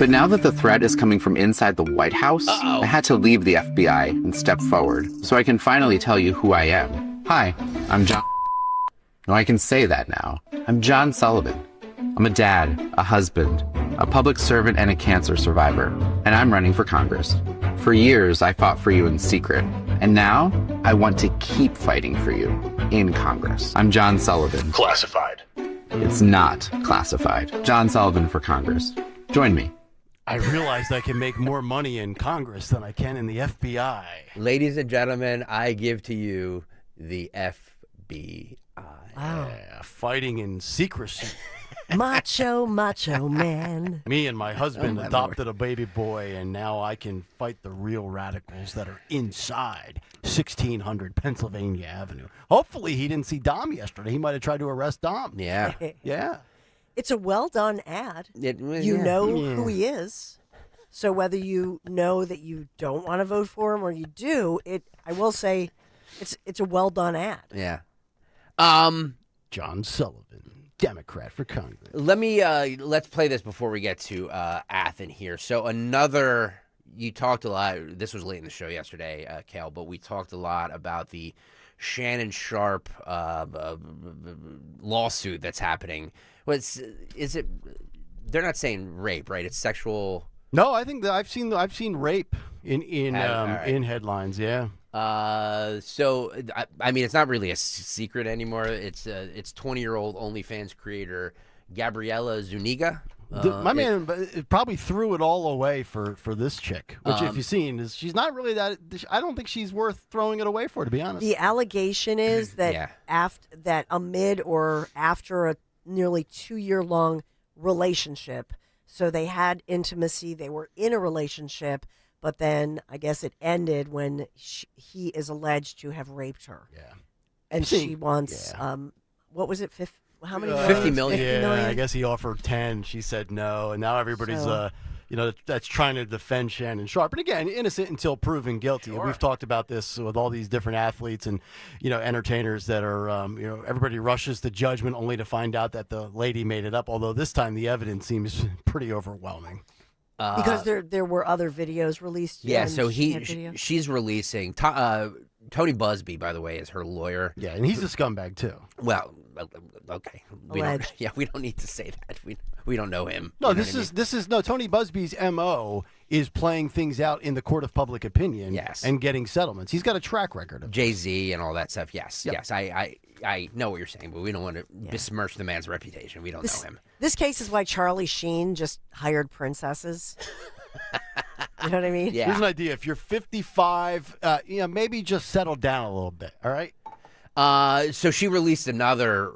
But now that the threat is coming from inside the White House, I had to leave the FBI and step forward so I can finally tell you who I am. Hi, I'm John. No, I can say that now. I'm John Sullivan. I'm a dad, a husband, a public servant, and a cancer survivor, and I'm running for Congress. For years, I fought for you in secret, and now I want to keep fighting for you in Congress. I'm John Sullivan. Classified. It's not classified. John Sullivan for Congress. Join me. I realized I can make more money in Congress than I can in the FBI. Ladies and gentlemen, I give to you the FBI. Wow. Yeah, fighting in secrecy. Macho man. Me and my husband adopted a baby boy, and now I can fight the real radicals that are inside 1600 Pennsylvania Avenue. Hopefully he didn't see Dom yesterday. He might have tried to arrest Dom. Yeah. Yeah. It's a well-done ad. You know who he is. So whether you know that you don't want to vote for him or you do, I will say it's a well-done ad. Yeah. John Sullivan, Democrat for Congress. Let's play this before we get to Athen here. So you talked a lot, this was late in the show yesterday, Kayal, but we talked a lot about the Shannon Sharp lawsuit that's happening. They're not saying rape, right? It's sexual. No, I think that I've seen rape in headlines, yeah. So I mean, it's not really a secret anymore. It's 20-year-old OnlyFans creator Gabriella Zuniga. My man probably threw it all away for this chick, which if you've seen, she's not really that. I don't think she's worth throwing it away for, to be honest. The allegation is that amid or after a nearly 2-year-long relationship, so they had intimacy, they were in a relationship. But then I guess it ended when he is alleged to have raped her. Yeah. And she wants, what was it, how many? 50 million. Yeah, I guess he offered 10. She said no. And now everybody's, that's trying to defend Shannon Sharp. But again, innocent until proven guilty. Sure. We've talked about this with all these different athletes and, entertainers that are, everybody rushes to judgment only to find out that the lady made it up. Although this time the evidence seems pretty overwhelming. Because there were other videos released. Yeah, so she's releasing. Tony Busby, by the way, is her lawyer. Yeah, and he's a scumbag too. Well, okay, we don't need to say that. We don't know him. No, this is Tony Busby's MO is playing things out in the court of public opinion. Yes. And getting settlements. He's got a track record of Jay-Z and all that stuff. Yes, yes, I know what you're saying, but we don't want to besmirch the man's reputation. We don't know him. This case is why Charlie Sheen just hired princesses. You know what I mean? Here's an idea. If you're 55, maybe just settle down a little bit. All right. So she released another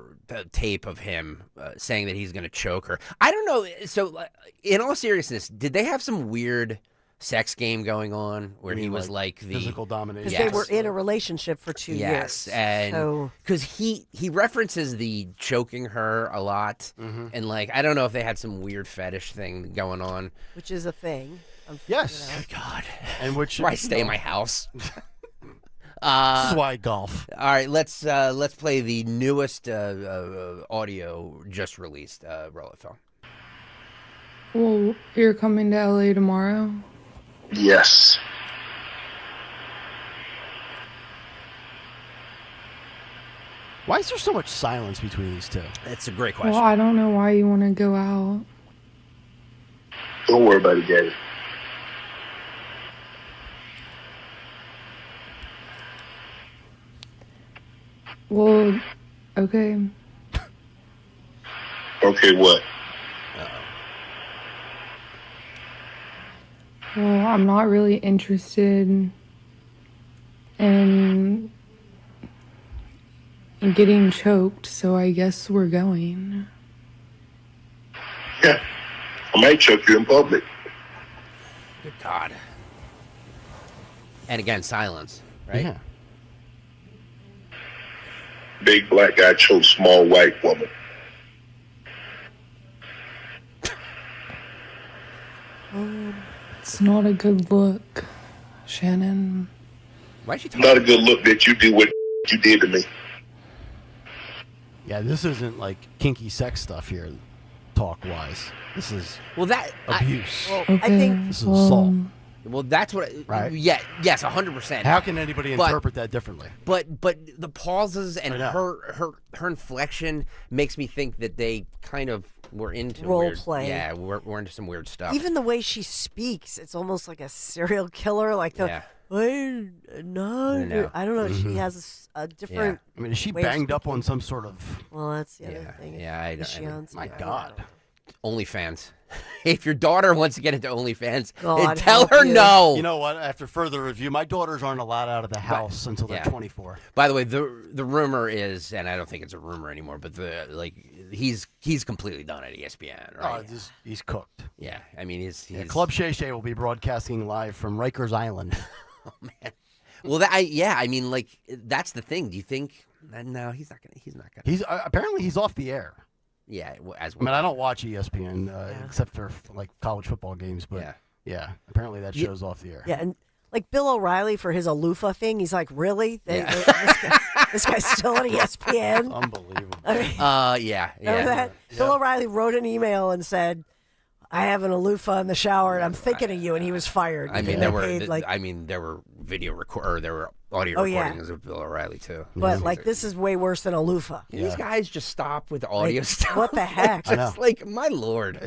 tape of him saying that he's going to choke her. I don't know. So, in all seriousness, did they have some weird sex game going on where he was like the physical domination? Because they were in a relationship for 2 years. Yes, and because he references the choking her a lot, and like I don't know if they had some weird fetish thing going on, which is a thing. Yes. Good God. And which That's why I stay in my house. This is why I golf. All right, let's play the newest audio just released. Roll it, Phil. Well, you're coming to LA tomorrow? Yes. Why is there so much silence between these two? That's a great question. Well, I don't know why you want to go out. Don't worry about it, Daddy. Well, okay. Okay, what? Well, I'm not really interested in getting choked, so I guess we're going. Yeah. I might choke you in public. Good God. And again, silence, right? Yeah. Big black guy choke small white woman. It's not a good look, Shannon. Why is she Not a good look that you do what you did to me. Yeah, this isn't like kinky sex stuff here, talk-wise. This is abuse. I think this is assault. Well, that's what. Right? Yeah. Yes, 100%. How can anybody interpret that differently? But the pauses and her inflection makes me think that they kind of were into Role weird, play. Yeah, we're into some weird stuff. Even the way she speaks, it's almost like a serial killer. Like the, Yeah. "Wait, no, I don't know. She has a different. I mean, is she way of banged up speaking. on some sort of... Well, that's the other thing. Yeah, Is she on My something? God. OnlyFans. If your daughter wants to get into OnlyFans, God tell help her you. no. You know what? After further review, my daughters aren't allowed out of the house until they're 24. By the way, the rumor is, and I don't think it's a rumor anymore, but he's completely done at ESPN, right? Oh, he's cooked. Yeah, I mean he's Club Shay Shay will be broadcasting live from Rikers Island. Oh man. Well, I mean, like that's the thing. Do you think? No, he's not gonna. He's apparently he's off the air. Yeah, as I mean, I don't watch ESPN except for like college football games, but yeah, apparently that show's off the air. Yeah, and like Bill O'Reilly for his Alufa thing, he's like, really? This guy's still on ESPN? Unbelievable. I mean, yeah. remember that? Bill O'Reilly wrote an email and said, I have an Alufa in the shower and I'm thinking of you, and he was fired. I mean, And there they were. paid, like, There were there were audio Oh, yeah. recordings of Bill O'Reilly too. but like this is way worse than Alufa. These guys just stop with audio stuff. What the heck? I know. Just like my lord.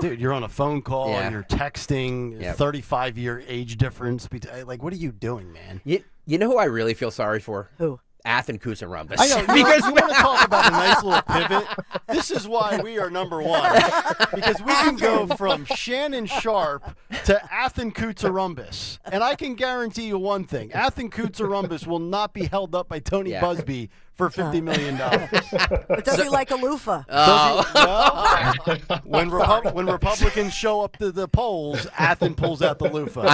Dude, you're on a phone call, Yeah. you're texting, Yep. 35-year age difference. Like, what are you doing, man? You know who I really feel sorry for? Who? Athen Kusarumbis. I know, because you want to talk about a nice little pivot. This is why we are number one, because we can go from Shannon Sharp to Athen Kusarumbis, and I can guarantee you one thing: Athen Kusarumbis will not be held up by Tony Busby for $50 million. But does he like Alufa? When Republicans show up to the polls, Athen pulls out the loofah.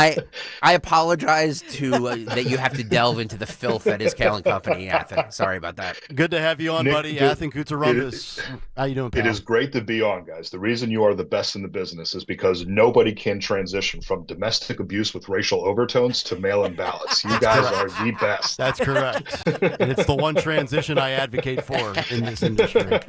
I apologize to that you have to delve into the filth that is Kayal and Company, Athen. Sorry about that. Good to have you on, Nick, buddy. dude, Athen Kusarumbis. How you doing, pal? It is great to be on, guys. The reason you are the best in the business is because nobody can transition from domestic abuse with racial overtones to mail-in ballots. You guys are the best. That's correct. And it's the one transition I advocate for in this industry.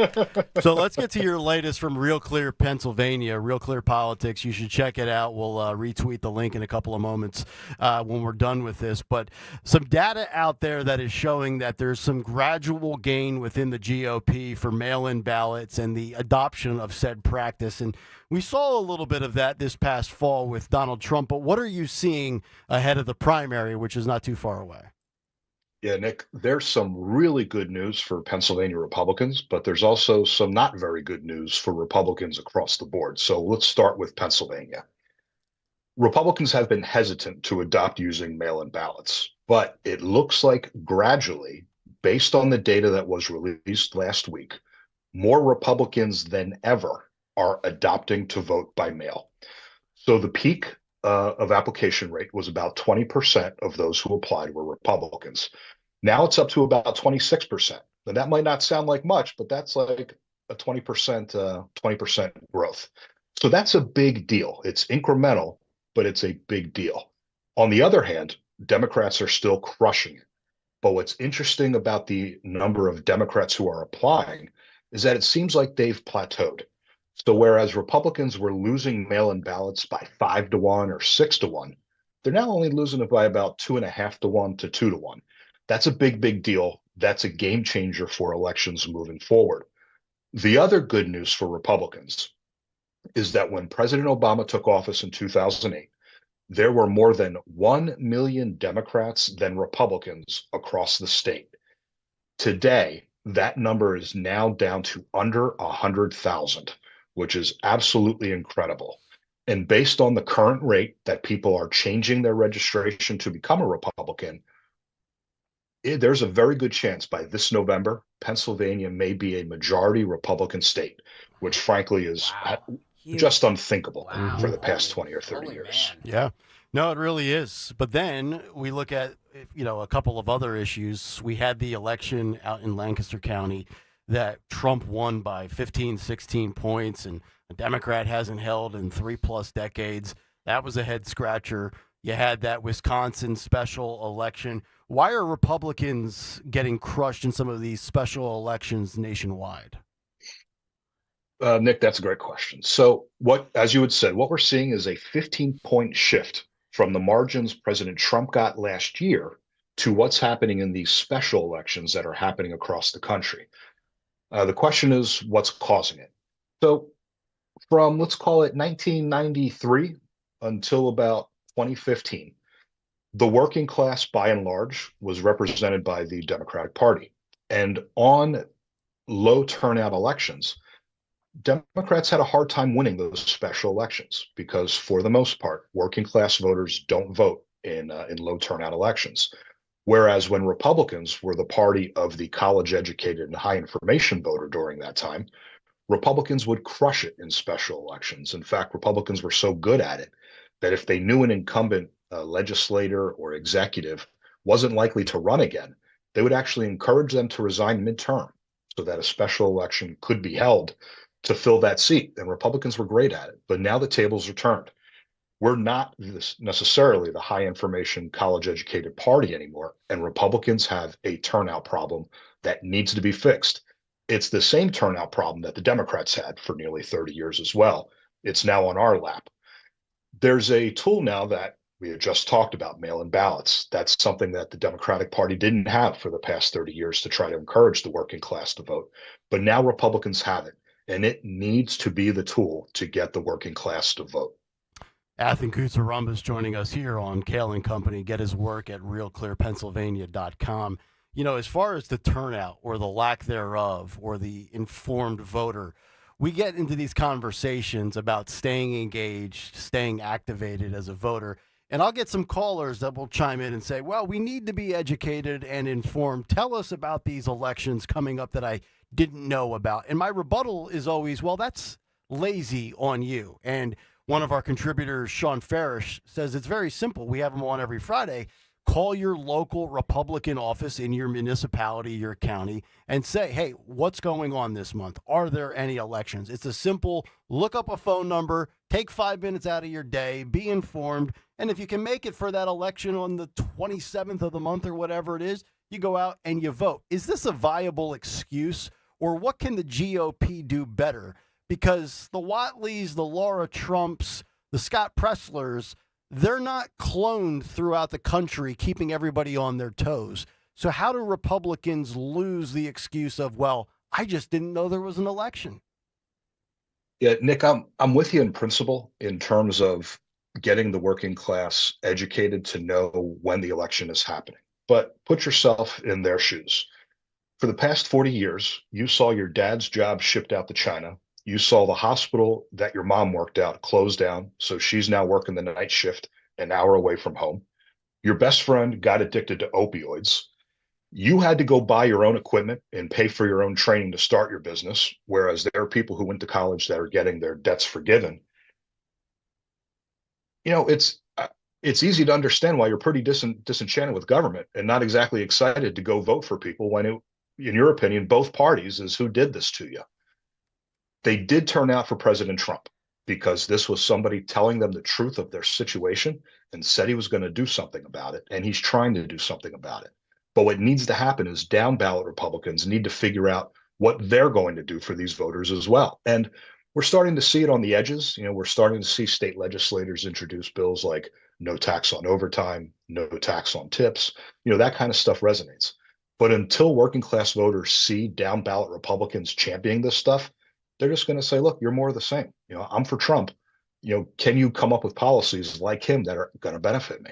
So let's get to your latest from Real Clear, Pennsylvania, Real Clear Politics. You should check it out. We'll retweet the link in a couple of moments when we're done with this. But some data out there that is showing that there's some gradual gain within the GOP for mail-in ballots and the adoption of said practice. And we saw a little bit of that this past fall with Donald Trump. But what are you seeing ahead of the primary, which is not too far away? Yeah, Nick, there's some really good news for Pennsylvania Republicans, but there's also some not very good news for Republicans across the board. So let's start with Pennsylvania. Republicans have been hesitant to adopt using mail-in ballots, but it looks like gradually, based on the data that was released last week, more Republicans than ever are adopting to vote by mail. So the peak of application rate was about 20% of those who applied were Republicans. Now it's up to about 26%. And that might not sound like much, but that's like a 20% growth. So that's a big deal. It's incremental, but it's a big deal. On the other hand, Democrats are still crushing it. But what's interesting about the number of Democrats who are applying is that it seems like they've plateaued. So whereas Republicans were losing mail-in ballots by 5-1 or 6-1, they're now only losing it by about 2.5-1 to 2-1. That's a big, big deal. That's a game changer for elections moving forward. The other good news for Republicans is that when President Obama took office in 2008, there were more than 1 million Democrats than Republicans across the state. Today, that number is now down to under 100,000, which is absolutely incredible. And based on the current rate that people are changing their registration to become a Republican, there's a very good chance by this November, Pennsylvania may be a majority Republican state, which frankly is just unthinkable for the past 20 or 30 years. Yeah. No, it really is. But then we look at, a couple of other issues. We had the election out in Lancaster County that Trump won by 15, 16 points, and a Democrat hasn't held in 3+ decades. That was a head scratcher. You had that Wisconsin special election. Why are Republicans getting crushed in some of these special elections nationwide? Nick, that's a great question. So as you had said, what we're seeing is a 15-point shift from the margins President Trump got last year to what's happening in these special elections that are happening across the country. The question is, what's causing it? So from, let's call it 1993 until about 2015, the working class, by and large, was represented by the Democratic Party. And on low turnout elections, Democrats had a hard time winning those special elections because, for the most part, working class voters don't vote in low turnout elections. Whereas when Republicans were the party of the college educated and high information voter during that time, Republicans would crush it in special elections. In fact, Republicans were so good at it that if they knew an incumbent legislator or executive wasn't likely to run again, they would actually encourage them to resign midterm so that a special election could be held to fill that seat. And Republicans were great at it. But now the tables are turned. We're not necessarily the high information college educated party anymore. And Republicans have a turnout problem that needs to be fixed. It's the same turnout problem that the Democrats had for nearly 30 years as well. It's now on our lap. There's a tool now that we had just talked about, mail-in ballots. That's something that the Democratic Party didn't have for the past 30 years to try to encourage the working class to vote. But now Republicans have it. And it needs to be the tool to get the working class to vote. Athan Kutsaramba is joining us here on Kayal and Company. Get his work at realclearpennsylvania.com. As far as the turnout or the lack thereof or the informed voter, we get into these conversations about staying engaged, staying activated as a voter. And I'll get some callers that will chime in and say, well, we need to be educated and informed. Tell us about these elections coming up that I didn't know about. And my rebuttal is always, well, that's lazy on you. And one of our contributors, Sean Farish, says it's very simple. We have him on every Friday. Call your local Republican office in your municipality, your county, and say, hey, what's going on this month? Are there any elections? It's a simple look up a phone number, take 5 minutes out of your day, be informed. And if you can make it for that election on the 27th of the month or whatever it is, you go out and you vote. Is this a viable excuse? Or what can the GOP do better? Because the Watleys, the Laura Trumps, the Scott Presslers, they're not cloned throughout the country, keeping everybody on their toes. So how do Republicans lose the excuse of, well, I just didn't know there was an election? Yeah, Nick, I'm with you in principle in terms of getting the working class educated to know when the election is happening. But put yourself in their shoes. For the past 40 years, you saw your dad's job shipped out to China. You saw the hospital that your mom worked out close down, so she's now working the night shift an hour away from home. Your best friend got addicted to opioids. You had to go buy your own equipment and pay for your own training to start your business, whereas there are people who went to college that are getting their debts forgiven. It's easy to understand why you're pretty disenchanted with government and not exactly excited to go vote for people when, in your opinion, both parties is who did this to you. They did turn out for President Trump because this was somebody telling them the truth of their situation and said he was going to do something about it, and he's trying to do something about it. But what needs to happen is down ballot Republicans need to figure out what they're going to do for these voters as well. And we're starting to see it on the edges. We're starting to see state legislators introduce bills like no tax on overtime, no tax on tips. That kind of stuff resonates. But until working class voters see down ballot Republicans championing this stuff, they're just going to say, look, you're more of the same. I'm for Trump. Can you come up with policies like him that are going to benefit me?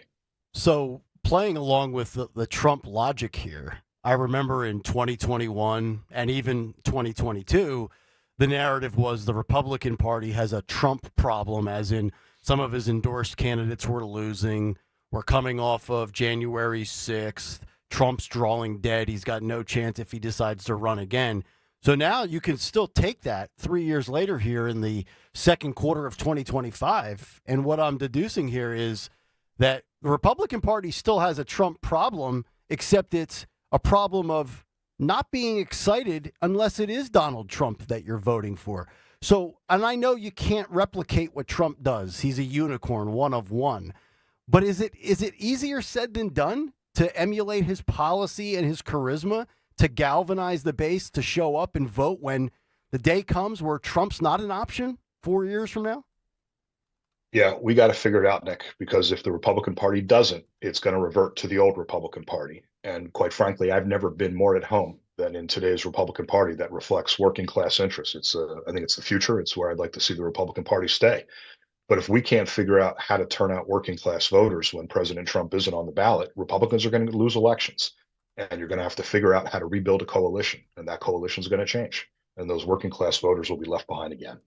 So playing along with the Trump logic here, I remember in 2021 and even 2022, the narrative was the Republican Party has a Trump problem, as in some of his endorsed candidates were losing. We're coming off of January 6th. Trump's drawing dead. He's got no chance if he decides to run again. So now you can still take that 3 years later here in the second quarter of 2025. And what I'm deducing here is that the Republican Party still has a Trump problem, except it's a problem of not being excited unless it is Donald Trump that you're voting for. So, and I know you can't replicate what Trump does. He's a unicorn, one of one. But is it easier said than done to emulate his policy and his charisma to galvanize the base to show up and vote when the day comes where Trump's not an option 4 years from now? Yeah, we got to figure it out, Nick, because if the Republican Party doesn't, it's going to revert to the old Republican Party. And quite frankly, I've never been more at home than in today's Republican Party that reflects working class interests. I think it's the future. It's where I'd like to see the Republican Party stay. But if we can't figure out how to turn out working class voters when President Trump isn't on the ballot, Republicans are going to lose elections. And you're going to have to figure out how to rebuild a coalition. And that coalition is going to change. And those working class voters will be left behind again.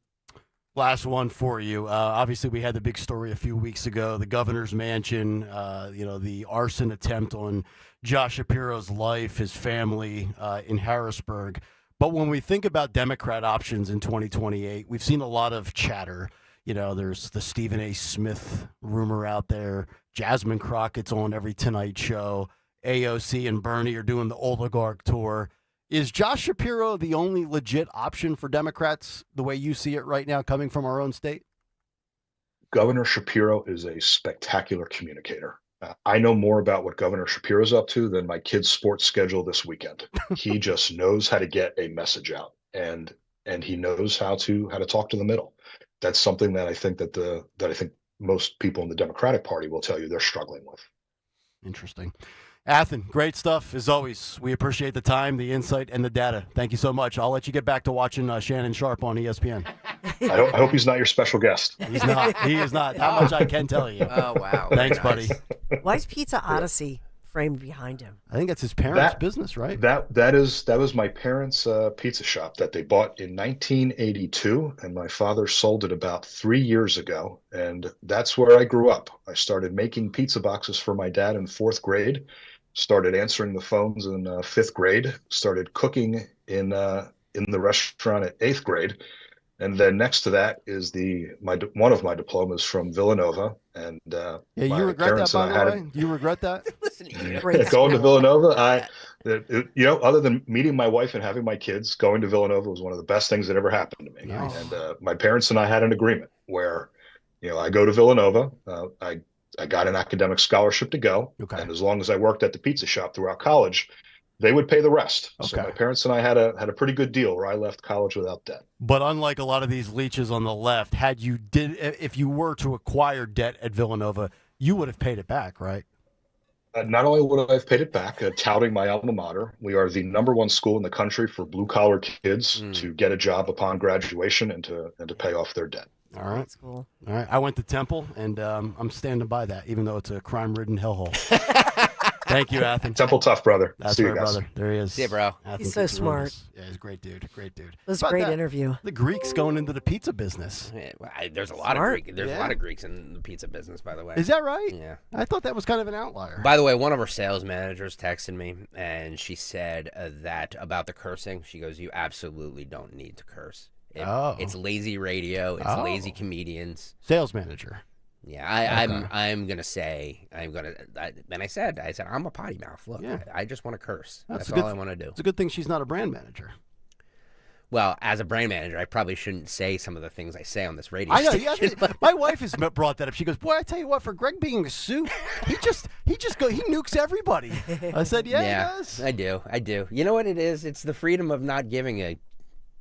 Last one for you. Obviously, we had the big story a few weeks ago, the governor's mansion, the arson attempt on Josh Shapiro's life, his family in Harrisburg. But when we think about Democrat options in 2028, we've seen a lot of chatter. There's the Stephen A. Smith rumor out there. Jasmine Crockett's on every Tonight Show. AOC and Bernie are doing the oligarch tour. Is Josh Shapiro the only legit option for Democrats, the way you see it right now, coming from our own state? Governor Shapiro is a spectacular communicator. I know more about what Governor Shapiro's up to than my kid's sports schedule this weekend. He just knows how to get a message out, and he knows how to talk to the middle. That's something that I think that I think most people in the Democratic Party will tell you they're struggling with. Interesting. Athen, great stuff as always. We appreciate the time, the insight, and the data. Thank you so much. I'll let you get back to watching Shannon Sharp on ESPN. I hope he's not your special guest. He's not. He is not. That much I can tell you. Oh, wow. Thanks, Nice. buddy. Why is Pizza Odyssey framed behind him? I think that's his parents' business, right? That was my parents' pizza shop that they bought in 1982, and my father sold it about 3 years ago. And that's where I grew up. I started making pizza boxes for my dad in 4th grade. Started answering the phones in 5th grade, started cooking in the restaurant at 8th grade. And then next to that is one of my diplomas from Villanova. And you regret that, by the way? Do you regret that? Going to Villanova, other than meeting my wife and having my kids, going to Villanova was one of the best things that ever happened to me. Nice. And my parents and I had an agreement where, I go to Villanova, I got an academic scholarship to go. Okay. And as long as I worked at the pizza shop throughout college, they would pay the rest. Okay. So my parents and I had a pretty good deal where I left college without debt. But unlike a lot of these leeches on the left, if you were to acquire debt at Villanova, you would have paid it back, right? Not only would I have paid it back, touting my alma mater, we are the #1 school in the country for blue-collar kids to get a job upon graduation and to pay off their debt. All right. That's cool. All right. I went to Temple, and I'm standing by that, even though it's a crime-ridden hellhole. Thank you, Athen. Temple tough, brother. That's See you right, guys. brother. There he is. See you, bro. Athen He's so Pizzaronis. smart. Yeah, he's a great dude. Great dude. It was a How about great that? interview. The Greeks going into the pizza business. Yeah, well, there's a lot of Greek. There's a lot of Greeks in the pizza business, by the way. Is that right? Yeah. I thought that was kind of an outlier. By the way, one of our sales managers texted me, and she said that about the cursing. She goes, "You absolutely don't need to curse. It's lazy radio. It's lazy comedians." Sales manager. Yeah, I'm gonna say and I said I'm a potty mouth. Look, I just want to curse. That's all I want to do. It's a good thing she's not a brand manager. Well, as a brand manager, I probably shouldn't say some of the things I say on this radio I know. station. Yeah, my wife has brought that up. She goes, "Boy, I tell you what, for Greg being a suit, he nukes everybody." I said, "Yeah, he does." I do. You know what it is? It's the freedom of not giving a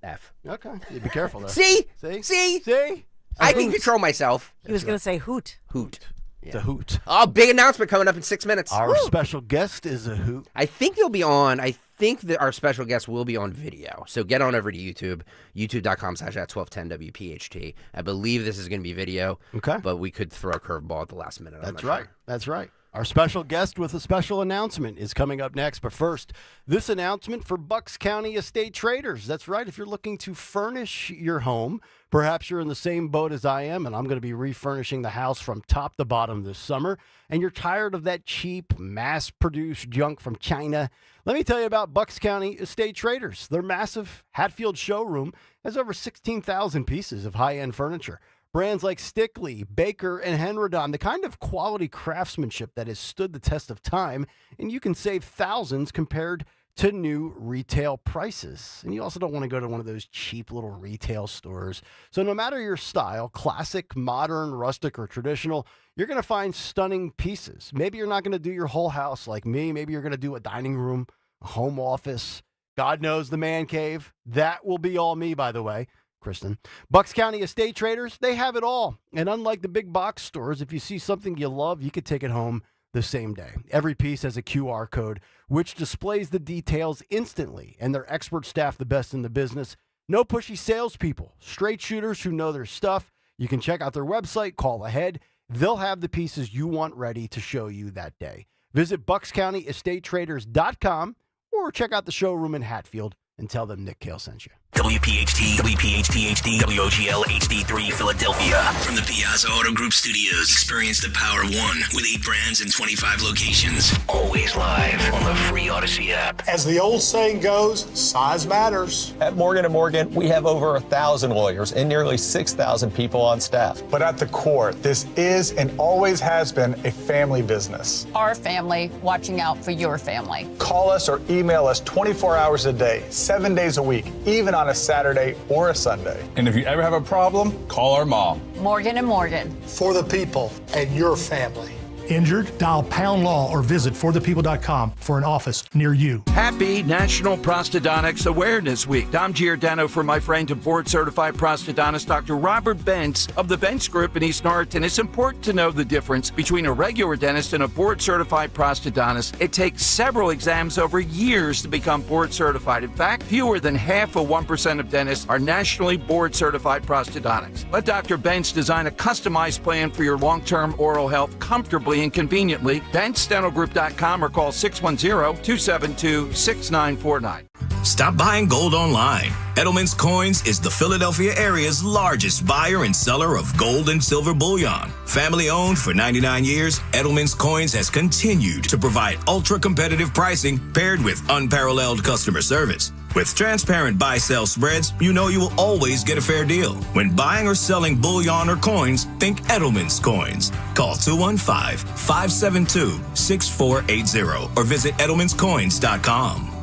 F. Okay, you be careful though. See? See? I can control myself. He was going to say hoot. Hoot. It's a hoot. Oh, big announcement coming up in 6 minutes. Our special guest is a hoot. I think he'll be on. I think that our special guest will be on video. So get on over to YouTube, youtube.com/@1210WPHT. I believe this is going to be video. Okay. But we could throw a curveball at the last minute. That's right. That's right. Our special guest with a special announcement is coming up next. But first, this announcement for Bucks County Estate Traders. That's right. If you're looking to furnish your home, perhaps you're in the same boat as I am, and I'm going to be refurnishing the house from top to bottom this summer, and you're tired of that cheap, mass-produced junk from China, let me tell you about Bucks County Estate Traders. Their massive Hatfield showroom has over 16,000 pieces of high-end furniture. Brands like Stickley, Baker, and Henredon, the kind of quality craftsmanship that has stood the test of time, and you can save thousands compared to new retail prices. And you also don't want to go to one of those cheap little retail stores. So no matter your style, classic, modern, rustic, or traditional, you're going to find stunning pieces. Maybe you're not going to do your whole house like me. Maybe you're going to do a dining room, a home office, God knows the man cave. That will be all me, by the way. Kristen. Bucks County Estate Traders, they have it all. And unlike the big box stores, if you see something you love, you could take it home the same day. Every piece has a QR code, which displays the details instantly, and their expert staff, the best in the business. No pushy salespeople, straight shooters who know their stuff. You can check out their website, call ahead. They'll have the pieces you want ready to show you that day. Visit buckscountyestatetraders.com or check out the showroom in Hatfield and tell them Nick Kayal sent you. WPHT, WPHT HD, WOGL HD3 Philadelphia. From the Piazza Auto Group Studios, experience the power of one with 8 brands and 25 locations. Always live on the free Odyssey app. As the old saying goes, size matters. At Morgan & Morgan, we have over 1,000 lawyers and nearly 6,000 people on staff. But at the core, this is and always has been a family business. Our family watching out for your family. Call us or email us 24 hours a day, 7 days a week, even on a Saturday or a Sunday. And if you ever have a problem, call our mom. Morgan & Morgan. For the people and your family. Injured? Dial Pound Law or visit forthepeople.com for an office near you. Happy National Prosthodontics Awareness Week. Dom Giordano for my friend and board-certified prosthodontist, Dr. Robert Bentz of the Bentz Group in East Norriton. It's important to know the difference between a regular dentist and a board-certified prosthodontist. It takes several exams over years to become board-certified. In fact, fewer than half of 1% of dentists are nationally board-certified prosthodontics. Let Dr. Bentz design a customized plan for your long-term oral health comfortably and conveniently. BentzDentalGroup.com or call 610-272-6949. Stop buying gold online. Edelman's Coins is the Philadelphia area's largest buyer and seller of gold and silver bullion. Family owned for 99 years, Edelman's Coins has continued to provide ultra-competitive pricing paired with unparalleled customer service. With transparent buy-sell spreads, you know you will always get a fair deal. When buying or selling bullion or coins, think Edelman's Coins. Call 215-572-6480 or visit edelmanscoins.com.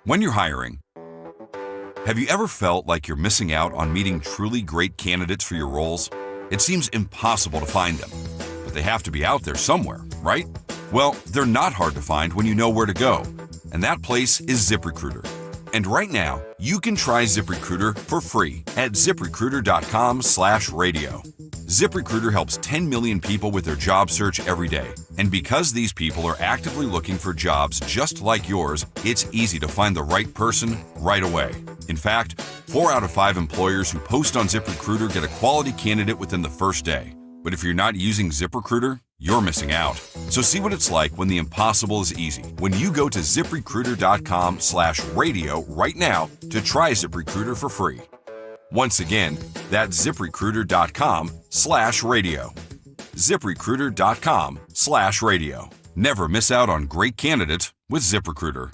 When you're hiring, have you ever felt like you're missing out on meeting truly great candidates for your roles? It seems impossible to find them, but they have to be out there somewhere, right? Well, they're not hard to find when you know where to go, and that place is ZipRecruiter. And right now, you can try ZipRecruiter for free at ZipRecruiter.com/radio. ZipRecruiter helps 10 million people with their job search every day. And because these people are actively looking for jobs just like yours, it's easy to find the right person right away. In fact, 4 out of 5 employers who post on ZipRecruiter get a quality candidate within the first day. But if you're not using ZipRecruiter, you're missing out. So see what it's like when the impossible is easy. When you go to ZipRecruiter.com/radio right now to try ZipRecruiter for free. Once again, that's ZipRecruiter.com/radio. ZipRecruiter.com/radio. Never miss out on great candidates with ZipRecruiter.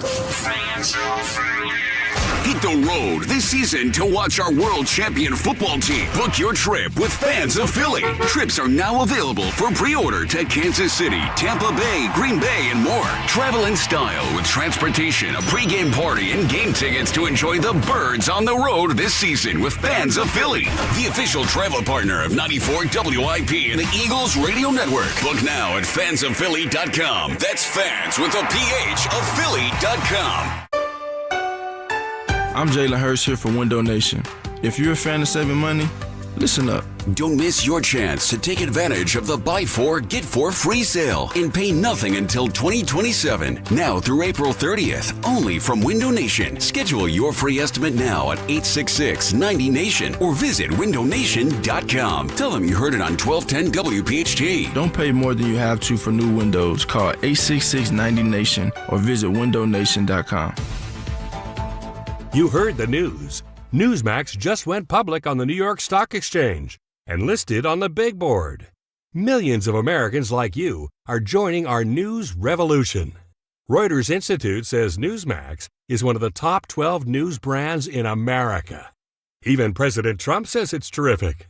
Hit the road this season to watch our world champion football team. Book your trip with Fans of Philly. Trips are now available for pre-order to Kansas City, Tampa Bay, Green Bay, and more. Travel in style with transportation, a pregame party, and game tickets to enjoy the Birds on the road this season with Fans of Philly, the official travel partner of 94 WIP and the Eagles Radio Network. Book now at fansofphilly.com. That's fans with a PH of Philly.com. I'm Jalen Hurst here for Window Nation. If you're a fan of saving money, listen up. Don't miss your chance to take advantage of the Buy 4, Get 4 free sale and pay nothing until 2027. Now through April 30th, only from Window Nation. Schedule your free estimate now at 866-90NATION or visit windownation.com. Tell them you heard it on 1210 WPHT. Don't pay more than you have to for new windows. Call 866-90NATION or visit windownation.com. You heard the news. Newsmax just went public on the New York Stock Exchange and listed on the big board. Millions of Americans like you are joining our news revolution. Reuters Institute says Newsmax is one of the top 12 news brands in America. Even President Trump says it's terrific.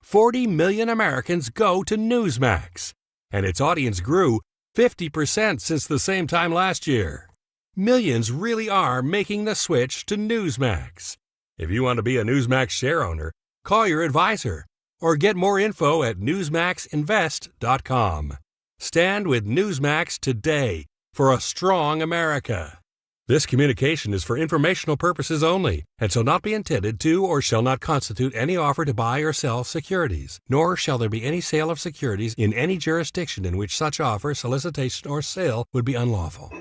40 million Americans go to Newsmax, and its audience grew 50% since the same time last year. Millions really are making the switch to Newsmax. If you want to be a Newsmax share owner, call your advisor or get more info at newsmaxinvest.com. Stand with Newsmax today for a strong America. This communication is for informational purposes only and shall not be intended to or shall not constitute any offer to buy or sell securities, nor shall there be any sale of securities in any jurisdiction in which such offer, solicitation, or sale would be unlawful.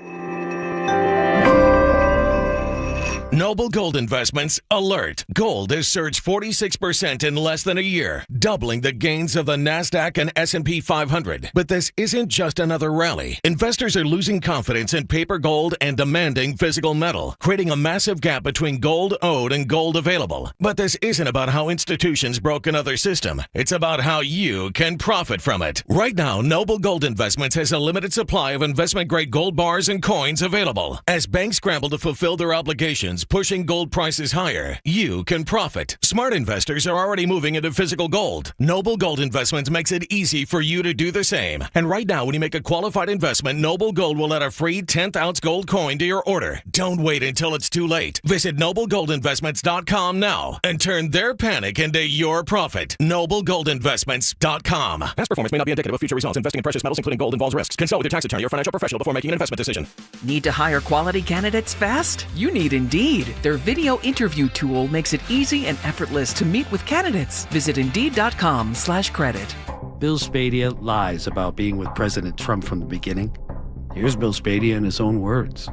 Noble Gold Investments alert. Gold has surged 46% in less than a year, doubling the gains of the NASDAQ and S&P 500. But this isn't just another rally. Investors are losing confidence in paper gold and demanding physical metal, creating a massive gap between gold owed and gold available. But this isn't about how institutions broke another system. It's about how you can profit from it. Right now, Noble Gold Investments has a limited supply of investment-grade gold bars and coins available. As banks scramble to fulfill their obligations, pushing gold prices higher, you can profit. Smart investors are already moving into physical gold. Noble Gold Investments makes it easy for you to do the same. And right now, when you make a qualified investment, Noble Gold will add a free 10th ounce gold coin to your order. Don't wait until it's too late. Visit noblegoldinvestments.com now and turn their panic into your profit. noblegoldinvestments.com. Past performance may not be indicative of future results. Investing in precious metals, including gold, involves risks. Consult with your tax attorney or financial professional before making an investment decision. Need to hire quality candidates fast? You need Indeed. Their video interview tool makes it easy and effortless to meet with candidates. Visit Indeed.com/credit. Bill Spadia lies about being with President Trump from the beginning. Here's Bill Spadia in his own words.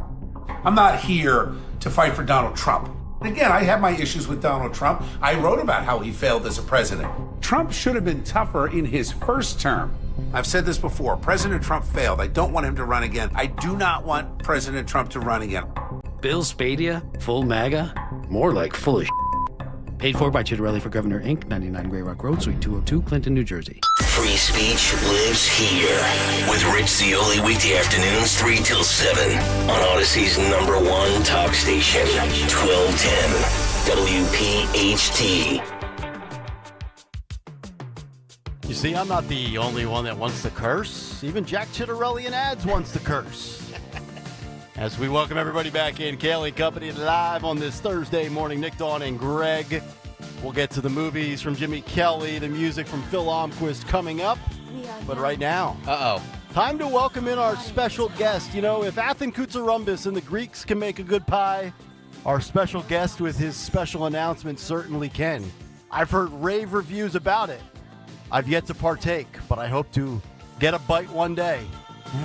I'm not here to fight for Donald Trump. Again, I have my issues with Donald Trump. I wrote about how he failed as a president. Trump should have been tougher in his first term. I've said this before. President Trump failed. I don't want him to run again. I do not want President Trump to run again. Bill Spadia, full MAGA? More like full of Paid for by Chitterelli for Governor, Inc., 99 Grey Rock Road, Suite 202, Clinton, New Jersey. Free speech lives here with Rich Zioli weekday afternoons 3 till 7 on Odyssey's #1 talk station, 1210 WPHT. You see, I'm not the only one that wants to curse. Even Jack Chitterelli in ads wants to curse. As we welcome everybody back in, Kayal and Company live on this Thursday morning. Nick, Dawn, and Greg. We'll get to the movies from Jimmy Kelly, the music from Phil Almquist coming up. But right now, time to welcome in our special guest. You know, if Athen Koutsarumbis and the Greeks can make a good pie, our special guest with his special announcement certainly can. I've heard rave reviews about it. I've yet to partake, but I hope to get a bite one day.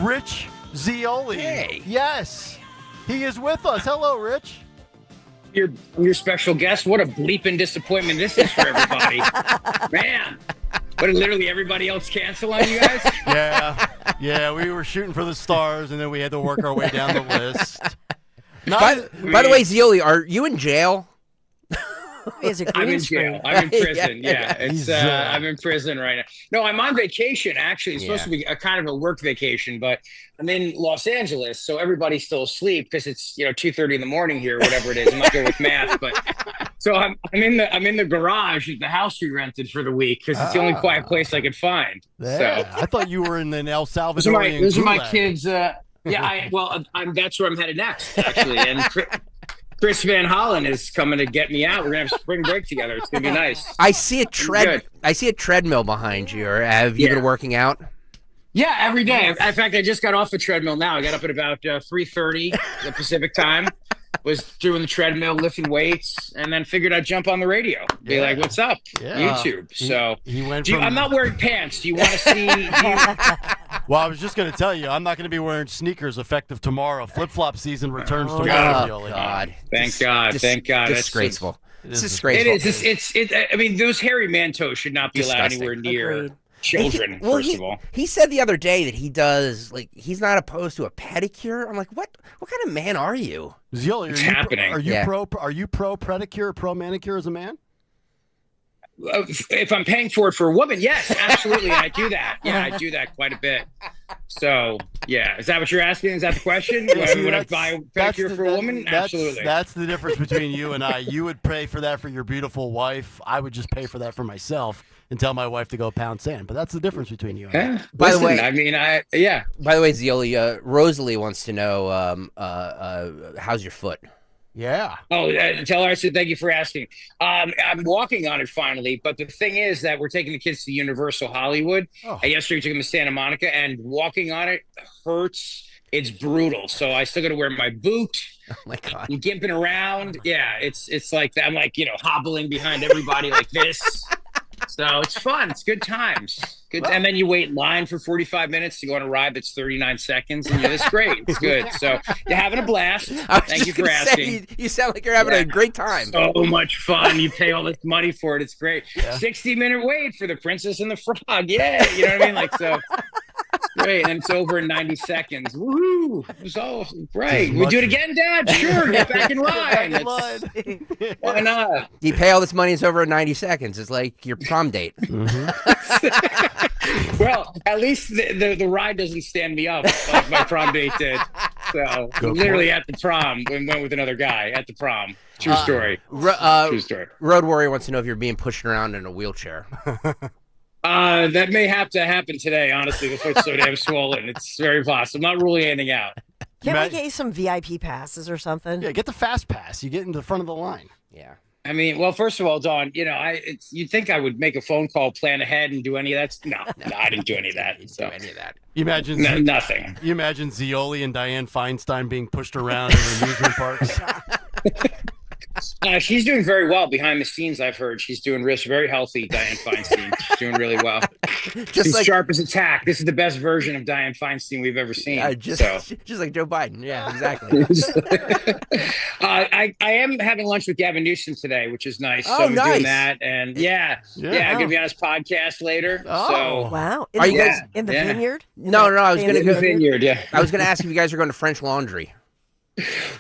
Rich Zioli. Hey. Yes. He is with us. Hello, Rich. Your special guest. What a bleeping disappointment this is for everybody. Man. What, did literally everybody else cancel on you guys? Yeah, we were shooting for the stars, and then we had to work our way down the list. By the way, Zioli, are you in jail? I'm in jail. I'm in prison. It's I'm in prison right now. No, I'm on vacation. Actually, it's supposed to be a kind of a work vacation, but I'm in Los Angeles, so everybody's still asleep because it's 2:30 in the morning here, whatever it is. I'm not good with math, but so I'm in the garage at the house we rented for the week because it's the only quiet place I could find. Yeah. So I thought you were in an El Salvadorian. those are my kids. That's where I'm headed next, actually, and. Chris Van Hollen is coming to get me out. We're gonna have spring break together. It's gonna be nice. I see a treadmill behind you. Or have you been working out? Yeah, every day. In fact, I just got off the treadmill now. I got up at about 3:30 the Pacific time. Was doing the treadmill, lifting weights, and then figured I'd jump on the radio. Be like, "What's up, YouTube?" So he went. I'm not wearing pants. Do you want to see? Well, I was just going to tell you, I'm not going to be wearing sneakers effective tomorrow. Flip-flop season returns tomorrow. Oh, God. Thank God. Thank God. Disgraceful. It's disgraceful. It is. I mean, those hairy man toes should not be allowed anywhere near children, first of all. He said the other day that he does, he's not opposed to a pedicure. I'm like, what kind of man are you? Zioli, What's happening? Are you pro pedicure, pro manicure as a man? If I'm paying for it for a woman, yes, absolutely. I do that. Yeah, I do that quite a bit. So, yeah. Is that what you're asking? Is that the question? Would I buy a pedicure for a woman? Absolutely. That's the difference between you and I. You would pay for that for your beautiful wife. I would just pay for that for myself and tell my wife to go pound sand. But that's the difference between you and I. By the way, By the way, Zioli, Rosalie wants to know how's your foot? Yeah. Oh, tell her I said thank you for asking. I'm walking on it finally, but the thing is that we're taking the kids to Universal Hollywood. And yesterday we took them to Santa Monica, and walking on it hurts. It's brutal. So I still got to wear my boot. Oh my God. I'm gimping around. Yeah, it's like that. I'm like hobbling behind everybody like this. So it's fun. It's good times. And then you wait in line for 45 minutes to go on a ride that's 39 seconds. And it's great. It's good. So you're having a blast. Thank you for asking. You sound like you're having a great time. So much fun. You pay all this money for it. It's great. 60-minute wait for the Princess and the Frog. Yeah. You know what I mean? So great. And it's over in 90 seconds. Woohoo. It's all great. We do it again, Dad? Sure. Get back in line. Why not? You pay all this money, it's over in 90 seconds. It's like your prom date. Well, at least the ride doesn't stand me up like my prom date did. So literally at the prom, we went with another guy at the prom. True story. True story. Road Warrior wants to know if you're being pushed around in a wheelchair. That may have to happen today, honestly. The foot's so damn swollen. It's very possible. I'm not ruling anything out. Can't we get you some VIP passes or something? Yeah, get the fast pass. You get into the front of the line. Yeah. I mean, well, first of all, Dawn, you'd think I would make a phone call, plan ahead, and do any of that. No, I didn't do any of that. So. You imagine nothing. You imagine Zioli and Dianne Feinstein being pushed around in amusement parks. She's doing very well behind the scenes. I've heard she's doing very healthy. Dianne Feinstein, she's doing really well. She's sharp as a tack. This is the best version of Dianne Feinstein we've ever seen. Just like Joe Biden. Yeah, exactly. I am having lunch with Gavin Newsom today, which is nice. Oh, so I'm nice. doing that, and I'm gonna be on his podcast later. Oh, so wow! Are you guys in the vineyard? No. I was going to go vineyard. Yeah, I was going to ask if you guys are going to French Laundry.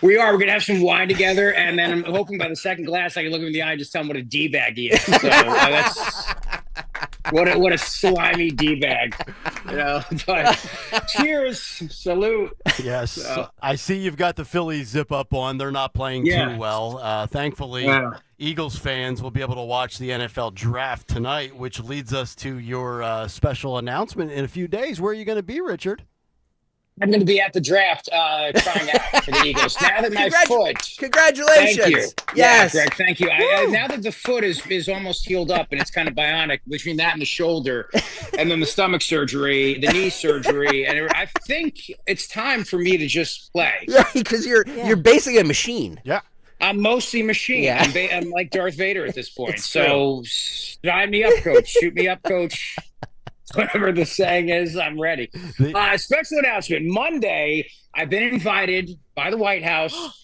We are. We're going to have some wine together, and then I'm hoping by the second glass I can look him in the eye and just tell him what a D-bag he is. So that's what a slimy D-bag. But cheers, salute. Yes, I see you've got the Phillies zip up on. They're not playing too well. Thankfully, Eagles fans will be able to watch the NFL draft tonight, which leads us to your special announcement in a few days. Where are you going to be, Richard? I'm going to be at the draft trying out for the Eagles. Now that my foot... Congratulations. Thank you. Yes. Yeah, Greg, thank you. Now that the foot is almost healed up and it's kind of bionic between that and the shoulder and then the stomach surgery, the knee surgery, and I think it's time for me to just play. Yeah, because you're basically a machine. Yeah. I'm mostly machine. Yeah. I'm like Darth Vader at this point. So sign me up, coach. Shoot me up, coach. Whatever the saying is, I'm ready. Special announcement. Monday, I've been invited by the White House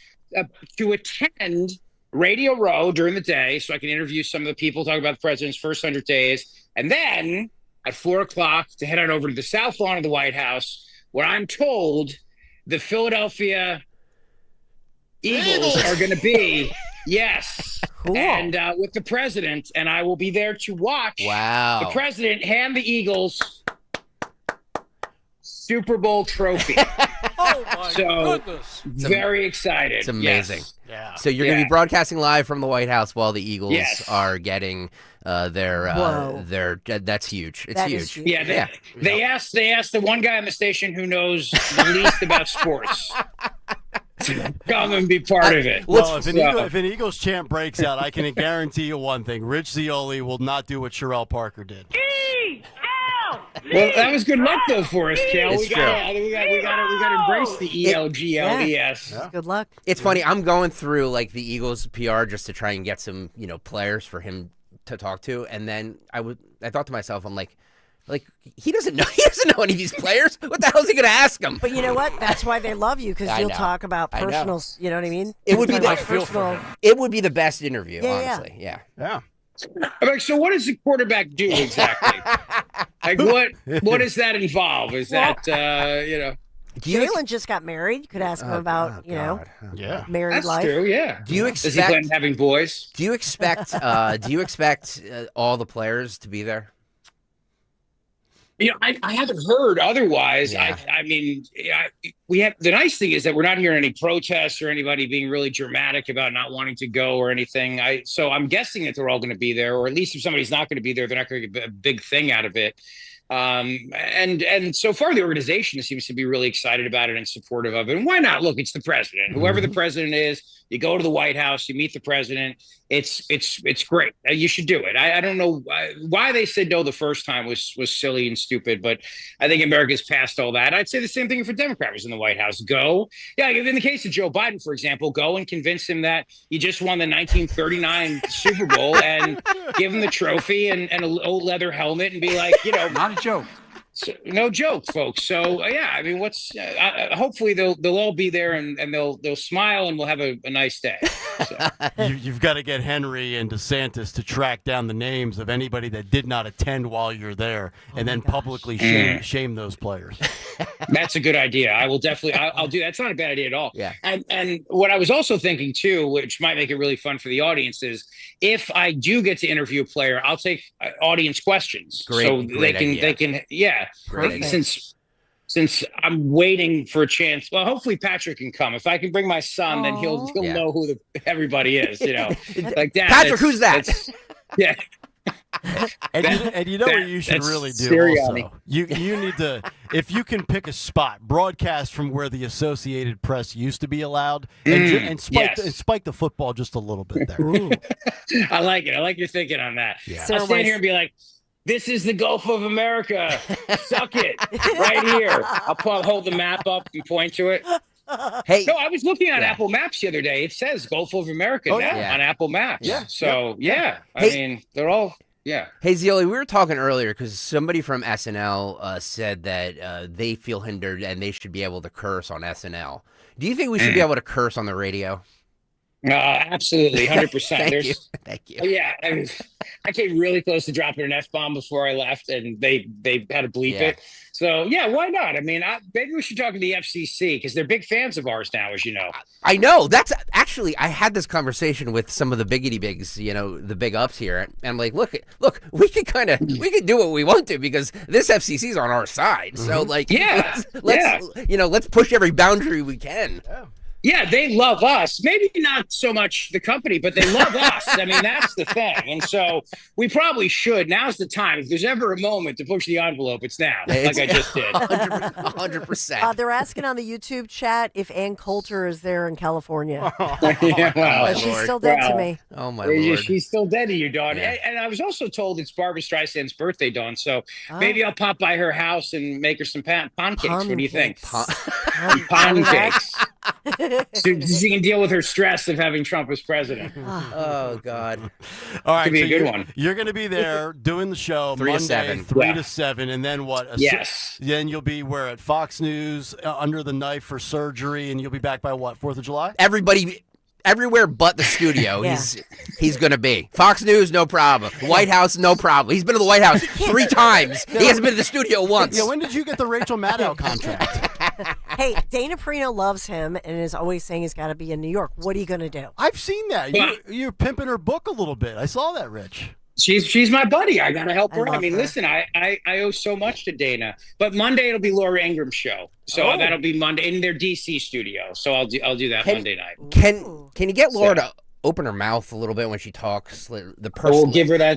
to attend Radio Row during the day so I can interview some of the people, talk about the president's first 100 days. And then at 4 o'clock to head on over to the South Lawn of the White House, where I'm told the Philadelphia Eagles are going to be, yes, cool. And with the president, and I will be there to watch the president hand the Eagles Super Bowl trophy. Oh my goodness! Very excited. It's amazing. Yes. Yeah. So you're going to be broadcasting live from the White House while the Eagles are getting their. That's huge. It's huge. Yeah. They asked the one guy on the station who knows the least about sports. Come and be part of it. Well, if an Eagles chant breaks out, I can guarantee you one thing: Rich Zeoli will not do what Sherelle Parker did. Well, that was good luck though for us, Kayal. We gotta embrace the ELGLES. Yeah. Good luck. It's funny. I'm going through like the Eagles PR just to try and get some players for him to talk to, and then I thought to myself, I'm like he doesn't know any of these players. What the hell is he going to ask them? But you know what? That's why they love you, because you'll talk about personal. You know what I mean? It would be personal. It would be the best interview, honestly. Yeah. I'm like, so what does the quarterback do exactly? Like, what does that involve? Is that Jalen just got married. You could ask him about married That's life. true. Yeah. Do you Does he plan on having boys? Do you expect? All the players to be there? I haven't heard otherwise. Yeah. I mean, we have the nice thing is that we're not hearing any protests or anybody being really dramatic about not wanting to go or anything. So I'm guessing that they're all going to be there, or at least if somebody's not going to be there, they're not going to get a big thing out of it. And so far the organization seems to be really excited about it and supportive of it. And why not? Look, it's the president. Whoever the president is, you go to the White House, you meet the president. It's great. You should do it. I don't know why they said no the first time was silly and stupid, but I think America's past all that. I'd say the same thing if a Democrat was in the White House. Go. Yeah, in the case of Joe Biden, for example, go and convince him that you just won the 1939 Super Bowl and give him the trophy and an old leather helmet and be like, not a joke. So, no joke, folks. So I mean, hopefully they'll all be there and they'll smile and we'll have a nice day. So. You've got to get Henry and DeSantis to track down the names of anybody that did not attend while you're there, and then publicly shame those players. That's a good idea. I will definitely. I'll do that. It's not a bad idea at all. Yeah. And what I was also thinking too, which might make it really fun for the audience, is if I do get to interview a player, I'll take audience questions. Great idea. They can. Yeah. Since I'm waiting for a chance, well, hopefully Patrick can come. If I can bring my son, then he'll know who everybody is. Like that. Patrick, who's that? Yeah. And you know what you should really do also? You need to, if you can pick a spot, broadcast from where the Associated Press used to be allowed, and spike the football just a little bit there. I like it. I like your thinking on that. Yeah. I'll stand here and be like, this is the Gulf of America. Suck it. Right here. I'll hold the map up and point to it. Hey. No, I was looking on Apple Maps the other day. It says Gulf of America now on Apple Maps. Yeah. So, I mean, they're all, Hey, Zeoli, we were talking earlier because somebody from SNL said that they feel hindered and they should be able to curse on SNL. Do you think we should be able to curse on the radio? Absolutely, 100%. Thank you. Yeah, I came really close to dropping an F-bomb before I left, and they had to bleep it. So, why not? I mean, maybe we should talk to the FCC because they're big fans of ours now, as you know. I know. That's actually, I had this conversation with some of the biggity bigs, the big ups here. And I'm like, look, we can do what we want to because this FCC is on our side. So, let's push every boundary we can. Yeah, they love us. Maybe not so much the company, but they love us. I mean, that's the thing. And so we probably should. Now's the time. If there's ever a moment to push the envelope, it's now, like I just did. 100%. They're asking on the YouTube chat if Ann Coulter is there in California. She's still dead to me. Oh, my Lord. She's still dead to you, Dawn. Yeah. And I was also told it's Barbara Streisand's birthday, Dawn. So maybe I'll pop by her house and make her some pancakes. What do you think? Pancakes. So she can deal with her stress of having Trump as president. Oh, God. All right. Could be a good one. You're going to be there doing the show 3 to Monday, 7. 3 to 7. And then what? Yes. Then you'll be where at Fox News under the knife for surgery. And you'll be back by what? 4th of July? everywhere but the studio. He's going to be. Fox News, no problem. White House, no problem. He's been to the White House 3 times. He hasn't been to the studio once. Yeah, when did you get the Rachel Maddow contract? Hey, Dana Perino loves him and is always saying he's got to be in New York. What are you going to do? I've seen that. You're pimping her book a little bit. I saw that, Rich. She's my buddy. I gotta help her. I love mean, her. listen, I owe so much to Dana. But Monday it'll be Laura Ingram's show, so that'll be Monday in their DC studio. So I'll do that Monday night. Can you get Laura to open her mouth a little bit when she talks? The person.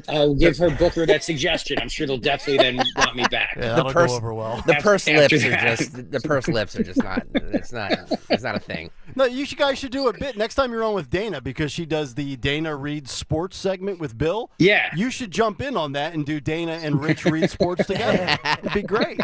I'll give her Booker that suggestion. I'm sure they'll definitely then want me back. Yeah, that'll go over well. The pursed lips After are that. just the pursed lips are just not. It's not a thing. No, you guys should do a bit next time you're on with Dana because she does the Dana Reads Sports segment with Bill. Yeah. You should jump in on that and do Dana and Rich read sports together. It'd be great.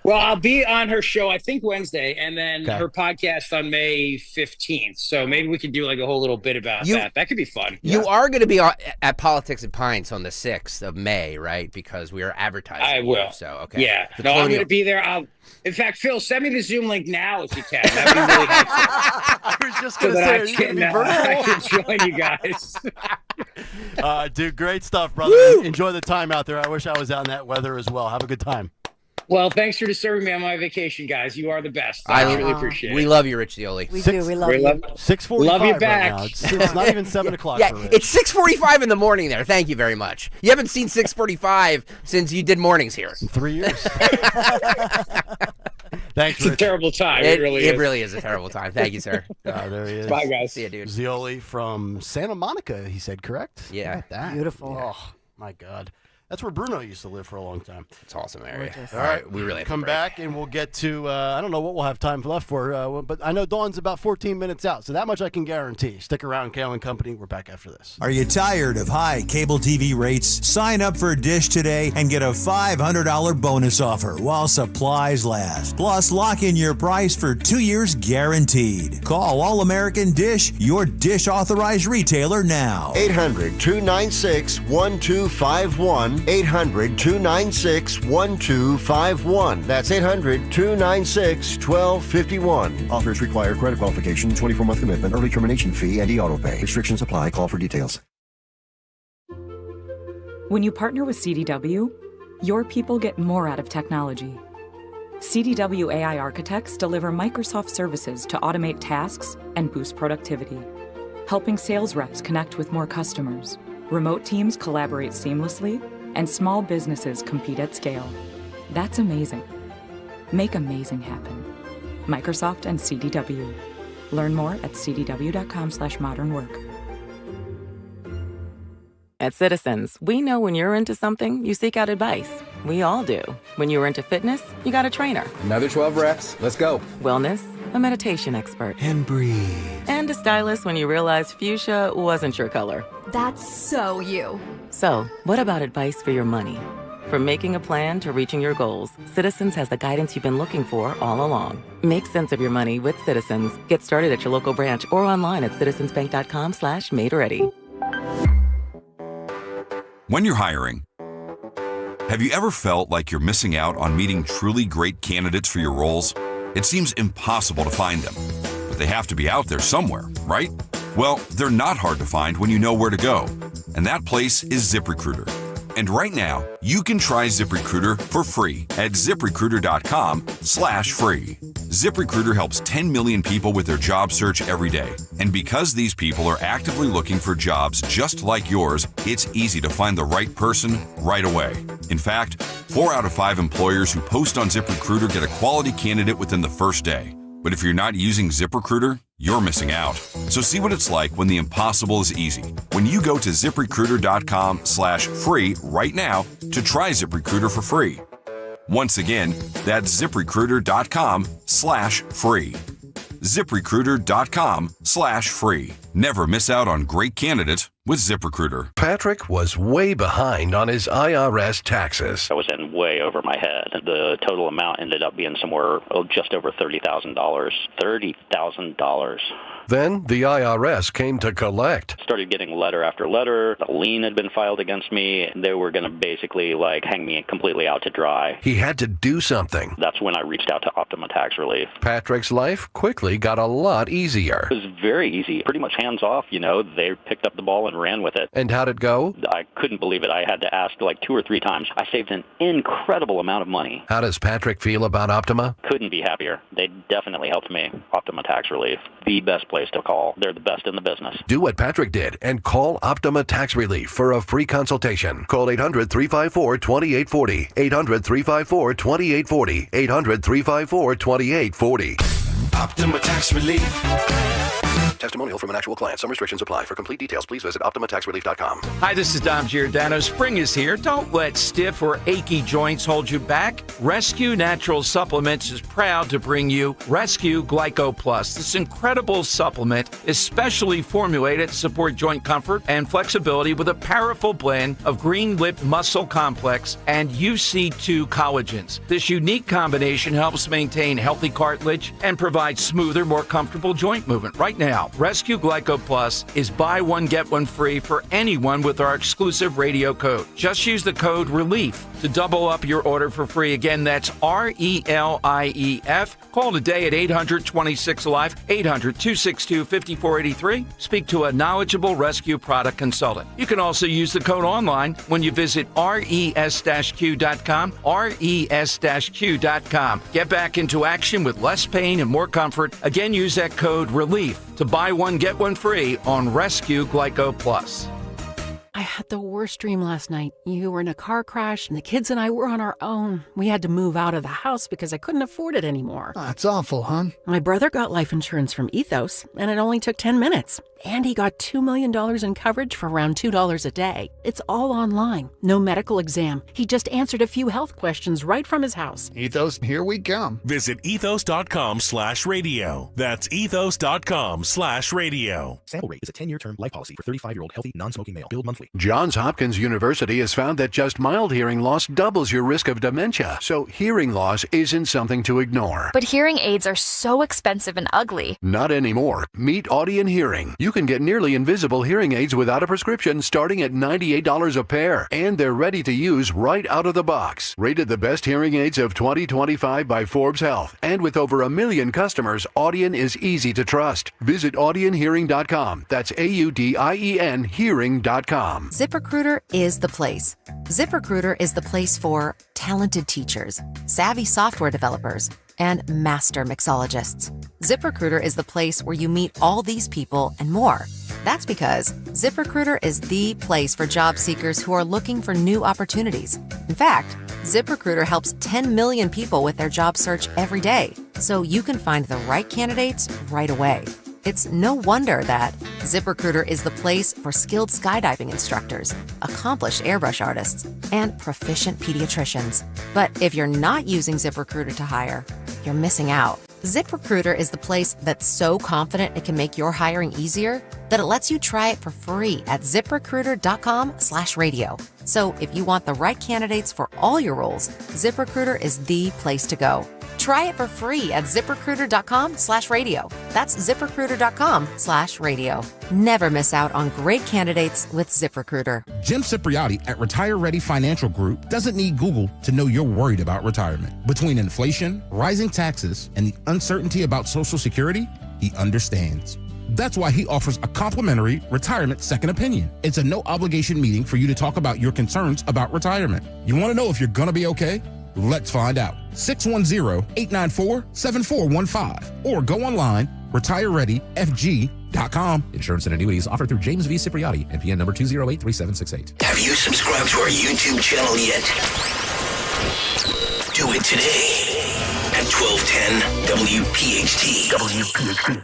Well, I'll be on her show, I think Wednesday, and then Okay. her podcast on May 15th. So maybe we could do like a whole little bit about that. That could be fun. You are going to be at Politics and Pints on the 6th of May, right? Because we are advertising. I will. So okay. Yeah. The No, I'm Colonial- going to be there. In fact, Phil, send me the Zoom link now if you can. That'd be really helpful. I was just So going to that say, I are you going can, to be I virtual? can join you guys. Dude, great stuff, brother. Enjoy the time out there. I wish I was out in that weather as well. Have a good time. Well, thanks for disturbing me on my vacation, guys. You are the best. I really appreciate it. We love you, Rich Zioli. We do. We love you. 6:45 Love you right back. now. It's not even 7 o'clock Yeah, for Rich. it's 6:45 in the morning there. Thank you very much. You haven't seen 6:45 since you did mornings here. In 3 years. Thanks, It's a Rich. terrible time. It really is is a terrible time. Thank you, sir. There he is. Bye, guys. See you, dude. Zioli from Santa Monica, he said, correct? Yeah. Beautiful. Oh, my God. That's where Bruno used to live for a long time. It's awesome area. All right, we really have to come break. back and we'll get to, I don't know what we'll have time left for, but I know Dawn's about 14 minutes out, so that much I can guarantee. Stick around, Kayal and Company. We're back after this. Are you tired of high cable TV rates? Sign up for Dish today and get a $500 bonus offer while supplies last. Plus, lock in your price for 2 years guaranteed. Call All American Dish, your Dish authorized retailer now. 800-296-1251. 800-296-1251. That's 800-296-1251. Offers require credit qualification, 24-month commitment, early termination fee, and e-auto pay. Restrictions apply. Call for details. When you partner with CDW, your people get more out of technology. CDW AI architects deliver Microsoft services to automate tasks and boost productivity, helping sales reps connect with more customers. Remote teams collaborate seamlessly, and small businesses compete at scale. That's amazing. Make amazing happen. Microsoft and CDW. Learn more at cdw.com/modernwork. At Citizens, we know when you're into something, you seek out advice. We all do. When you're into fitness, you got a trainer. Another 12 reps. Let's go. Wellness, a meditation expert. And breathe. And a stylist when you realize fuchsia wasn't your color. That's so you. So, what about advice for your money? From making a plan to reaching your goals, Citizens has the guidance you've been looking for all along. Make sense of your money with Citizens. Get started at your local branch or online at citizensbank.com/made-ready. When you're hiring, have you ever felt like you're missing out on meeting truly great candidates for your roles? It seems impossible to find them, but they have to be out there somewhere, right? Well, they're not hard to find when you know where to go, and that place is ZipRecruiter. And right now, you can try ZipRecruiter for free at ZipRecruiter.com/free. ZipRecruiter helps 10 million people with their job search every day. And because these people are actively looking for jobs just like yours, it's easy to find the right person right away. In fact, 4 out of 5 employers who post on ZipRecruiter get a quality candidate within the first day. But if you're not using ZipRecruiter, you're missing out. So see what it's like when the impossible is easy. When you go to ZipRecruiter.com/free right now to try ZipRecruiter for free. Once again, that's ZipRecruiter.com/free. ZipRecruiter.com/free. Never miss out on great candidates with ZipRecruiter. Patrick was way behind on his IRS taxes. I was in way over my head. The total amount ended up being somewhere just over $30,000. $30,000. Then the IRS came to collect. Started getting letter after letter. A lien had been filed against me. They were going to basically hang me completely out to dry. He had to do something. That's when I reached out to Optima Tax Relief. Patrick's life quickly got a lot easier. It was very easy, pretty much hands off. They picked up the ball and ran with it. And how'd it go? I couldn't believe it. I had to ask 2 or 3 times. I saved an incredible amount of money. How does Patrick feel about Optima? Couldn't be happier. They definitely helped me. Optima Tax Relief, the best place to call. They're the best in the business. Do what Patrick did and call Optima Tax Relief for a free consultation. Call 800-354-2840. 800-354-2840. 800-354-2840. Optima Tax Relief. Testimonial from an actual client. Some restrictions apply. For complete details, please visit OptimaTaxRelief.com. Hi, this is Dom Giordano. Spring is here. Don't let stiff or achy joints hold you back. Rescue Natural Supplements is proud to bring you Rescue Glyco Plus. This incredible supplement is specially formulated to support joint comfort and flexibility with a powerful blend of green lip muscle complex and UC2 collagens. This unique combination helps maintain healthy cartilage and provides smoother, more comfortable joint movement. Right now, Rescue Glyco Plus is buy one, get one free for anyone with our exclusive radio code. Just use the code RELIEF to double up your order for free. Again, that's RELIEF. Call today at 800-26-LIFE, 800-262-5483. Speak to a knowledgeable rescue product consultant. You can also use the code online when you visit res-q.com, res-q.com. Get back into action with less pain and more comfort. Again, use that code RELIEF to buy one, get one free on Rescue Glyco Plus. I had the worst dream last night. You were in a car crash, and the kids and I were on our own. We had to move out of the house because I couldn't afford it anymore. That's awful, hon. My brother got life insurance from Ethos, and it only took 10 minutes. And he got $2 million in coverage for around $2 a day. It's all online. No medical exam. He just answered a few health questions right from his house. Ethos, here we come. Visit ethos.com/radio. That's ethos.com/radio. Sample rate is a 10-year term life policy for 35-year-old healthy, non-smoking male. Billed monthly. Johns Hopkins University has found that just mild hearing loss doubles your risk of dementia, so hearing loss isn't something to ignore. But hearing aids are so expensive and ugly. Not anymore. Meet Audion Hearing. You can get nearly invisible hearing aids without a prescription starting at $98 a pair, and they're ready to use right out of the box. Rated the best hearing aids of 2025 by Forbes Health, and with over 1 million customers, Audion is easy to trust. Visit audionhearing.com. That's AUDIEN hearing.com. ZipRecruiter is the place. ZipRecruiter is the place for talented teachers, savvy software developers, and master mixologists. ZipRecruiter is the place where you meet all these people and more. That's because ZipRecruiter is the place for job seekers who are looking for new opportunities. In fact, ZipRecruiter helps 10 million people with their job search every day, so you can find the right candidates right away. It's no wonder that ZipRecruiter is the place for skilled skydiving instructors, accomplished airbrush artists, and proficient pediatricians. But if you're not using ZipRecruiter to hire, you're missing out. ZipRecruiter is the place that's so confident it can make your hiring easier that it lets you try it for free at ZipRecruiter.com/radio. So if you want the right candidates for all your roles, ZipRecruiter is the place to go. Try it for free at ZipRecruiter.com/radio. That's ZipRecruiter.com/radio. Never miss out on great candidates with ZipRecruiter. Jim Cipriotti at Retire Ready Financial Group doesn't need Google to know you're worried about retirement. Between inflation, rising taxes, and the uncertainty about Social Security, he understands. That's why he offers a complimentary retirement second opinion. It's a no-obligation meeting for you to talk about your concerns about retirement. You want to know if you're going to be okay? Let's find out. 610-894-7415 or go online, retirereadyfg.com. Insurance and annuities offered through James V. Cipriotti, NPN number 2083768. Have you subscribed to our YouTube channel yet? Do it today at 1210 WPHT. WPHT.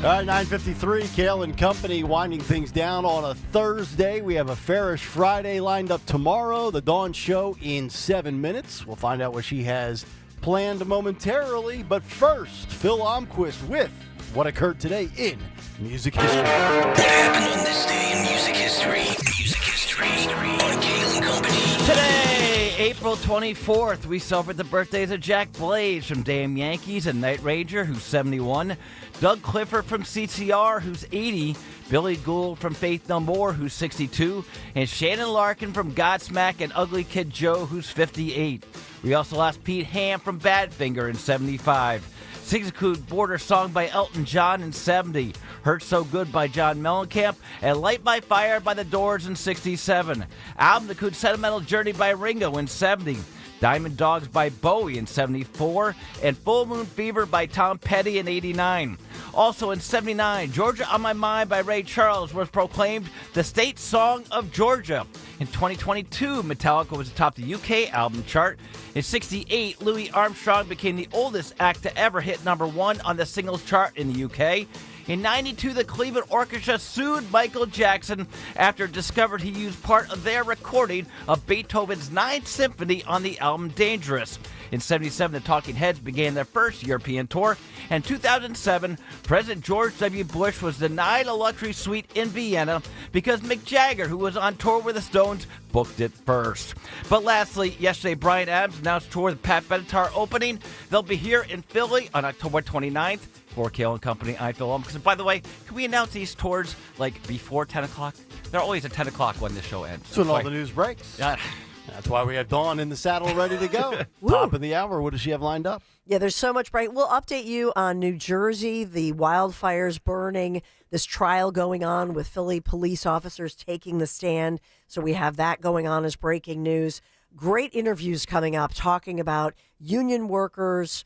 All right, 9:53, Kayal and Company winding things down on a Thursday. We have a Fairish Friday lined up tomorrow, the Dawn Show in 7 minutes. We'll find out what she has planned momentarily. But first, Phil Almquist with what occurred today in music history. What happened on this day in music history? Music history on Kayal and Company. Today April 24th, we celebrate the birthdays of Jack Blaze from Damn Yankees and Night Ranger, who's 71, Doug Clifford from CCR, who's 80, Billy Gould from Faith No More, who's 62, and Shannon Larkin from Godsmack and Ugly Kid Joe, who's 58. We also lost Pete Ham from Badfinger in 75. Six include Border Song by Elton John in 70, Hurt So Good by John Mellencamp, and Light My Fire by The Doors in 67. Album includes Sentimental Journey by Ringo in 70, Diamond Dogs by Bowie in 74, and Full Moon Fever by Tom Petty in 89. Also in 79, Georgia on My Mind by Ray Charles was proclaimed the state song of Georgia. In 2022, Metallica was atop the UK album chart. In 68, Louis Armstrong became the oldest act to ever hit #1 on the singles chart in the UK. In 92, the Cleveland Orchestra sued Michael Jackson after it discovered he used part of their recording of Beethoven's Ninth Symphony on the album Dangerous. In 77, the Talking Heads began their first European tour. In 2007, President George W. Bush was denied a luxury suite in Vienna because Mick Jagger, who was on tour with the Stones, booked it first. But lastly, yesterday, Bryan Adams announced tour with Pat Benatar opening. They'll be here in Philly on October 29th. For Kayal and Company, I Phil Because, by the way, can we announce these tours like before 10 o'clock? They're always at 10 o'clock when the show ends. That's when all the news breaks. That's why we have Dawn in the saddle ready to go. Top of the hour. What does she have lined up? Yeah, there's so much bright. We'll update you on New Jersey, the wildfires burning, this trial going on with Philly police officers taking the stand. So we have that going on as breaking news. Great interviews coming up talking about union workers,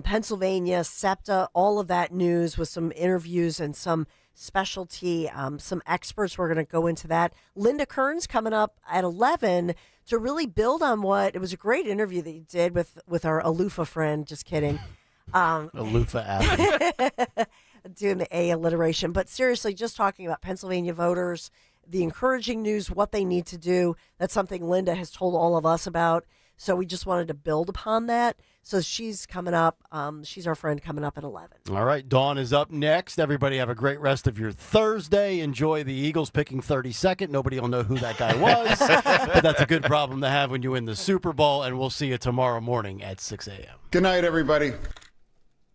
Pennsylvania, SEPTA, all of that news with some interviews and some specialty, some experts. We're going to go into that. Linda Kern's coming up at 11 to really build on what, it was a great interview that you did with our Alufa friend. Just kidding. Alufa Abby. Doing the A alliteration. But seriously, just talking about Pennsylvania voters, the encouraging news, what they need to do. That's something Linda has told all of us about. So we just wanted to build upon that. So she's coming up. She's our friend coming up at 11. All right. Dawn is up next. Everybody have a great rest of your Thursday. Enjoy the Eagles picking 32nd. Nobody will know who that guy was. But that's a good problem to have when you win the Super Bowl. And we'll see you tomorrow morning at 6 a.m. Good night, everybody.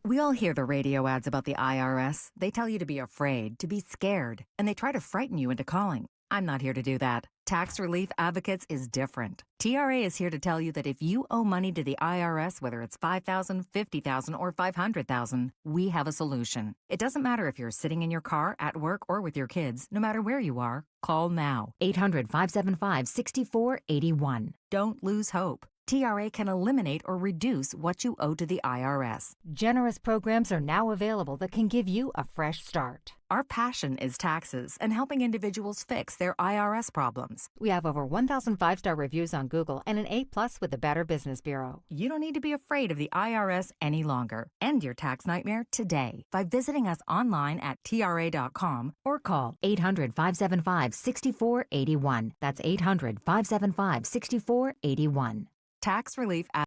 We all hear the radio ads about the IRS. They tell you to be afraid, to be scared, and they try to frighten you into calling. I'm not here to do that. Tax Relief Advocates is different. TRA is here to tell you that if you owe money to the IRS, whether it's $5,000, $50,000, or $500,000, we have a solution. It doesn't matter if you're sitting in your car, at work, or with your kids. No matter where you are, call now. 800-575-6481. Don't lose hope. TRA can eliminate or reduce what you owe to the IRS. Generous programs are now available that can give you a fresh start. Our passion is taxes and helping individuals fix their IRS problems. We have over 1,000 5-star reviews on Google and an A+ with the Better Business Bureau. You don't need to be afraid of the IRS any longer. End your tax nightmare today by visiting us online at TRA.com or call 800-575-6481. That's 800-575-6481. Tax Relief